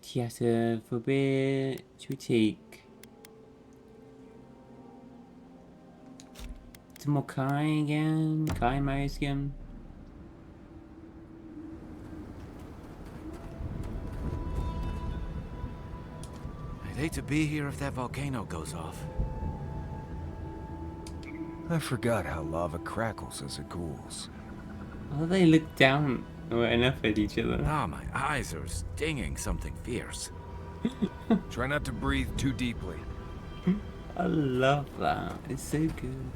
Theater for a bit. Should we take some more Kai again? Kai and Marius again? I'd hate to be here if that volcano goes off. I forgot how lava crackles as it cools. Oh, they look down enough at each other. Ah, my eyes are stinging something fierce. Try not to breathe too deeply. I love that. It's so good.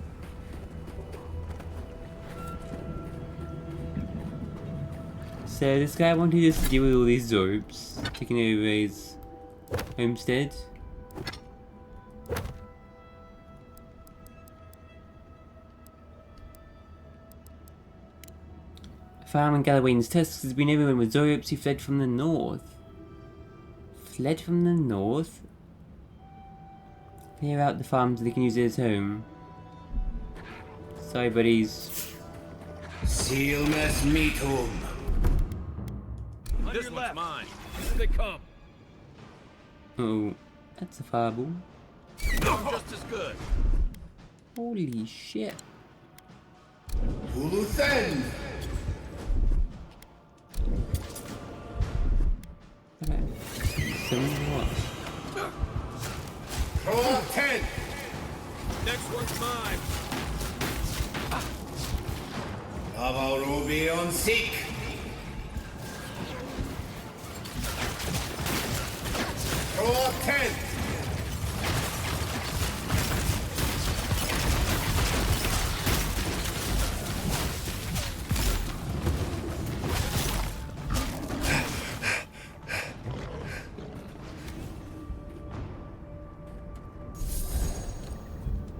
So this guy wanted us to deal with all these Zorbs, taking over his homestead. Farm in Galawain's tusks has been overrun with Zorbs who fled from the north. Fled from the north? Clear out the farm so they can use it as home. Sorry, buddies. Sealmas meatum. This one's mine. Here they come. Oh, that's a fireball. I'm just as good. Holy shit. Huluthen. Okay. 71. Pro 10. Next one's mine. Avowed on seek. Pro 10.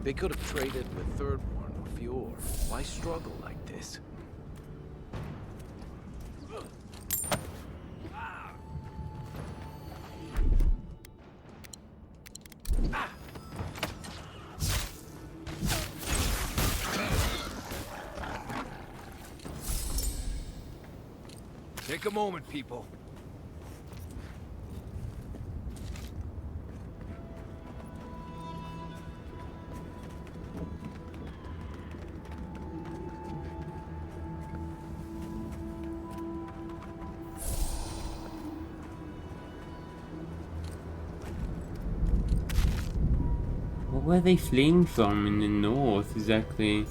They could have traded with Thirdborn or Fjord. Why struggle like this? Take a moment, people. Where are they fleeing from in the north, exactly?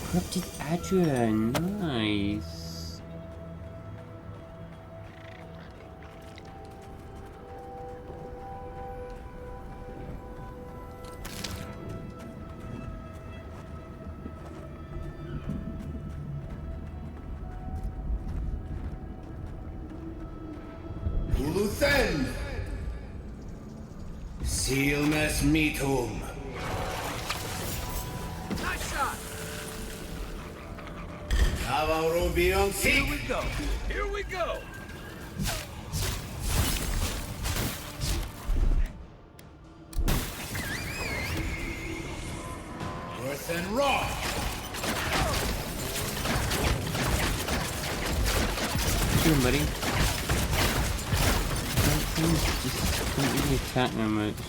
Corrupted Adria, nice. Huluthen. Sealmas meatum. Nice shot. Avowed on seek. Here we go. Here we go. Worse than raw. Here, buddy. Just don't really attack that much.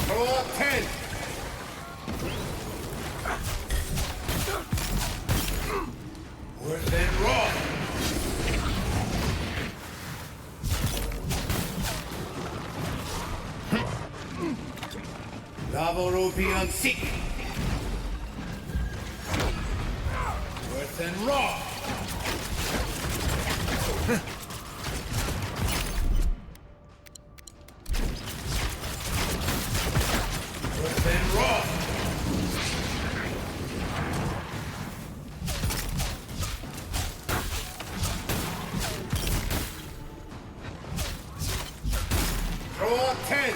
Pro 10. Worse than raw. Avowed on seek. Worse than raw. Worse than raw. Pro 10.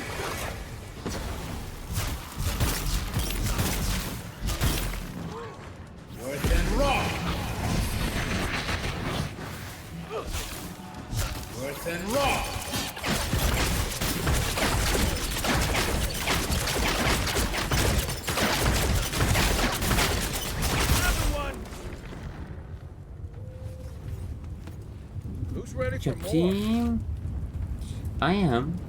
Worse than raw. Worse than raw. Who's ready for Chip more? team? I am.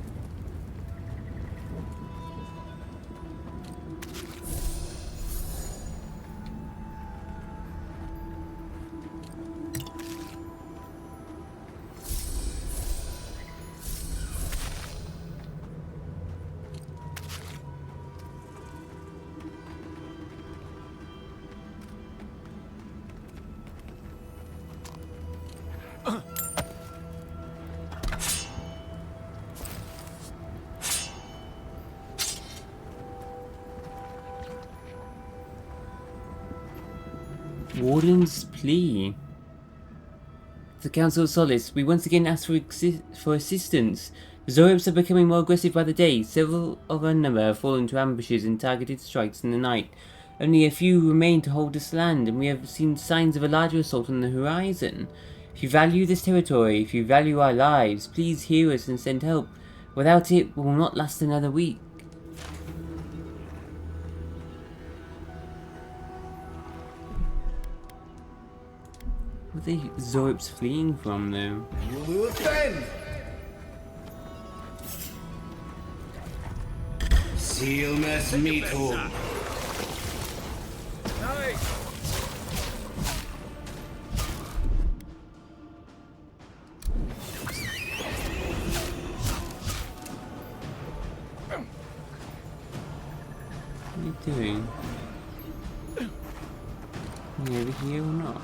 Warden's plea. The Council of Solace, we once again ask for assistance. The Zoribs are becoming more aggressive by the day. Several of our number have fallen into ambushes and targeted strikes in the night. Only a few remain to hold this land, and we have seen signs of a larger assault on the horizon. If you value this territory, if you value our lives, please hear us and send help. Without it, we will not last another week. What are the Zoribs fleeing from, though? You will offend! Sealmas Meathole. What are you doing? Are you over here or not?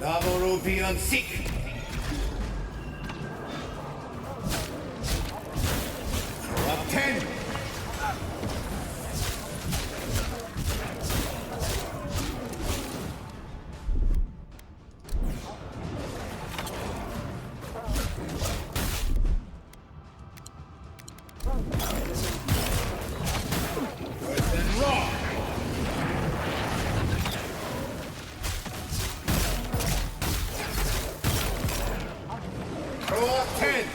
Lavoropion sick. Throw up 10. Worse than raw. Throw up 10.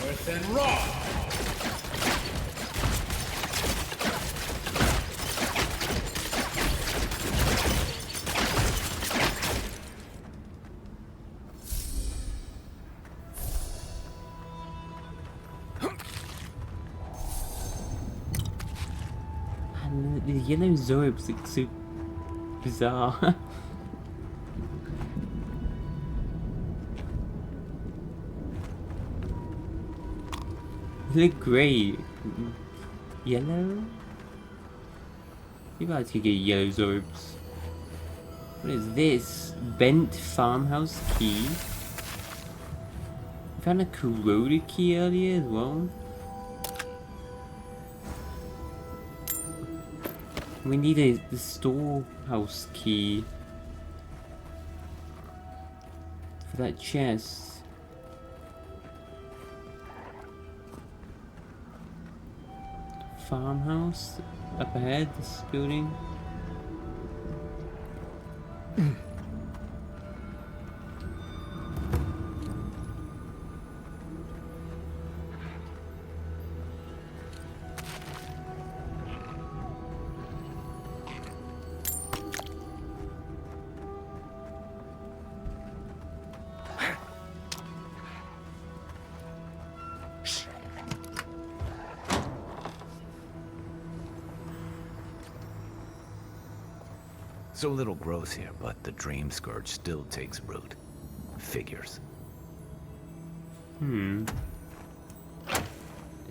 Worse than raw. And the yellow Zoribs look so bizarre. They look great. Yellow? Maybe I could get yellow Zoribs. What is this? Bent farmhouse key? I found a corroded key earlier as well. We need the storehouse key for that chest. Farmhouse up ahead, this building. So little grows here, but the Dream Scourge still takes root. Figures. The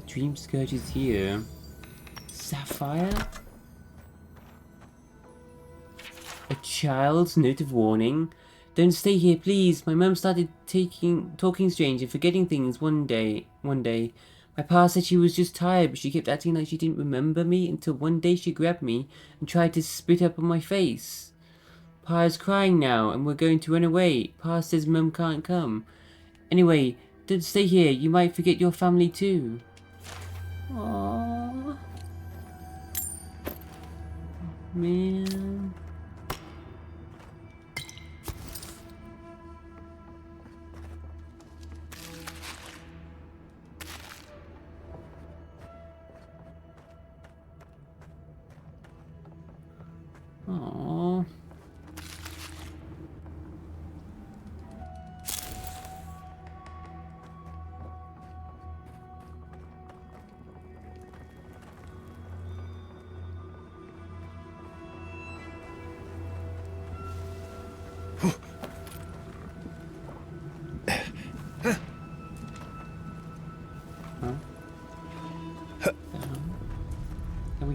Dream Scourge is here. Sapphire? A child's note of warning. Don't stay here, please. My mum started talking strange and forgetting things one day. My pa said she was just tired, but she kept acting like she didn't remember me until one day she grabbed me and tried to spit up on my face. Pa is crying now, and we're going to run away. Pa says Mum can't come. Anyway, don't stay here. You might forget your family too. Aww. Man. Aww.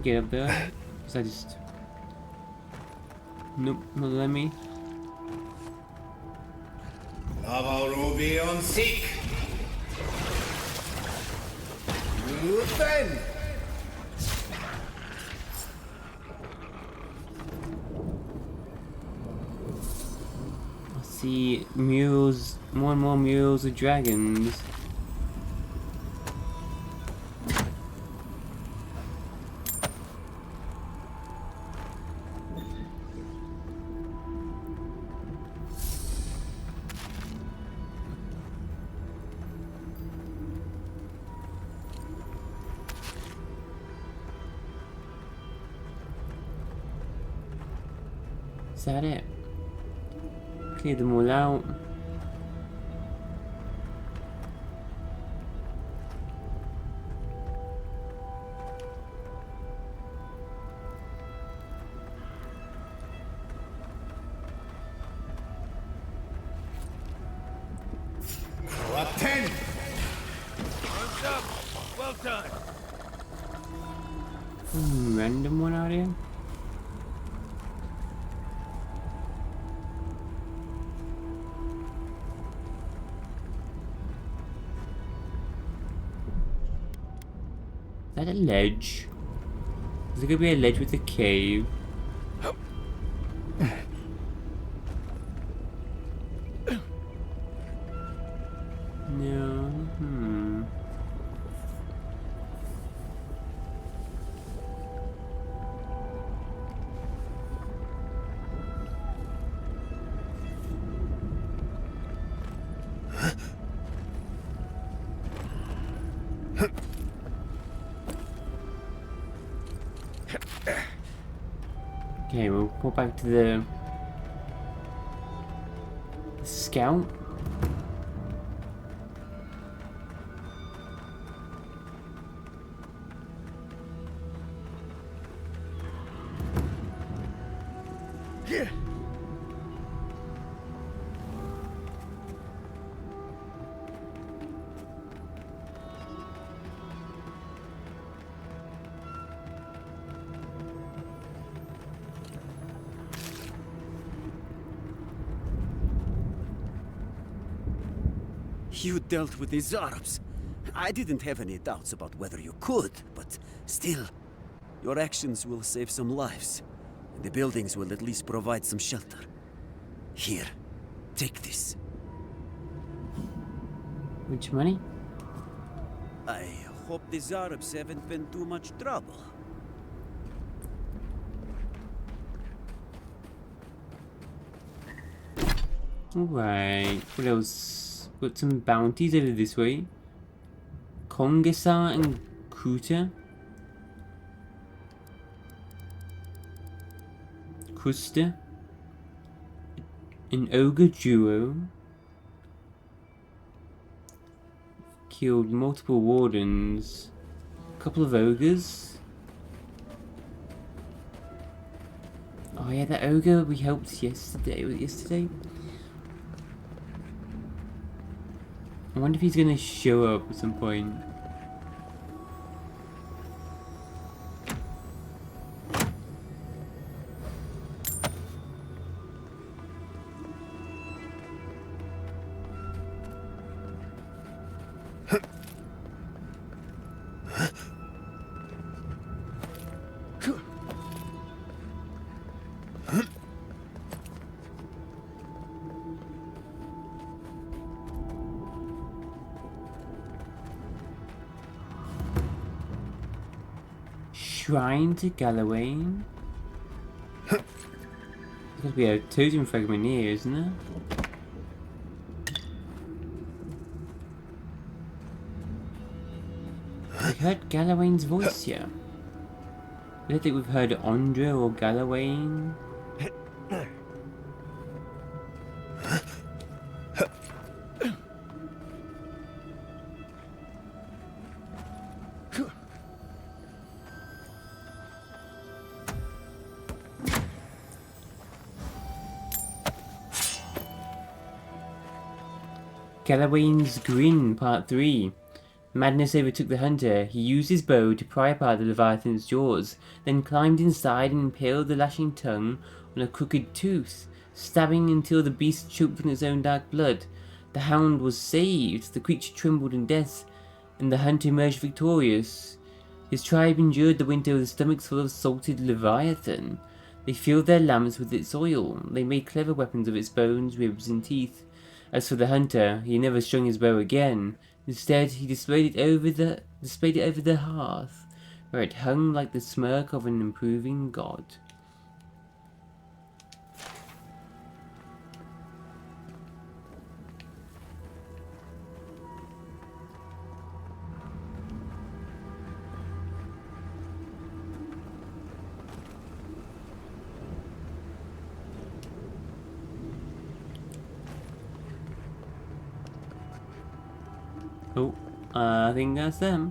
get up there. Cause I just... Nope, not let me. Lava Ruby on Seek. Then. I see murals, more and more murals of dragons. Is that it? Clear them all out. What 10? Arms up. Well done. Random one out here. Is that a ledge? Is there gonna be a ledge with a cave? No. Okay, we'll go back to the scout. Yeah. You dealt with these Arabs. I didn't have any doubts about whether you could, but still, your actions will save some lives. The buildings will at least provide some shelter. Here, take this. Which money? I hope these Arabs haven't been too much trouble. Alright, what else? Got some bounties over this way. Kongasar and Kuta. Kusta. An ogre duo. Killed multiple wardens. A couple of ogres. Oh yeah, that ogre we helped yesterday. I wonder if he's gonna show up at some point. Shrine to Gallowayne. There's gotta be a totem fragment here, isn't there? I heard Gallowayne's voice here. I don't think we've heard Andra or Gallowayne. Gallowayne's Grin, Part 3. Madness overtook the hunter. He used his bow to pry apart the Leviathan's jaws, then climbed inside and impaled the lashing tongue on a crooked tooth, stabbing until the beast choked on its own dark blood. The hound was saved. The creature trembled in death, and the hunter emerged victorious. His tribe endured the winter with stomachs full of salted Leviathan. They filled their lamps with its oil. They made clever weapons of its bones, ribs, and teeth. As for the hunter, he never strung his bow again. Instead, he displayed it over the hearth, where it hung like the smirk of an improving god. Oh, I think that's them.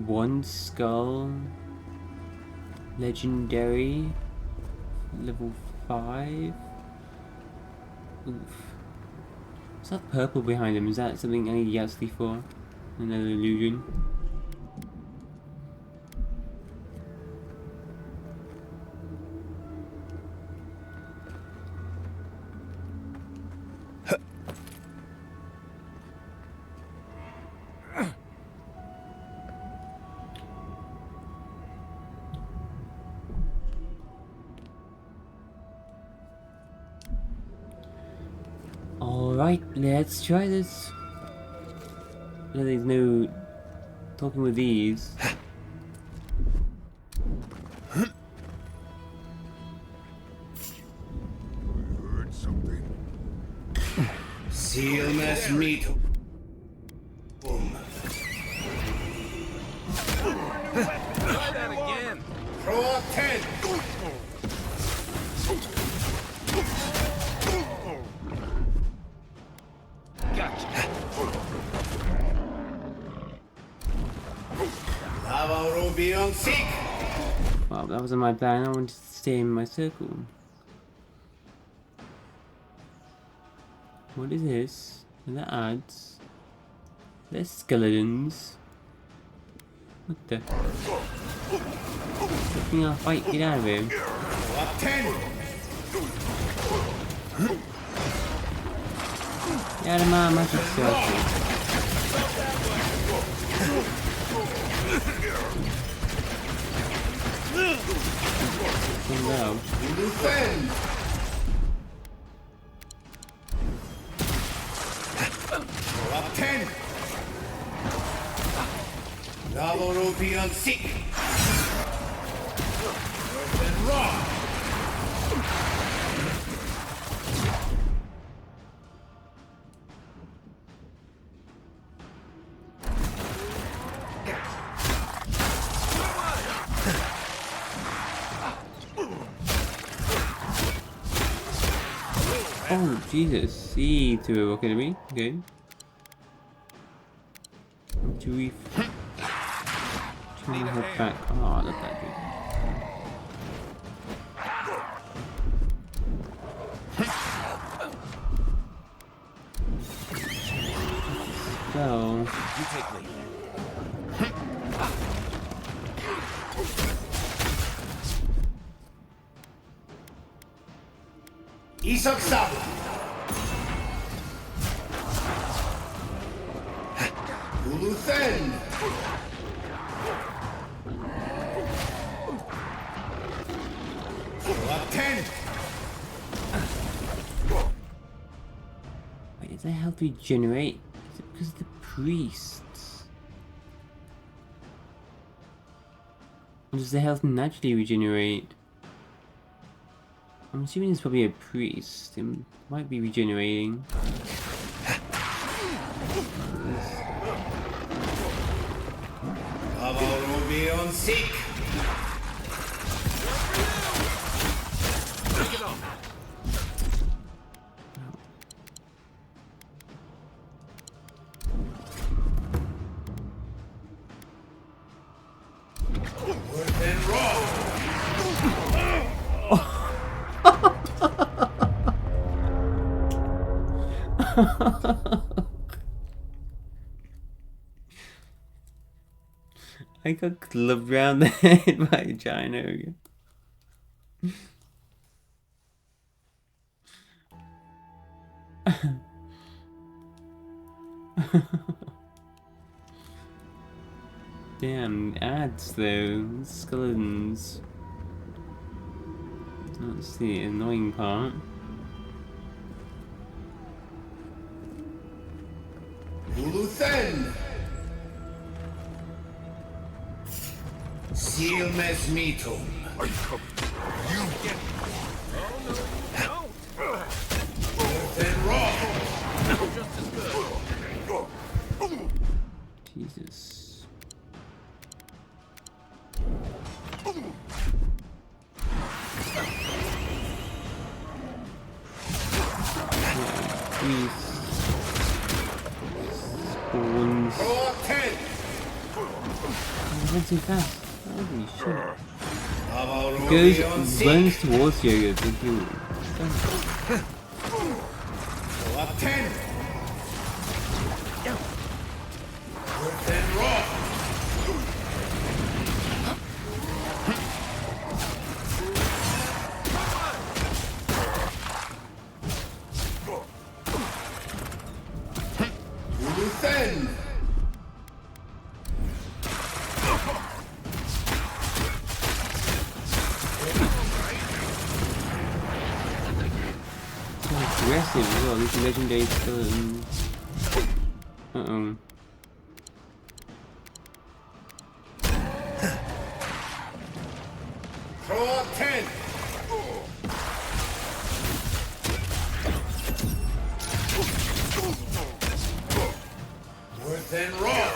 One skull. Legendary. Level 5. Oof. What's that purple behind him? Is that something I need Yatsley for? Another illusion. Alright, let's try this. There's no talking with these. Heard something. Seal mass meat. Boom. Try that again. Throw up 10. Gotcha. Avowed be on seek. Well, that wasn't my plan. I wanted to stay in my circle. What is this? And that adds. There's skeletons. What the? Looking our fight, get out of here. Up 10. Get out of my magic circle. Hello. Defend. Up 10. Avowed be on seek. And raw. Oh, Jesus. See, to walk into me. Okay. To reef. Trying to head back. Oh, I love that dude. So. You take lead. Isak Saba. Uluthen. Up 10. Wait, does that help regenerate? Is it because of the priests? Or does the health naturally regenerate? I'm assuming it's probably a priest. It might be regenerating. Avowed be on seek. Take it off. Worth and raw. I got clubbed round the head by a giant ogre. Damn, ads though, skeletons. That's the annoying part. Uluthen! Silmes mitum. You get Uluthen raw! Just as good. Jesus. Please. Spawns. I went too fast. Holy shit. Goes, runs towards you. Thank you. Aggressive as well, these legendary skeletons. Uh-oh. Draw 10! Worth and raw!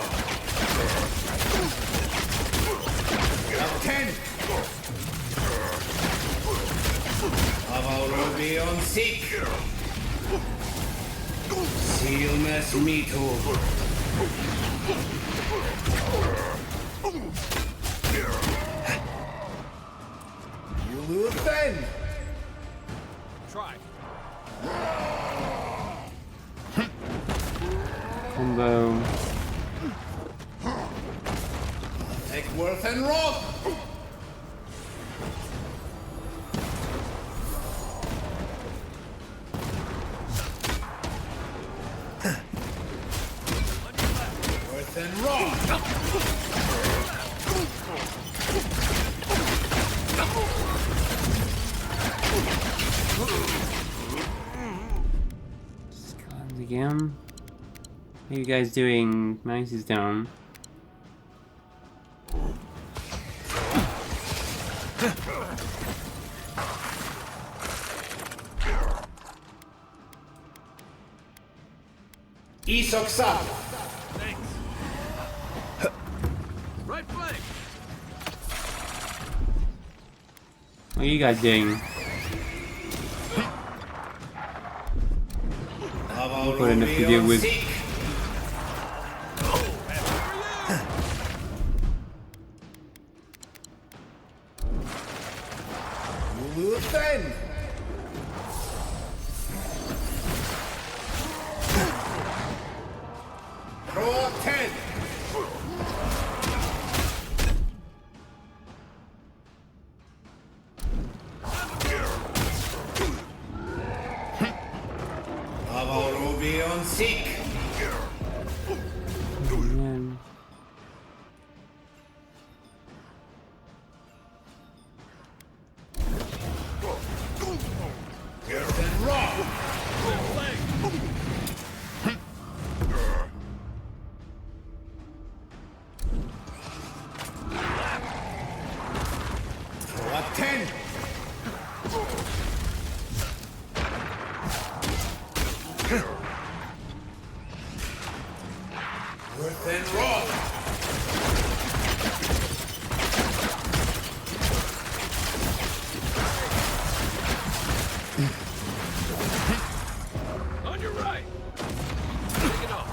Up 10! Avowed on seek! Silmes mitum! Uluthen! Try. Combo. Take worth and rock! Worth and rock! Skeletons again. How are you guys doing? Mouse is down. Isoksa! Thanks. Right flank. What are you guys doing? I've got enough to deal with. Uluthen! Draw 10! Avowed on seek! Man. Then raw! Draw 10! Worth and raw! On your right. Take it off.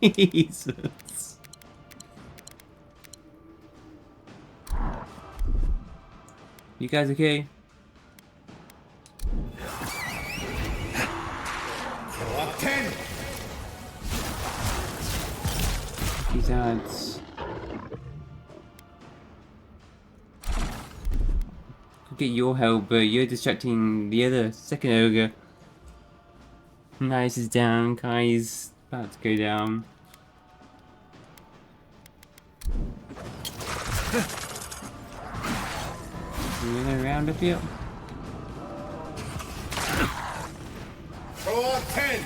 Jesus. You guys okay? Draw 10! These ads. get your help, but you're distracting the other second ogre. Nice is down, Kai's about to go down. We're gonna round up here. Draw 10.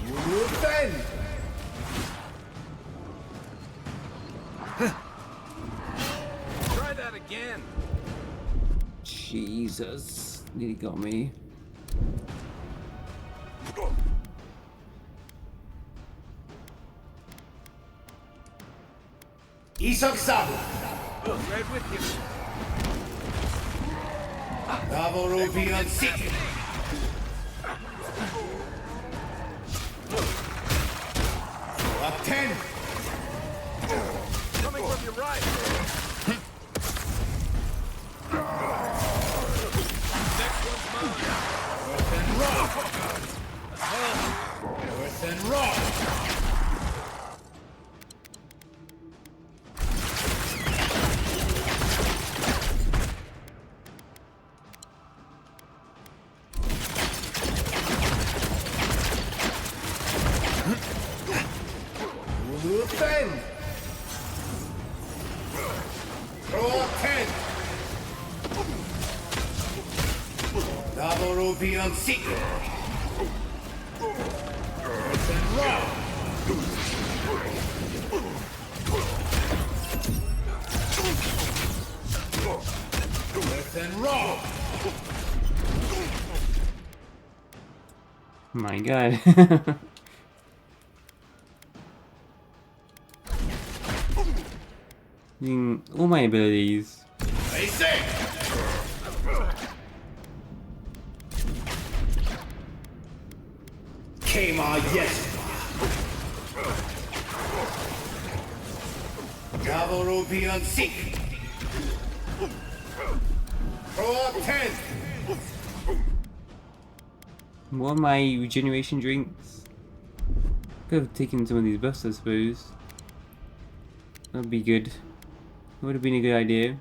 You defend. Try that again. Jesus, nearly got me. Isak Sabu. Right with you. Davorovian Seek. Up 10. Coming from your right. Next one's mine. Earth and rock. Earth and rock. Defend. Draw 10. Davorovian Seeker. Earth and rock. Earth and rock. My God. Using all my abilities. I say. Kema yes. Davorovian Seek. Draw 10. What are my regeneration drinks? Could have taken some of these buffs, I suppose. That'd be good. Would have been a good idea.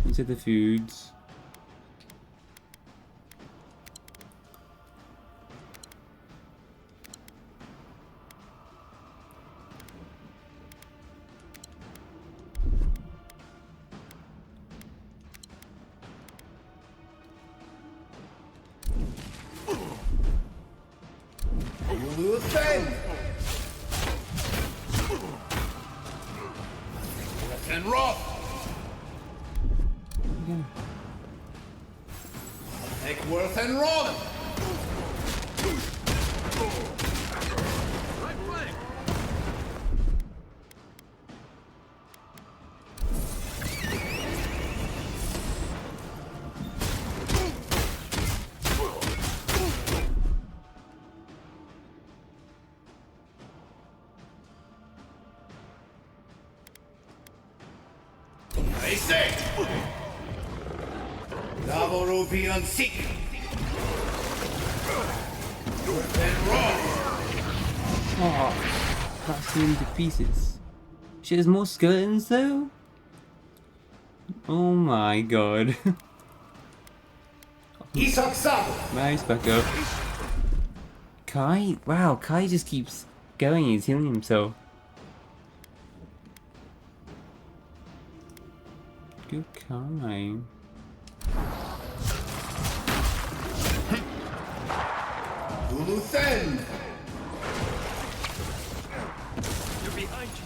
These are the foods. You defend. Earth and rock. Yeah. Take worth and rock. Right flank. I say. Davorovian Seek. Earth and rock. Oh, that's him to pieces. Shit, there's more skeletons though? Oh my God. Isak Sabu. Nice, back up. Kai? Wow, Kai just keeps going, he's healing himself. Good Kai. Luthen. You're behind you.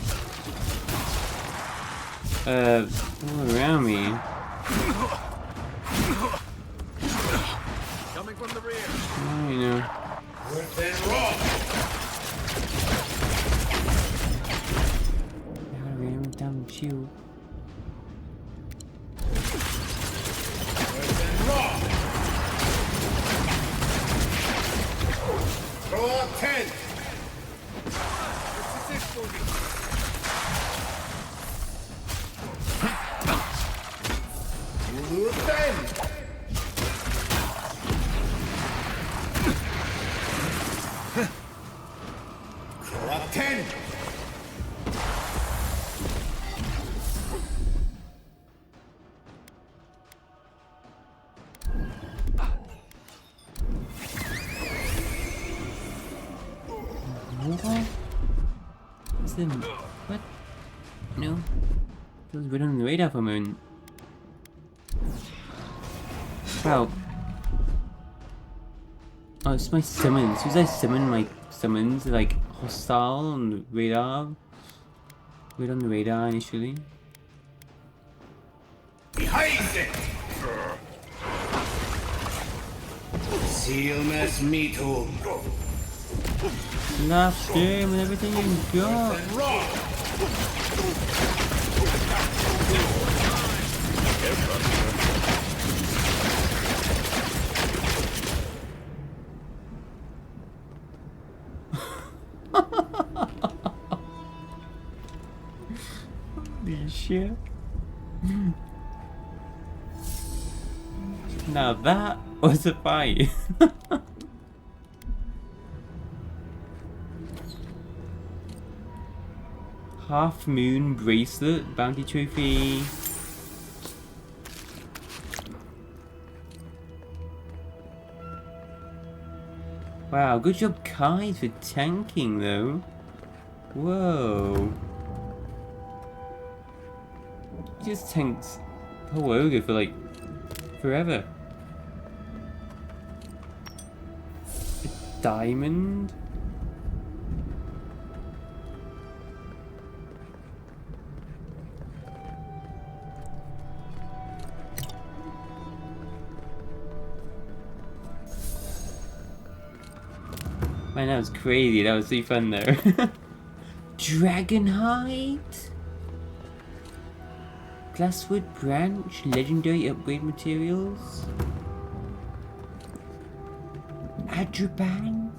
All around me. Coming from the rear. I know. Earth and rock. How do we down the shield? Earth and rock. Draw 10. Luthen. Where's the... What? No. It was right on the radar for a moment. Wow. Oh, it's my summons. Who's I summon my summons? Like, hostile on the radar? Right on the radar initially. Behind it! Seal mess meat home. Last game and everything you got. Holy shit. Now that was a fight. Half Moon Bracelet, Bounty Trophy. Wow, good job Kai for tanking though. Whoa. He just tanked the whole ogre for like forever. A diamond? Man, that was crazy. That was so fun though. Dragonhide? Glasswood branch? Legendary upgrade materials? Adraban?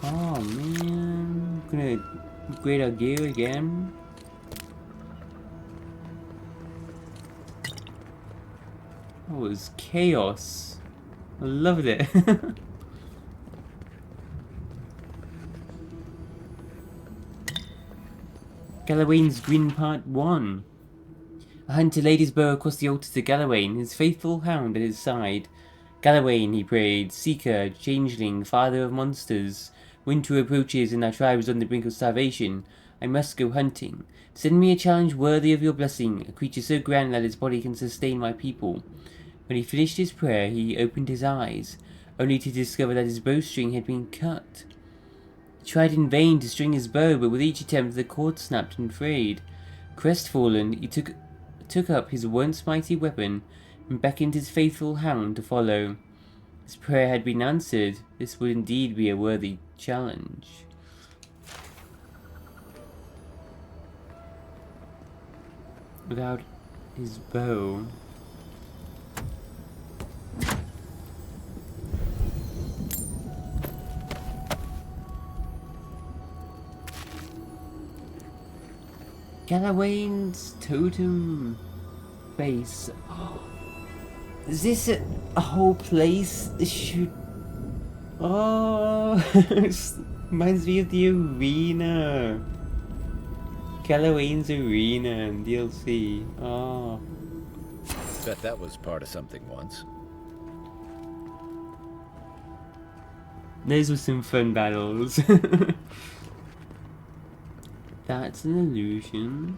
Oh man. Gonna upgrade our gear again. That was chaos. I loved it. Galawain's Grin Part 1. A hunter laid his bow across the altar to Galawain, his faithful hound at his side. Galawain, he prayed, seeker, changeling, father of monsters. Winter approaches and our tribe is on the brink of starvation. I must go hunting. Send me a challenge worthy of your blessing, a creature so grand that its body can sustain my people. When he finished his prayer, he opened his eyes, only to discover that his bowstring had been cut. He tried in vain to string his bow, but with each attempt the cord snapped and frayed. Crestfallen, he took up his once mighty weapon and beckoned his faithful hound to follow. His prayer had been answered. This would indeed be a worthy challenge. Without his bow... Galawain's totem base. Oh, is this a whole place? This should... Oh, reminds me of the arena. Galawain's arena in DLC. Oh. Bet that was part of something once. Those were some fun battles. That's an illusion.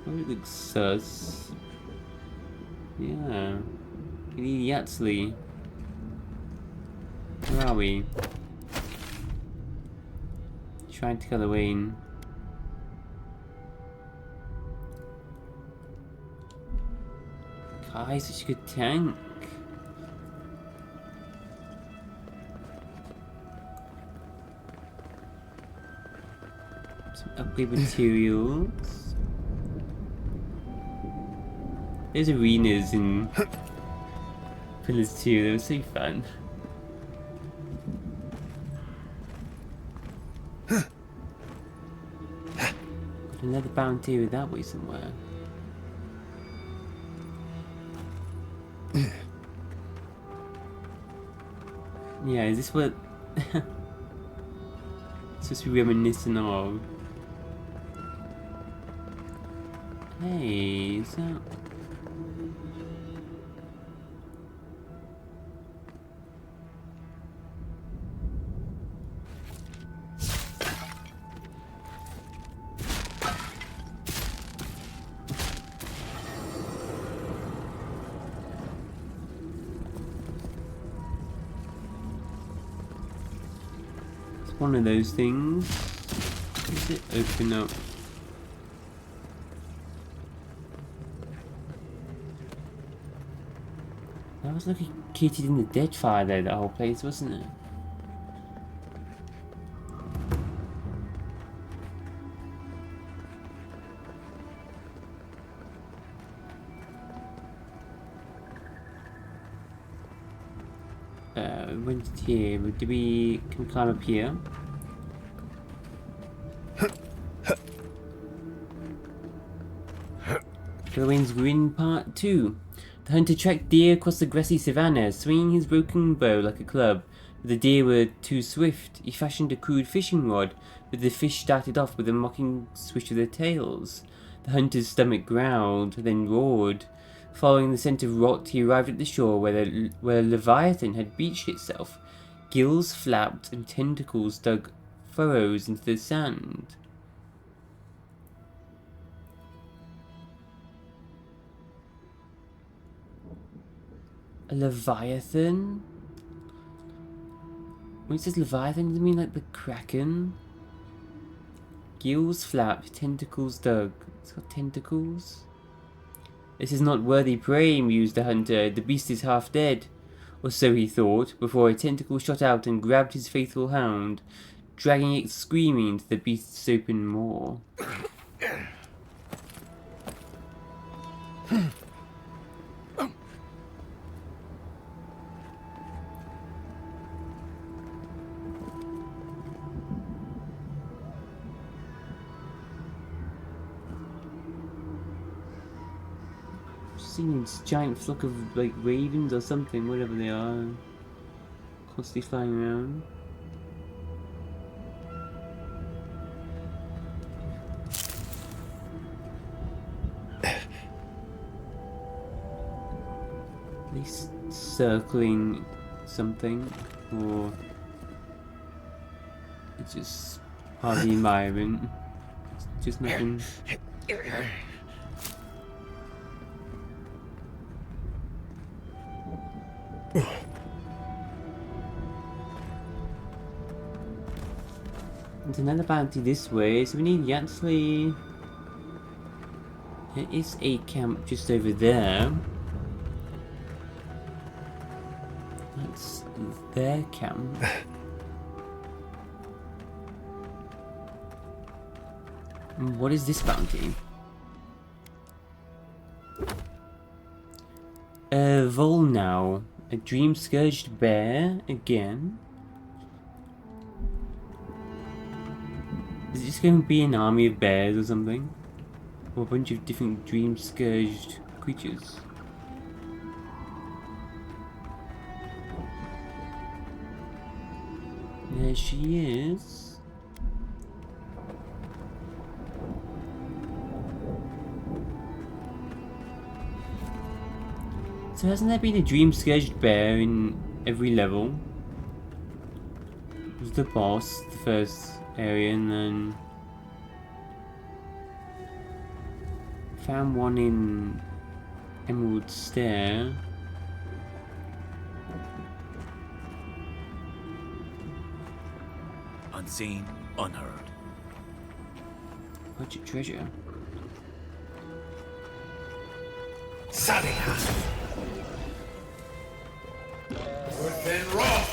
Oh, it looks sus. Yeah. We need Yatsley. Where are we? Trying to kill Wayne. Kai's such a good tank. Upgrade materials. There's arenas in Pillars 2, they were so fun. Got another bounty that way somewhere. Yeah, is this what it's supposed to be reminiscent of? Hey, is that... one of those things. Does it open up? That was located in the Deadfire there, that whole place, wasn't it? We went here. Can we climb up here? Glowing's Grin Part 2. The hunter tracked deer across the grassy savannah, swinging his broken bow like a club. But the deer were too swift. He fashioned a crude fishing rod, but the fish started off with a mocking swish of their tails. The hunter's stomach growled, then roared. Following the scent of rot, he arrived at the shore where a leviathan had beached itself. Gills flapped and tentacles dug furrows into the sand. A leviathan? When it says leviathan, does it mean like the kraken? Gills flapped, tentacles dug. It's got tentacles? This is not worthy prey, mused the hunter. The beast is half dead. Or so he thought, before a tentacle shot out and grabbed his faithful hound, dragging it screaming into the beast's open maw. Seeing this giant flock of like ravens or something, whatever they are, constantly flying around. At least circling something, or it's just part of the environment. It's just nothing. There's another bounty this way, so we need actually... There is a camp just over there. That's their camp. And what is this bounty? Vol now. A dream-scourged bear again. Is it just going to be an army of bears or something? Or a bunch of different dream-scourged creatures? There she is. So hasn't there been a dream-scourged bear in every level? It was the boss, the first area, and then found one in Emerald Stair. Unseen, unheard. Budget treasure. Sariha! Within raw!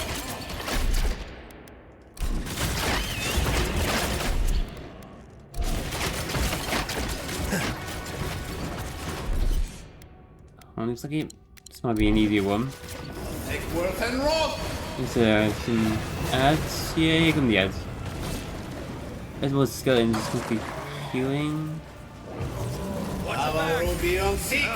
Oh, looks like this might be an easier one. Take worth and raw! Is there some ads? Yeah, here come the ads. There's more skeletons just quickly healing. Avowed be on seek!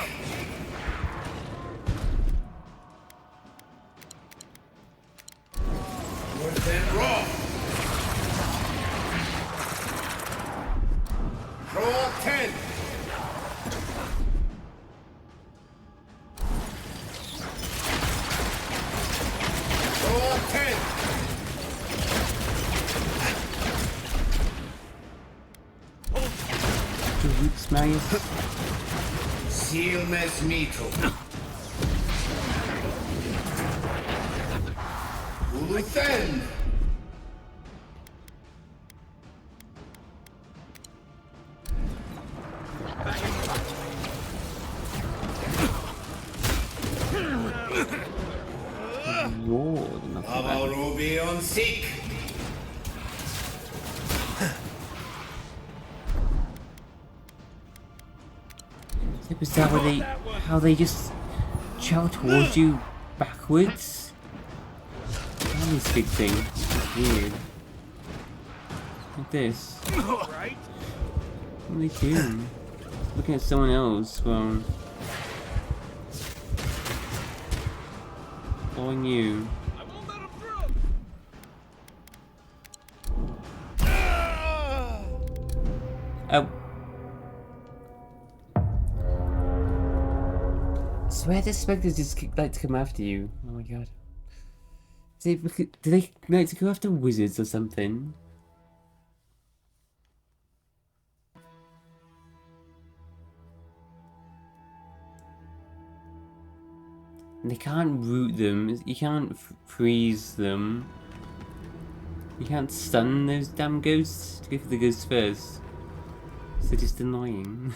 Worth and raw! Draw 10! Draw 10! The roots, Marius. Seal mes mito. Uluthen! Not too bad. Ruby on seek. It's bizarre how they just chow towards you backwards. That is a big thing. Weird. Like this. Right? What are they doing? Looking at someone else, well... Following you. Oh. Swear the specters just like to come after you. Oh my god. Do they like to go after wizards or something? They can't root them. You can't freeze them. You can't stun those damn ghosts. Go for the ghosts first. They're just annoying.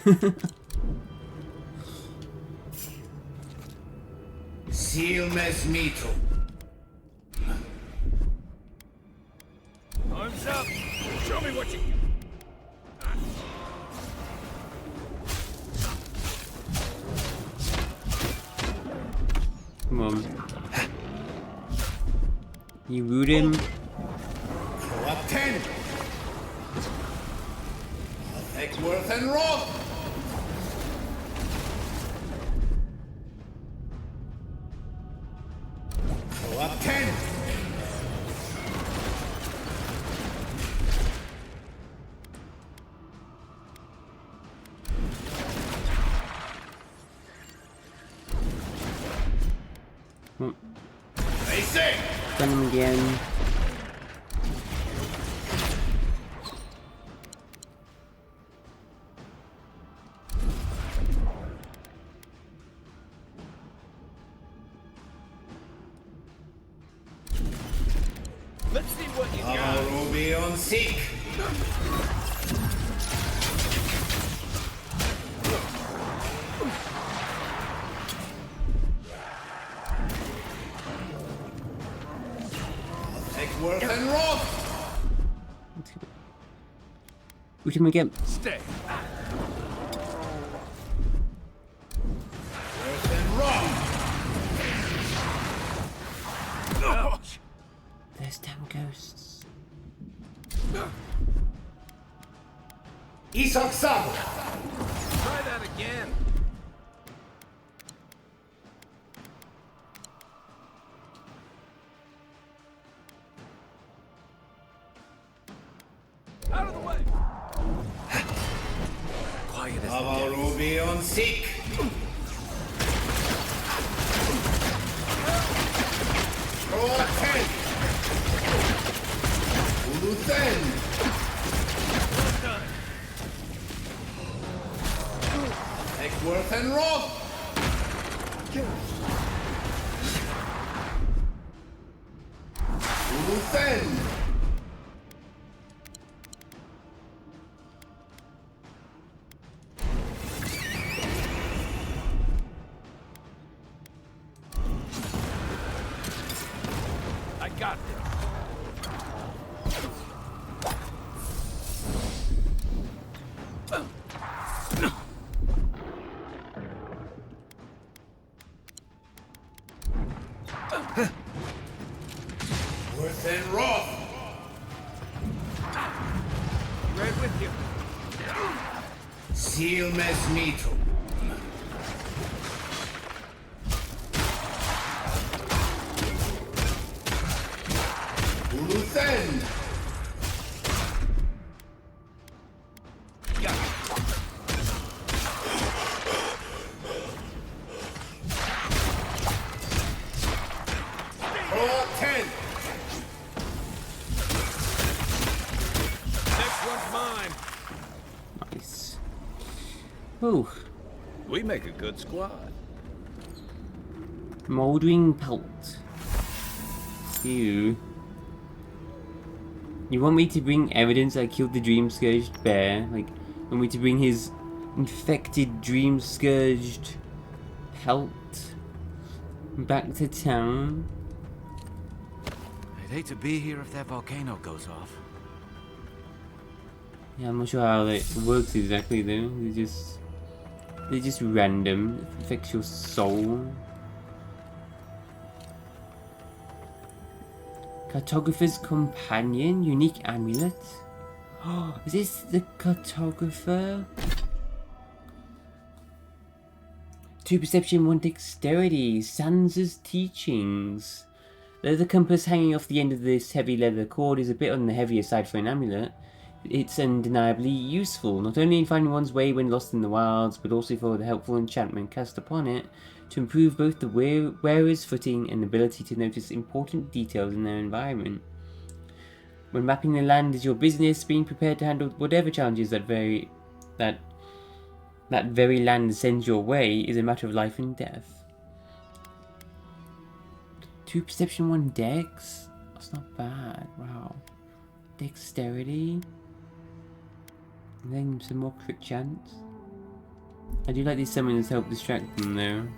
Seal mes mito. Arms up! Show me what you... Come on. You root him. Up 10. Eckworth and Roth. Up 10. They say. Stun him again. Let's see what you got. Ruby on seek. Eckworth and Roth. Root him again. Stay. Eckworth and Roth. Ouch. There's damn ghosts. Isak Sabo. Try that again. Out of the way. Quiet as the Ruby on seek. Roll 10. Uluthen. Well done. Eckworth and Roth. Uluthen. I got this. Worth and Roth. Right with you. Seal mes mito. Uluthen. Got it. Roll 10. Next one's mine. Nice. Ooh. We make a good squad. Moldering pelt. You. You want me to bring evidence I killed the dream scourged bear? Like, want me to bring his infected dream scourged pelt back to town? I'd hate to be here if that volcano goes off. Yeah, I'm not sure how it works exactly though. They're just random. It affects your soul. Cartographer's companion, unique amulet. Oh, is this the cartographer? 2 perception, 1 dexterity. Sansa's teachings. Though the compass hanging off the end of this heavy leather cord is a bit on the heavier side for an amulet, it's undeniably useful, not only in finding one's way when lost in the wilds, but also for the helpful enchantment cast upon it to improve both the wearer's footing and ability to notice important details in their environment. When mapping the land is your business, being prepared to handle whatever challenges that very land sends your way is a matter of life and death. 2 perception, 1 dex? That's not bad, wow. Dexterity. And then some more crit chance. I do like these summons to help distract them though.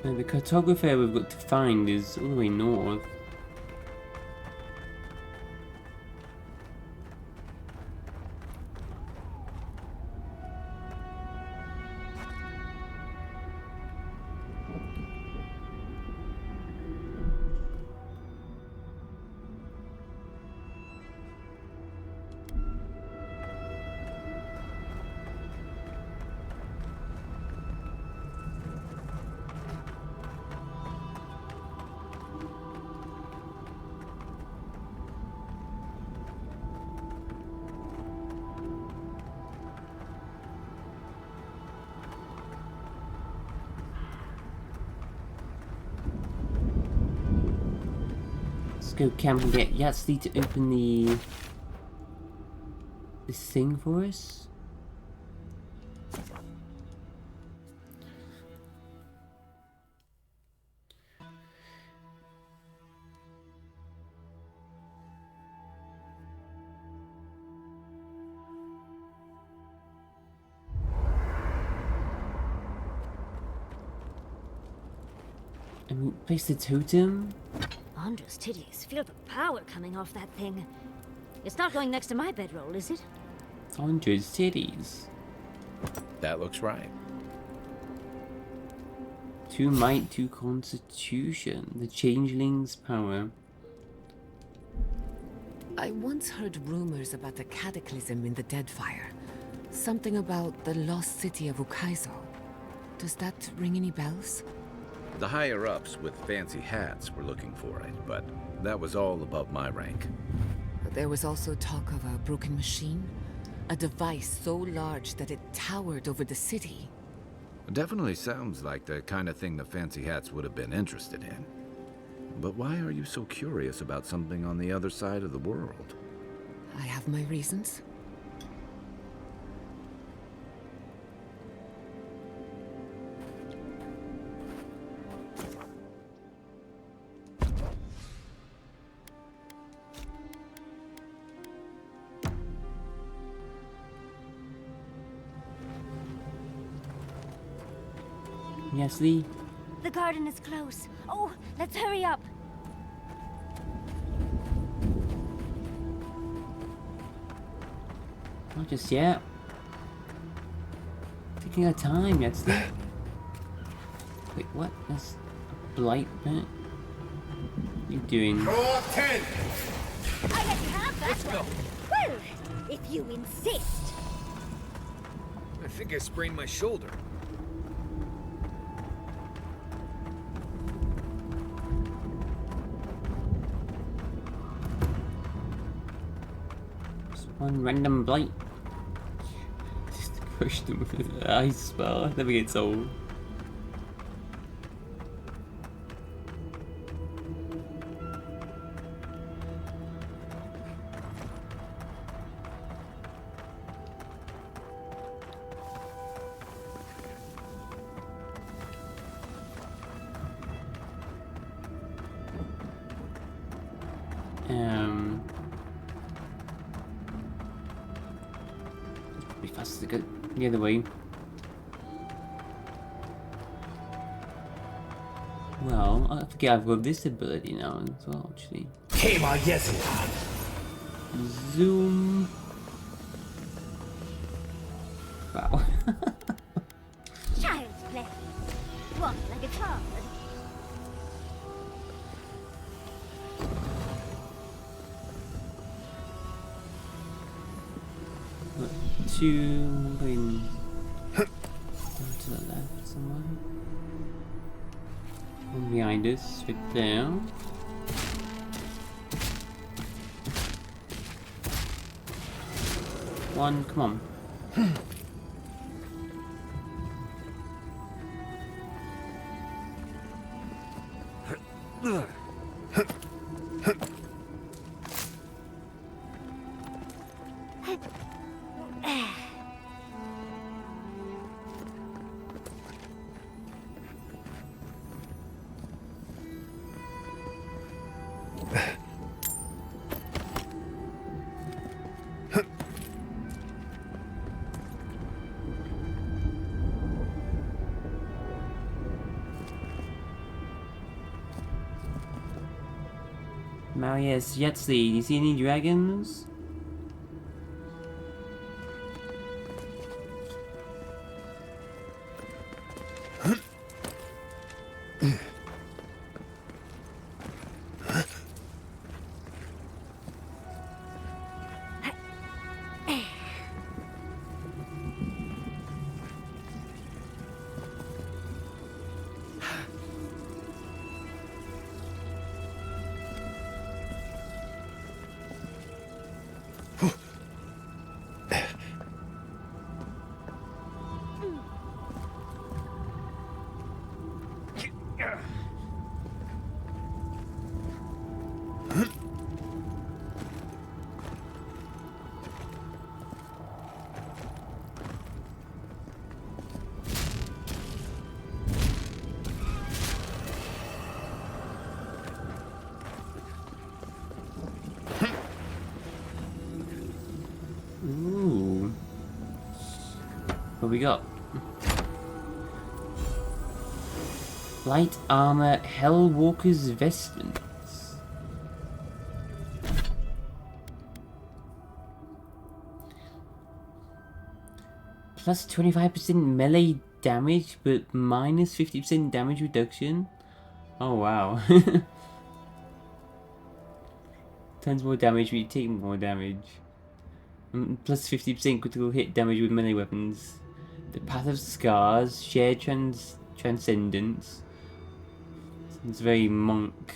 Now the cartographer we've got to find is all the way north. Go camp and get Yatsli to open this thing for us. And we place the totem. Andros titties, feel the power coming off that thing. It's not going next to my bedroll, is it? Andros titties. That looks right. 2 might, 2 constitution. The changeling's power. I once heard rumors about a cataclysm in the Deadfire. Something about the lost city of Ukaizo. Does that ring any bells? The higher-ups with fancy hats were looking for it, but that was all above my rank. There was also talk of a broken machine. A device so large that it towered over the city. Definitely sounds like the kind of thing the fancy hats would have been interested in. But why are you so curious about something on the other side of the world? I have my reasons. Yes, Lee? The garden is close. Oh, let's hurry up. Not just yet. Taking our time, yes, Lee. Wait, what? That's a blight bit? What are you doing? Draw 10! I let you have that. Let's go. Well, if you insist. I think I sprained my shoulder. Just one random blight. Just push them with an ice spell. Never gets old. Be faster to go the other way. Well, I forget I've got this ability now as well, actually. Zoom. Wow. Child's play. Walk like a child. Two going to the left somewhere. One behind us, right there. One, come on. Marius Yetsley, do you see any dragons? Ooh. What we got? Light armor Hellwalker's vestments. Plus 25% melee damage, but minus 50% damage reduction. Oh wow. Tons more damage when you take more damage. Plus 50% critical hit damage with melee weapons. The Path of Scars, Shared Transcendence. It's very monk.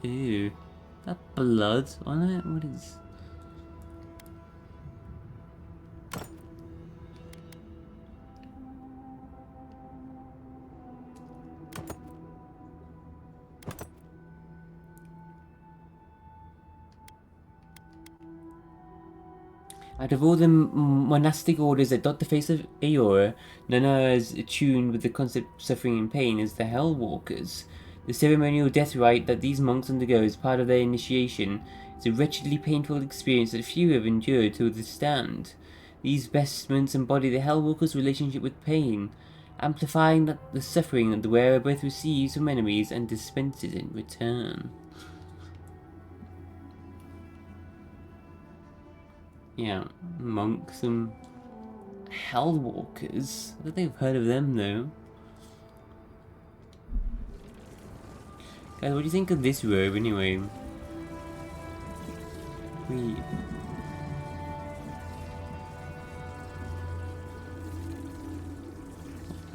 Ew. That blood on it? What is... Out of all the monastic orders that dot the face of Aora, none are as attuned with the concept of suffering and pain as the Hellwalkers. The ceremonial death rite that these monks undergo as part of their initiation is a wretchedly painful experience that few have endured to withstand. These vestments embody the Hellwalkers' relationship with pain, amplifying the suffering that the wearer both receives from enemies and dispenses in return. Yeah, monks and Hellwalkers. I don't think I've heard of them though. Guys, what do you think of this robe anyway?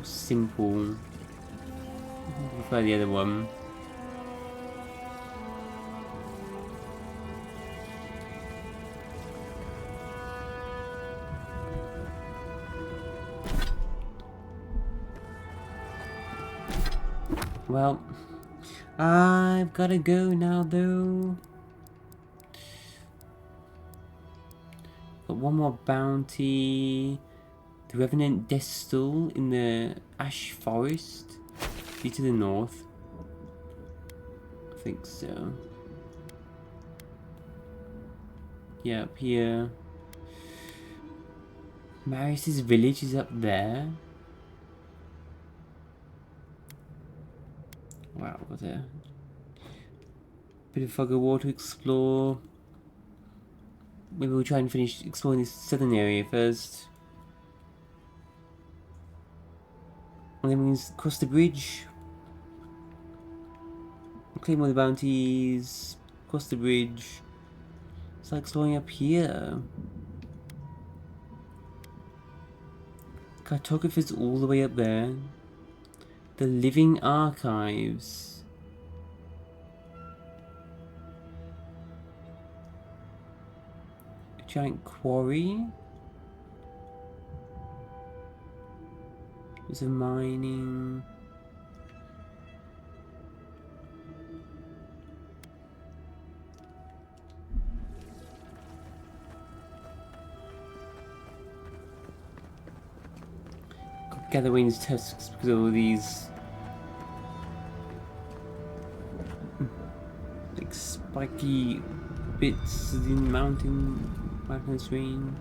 Simple. I prefer the other one. well, I've gotta go now though. Got one more bounty. The Revenant Destal in the Ash Forest. Be to the north. I think so. Yeah, up here. Marius's village is up there. Wow, what a bit of fog of war to explore. Maybe we'll try and finish exploring this southern area first. And then we can cross the bridge. Claim all the bounties. Cross the bridge. Start exploring up here. Cartographer's all the way up there. The Living Archives. A giant quarry. There's a mining. Gather Wayne's tusks because of all these like spiky bits in the mountainous range.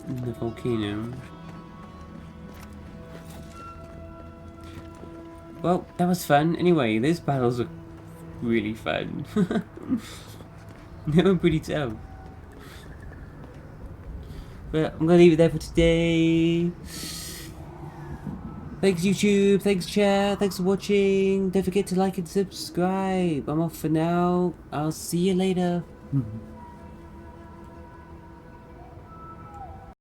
The volcano. Well, that was fun. Anyway, those battles are really fun. They were pretty tough. But I'm gonna leave it there for today. Thanks YouTube, thanks chat, thanks for watching. Don't forget to like and subscribe. I'm off for now. I'll see you later.